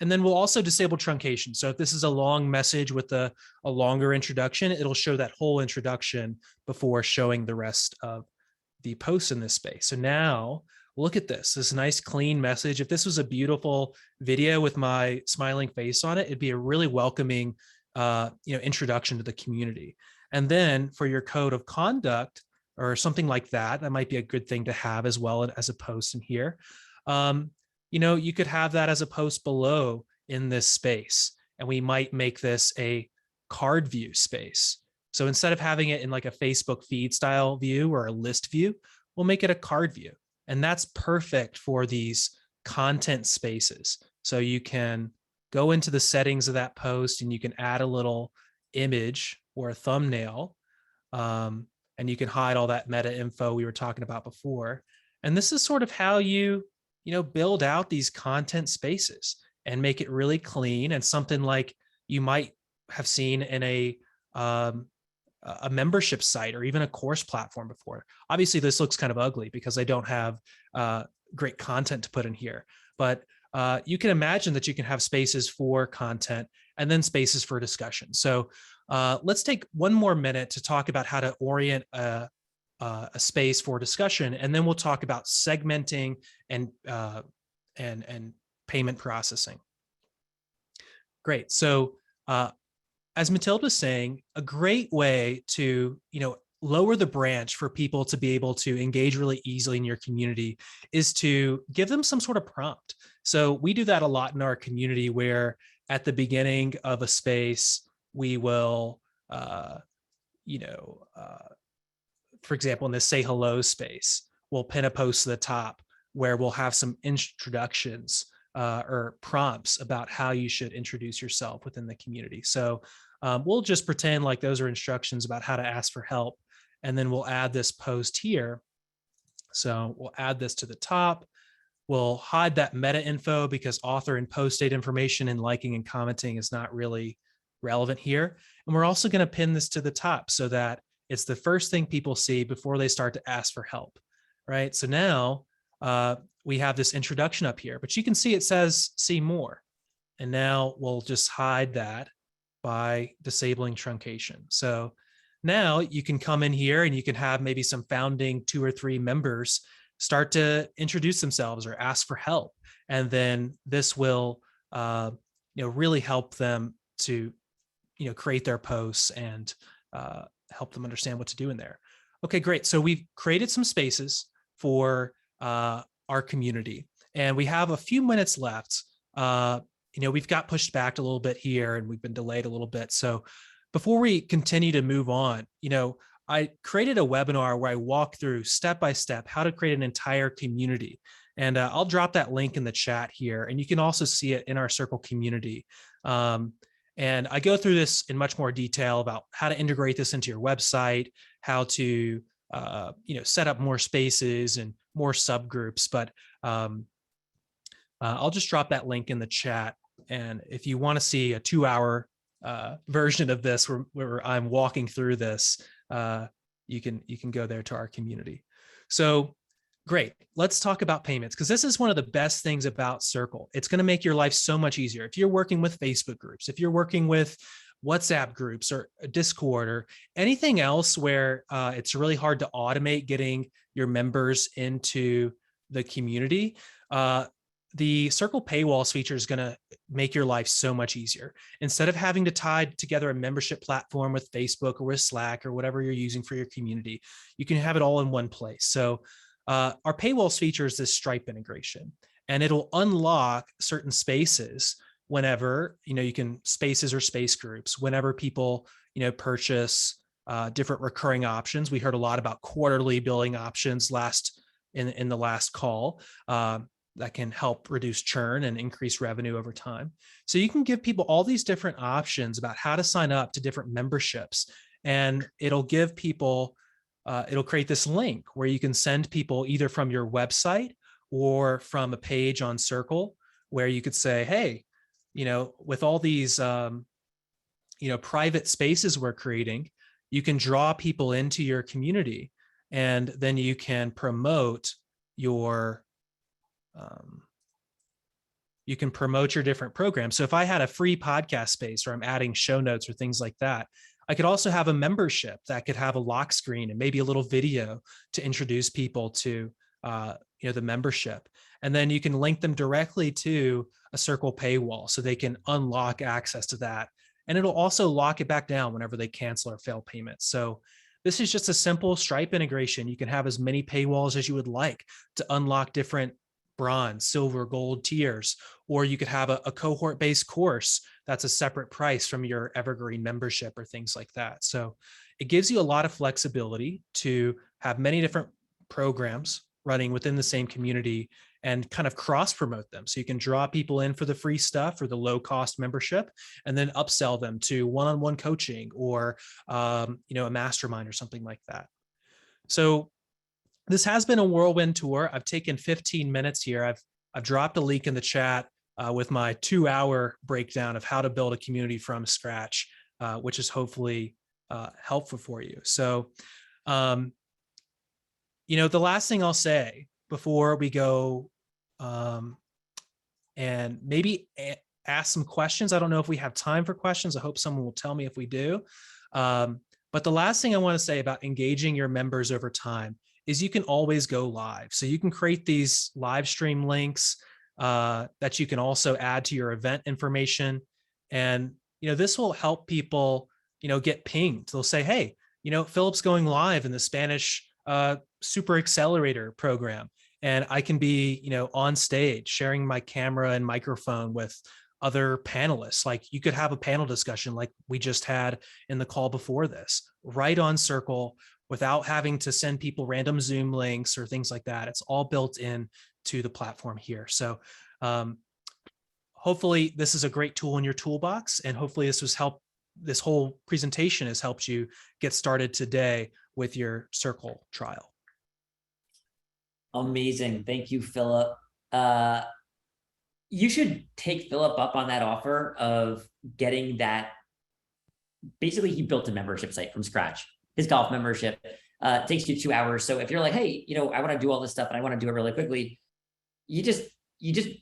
And then we'll also disable truncation. So if this is a long message with a longer introduction, it'll show that whole introduction before showing the rest of the posts in this space. So now look at this nice clean message. If this was a beautiful video with my smiling face on it, it'd be a really welcoming, introduction to the community. And then for your code of conduct or something like that, that might be a good thing to have as well as a post in here. You could have that as a post below in this space, and we might make this a card view space. So instead of having it in like a Facebook feed style view or a list view, we'll make it a card view. And that's perfect for these content spaces. So you can go into the settings of that post and you can add a little image or a thumbnail, and you can hide all that meta info we were talking about before. And this is sort of how you build out these content spaces and make it really clean and something like you might have seen in a membership site or even a course platform before. Obviously, this looks kind of ugly because I don't have great content to put in here, but you can imagine that you can have spaces for content and then spaces for discussion. So let's take one more minute to talk about how to orient a space for discussion, and then we'll talk about segmenting and payment processing. Great. So as Matilda was saying, a great way to lower the branch for people to be able to engage really easily in your community is to give them some sort of prompt. So we do that a lot in our community, where at the beginning of a space we will for example, in the say hello space, we'll pin a post to the top where we'll have some introductions or prompts about how you should introduce yourself within the community. So we'll just pretend like those are instructions about how to ask for help. and then we'll add this post here. So we'll add this to the top. We'll hide that meta info because author and post date information and liking and commenting is not really relevant here. And we're also going to pin this to the top so that it's the first thing people see before they start to ask for help, right? So now we have this introduction up here, but you can see it says see more. And now we'll just hide that by disabling truncation. So now you can come in here and you can have maybe some founding 2 or 3 members start to introduce themselves or ask for help. And then this will really help them to create their posts and help them understand what to do in there. Okay, great. So we've created some spaces for our community, and we have a few minutes left. We've got pushed back a little bit here and we've been delayed a little bit. So before we continue to move on, I created a webinar where I walk through step by step how to create an entire community. And I'll drop that link in the chat here, and you can also see it in our Circle community. And I go through this in much more detail about how to integrate this into your website, how to set up more spaces and more subgroups. But I'll just drop that link in the chat. And if you want to see a 2-hour version of this where I'm walking through this, you can go there to our community. So great. Let's talk about payments, because this is one of the best things about Circle. It's going to make your life so much easier. If you're working with Facebook groups, if you're working with WhatsApp groups or Discord or anything else where it's really hard to automate getting your members into the community, the Circle Paywalls feature is going to make your life so much easier. Instead of having to tie together a membership platform with Facebook or with Slack or whatever you're using for your community, you can have it all in one place. So our Paywalls feature is this Stripe integration, and it'll unlock certain spaces whenever, you can spaces or space groups, whenever people, purchase different recurring options. We heard a lot about quarterly billing options in the last call. That can help reduce churn and increase revenue over time. So you can give people all these different options about how to sign up to different memberships, and it'll give people, it'll create this link where you can send people either from your website or from a page on Circle, where you could say, hey, with all these, private spaces we're creating, you can draw people into your community, and then you can promote your different programs. So if I had a free podcast space or I'm adding show notes or things like that, I could also have a membership that could have a lock screen and maybe a little video to introduce people to the membership. And then you can link them directly to a Circle paywall so they can unlock access to that. And it'll also lock it back down whenever they cancel or fail payments. So this is just a simple Stripe integration. You can have as many paywalls as you would like to unlock different bronze, silver, gold tiers, or you could have a cohort-based course that's a separate price from your evergreen membership or things like that. So it gives you a lot of flexibility to have many different programs running within the same community and kind of cross promote them. So you can draw people in for the free stuff or the low cost membership, and then upsell them to one-on-one coaching or a mastermind or something like that. So this has been a whirlwind tour. I've taken 15 minutes here. I've dropped a link in the chat with my 2-hour breakdown of how to build a community from scratch, which is hopefully helpful for you. So, the last thing I'll say before we go and maybe ask some questions. I don't know if we have time for questions. I hope someone will tell me if we do. But the last thing I want to say about engaging your members over time is you can always go live. So you can create these live stream links that you can also add to your event information. And, this will help people, get pinged. They'll say, hey, Philip's going live in the Spanish Super Accelerator program. And I can be, on stage sharing my camera and microphone with other panelists. Like you could have a panel discussion like we just had in the call before this, right on Circle, without having to send people random Zoom links or things like that. It's all built in to the platform here. So hopefully this is a great tool in your toolbox, and hopefully this was this whole presentation has helped you get started today with your Circle trial. Amazing. Thank you, Philip. You should take Philip up on that offer of getting that. Basically, he built a membership site from scratch. His golf membership takes you 2 hours. So if you're like, hey, I want to do all this stuff and I want to do it really quickly, you just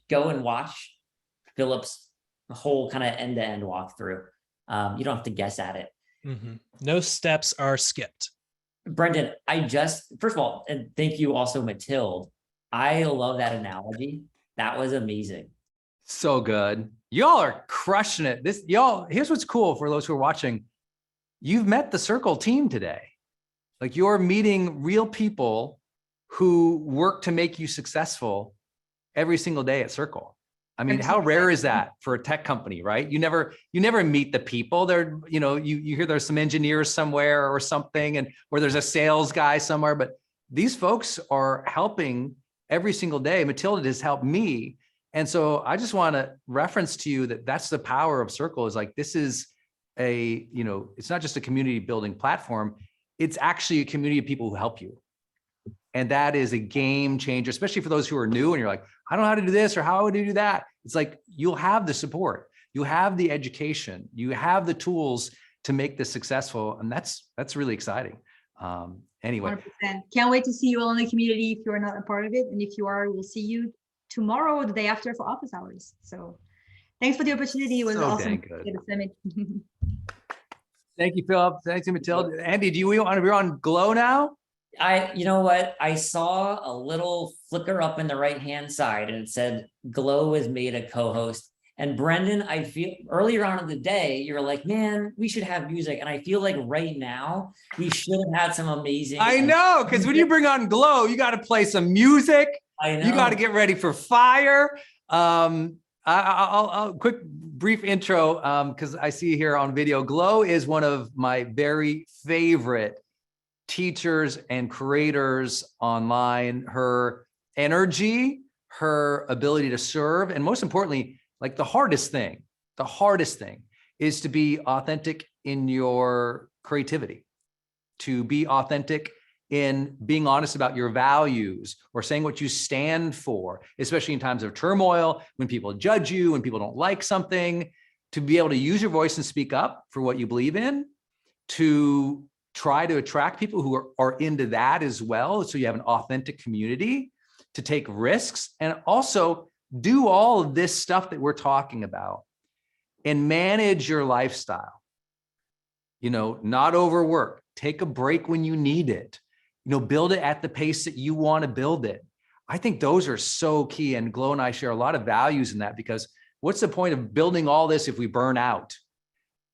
go and watch Philip's whole kind of end-to-end walkthrough. You don't have to guess at it. Mm-hmm. No steps are skipped. Brendan, first of all, and thank you also, Mathilde. I love that analogy. That was amazing. So good. Y'all are crushing it. Here's what's cool for those who are watching. You've met the Circle team today. Like, you're meeting real people who work to make you successful every single day at Circle. I mean, how rare is that for a tech company, right? You never meet the people. There, you hear there's some engineers somewhere or something, or there's a sales guy somewhere, but these folks are helping every single day. Mathilde has helped me. And so I just want to reference to you that's the power of Circle, is like, this is it's not just a community building platform. It's actually a community of people who help you. And that is a game changer, especially for those who are new and you're like, I don't know how to do this or how would you do that? It's like, you'll have the support, you have the education, you have the tools to make this successful. And that's really exciting. Anyway. 100%. Can't wait to see you all in the community if you're not a part of it. And if you are, we'll see you tomorrow or the day after for office hours. So thanks for the opportunity. It was awesome. Thank you, Philip. Thanks, Mathilde. Andy, do you want to be on Glow now? You know what? I saw a little flicker up in the right-hand side and it said Glow has made a co-host. And Brendan, I feel earlier on in the day, you were like, man, we should have music. And I feel like right now we should have had some amazing. I know, because when you bring on Glow, you got to play some music. I know. You got to get ready for fire. I'll quick brief intro, because I see here on video, Glow is one of my very favorite teachers and creators online. Her energy, her ability to serve, and most importantly, like the hardest thing is to be authentic in your creativity, to be authentic in being honest about your values or saying what you stand for, especially in times of turmoil, when people judge you, when people don't like something, to be able to use your voice and speak up for what you believe in, to try to attract people who are into that as well. So you have an authentic community, to take risks, and also do all of this stuff that we're talking about and manage your lifestyle. Not overwork, take a break when you need it, build it at the pace that you want to build it. I think those are so key. And Glow and I share a lot of values in that, because what's the point of building all this if we burn out?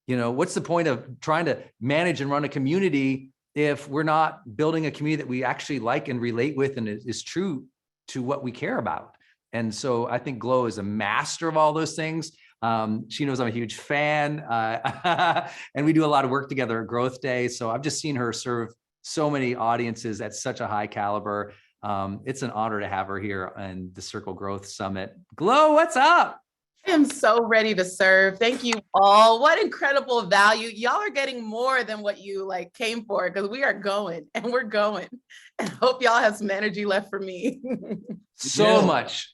What's the point of trying to manage and run a community if we're not building a community that we actually like and relate with and is true to what we care about? And so I think Glow is a master of all those things. She knows I'm a huge fan, and we do a lot of work together at Growth Day. So I've just seen her serve so many audiences at such a high caliber. It's an honor to have her here in the Circle Growth Summit. Glow, what's up? I am so ready to serve. Thank you all. What incredible value. Y'all are getting more than what you came for, because we are going and we're going. And hope y'all have some energy left for me. So much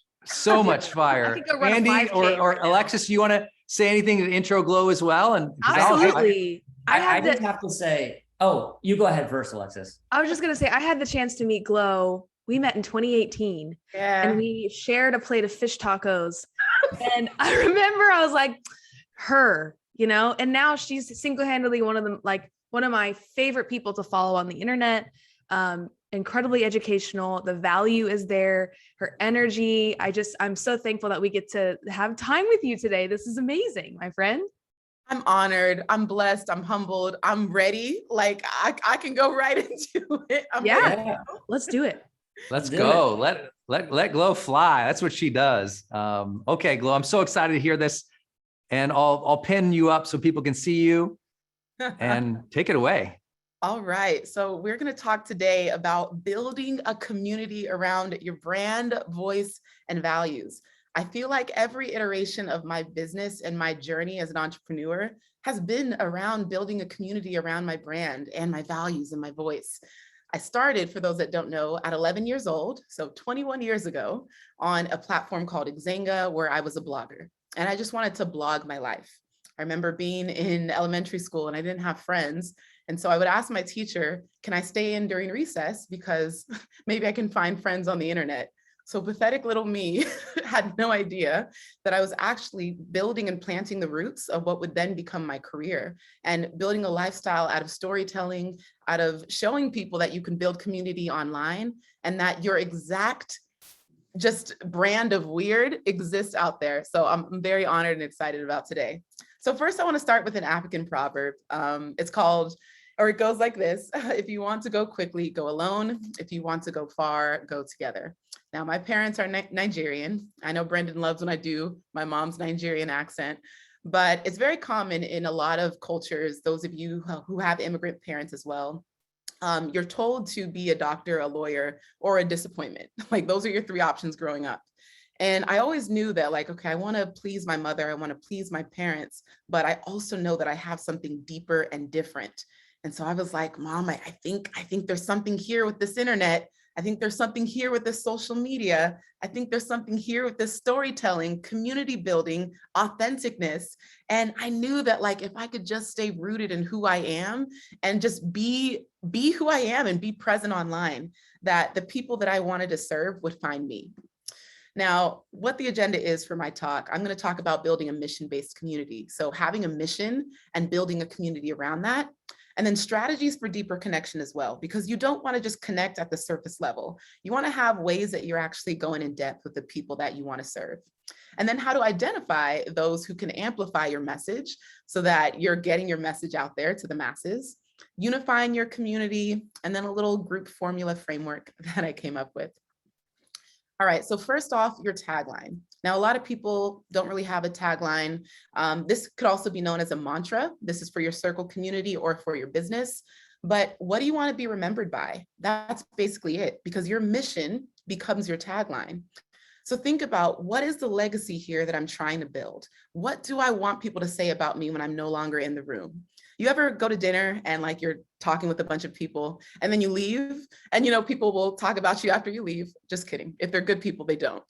fire. Andy or Alexis, you want to say anything to intro Glow as well? And absolutely. I just have to say, you go ahead first, Alexis. I was just going to say, I had the chance to meet Glow. We met in 2018 and we shared a plate of fish tacos. And I remember I was like, and now she's single-handedly one of my favorite people to follow on the internet. Incredibly educational. The value is there, her energy. I'm so thankful that we get to have time with you today. This is amazing, my friend. I'm honored. I'm blessed. I'm humbled. I'm ready. I can go right into it. Let's do it. Let's go. Let Glow fly. That's what she does. Okay, Glow, I'm so excited to hear this, and I'll pin you up so people can see you, and take it away. All right. So we're going to talk today about building a community around your brand, voice, and values. I feel like every iteration of my business and my journey as an entrepreneur has been around building a community around my brand and my values and my voice. I started, for those that don't know, at 11 years old, so 21 years ago, on a platform called Xanga, where I was a blogger. And I just wanted to blog my life. I remember being in elementary school and I didn't have friends. And so I would ask my teacher, can I stay in during recess? Because maybe I can find friends on the internet. So pathetic little me had no idea that I was actually building and planting the roots of what would then become my career, and building a lifestyle out of storytelling, out of showing people that you can build community online and that your exact just brand of weird exists out there. So I'm very honored and excited about today. So first I want to start with an African proverb. It's called, or it goes like this: if you want to go quickly, go alone. If you want to go far, go together. Now, my parents are Nigerian. I know Brendan loves when I do my mom's Nigerian accent, but it's very common in a lot of cultures, those of you who have immigrant parents as well. You're told to be a doctor, a lawyer, or a disappointment. Like those are your three options growing up. And I always knew that, like, okay, I want to please my mother, I want to please my parents, but I also know that I have something deeper and different. And so I was like, Mom, I think there's something here with this internet. I think there's something here with this social media. I think there's something here with this storytelling, community building, authenticness. And I knew that, like, if I could just stay rooted in who I am and just be who I am and be present online, that the people that I wanted to serve would find me. Now, what the agenda is for my talk, I'm going to talk about building a mission-based community. So having a mission and building a community around that. And then strategies for deeper connection as well, because you don't want to just connect at the surface level. You want to have ways that you're actually going in depth with the people that you want to serve. And then how to identify those who can amplify your message so that you're getting your message out there to the masses, unifying your community, and then a little group formula framework that I came up with. All right, so first off, your tagline. Now, a lot of people don't really have a tagline. This could also be known as a mantra. This is for your circle community or for your business. But what do you want to be remembered by? That's basically it, because your mission becomes your tagline. So think about, what is the legacy here that I'm trying to build? What do I want people to say about me when I'm no longer in the room? You ever go to dinner and like you're talking with a bunch of people and then you leave and, you know, people will talk about you after you leave? Just kidding. If they're good people, they don't.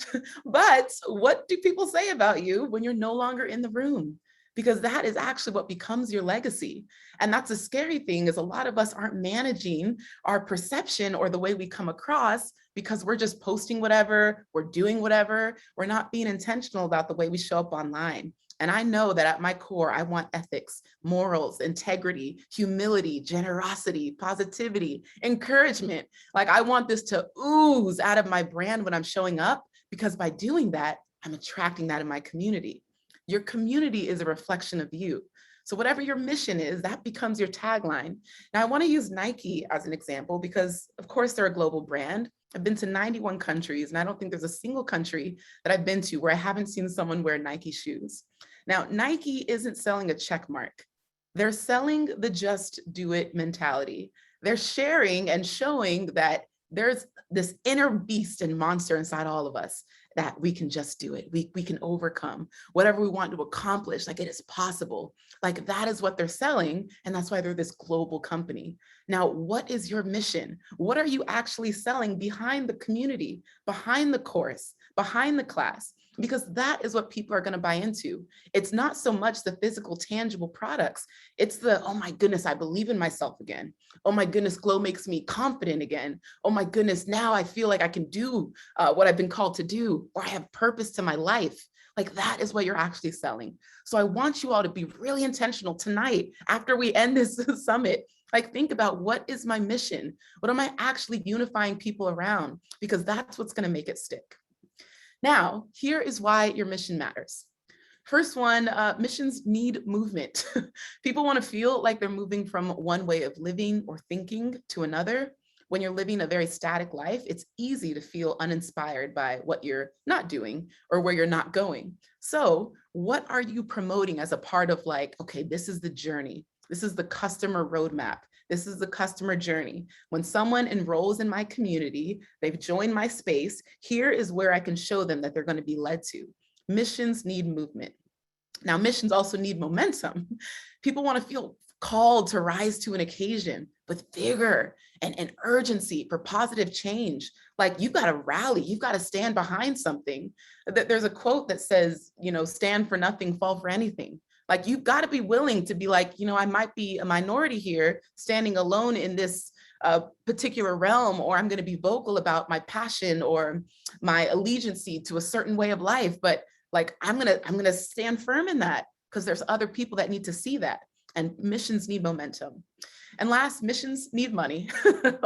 But what do people say about you when you're no longer in the room? Because that is actually what becomes your legacy. And that's a scary thing, is a lot of us aren't managing our perception or the way we come across, because we're just posting whatever, we're doing whatever, we're not being intentional about the way we show up online. And I know that at my core, I want ethics, morals, integrity, humility, generosity, positivity, encouragement. Like, I want this to ooze out of my brand when I'm showing up, because by doing that, I'm attracting that in my community. Your community is a reflection of you. So whatever your mission is, that becomes your tagline. Now, I want to use Nike as an example because, of course, they're a global brand. I've been to 91 countries, and I don't think there's a single country that I've been to where I haven't seen someone wear Nike shoes. Now, Nike isn't selling a check mark. They're selling the just do it mentality. They're sharing and showing that there's this inner beast and monster inside all of us, that we can just do it. We can overcome whatever we want to accomplish. Like, it is possible. Like, that is what they're selling. And that's why they're this global company. Now, what is your mission? What are you actually selling behind the community, behind the course, behind the class? Because that is what people are going to buy into. It's not so much the physical, tangible products. It's the, oh my goodness, I believe in myself again. Oh my goodness, Glow makes me confident again. Oh my goodness, now I feel like I can do what I've been called to do, or I have purpose to my life. Like, that is what you're actually selling. So I want you all to be really intentional tonight after we end this summit. Like, think about, what is my mission? What am I actually unifying people around? Because that's what's going to make it stick. Now, here is why your mission matters. First one, missions need movement. People want to feel like they're moving from one way of living or thinking to another. When you're living a very static life, it's easy to feel uninspired by what you're not doing or where you're not going. So what are you promoting as a part of, like, okay, this is the journey. This is the customer roadmap. This is the customer journey. When someone enrolls in my community, they've joined my space, here is where I can show them that they're going to be led to. Missions need movement. Now, missions also need momentum. People want to feel called to rise to an occasion with vigor and urgency for positive change. Like, you've got to rally, you've got to stand behind something. There's a quote that says, stand for nothing, fall for anything. Like, you've got to be willing to be like, I might be a minority here standing alone in this particular realm, or I'm going to be vocal about my passion or my allegiance to a certain way of life. But like, I'm gonna stand firm in that, because there's other people that need to see that. And missions need momentum. And last, missions need money,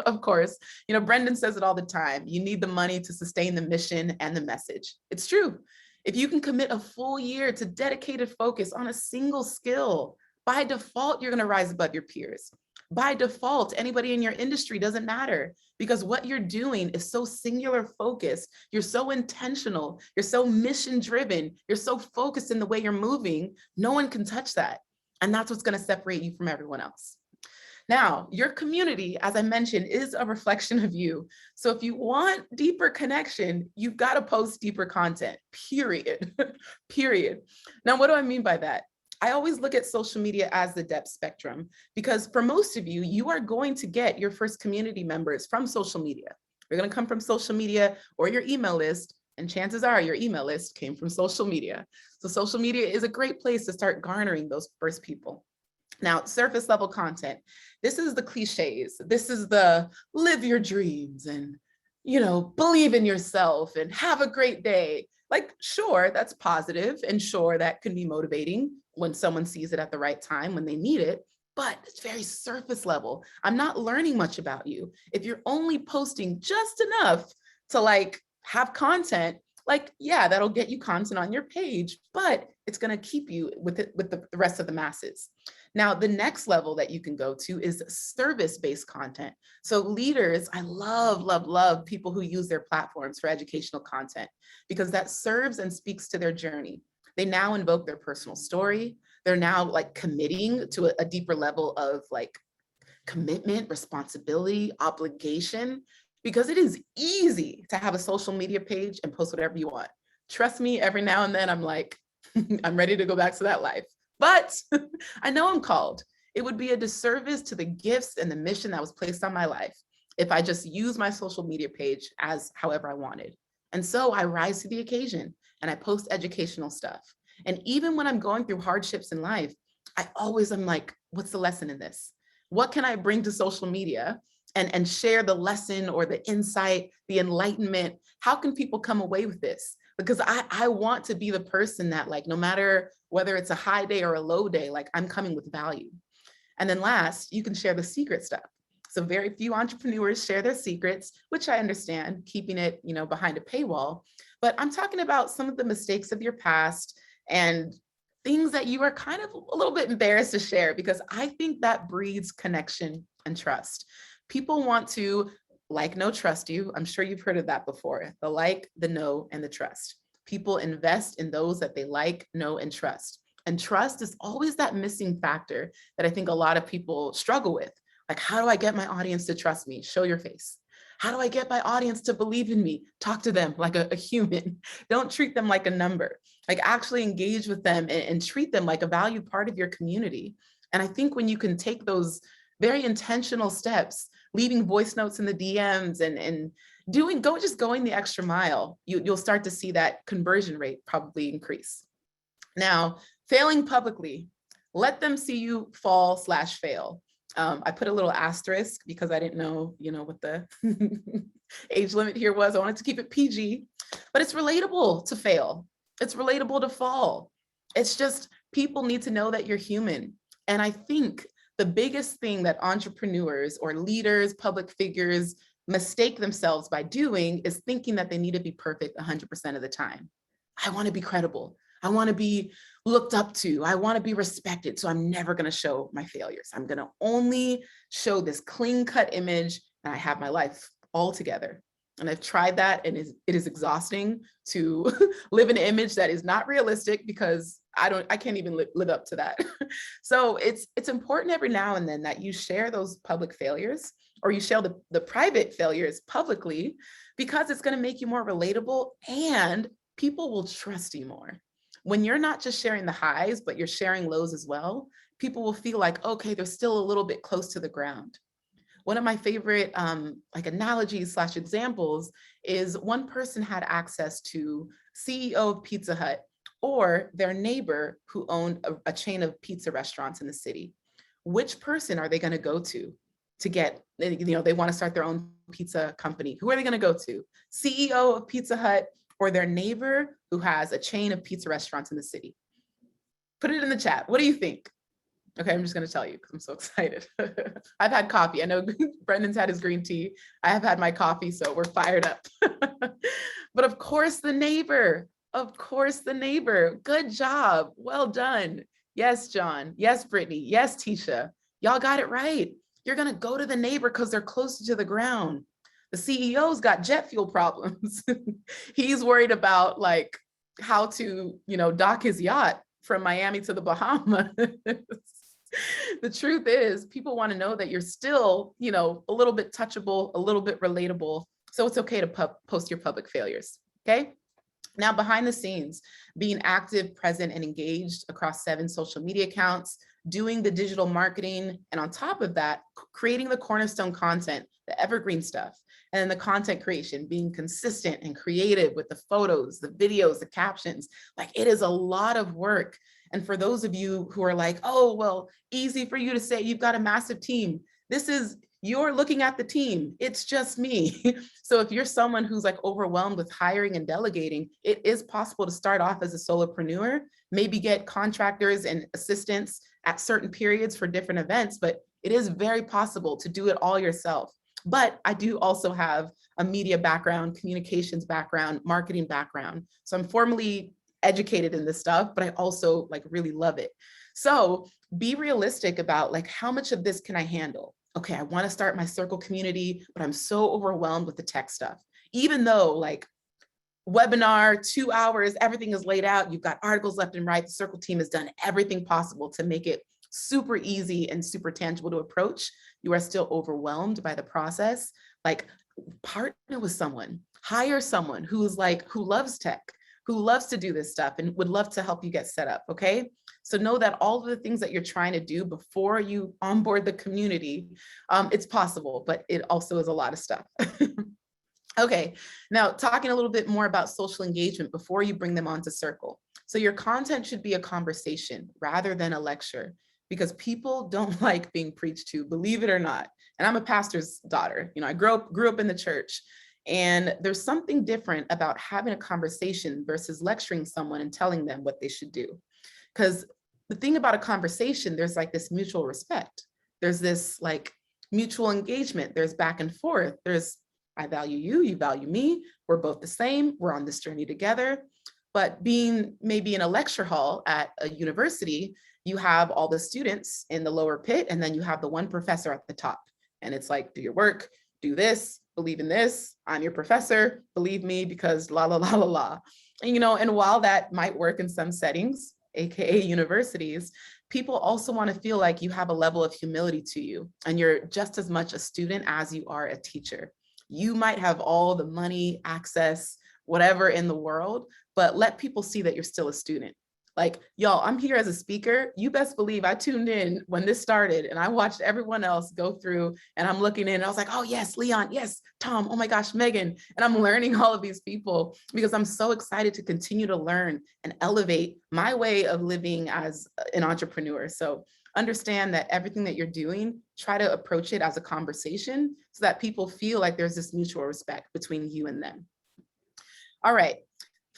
of course. Brendan says it all the time. You need the money to sustain the mission and the message. It's true. If you can commit a full year to dedicated focus on a single skill, by default, you're gonna rise above your peers. By default, anybody in your industry doesn't matter, because what you're doing is so singular focused. You're so intentional. You're so mission driven. You're so focused in the way you're moving. No one can touch that. And that's what's going to separate you from everyone else. Now, your community, as I mentioned, is a reflection of you. So if you want deeper connection, you've got to post deeper content, period. Period. Now, what do I mean by that? I always look at social media as the depth spectrum, because for most of you, you are going to get your first community members from social media. They're going to come from social media or your email list, and chances are your email list came from social media. So social media is a great place to start garnering those first people. Now, surface level content. This is the cliches. This is the live your dreams and, believe in yourself and have a great day. Like, sure, that's positive, and sure, that can be motivating when someone sees it at the right time, when they need it, but it's very surface level. I'm not learning much about you. If you're only posting just enough to have content, yeah, that'll get you content on your page, but it's gonna keep you with the rest of the masses. Now, the next level that you can go to is service-based content. So leaders, I love people who use their platforms for educational content, because that serves and speaks to their journey. They now invoke their personal story. They're now committing to a deeper level of commitment, responsibility, obligation, because it is easy to have a social media page and post whatever you want. Trust me, every now and then I'm like, I'm ready to go back to that life. But I know I'm called. It would be a disservice to the gifts and the mission that was placed on my life if I just use my social media page as however I wanted. And so I rise to the occasion and I post educational stuff. And even when I'm going through hardships in life, I'm like, what's the lesson in this? What can I bring to social media and share the lesson or the insight, the enlightenment? How can people come away with this? Because I want to be the person that no matter whether it's a high day or a low day, I'm coming with value. And then last, you can share the secret stuff. So very few entrepreneurs share their secrets, which I understand, keeping it, behind a paywall. But I'm talking about some of the mistakes of your past and things that you are kind of a little bit embarrassed to share, because I think that breeds connection and trust. People want to know, trust you. I'm sure you've heard of that before. The like, the know, and the trust. People invest in those that they like, know, and trust. And trust is always that missing factor that I think a lot of people struggle with. How do I get my audience to trust me? Show your face. How do I get my audience to believe in me? Talk to them like a human. Don't treat them like a number. Actually engage with them and treat them like a valued part of your community. And I think when you can take those very intentional steps, leaving voice notes in the DMs and going the extra mile, you'll start to see that conversion rate probably increase. Now, failing publicly, let them see you fall/fail. I put a little asterisk because I didn't know, what the age limit here was. I wanted to keep it PG, but it's relatable to fail. It's relatable to fall. It's just people need to know that you're human. And I think the biggest thing that entrepreneurs or leaders, public figures mistake themselves by doing is thinking that they need to be perfect 100% of the time. I want to be credible. I want to be looked up to. I want to be respected. So I'm never going to show my failures. I'm going to only show this clean-cut image, and I have my life all together. And I've tried that, and it is exhausting to live an image that is not realistic, because I can't even live up to that. So it's important every now and then that you share those public failures, or you share the private failures publicly, because it's going to make you more relatable and people will trust you more. When you're not just sharing the highs, but you're sharing lows as well, people will feel like, okay, they're still a little bit close to the ground. One of my favorite like analogies / examples is one person had access to CEO of Pizza Hut or their neighbor who owned a chain of pizza restaurants in the city. Which person are they going to go to get, they want to start their own pizza company? Who are they going to go to? CEO of Pizza Hut or their neighbor who has a chain of pizza restaurants in the city? Put it in the chat. What do you think? Okay, I'm just going to tell you because I'm so excited. I've had coffee. I know Brendan's had his green tea. I have had my coffee, so we're fired up. But of course, the neighbor. Of course, the neighbor. Good job. Well done. Yes, John. Yes, Brittany. Yes, Tisha. Y'all got it right. You're going to go to the neighbor because they're closer to the ground. The CEO's got jet fuel problems. He's worried about like how to, dock his yacht from Miami to the Bahamas. The truth is, people want to know that you're still, a little bit touchable, a little bit relatable. So it's okay to post your public failures. Okay. Now, behind the scenes, being active, present, and engaged across 7 social media accounts, doing the digital marketing, and on top of that, creating the cornerstone content, the evergreen stuff, and then the content creation, being consistent and creative with the photos, the videos, the captions. Like, it is a lot of work. And for those of you who are like, oh, well, easy for you to say you've got a massive team. You're looking at the team. It's just me. So if you're someone who's like overwhelmed with hiring and delegating, it is possible to start off as a solopreneur, maybe get contractors and assistants at certain periods for different events, but it is very possible to do it all yourself. But I do also have a media background, communications background, marketing background. So I'm formally educated in this stuff, but I also like really love it. So be realistic about like, how much of this can I handle? Okay, I want to start my circle community, but I'm so overwhelmed with the tech stuff. Even though like webinar, 2 hours, everything is laid out, you've got articles left and right, the circle team has done everything possible to make it super easy and super tangible to approach. You are still overwhelmed by the process. Like, partner with someone, hire someone who loves tech, who loves to do this stuff and would love to help you get set up, okay? So know that all of the things that you're trying to do before you onboard the community, it's possible, but it also is a lot of stuff. Okay, now talking a little bit more about social engagement before you bring them onto Circle. So your content should be a conversation rather than a lecture, because people don't like being preached to, believe it or not. And I'm a pastor's daughter. I grew up in the church. And there's something different about having a conversation versus lecturing someone and telling them what they should do. Because the thing about a conversation, there's like this mutual respect. There's this like mutual engagement. There's back and forth. There's, I value you, you value me. We're both the same. We're on this journey together. But being maybe in a lecture hall at a university, you have all the students in the lower pit, and then you have the one professor at the top. And it's like, do your work, do this, believe in this, I'm your professor, believe me, because la, la, la, la, la. And, and while that might work in some settings, AKA universities, people also want to feel like you have a level of humility to you, and you're just as much a student as you are a teacher. You might have all the money, access, whatever in the world, but let people see that you're still a student. Like, y'all, I'm here as a speaker. You best believe I tuned in when this started and I watched everyone else go through, and I'm looking in and I was like, oh yes, Leon, yes, Tom, oh my gosh, Megan. And I'm learning all of these people because I'm so excited to continue to learn and elevate my way of living as an entrepreneur. So understand that everything that you're doing, try to approach it as a conversation so that people feel like there's this mutual respect between you and them. All right.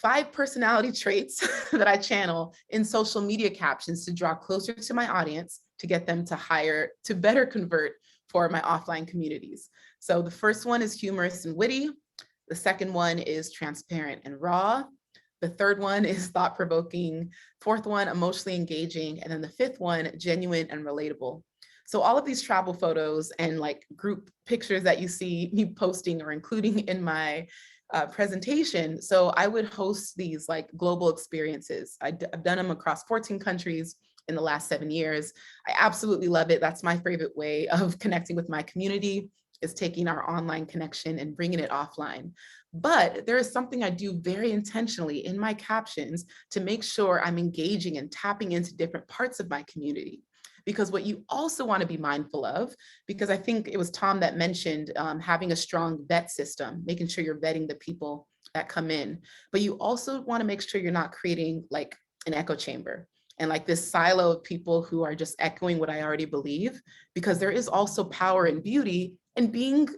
5 personality traits that I channel in social media captions to draw closer to my audience, to get them to better convert for my offline communities. So the first one is humorous and witty. The second one is transparent and raw. The third one is thought-provoking. Fourth one, emotionally engaging. And then the fifth one, genuine and relatable. So all of these travel photos and like group pictures that you see me posting or including in my presentation. So I would host these like global experiences. I've done them across 14 countries in the last 7 years. I absolutely love it. That's my favorite way of connecting with my community, is taking our online connection and bringing it offline. But there is something I do very intentionally in my captions to make sure I'm engaging and tapping into different parts of my community. Because what you also want to be mindful of, because I think it was Tom that mentioned having a strong vet system, making sure you're vetting the people that come in, but you also want to make sure you're not creating like an echo chamber and like this silo of people who are just echoing what I already believe, because there is also power and beauty in being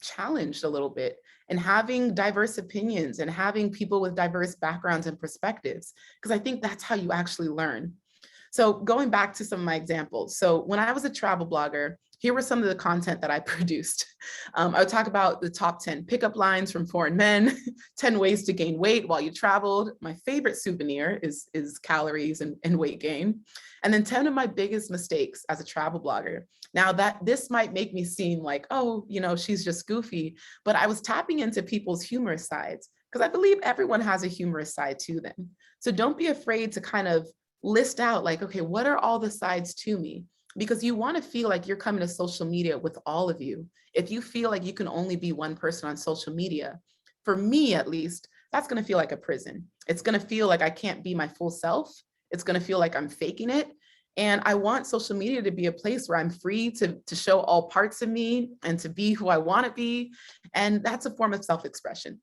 challenged a little bit and having diverse opinions and having people with diverse backgrounds and perspectives, because I think that's how you actually learn. So going back to some of my examples. So when I was a travel blogger, here were some of the content that I produced. I would talk about the top 10 pickup lines from foreign men, 10 ways to gain weight while you traveled. My favorite souvenir is calories and weight gain. And then 10 of my biggest mistakes as a travel blogger. Now that this might make me seem like, oh, you know, she's just goofy, but I was tapping into people's humorous sides, because I believe everyone has a humorous side to them. So don't be afraid to kind of list out like, okay, what are all the sides to me? Because you want to feel like you're coming to social media with all of you. If you feel like you can only be one person on social media, for me at least, that's going to feel like a prison. It's going to feel like I can't be my full self. It's going to feel like I'm faking it. And I want social media to be a place where I'm free to show all parts of me and to be who I want to be. And that's a form of self-expression.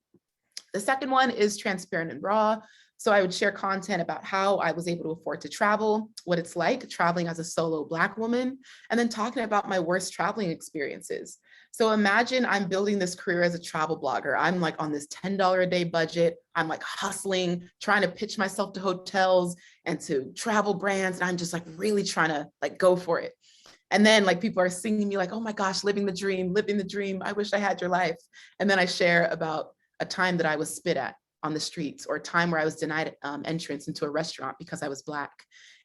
The second one is transparent and raw. So I would share content about how I was able to afford to travel, what it's like traveling as a solo Black woman, and then talking about my worst traveling experiences. So imagine I'm building this career as a travel blogger. I'm like on this $10 a day budget. I'm like hustling, trying to pitch myself to hotels and to travel brands. And I'm just like really trying to like go for it. And then like people are singing me like, oh my gosh, living the dream. I wish I had your life. And then I share about a time that I was spit at on the streets, or a time where I was denied entrance into a restaurant because I was Black.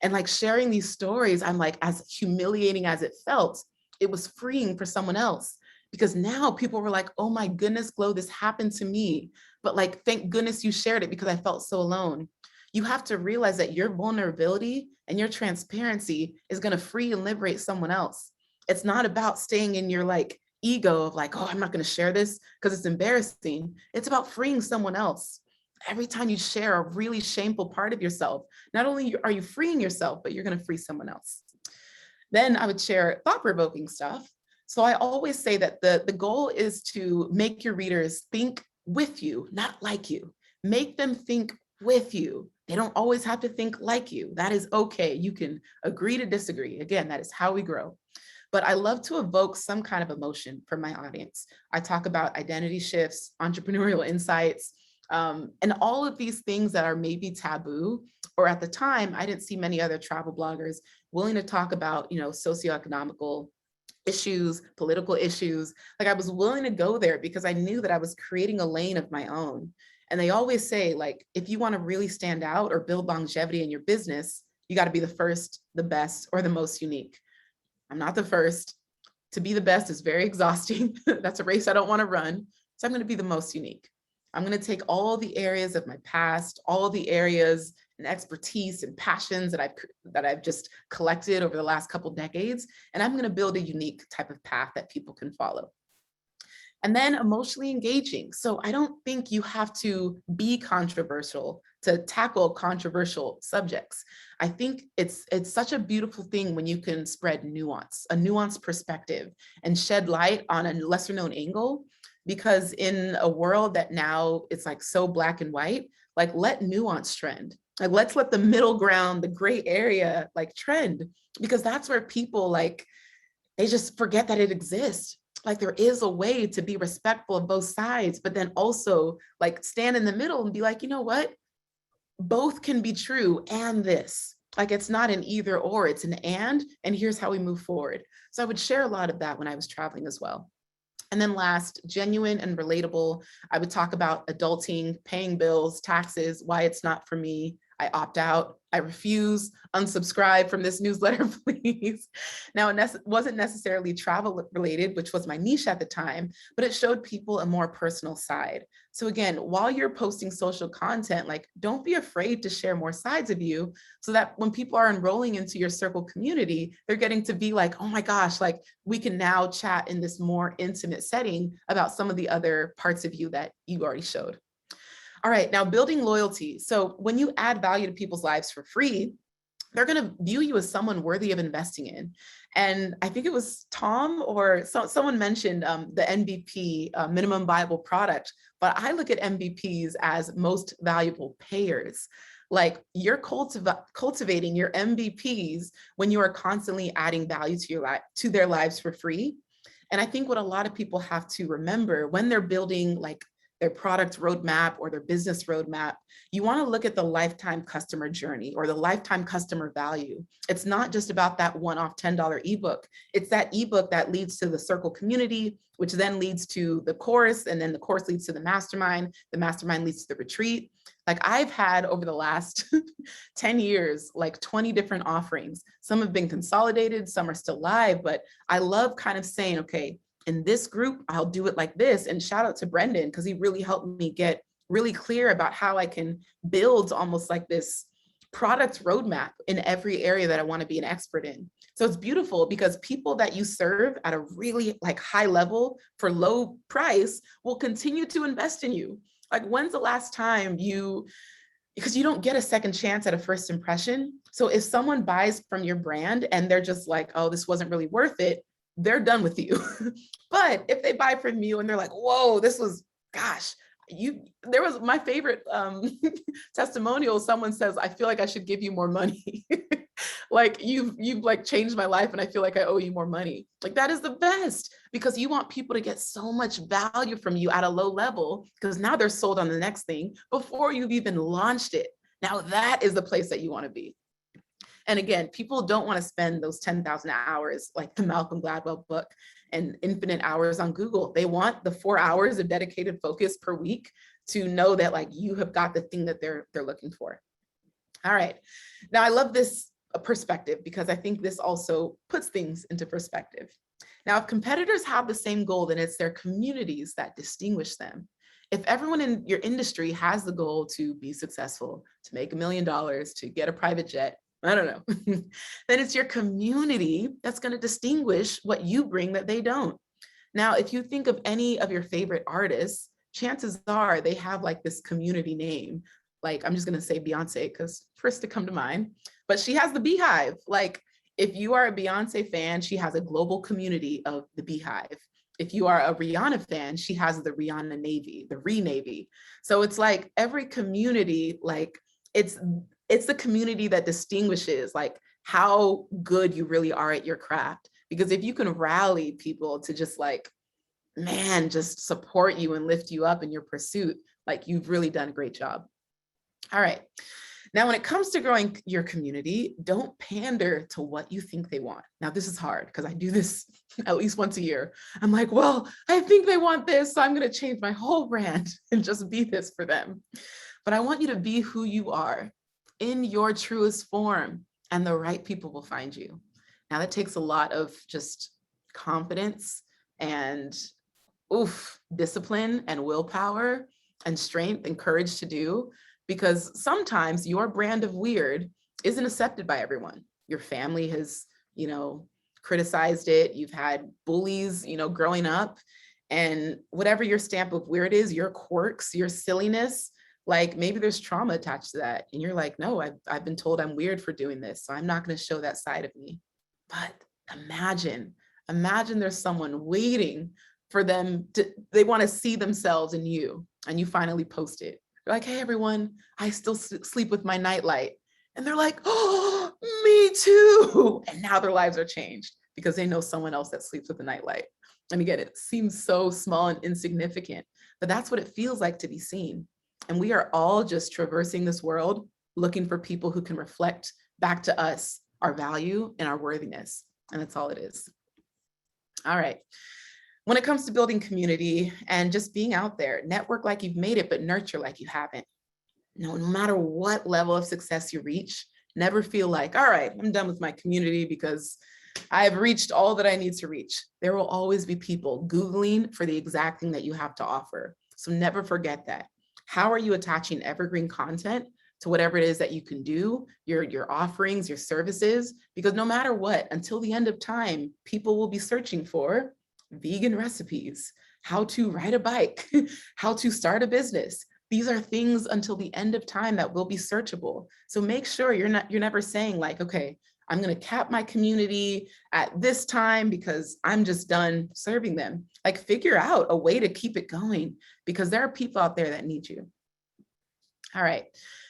And like sharing these stories, I'm like, as humiliating as it felt, it was freeing for someone else, because now people were like, oh my goodness, Glo, this happened to me. But like, thank goodness you shared it, because I felt so alone. You have to realize that your vulnerability and your transparency is going to free and liberate someone else. It's not about staying in your like ego of like, oh, I'm not going to share this because it's embarrassing. It's about freeing someone else. Every time you share a really shameful part of yourself, not only are you freeing yourself, but you're going to free someone else. Then I would share thought-provoking stuff. So I always say that the goal is to make your readers think with you, not like you. Make them think with you. They don't always have to think like you. That is okay. You can agree to disagree. Again, that is how we grow. But I love to evoke some kind of emotion from my audience. I talk about identity shifts, entrepreneurial insights, and all of these things that are maybe taboo, or at the time, I didn't see many other travel bloggers willing to talk about, you know, socioeconomical issues, political issues. Like I was willing to go there because I knew that I was creating a lane of my own. And they always say, like, if you want to really stand out or build longevity in your business, you got to be the first, the best, or the most unique. I'm not the first. To be the best is very exhausting. That's a race I don't want to run. So I'm going to be the most unique. I'm going to take all the areas of my past, all the areas and expertise and passions that I've just collected over the last couple decades, and I'm going to build a unique type of path that people can follow. And then emotionally engaging. So I don't think you have to be controversial to tackle controversial subjects. I think it's such a beautiful thing when you can spread nuance, a nuanced perspective, and shed light on a lesser known angle. Because in a world that now it's like so black and white, like let nuance trend. Like let's let the middle ground, the gray area like trend, because that's where people like, they just forget that it exists. Like there is a way to be respectful of both sides, but then also like stand in the middle and be like, you know what? Both can be true and this. Like it's not an either or, it's an and here's how we move forward. So I would share a lot of that when I was traveling as well. And then last, genuine and relatable. I would talk about adulting, paying bills, taxes, why it's not for me. I opt out, I refuse, unsubscribe from this newsletter, please. Now, it wasn't necessarily travel related, which was my niche at the time, but it showed people a more personal side. So again, while you're posting social content, like don't be afraid to share more sides of you so that when people are enrolling into your Circle community, they're getting to be like, oh my gosh, like we can now chat in this more intimate setting about some of the other parts of you that you already showed. All right, now building loyalty. So when you add value to people's lives for free, they're going to view you as someone worthy of investing in. And I think it was Tom or someone mentioned the MVP, minimum viable product, but I look at MVPs as most valuable payers. Like you're cultivating your MVPs when you are constantly adding value to their lives for free. And I think what a lot of people have to remember when they're building like their product roadmap or their business roadmap, you want to look at the lifetime customer journey or the lifetime customer value. It's not just about that one-off $10 ebook. It's that ebook that leads to the Circle community, which then leads to the course, and then the course leads to the mastermind leads to the retreat. Like I've had over the last 10 years, like 20 different offerings. Some have been consolidated, some are still live, but I love kind of saying, okay, in this group, I'll do it like this. And shout out to Brendan, because he really helped me get really clear about how I can build almost like this product roadmap in every area that I want to be an expert in. So it's beautiful because people that you serve at a really like high level for low price will continue to invest in you. Like when's the last time because you don't get a second chance at a first impression. So if someone buys from your brand and they're just like, oh, this wasn't really worth it, they're done with you. But if they buy from you and they're like, whoa, this was, gosh, there was my favorite testimonial. Someone says, I feel like I should give you more money. Like you've like changed my life and I feel like I owe you more money. Like that is the best because you want people to get so much value from you at a low level because now they're sold on the next thing before you've even launched it. Now that is the place that you want to be. And again, people don't want to spend those 10,000 hours like the Malcolm Gladwell book and infinite hours on Google. They want the 4 hours of dedicated focus per week to know that like you have got the thing that they're looking for. All right. Now I love this perspective because I think this also puts things into perspective. Now, if competitors have the same goal, then it's their communities that distinguish them. If everyone in your industry has the goal to be successful, to make $1 million, to get a private jet, I don't know, then it's your community that's going to distinguish what you bring that they don't. Now, if you think of any of your favorite artists, chances are they have like this community name. Like, I'm just going to say Beyonce because first to come to mind, but she has the Beehive. Like, if you are a Beyonce fan, she has a global community of the Beehive. If you are a Rihanna fan, she has the Rihanna Navy, the Re-Navy. So it's like every community, like it's the community that distinguishes like how good you really are at your craft. Because if you can rally people to just like, man, just support you and lift you up in your pursuit, like you've really done a great job. All right. Now, when it comes to growing your community, don't pander to what you think they want. Now, this is hard because I do this at least once a year. I'm like, well, I think they want this, so I'm going to change my whole brand and just be this for them. But I want you to be who you are in your truest form, and the right people will find you. Now, that takes a lot of just confidence and discipline and willpower and strength and courage to do. Because sometimes your brand of weird isn't accepted by everyone. Your family has, criticized it. You've had bullies, growing up, and whatever your stamp of weird is, your quirks, your silliness, like maybe there's trauma attached to that. And you're like, no, I've been told I'm weird for doing this, so I'm not going to show that side of me. But imagine there's someone waiting for them they want to see themselves in you, and you finally post it. Like, hey, everyone, I still sleep with my nightlight. And they're like, oh, me too. And now their lives are changed because they know someone else that sleeps with a nightlight. And again, it seems so small and insignificant, but that's what it feels like to be seen. And we are all just traversing this world looking for people who can reflect back to us our value and our worthiness. And that's all it is. All right. When it comes to building community and just being out there, network like you've made it, but nurture like you haven't. No matter what level of success you reach, never feel like, all right, I'm done with my community because I've reached all that I need to reach. There will always be people Googling for the exact thing that you have to offer. So never forget that. How are you attaching evergreen content to whatever it is that you can do, your offerings, your services? Because no matter what, until the end of time, people will be searching for vegan recipes, how to ride a bike, how to start a business. These are things until the end of time that will be searchable. So make sure you're never saying like, okay, I'm going to cap my community at this time because I'm just done serving them. Like, figure out a way to keep it going, because there are people out there that need you. All right.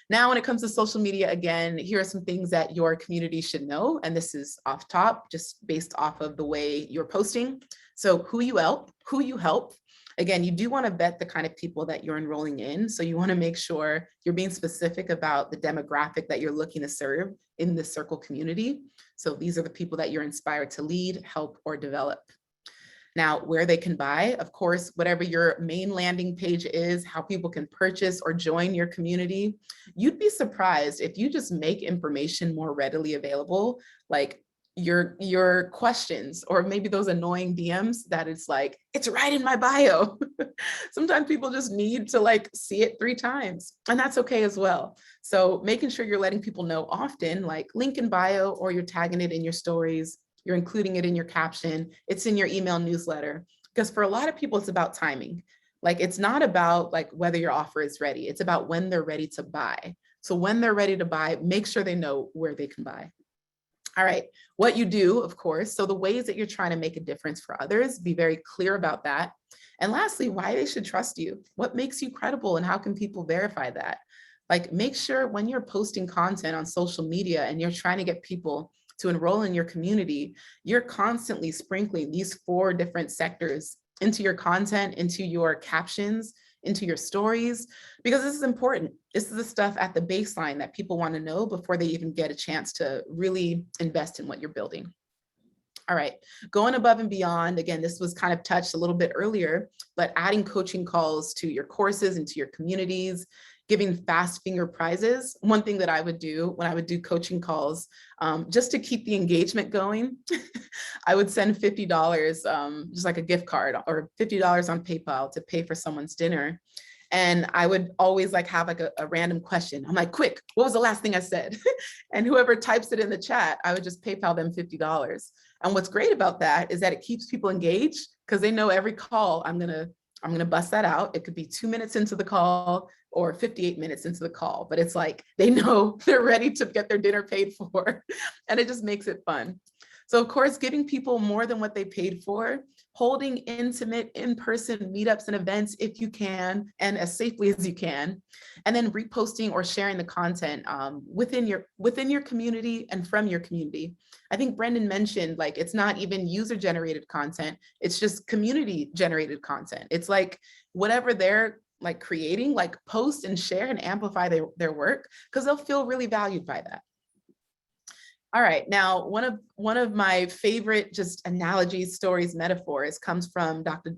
Now, when it comes to social media, again, here are some things that your community should know. And this is off top, just based off of the way you're posting. So who you help. Again, you do want to vet the kind of people that you're enrolling in. So you want to make sure you're being specific about the demographic that you're looking to serve in the Circle community. So these are the people that you're inspired to lead, help, or develop. Now, where they can buy, of course, whatever your main landing page is, how people can purchase or join your community. You'd be surprised if you just make information more readily available, like your questions, or maybe those annoying DMs that it's like, it's right in my bio. Sometimes people just need to like see it 3 times, and that's okay as well. So making sure you're letting people know often, like link in bio, or you're tagging it in your stories, you're including it in your caption, it's in your email newsletter. Because for a lot of people, it's about timing. Like, it's not about like whether your offer is ready, it's about when they're ready to buy. So when they're ready to buy, make sure they know where they can buy. All right, what you do, of course. So the ways that you're trying to make a difference for others, be very clear about that. And lastly, why they should trust you. What makes you credible, and how can people verify that? Like, make sure when you're posting content on social media and you're trying to get people to enroll in your community, you're constantly sprinkling these 4 different sectors into your content, into your captions, into your stories, because this is important. This is the stuff at the baseline that people want to know before they even get a chance to really invest in what you're building. All right, going above and beyond, again, this was kind of touched a little bit earlier, but adding coaching calls to your courses, into your communities, giving fast finger prizes. One thing that I would do when I would do coaching calls, just to keep the engagement going, I would send $50, just like a gift card, or $50 on PayPal to pay for someone's dinner. And I would always like have like a random question. I'm like, quick, what was the last thing I said? And whoever types it in the chat, I would just PayPal them $50. And what's great about that is that it keeps people engaged, because they know every call I'm gonna bust that out. It could be 2 minutes into the call or 58 minutes into the call, but it's like, they know they're ready to get their dinner paid for, and it just makes it fun. So of course, giving people more than what they paid for, holding intimate in-person meetups and events if you can, and as safely as you can, and then reposting or sharing the content within your community and from your community. I think Brendan mentioned, like, it's not even user-generated content, it's just community-generated content. It's like whatever they're like creating, like post and share and amplify their work, because they'll feel really valued by that. All right, now one of my favorite just analogies, stories, metaphors comes from Dr.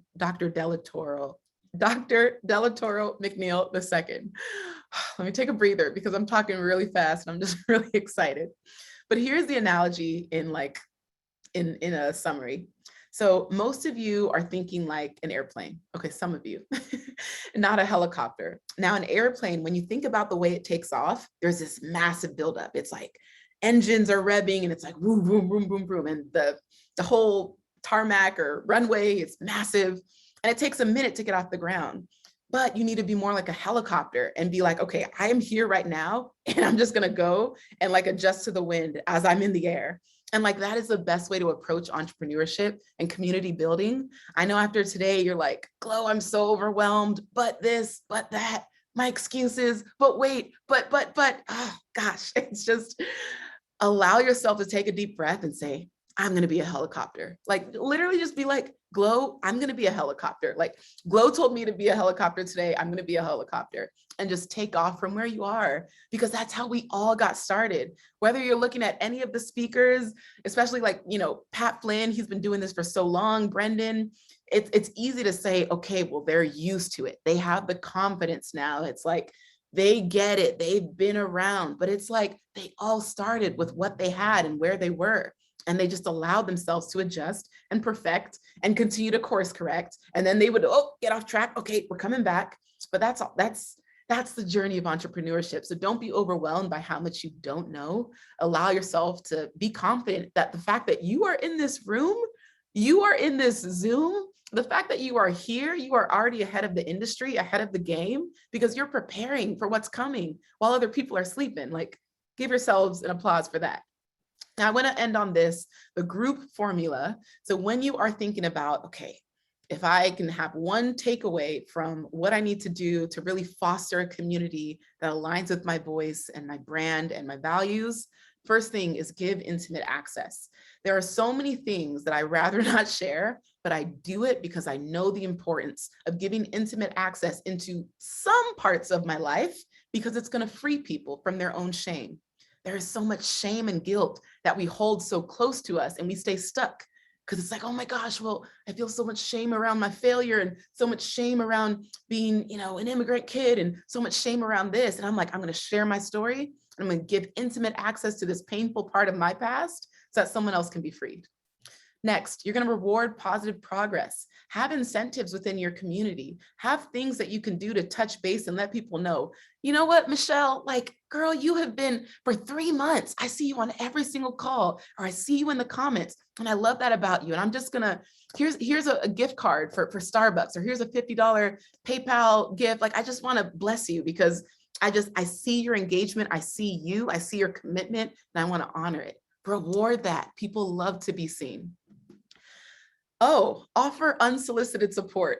Delatoro McNeil II. Let me take a breather, because I'm talking really fast and I'm just really excited. But here's the analogy in a summary. So most of you are thinking like an airplane. Okay, some of you, not a helicopter. Now, an airplane, when you think about the way it takes off, there's this massive buildup. It's like engines are revving and it's like boom, boom, boom, boom, boom. And the whole tarmac or runway is massive. And it takes a minute to get off the ground. But you need to be more like a helicopter and be like, okay, I am here right now, and I'm just gonna go and like adjust to the wind as I'm in the air. And like, that is the best way to approach entrepreneurship and community building. I know after today, you're like, Glo, I'm so overwhelmed, but this, but that, my excuses, but wait, but, oh gosh, it's just allow yourself to take a deep breath and say, I'm gonna be a helicopter. Like, literally just be like, Glo, I'm gonna be a helicopter. Like, Glo told me to be a helicopter today, I'm gonna be a helicopter. And just take off from where you are, because that's how we all got started. Whether you're looking at any of the speakers, especially like, Pat Flynn, he's been doing this for so long, Brendan, it's easy to say, okay, well, they're used to it. They have the confidence now. It's like, They get it. They've been around, but it's like they all started with what they had and where they were. And they just allowed themselves to adjust and perfect and continue to course correct. And then they would, oh, get off track. Okay, we're coming back. But that's all. That's the journey of entrepreneurship. So don't be overwhelmed by how much you don't know. Allow yourself to be confident that the fact that you are in this room, you are in this Zoom, the fact that you are here, you are already ahead of the industry, ahead of the game, because you're preparing for what's coming while other people are sleeping. Like, give yourselves an applause for that. Now, I want to end on this, the group formula. So when you are thinking about, okay, if I can have one takeaway from what I need to do to really foster a community that aligns with my voice and my brand and my values, first thing is give intimate access. There are so many things that I rather not share, but I do it because I know the importance of giving intimate access into some parts of my life, because it's going to free people from their own shame. There is so much shame and guilt that we hold so close to us, and we stay stuck because it's like, oh my gosh, well, I feel so much shame around my failure and so much shame around being, an immigrant kid, and so much shame around this. And I'm like, I'm going to share my story, and I'm going to give intimate access to this painful part of my past so that someone else can be freed. Next, you're going to reward positive progress. Have incentives within your community. Have things that you can do to touch base and let people know, you know what, Michelle, like, girl, you have been for 3 months. I see you on every single call, or I see you in the comments, and I love that about you. And I'm just gonna, here's a gift card for Starbucks, or here's a $50 PayPal gift. Like, I just want to bless you because I see your engagement. I see you, I see your commitment, and I want to honor it. Reward that. People love to be seen. Oh, offer unsolicited support.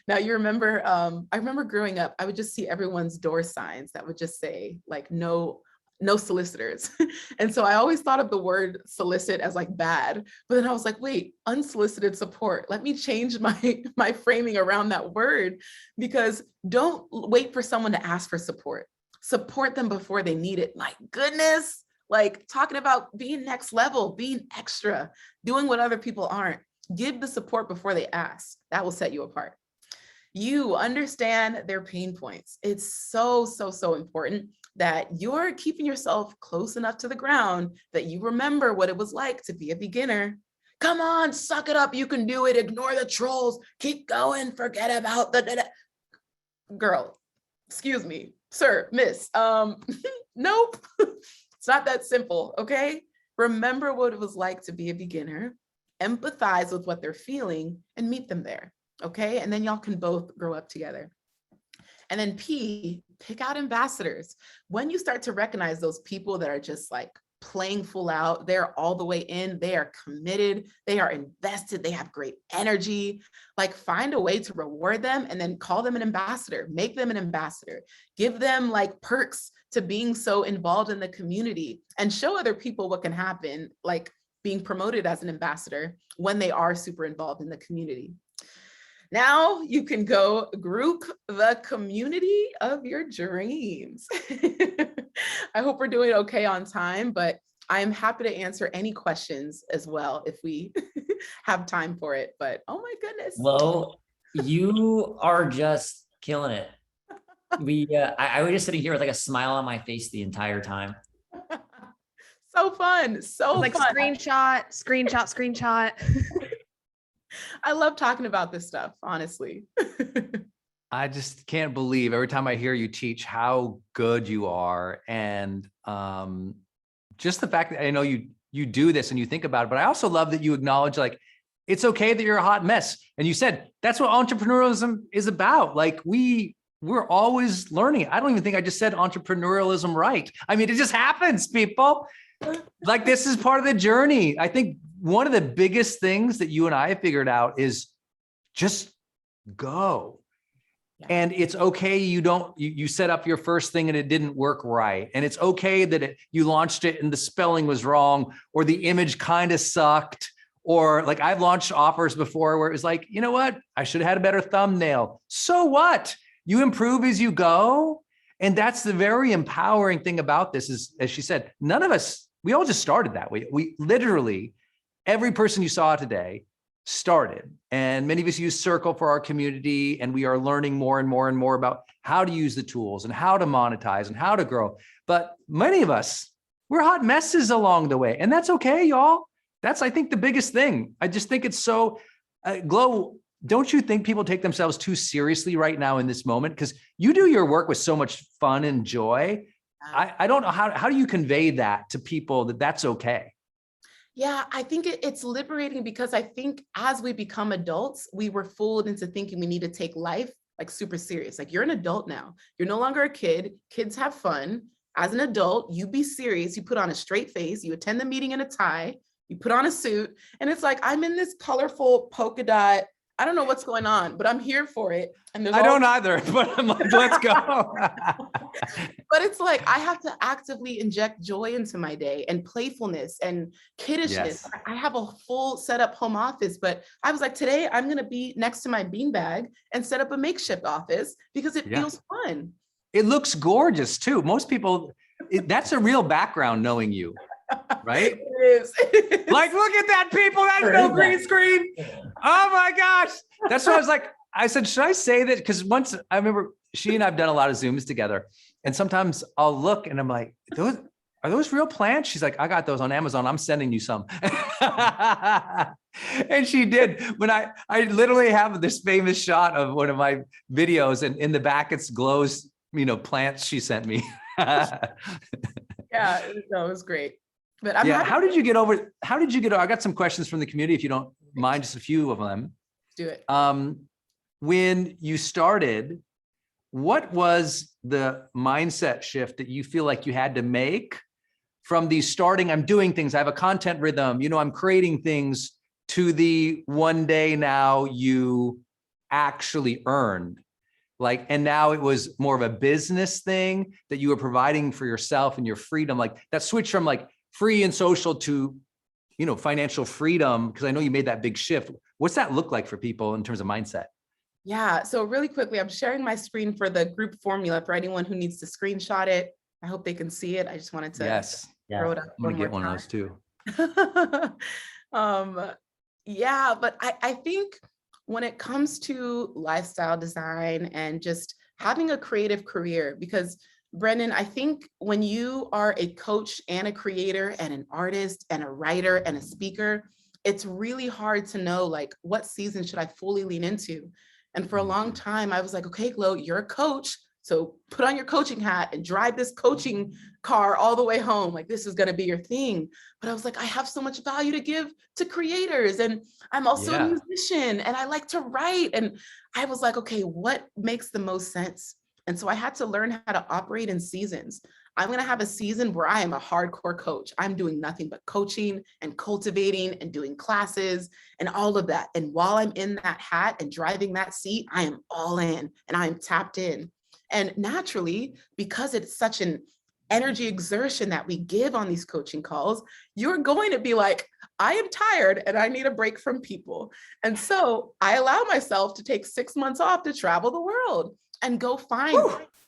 Now you remember, I remember growing up, I would just see everyone's door signs that would just say like, no solicitors. And so I always thought of the word solicit as like bad, but then I was like, wait, unsolicited support. Let me change my framing around that word, because don't wait for someone to ask for support. Support them before they need it. My goodness, like talking about being next level, being extra, doing what other people aren't. Give the support before they ask. That will set you apart. You understand their pain points. It's so, so, so important that you're keeping yourself close enough to the ground that you remember what it was like to be a beginner. Come on, suck it up. You can do it. Ignore the trolls. Keep going. Forget about the girl. Excuse me, sir, miss. Nope. It's not that simple. Okay. Remember what it was like to be a beginner. Empathize with what they're feeling and meet them there, okay? And then y'all can both grow up together. And then P, pick out ambassadors. When you start to recognize those people that are just like playing full out, they're all the way in, they are committed, they are invested, they have great energy, like find a way to reward them and then call them an ambassador, make them an ambassador, give them like perks to being so involved in the community, and show other people what can happen, like being promoted as an ambassador when they are super involved in the community. Now you can go group the community of your dreams. I hope we're doing okay on time, but I am happy to answer any questions as well if we have time for it. But oh my goodness. Lo, you are just killing it. I was just sitting here with like a smile on my face the entire time. So fun, so like fun. Screenshot. I love talking about this stuff, honestly. I just can't believe every time I hear you teach how good you are. And just the fact that I know you do this and you think about it, but I also love that you acknowledge like, it's okay that you're a hot mess. And you said, that's what entrepreneurialism is about. Like we're always learning. I don't even think I just said entrepreneurialism right. I mean, it just happens, people. Like this is part of the journey. I think one of the biggest things that you and I have figured out is just go. Yeah. And it's okay. You set up your first thing and it didn't work right. And it's okay that you launched it and the spelling was wrong, or the image kind of sucked. Or like I've launched offers before where it was like, you know what? I should have had a better thumbnail. So what? You improve as you go. And that's the very empowering thing about this is, as she said, none of us, we all just started that way. We literally, every person you saw today started, and many of us use Circle for our community, and we are learning more and more and more about how to use the tools and how to monetize and how to grow. But many of us, we're hot messes along the way, and that's okay, y'all. That's, I think, the biggest thing. I just think it's so, Glo, don't you think people take themselves too seriously right now in this moment? Because you do your work with so much fun and joy. I don't know, how do you convey that to people that that's okay? Yeah, I think it's liberating, because I think as we become adults, we were fooled into thinking we need to take life like super serious. Like, you're an adult now. You're no longer a kid. Kids have fun. As an adult, you be serious. You put on a straight face. You attend the meeting in a tie. You put on a suit. And it's like, I'm in this colorful polka dot. I don't know what's going on, but I'm here for it. And there's I don't either, but I'm like, let's go. But it's like, I have to actively inject joy into my day and playfulness and kiddishness. Yes. I have a full setup home office, but I was like, today I'm going to be next to my beanbag and set up a makeshift office because it feels fun. It looks gorgeous too. Most people, that's a real background knowing you, right? It is. Like, look at that, people. That's no green screen. Oh my gosh. That's what I was like. I said, should I say that? Because once I remember she and I've done a lot of Zooms together, and sometimes I'll look and I'm like, are those real plants? She's like, I got those on Amazon. I'm sending you some. And she did. When I literally have this famous shot of one of my videos, and in the back it's Glo's, plants she sent me. Yeah, no, it was great. But I'm how did you get over? I got some questions from the community, if you don't mind, just a few of them. do it. When you started, what was the mindset shift that you feel like you had to make from the starting, I'm doing things, I have a content rhythm, I'm creating things, to the one day now you actually earned? Like, and now it was more of a business thing that you were providing for yourself and your freedom, like that switch from like free and social to, financial freedom, because I know you made that big shift. What's that look like for people in terms of mindset? Yeah, so really quickly, I'm sharing my screen for the group formula for anyone who needs to screenshot it. I hope they can see it. I just wanted to throw it up. I'm gonna get one of those too. Yeah, but I think when it comes to lifestyle design and just having a creative career, because Brendan, I think when you are a coach and a creator and an artist and a writer and a speaker, it's really hard to know, like, what season should I fully lean into? And for a long time, I was like, okay, Glo, you're a coach. So put on your coaching hat and drive this coaching car all the way home. Like, this is going to be your thing. But I was like, I have so much value to give to creators. And I'm also a musician and I like to write. And I was like, okay, what makes the most sense? And so I had to learn how to operate in seasons. I'm going to have a season where I am a hardcore coach. I'm doing nothing but coaching and cultivating and doing classes and all of that. And while I'm in that hat and driving that seat, I am all in and I am tapped in. And naturally, because it's such an energy exertion that we give on these coaching calls, you're going to be like, I am tired and I need a break from people. And so I allow myself to take 6 months off to travel the world and go find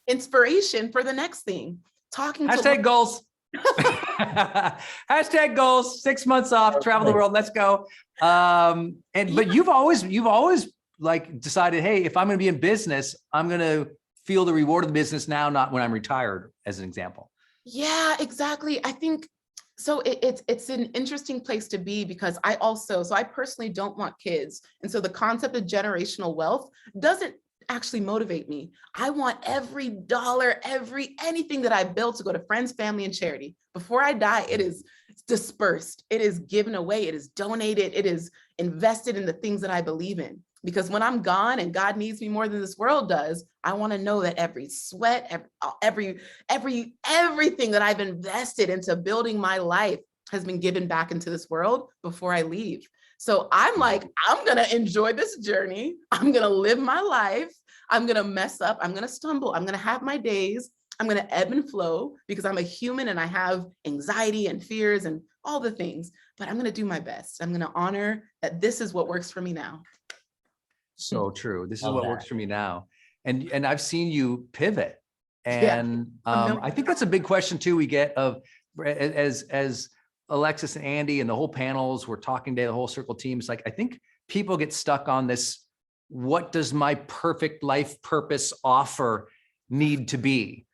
inspiration for the next thing. Hashtag goals. Hashtag goals. 6 months off, travel the world. Let's go. But you've always like decided, hey, if I'm going to be in business, I'm going to feel the reward of the business now, not when I'm retired, as an example. Yeah, exactly. I think so. It's an interesting place to be, because I personally don't want kids. And so the concept of generational wealth doesn't actually motivate me. I want every dollar, anything that I build to go to friends, family, and charity. Before I die, it is dispersed. It is given away. It is donated. It is invested in the things that I believe in. Because when I'm gone and God needs me more than this world does, I want to know that every sweat, everything that I've invested into building my life has been given back into this world before I leave. So I'm like, I'm going to enjoy this journey. I'm going to live my life. I'm going to mess up. I'm going to stumble. I'm going to have my days. I'm going to ebb and flow, because I'm a human and I have anxiety and fears and all the things, but I'm going to do my best. I'm going to honor that this is what works for me now. So true. This is what works for me now. And I've seen you pivot. And I think that's a big question too we get of, as Alexis and Andy and the whole panels we're talking today, the whole Circle team. It's like, I think people get stuck on this, what does my perfect life purpose offer need to be?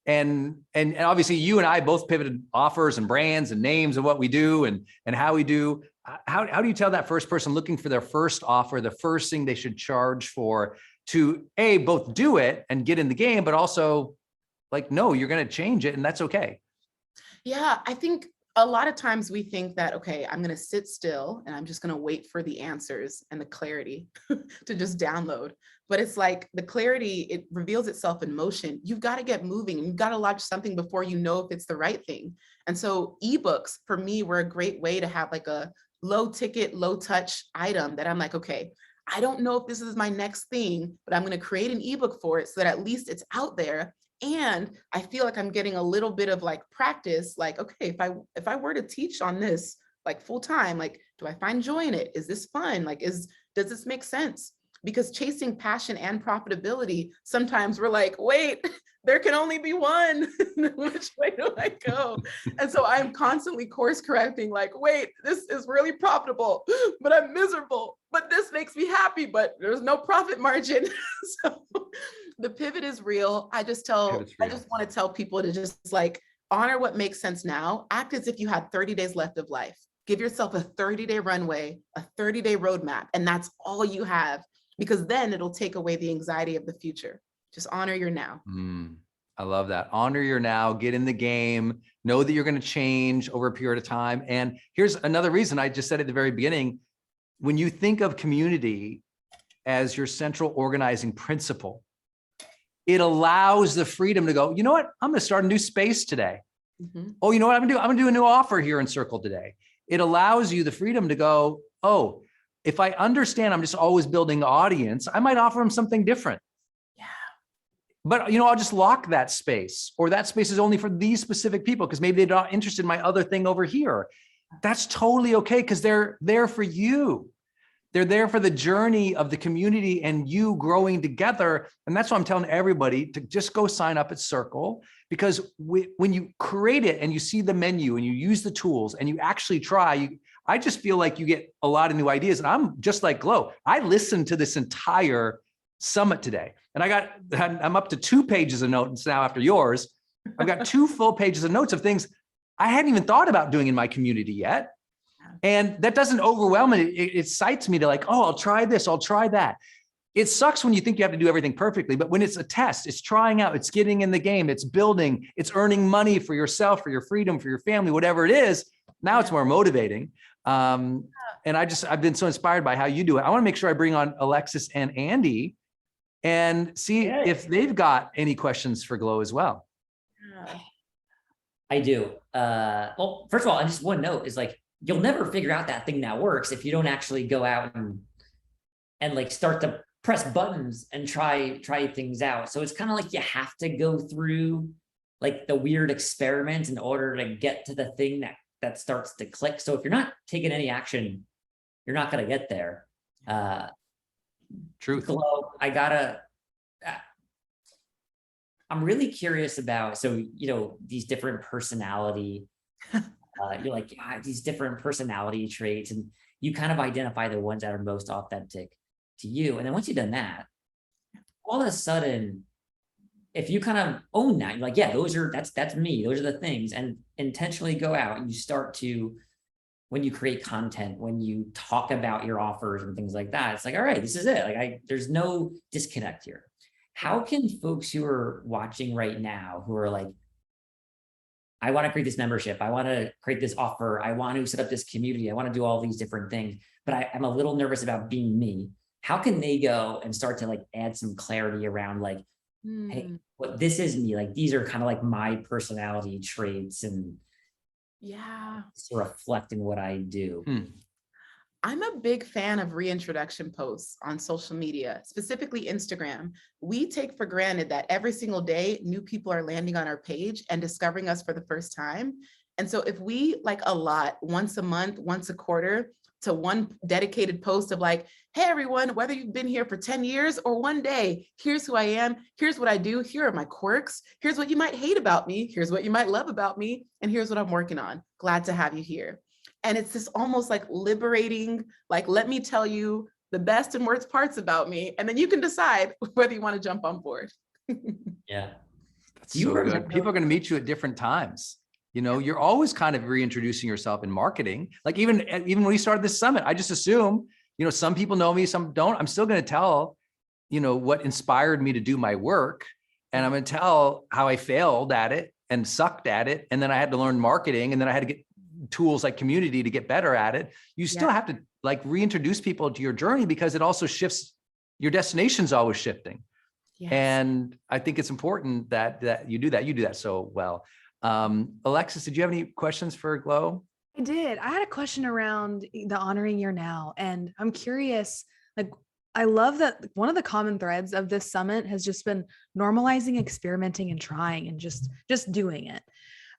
And obviously you and I both pivoted offers and brands and names of what we do and how we do. How do you tell that first person looking for their first offer, the first thing they should charge for, to both do it and get in the game, but also like, no, you're going to change it and that's okay? Yeah, I think a lot of times we think that, okay, I'm going to sit still and I'm just going to wait for the answers and the clarity to just download. But it's like the clarity, it reveals itself in motion. You've got to get moving. You've got to launch something before you know if it's the right thing. And so ebooks for me were a great way to have like a low ticket, low touch item that I'm like, okay, I don't know if this is my next thing, but I'm going to create an ebook for it so that at least it's out there. And I feel like I'm getting a little bit of like practice, like, okay, if I were to teach on this like full time, like, do I find joy in it? Is this fun? Like, does this make sense? Because chasing passion and profitability, sometimes we're like, wait, there can only be one. Which way do I go? And so I'm constantly course correcting, like, wait, this is really profitable, but I'm miserable. But this makes me happy, but there's no profit margin. So the pivot is real. I just want to tell people to just like honor what makes sense now. Act as if you had 30 days left of life. Give yourself a 30-day runway, a 30-day roadmap, and that's all you have, because then it'll take away the anxiety of the future. Just honor your now. I love that. Honor your now, get in the game, know that you're going to change over a period of time. And here's another reason I just said at the very beginning, when you think of community as your central organizing principle, it allows the freedom to go, you know what? I'm going to start a new space today. Oh, you know what I'm going to do? I'm going to do a new offer here in Circle today. It allows you the freedom to go, oh, if I understand I'm just always building audience, I might offer them something different. Yeah. But, I'll just lock that space, or that space is only for these specific people because maybe they're not interested in my other thing over here. That's totally okay, because they're there for you. They're there for the journey of the community and you growing together. And that's why I'm telling everybody to just go sign up at Circle, because when you create it and you see the menu and you use the tools and you actually try, I just feel like you get a lot of new ideas. And I'm just like Glo. I listened to this entire summit today, and I'm up to 2 pages of notes now after yours. I've got 2 full pages of notes of things I hadn't even thought about doing in my community yet. And that doesn't overwhelm me. It excites me to like, oh, I'll try this, I'll try that. It sucks when you think you have to do everything perfectly, but when it's a test, it's trying out, it's getting in the game, it's building, it's earning money for yourself, for your freedom, for your family, whatever it is. Now it's more motivating. And I've been so inspired by how you do it. I want to make sure I bring on Alexis and Andy and see if they've got any questions for Glo as well. I do. Well, first of all, I just one note is like, you'll never figure out that thing that works if you don't actually go out and like start to press buttons and try things out. So it's kind of like you have to go through like the weird experiment in order to get to the thing that starts to click. So if you're not taking any action, you're not going to get there. Truth. Glo, I'm really curious about, so, these different personality, you're like, these different personality traits, and you kind of identify the ones that are most authentic to you. And then once you've done that, all of a sudden, if you kind of own that, you're like, yeah, that's me. Those are the things, and intentionally go out and you start to, when you create content, when you talk about your offers and things like that, it's like, all right, this is it. Like there's no disconnect here. How can folks who are watching right now, who are like, I want to create this membership, I want to create this offer, I want to set up this community, I want to do all these different things, but I'm a little nervous about being me. How can they go and start to like add some clarity around like, hey, what this is me, like these are kind of like my personality traits, and to reflect in what I do. I'm a big fan of reintroduction posts on social media, specifically Instagram. We take for granted that every single day, new people are landing on our page and discovering us for the first time. And so if we like allot once a month, once a quarter, to one dedicated post of like, hey, everyone, whether you've been here for 10 years or one day, here's who I am, here's what I do, here are my quirks, here's what you might hate about me, here's what you might love about me, and here's what I'm working on. Glad to have you here. And it's this almost like liberating, like, let me tell you the best and worst parts about me. And then you can decide whether you want to jump on board. Yeah. That's You so were- good. People are going to meet you at different times. You know, you're always kind of reintroducing yourself in marketing. Like even when we started this summit, I just assume, you know, some people know me, some don't. I'm still going to tell, you know, what inspired me to do my work. And I'm going to tell how I failed at it and sucked at it. And then I had to learn marketing. And then I had to get tools like Community to get better at it. You still have to like reintroduce people to your journey because it also shifts. Your destination's always shifting. Yes. And I think it's important that you do that. You do that so well. Alexis, did you have any questions for Glow? I did. I had a question around the honoring your now, and I'm curious, like, I love that one of the common threads of this summit has just been normalizing, experimenting, and trying, and just doing it.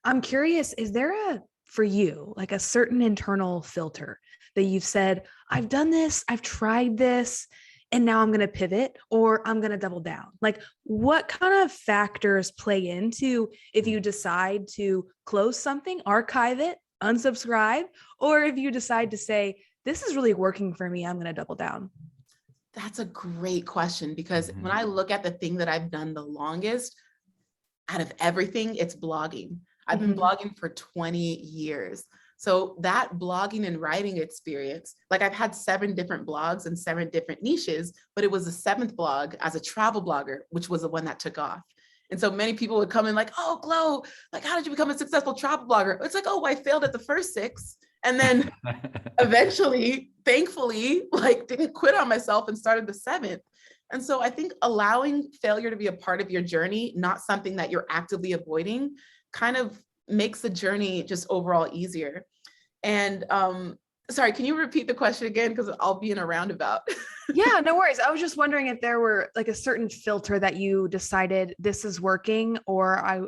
I'm curious, is there for you, like a certain internal filter that you've said, I've done this, I've tried this, and now I'm going to pivot or I'm going to double down? Like, what kind of factors play into if you decide to close something, archive it, unsubscribe, or if you decide to say, this is really working for me, I'm going to double down? That's a great question, because when I look at the thing that I've done the longest out of everything, it's blogging. I've been blogging for 20 years. So that blogging and writing experience, like I've had 7 different blogs and 7 different niches, but it was the 7th blog as a travel blogger, which was the one that took off. And so many people would come in like, oh, Glow, like, how did you become a successful travel blogger? It's like, oh, I failed at the first 6. And then eventually, thankfully, like didn't quit on myself and started the 7th. And so I think allowing failure to be a part of your journey, not something that you're actively avoiding, kind of makes the journey just overall easier. And sorry, can you repeat the question again? Because I'll be in a roundabout. Yeah, no worries. I was just wondering if there were like a certain filter that you decided this is working, or I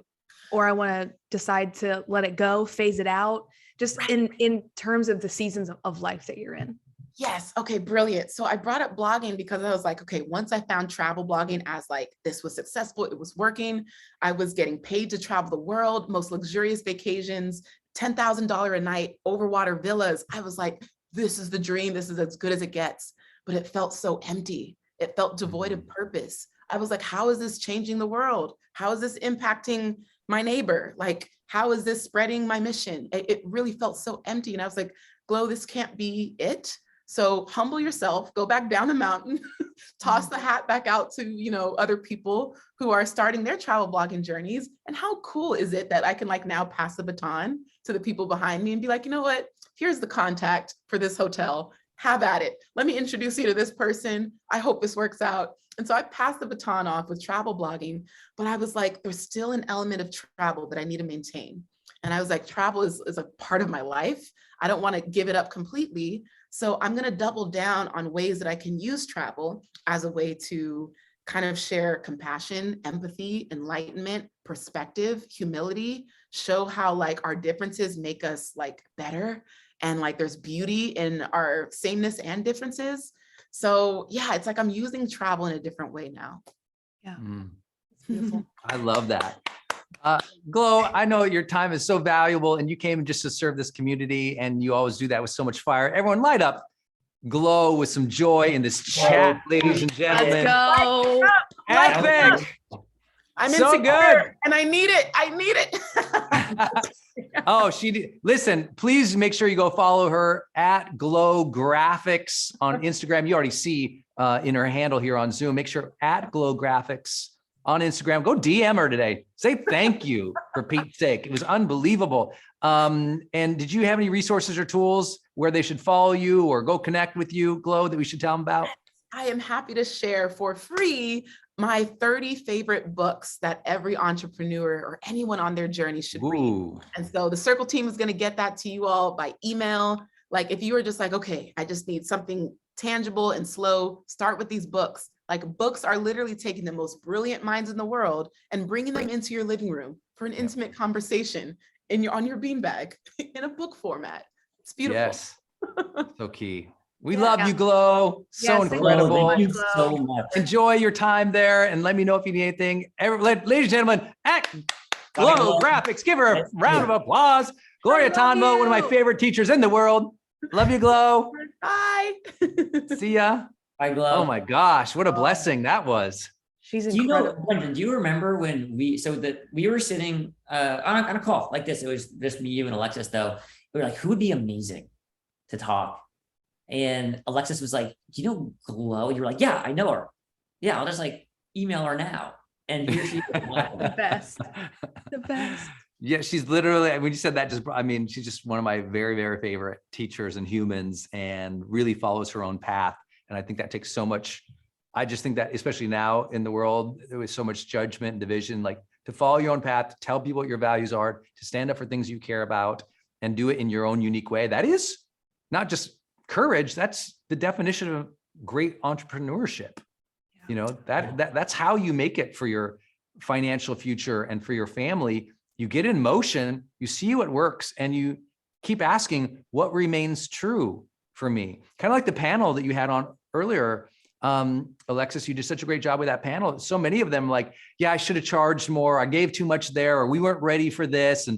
want to decide to let it go, phase it out, just in terms of the seasons of life that you're in. Yes. Okay, brilliant. So I brought up blogging because I was like, okay, once I found travel blogging as like, this was successful, it was working. I was getting paid to travel the world, most luxurious vacations, $10,000 a night, overwater villas. I was like, this is the dream. This is as good as it gets. But it felt so empty. It felt devoid of purpose. I was like, how is this changing the world? How is this impacting my neighbor? Like, how is this spreading my mission? It really felt so empty. And I was like, Glow, this can't be it. So humble yourself, go back down the mountain, toss the hat back out to, you know, other people who are starting their travel blogging journeys. And how cool is it that I can like now pass the baton to the people behind me and be like, you know what, here's the contact for this hotel. Have at it. Let me introduce you to this person. I hope this works out. And so I passed the baton off with travel blogging, but I was like, there's still an element of travel that I need to maintain. And I was like, travel is a part of my life. I don't want to give it up completely. So I'm going to double down on ways that I can use travel as a way to kind of share compassion, empathy, enlightenment, perspective, humility, show how like our differences make us like better. And like there's beauty in our sameness and differences. So yeah, it's like I'm using travel in a different way now. Yeah. It's beautiful. I love that. Glow, I know your time is so valuable and you came just to serve this community and you always do that with so much fire. Everyone light up Glow with some joy in this chat, ladies and gentlemen. Let's go. Epic. I'm So insecure good. and I need it. I need it. Oh, listen, please make sure you go follow her at Glow Graphics on Instagram. You already see in her handle here on Zoom. Make sure at Glow Graphics on Instagram. Go DM her today. Say thank you for Pete's sake. It was unbelievable. And did you have any resources or tools where they should follow you or go connect with you, Glow, that we should tell them about? I am happy to share for free my 30 favorite books that every entrepreneur or anyone on their journey should read. Ooh. And so the Circle team is going to get that to you all by email. Like if you are just like, okay, I just need something tangible and slow, start with these books. Like books are literally taking the most brilliant minds in the world and bringing them into your living room for an intimate conversation on your beanbag in a book format. It's beautiful. Yes. So key. We love you, Glow. So Yes, thank you. incredible. Thank you Glow. so much. Enjoy your time there and let me know if you need anything. Ladies and gentlemen, at Glow Glow. Graphics, give her a Thank round you. of applause Gloria love Tonvo, one of my you. favorite teachers in the world. Love you, Glow. Bye. See ya. Bye, Glow. Oh my gosh, what a blessing that was. She's Do you know, incredible. Brendan, do you remember when we were sitting on a call like this? It was just me, you, and Alexis, though. We were like, who would be amazing to talk? And Alexis was like, do you know Glow? You were like, yeah, I know her. Yeah, I'll just like email her now. And here she is. The best. The best. Yeah, she's literally, when you said that, she's just one of my very, very favorite teachers and humans, and really follows her own path. And I think that takes so much. I just think that, especially now in the world, there was so much judgment and division, like to follow your own path, to tell people what your values are, to stand up for things you care about, and do it in your own unique way. That is not just courage. That's the definition of great entrepreneurship. You know, that's how you make it for your financial future and for your family. You get in motion, you see what works, and you keep asking, what remains true for me? Kind of like the panel that you had on earlier. Alexis, you did such a great job with that panel. So many of them like, yeah, I should have charged more. I gave too much there, or we weren't ready for this.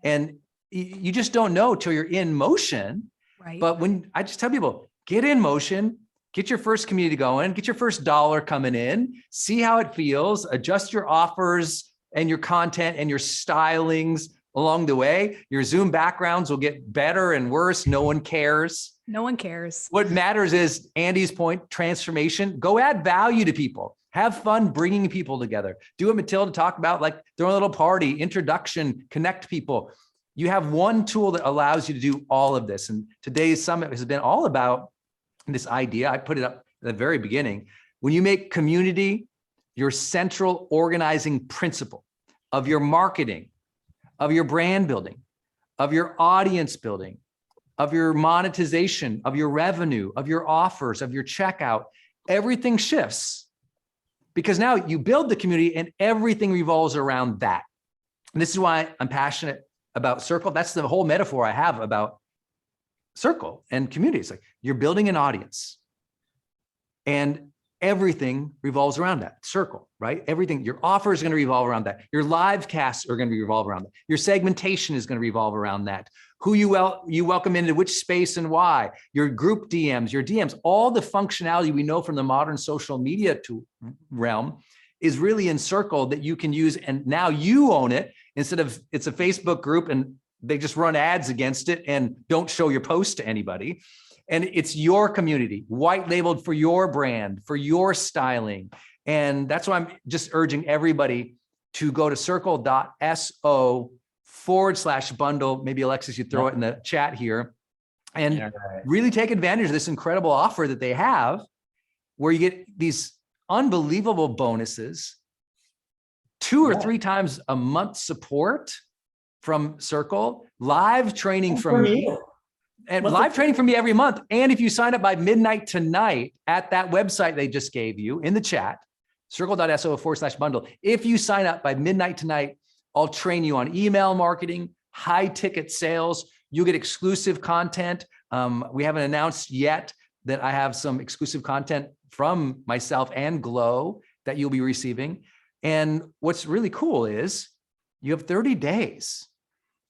And you just don't know till you're in motion. Right. But when I just tell people, get in motion, get your first community going, get your first dollar coming in, see how it feels, adjust your offers and your content and your stylings along the way. Your Zoom backgrounds will get better and worse. No one cares. No one cares. What matters is Andy's point, transformation. Go add value to people. Have fun bringing people together. Do what Matilda talked about, like throw a little party, introduction, connect people. You have one tool that allows you to do all of this. And today's summit has been all about this idea. I put it up at the very beginning. When you make community your central organizing principle of your marketing, of your brand building, of your audience building, of your monetization, of your revenue, of your offers, of your checkout, everything shifts, because now you build the community and everything revolves around that. And this is why I'm passionate about Circle. That's the whole metaphor I have about Circle and community. It's like you're building an audience and everything revolves around that circle, right? Everything, your offer is going to revolve around that. Your live casts are going to revolve around that. Your segmentation is going to revolve around that. Who you welcome into which space and why. Your group DMs, your DMs, all the functionality we know from the modern social media realm is really in Circle that you can use. And now you own it instead of it's a Facebook group and they just run ads against it and don't show your post to anybody. And it's your community, white labeled for your brand, for your styling. And that's why I'm just urging everybody to go to circle.so/bundle. Maybe Alexis, you throw it in the chat here, and really take advantage of this incredible offer that they have, where you get these unbelievable bonuses, 2 or 3 times a month support from Circle, live training from me. And live training from me every month. And if you sign up by midnight tonight at that website they just gave you in the chat, circle.so/bundle, if you sign up by midnight tonight, I'll train you on email marketing, high ticket sales. You'll get exclusive content. We haven't announced yet that I have some exclusive content from myself and Glow that you'll be receiving. And what's really cool is you have 30 days.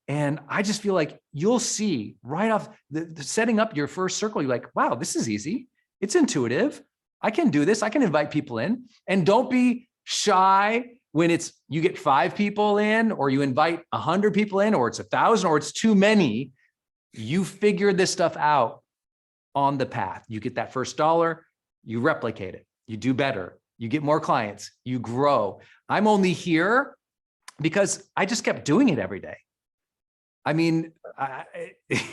And I just feel like you'll see right off the setting up your first Circle, you're like, wow, this is easy. It's intuitive. I can do this. I can invite people in. And don't be shy when you get 5 people in, or you invite 100 people in, or it's 1,000, or it's too many. You figure this stuff out on the path. You get that first dollar, you replicate it, you do better, you get more clients, you grow. I'm only here because I just kept doing it every day. I mean,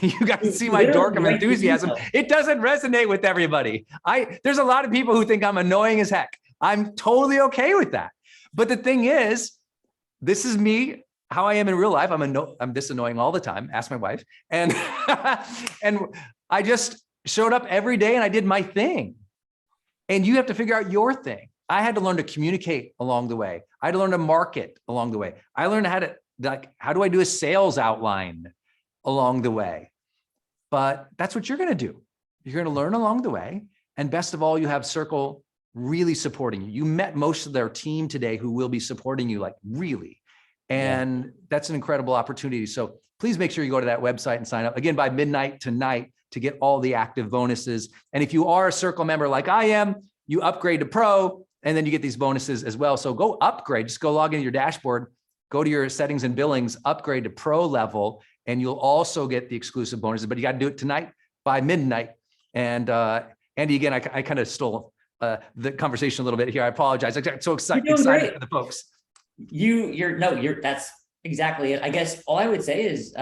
you guys see my dork of enthusiasm. It doesn't resonate with everybody. There's a lot of people who think I'm annoying as heck. I'm totally okay with that. But the thing is, this is me, how I am in real life. I'm this annoying all the time. Ask my wife. And, and I just showed up every day and I did my thing. And you have to figure out your thing. I had to learn to communicate along the way. I had to learn to market along the way. I learned how do I do a sales outline along the way? But that's what you're going to do. You're going to learn along the way. And best of all, you have Circle really supporting you. You met most of their team today who will be supporting you, like really. And that's an incredible opportunity. So please make sure you go to that website and sign up again by midnight tonight to get all the active bonuses. And if you are a Circle member like I am, you upgrade to Pro, and then you get these bonuses as well. So go upgrade, just go log into your dashboard, go to your settings and billings, upgrade to Pro level, and you'll also get the exclusive bonuses, but you got to do it tonight by midnight. And Andy, again, I kind of stole the conversation a little bit here. I apologize. I got so excited for the folks. That's exactly it. I guess all I would say is,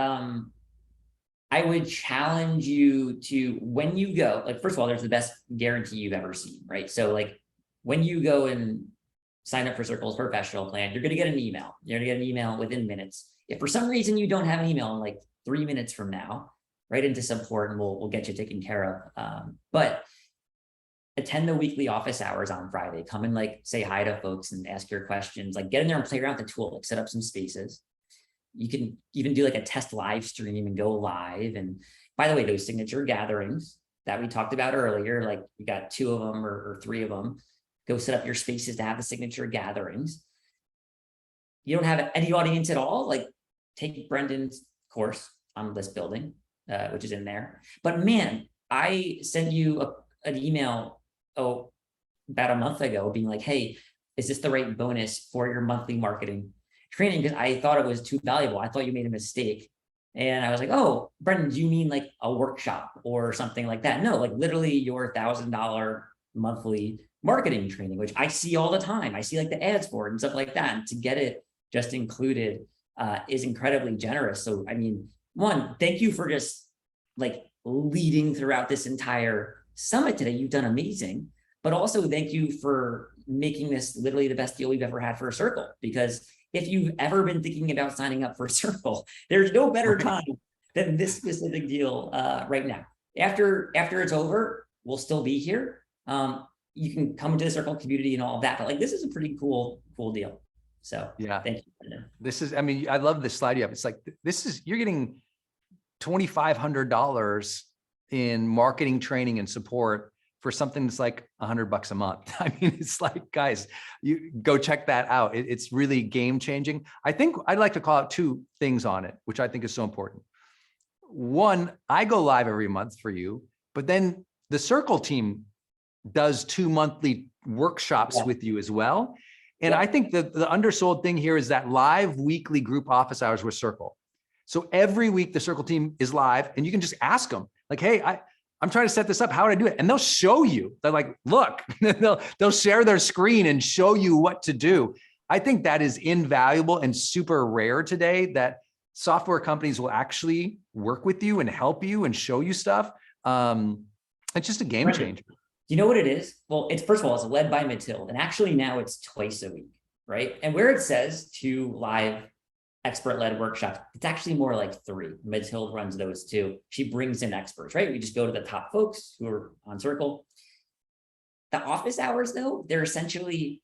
I would challenge you to, when you go, like, first of all, there's the best guarantee you've ever seen, right? So like when you go and sign up for Circle's professional plan, you're going to get an email. You're going to get an email within minutes. If for some reason you don't have an email in like 3 minutes from now, right into support and we'll get you taken care of. But attend the weekly office hours on Friday. Come and like say hi to folks and ask your questions. Like get in there and play around with the tool, like set up some spaces. You can even do like a test live stream and go live. And by the way, those signature gatherings that we talked about earlier, like you got 2 of them or 3 of them, go set up your spaces to have the signature gatherings. You don't have any audience at all, like take Brendan's course on list building, which is in there. But man, I sent you an email about a month ago being like, hey, is this the right bonus for your monthly marketing training? Because I thought it was too valuable. I thought you made a mistake. And I was like, oh, Brendan, do you mean like a workshop or something like that? No, like literally your $1,000 monthly marketing training, which I see all the time. I see like the ads for it and stuff like that. And to get it just included is incredibly generous. So, I mean, one, thank you for just like leading throughout this entire summit today. You've done amazing, but also thank you for making this literally the best deal we've ever had for a Circle, because if you've ever been thinking about signing up for a Circle, there's no better time than this specific deal right now. After it's over, we'll still be here. You can come to the Circle community and all of that, but like, this is a pretty cool deal. So yeah, thank you, Brendan. This is, I mean, I love this slide you have. It's like, you're getting $2,500 in marketing training and support for something that's like $100 a month. I mean, it's like, guys, you go check that out. It's really game changing. I think I'd like to call out 2 things on it, which I think is so important. One, I go live every month for you, but then the Circle team does 2 monthly workshops with you as well. And I think the undersold thing here is that live weekly group office hours with Circle. So every week the Circle team is live and you can just ask them like, hey, I'm trying to set this up. How would I do it? And they'll show you. They're like, look, they'll share their screen and show you what to do. I think that is invaluable and super rare today, that software companies will actually work with you and help you and show you stuff. It's just a game changer. Do you know what it is? Well, first of all, it's led by Mathilde, and actually now it's twice a week, right? And where it says 2 live expert-led workshops, it's actually more like 3. Mathilde runs those 2. She brings in experts, right? We just go to the top folks who are on Circle. The office hours, though, they're essentially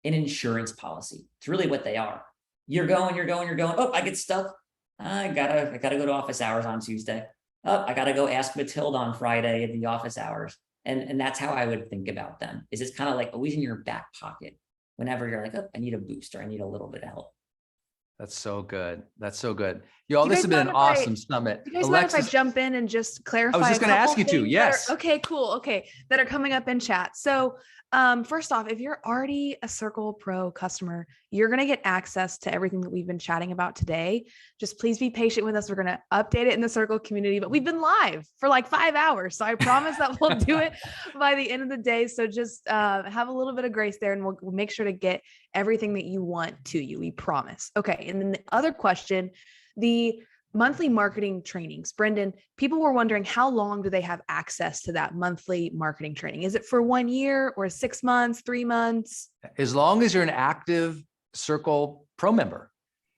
an insurance policy. It's really what they are. You're going. Oh, I get stuck. I gotta go to office hours on Tuesday. Oh, I gotta go ask Mathilde on Friday at the office hours. And that's how I would think about them. Is it's kind of like always in your back pocket whenever you're like, oh, I need a boost or I need a little bit of help. That's so good. That's so good. Y'all, this has been an awesome summit. You guys mind if I jump in and just clarify? I was just going to ask you to, yes. Okay, cool. Okay. That are coming up in chat. So first off, if you're already a Circle Pro customer, you're going to get access to everything that we've been chatting about today. Just please be patient with us. We're going to update it in the Circle community, but we've been live for like 5 hours. So I promise that we'll do it by the end of the day. So just have a little bit of grace there and we'll make sure to get everything that you want to you. We promise. Okay. And then the other question, the monthly marketing trainings. Brendan, people were wondering how long do they have access to that monthly marketing training? Is it for 1 year or 6 months, 3 months? As long as you're an active Circle Pro member.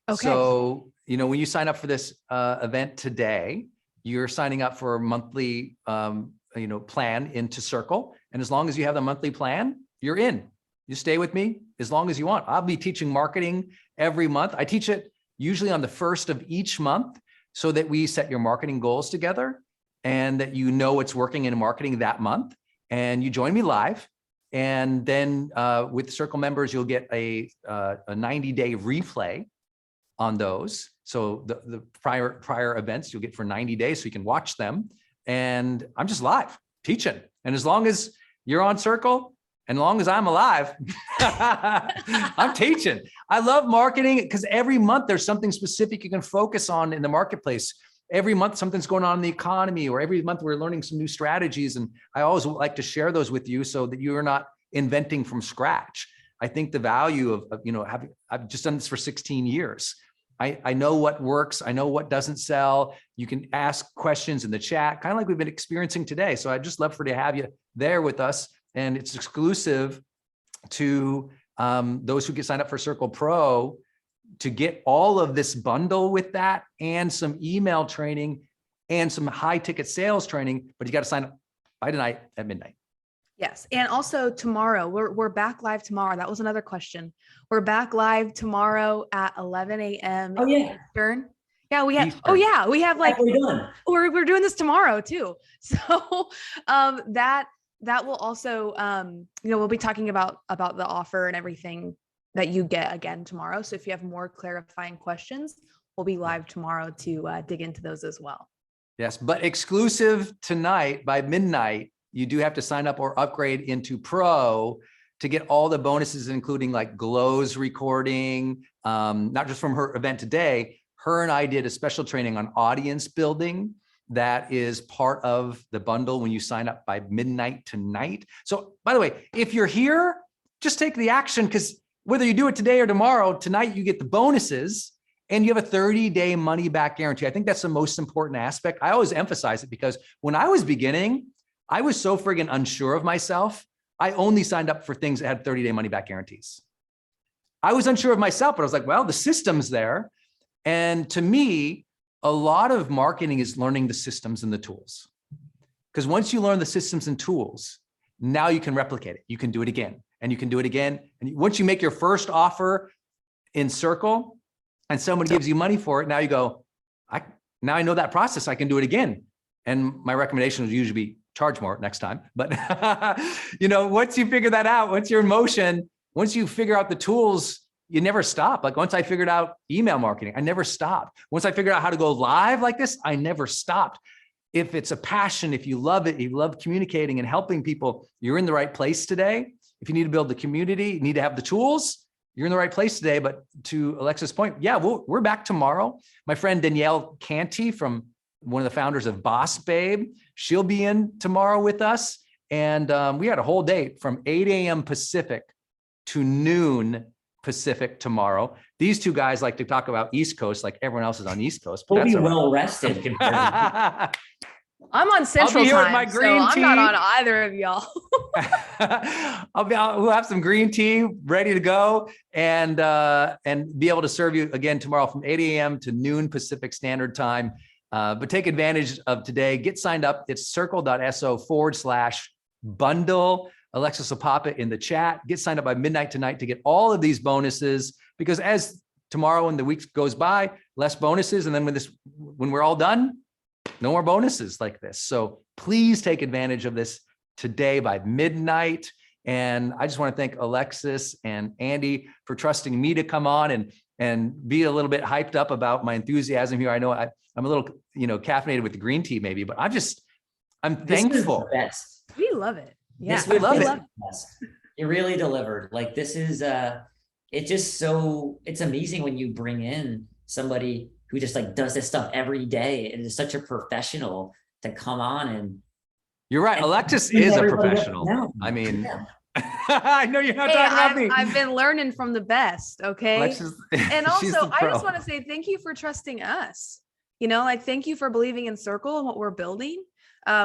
Okay. So, when you sign up for this event today, you're signing up for a monthly, plan into Circle. And as long as you have the monthly plan, you're in. You stay with me as long as you want. I'll be teaching marketing every month. I teach it usually on the first of each month so that we set your marketing goals together and that what's working in marketing that month. And you join me live. And then with Circle members, you'll get a 90-day replay on those. So the prior events you'll get for 90 days so you can watch them. And I'm just live teaching. And as long as you're on Circle, and as long as I'm alive, I'm teaching. I love marketing because every month there's something specific you can focus on in the marketplace. Every month something's going on in the economy, or every month we're learning some new strategies. And I always like to share those with you so that you're not inventing from scratch. I think the value of I've just done this for 16 years. I know what works. I know what doesn't sell. You can ask questions in the chat, kind of like we've been experiencing today. So I'd just love to have you there with us. And it's exclusive to those who get signed up for Circle Pro to get all of this bundle with that and some email training and some high ticket sales training, but you got to sign up by tonight at midnight. Yes. And also tomorrow, we're back live tomorrow. That was another question. We're back live tomorrow at 11 a.m. Oh, yeah. Eastern. Yeah, we have, Eastern. oh yeah, we have like, We're done. we're doing this tomorrow too. So that will also, we'll be talking about the offer and everything that you get again tomorrow. So if you have more clarifying questions, we'll be live tomorrow to dig into those as well. Yes, but exclusive tonight by midnight, you do have to sign up or upgrade into Pro to get all the bonuses, including like Glow's recording, not just from her event today. Her and I did a special training on audience building that is part of the bundle when you sign up by midnight tonight. So by the way, if you're here, just take the action, because whether you do it today or tomorrow, tonight you get the bonuses and you have a 30-day money back guarantee. I think that's the most important aspect. I always emphasize it because when I was beginning, I was so friggin' unsure of myself. I only signed up for things that had 30-day money back guarantees. I was unsure of myself, but I was like, well, the system's there. And to me, a lot of marketing is learning the systems and the tools. Because once you learn the systems and tools, now you can replicate it. You can do it again, and you can do it again. And once you make your first offer in Circle and someone gives you money for it, now you go, now I know that process, I can do it again. And my recommendation would usually be charge more next time. But once you figure that out, once you're in motion, once you figure out the tools, you never stop. Like once I figured out email marketing, I never stopped. Once I figured out how to go live like this, I never stopped. If it's a passion, if you love it, you love communicating and helping people, you're in the right place today. If you need to build the community, you need to have the tools, you're in the right place today. But to Alexa's point, yeah, we're back tomorrow. My friend Danielle Canty, from one of the founders of Boss Babe, she'll be in tomorrow with us. And we had a whole day from 8 a.m. Pacific to noon Pacific tomorrow. These two guys like to talk about East Coast, like everyone else is on East Coast. We'll be well rested compared to I'm on Central here with Time, my so green I'm not tea. on either of y'all. We'll have some green tea ready to go and be able to serve you again tomorrow from 8 a.m. to noon Pacific Standard Time. But take advantage of today. Get signed up. It's circle.so/bundle. Alexis will pop it in the chat. Get signed up by midnight tonight to get all of these bonuses, because as tomorrow and the week goes by, less bonuses. And then when we're all done, no more bonuses like this. So please take advantage of this today by midnight. And I just want to thank Alexis and Andy for trusting me to come on and be a little bit hyped up about my enthusiasm here. I know I'm a little, caffeinated with the green tea maybe, but I'm thankful. Best. We love it. Yeah, This would love be it. the best. It really delivered. Like this is it's amazing when you bring in somebody who just like does this stuff every day and is such a professional to come on and You're right. and Alexis bring is a everybody up professional. down. I mean, Yeah. I know you're not Hey, talking about me. I've been learning from the best. Okay. Alexis, And she's also, the I pro. just want to say thank you for trusting us. Thank you for believing in Circle and what we're building.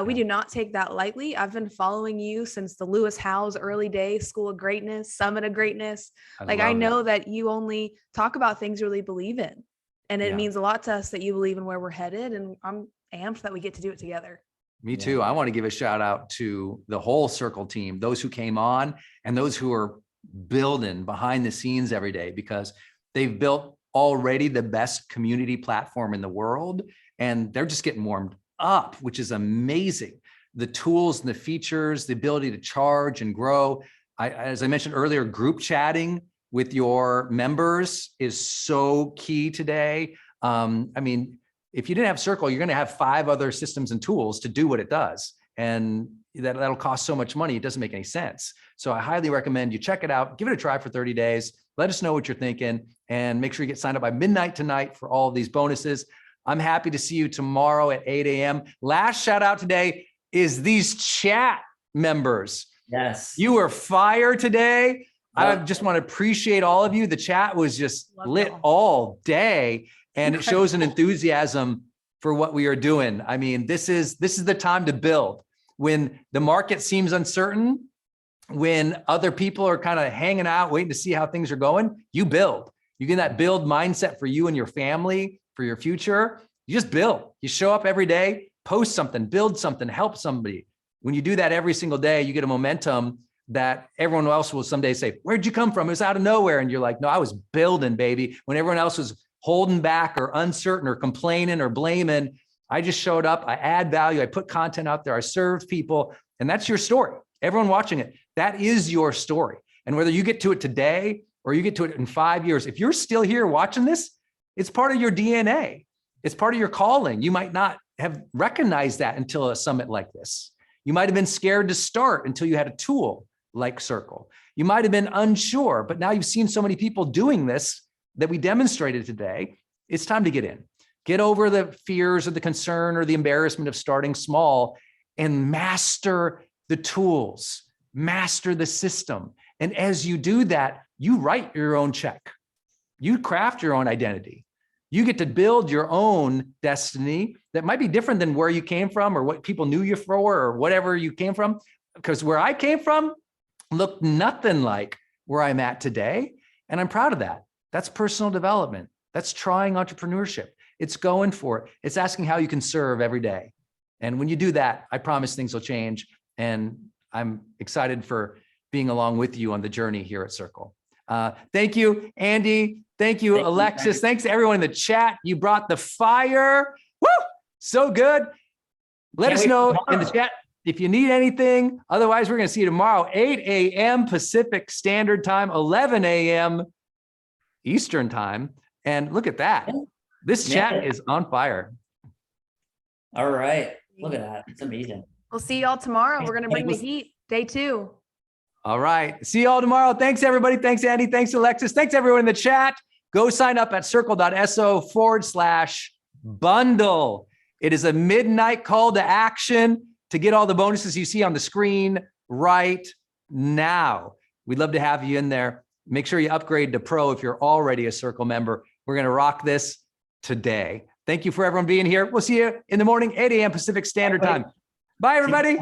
We do not take that lightly. I've been following you since the Lewis Howes early days, School of Greatness, Summit of Greatness. I love know it. that you only talk about things you really believe in. And it Yeah. means a lot to us that you believe in where we're headed. And I'm amped that we get to do it together. Me too. I want to give a shout out to the whole Circle team, those who came on and those who are building behind the scenes every day, because they've built already the best community platform in the world. And they're just getting warmed up, which is amazing. The tools and the features, the ability to charge and grow. As I mentioned earlier, group chatting with your members is so key today. I mean, if you didn't have Circle, you're going to have 5 other systems and tools to do what it does. And that'll cost so much money. It doesn't make any sense. So I highly recommend you check it out, give it a try for 30 days. Let us know what you're thinking, and make sure you get signed up by midnight tonight for all of these bonuses. I'm happy to see you tomorrow at 8 a.m. Last shout out today is these chat members. Yes. You were fire today. I just want to appreciate all of you. The chat was just lit all day, and it shows an enthusiasm for what we are doing. I mean, this is the time to build. When the market seems uncertain, when other people are kind of hanging out, waiting to see how things are going, you build. You get that build mindset for you and your family, for your future. You just build. You show up every day, post something, build something, help somebody. When you do that every single day, you get a momentum that everyone else will someday say, where'd you come from? It was out of nowhere. And you're like, no, I was building, baby. When everyone else was holding back or uncertain or complaining or blaming, I just showed up. I add value. I put content out there. I served people. And that's your story. Everyone watching it, that is your story. And whether you get to it today or you get to it in 5 years, if you're still here watching this, it's part of your DNA. It's part of your calling. You might not have recognized that until a summit like this. You might have been scared to start until you had a tool like Circle. You might have been unsure, but now you've seen so many people doing this that we demonstrated today. It's time to get in. Get over the fears or the concern or the embarrassment of starting small and master the tools, master the system. And as you do that, you write your own check. You craft your own identity. You get to build your own destiny that might be different than where you came from or what people knew you for or whatever you came from. Because where I came from looked nothing like where I'm at today. And I'm proud of that. That's personal development. That's trying entrepreneurship. It's going for it. It's asking how you can serve every day. And when you do that, I promise things will change. And I'm excited for being along with you on the journey here at Circle. Thank you, Andy. Thank you, Alexis. Thanks to everyone in the chat. You brought the fire. Woo! So good. Let us know in the chat if you need anything. Otherwise, we're going to see you tomorrow, 8 a.m. Pacific Standard Time, 11 a.m. Eastern Time. And look at that. This chat is on fire. All right. Look at that. It's amazing. We'll see y'all tomorrow. We're going to bring the heat. Day 2. All right. See you all tomorrow. Thanks, everybody. Thanks, Andy. Thanks, Alexis. Thanks, everyone in the chat. Go sign up at circle.so/bundle. It is a midnight call to action to get all the bonuses you see on the screen right now. We'd love to have you in there. Make sure you upgrade to Pro if you're already a Circle member. We're going to rock this today. Thank you for everyone being here. We'll see you in the morning, 8 a.m. Pacific Standard Time. Bye, everybody.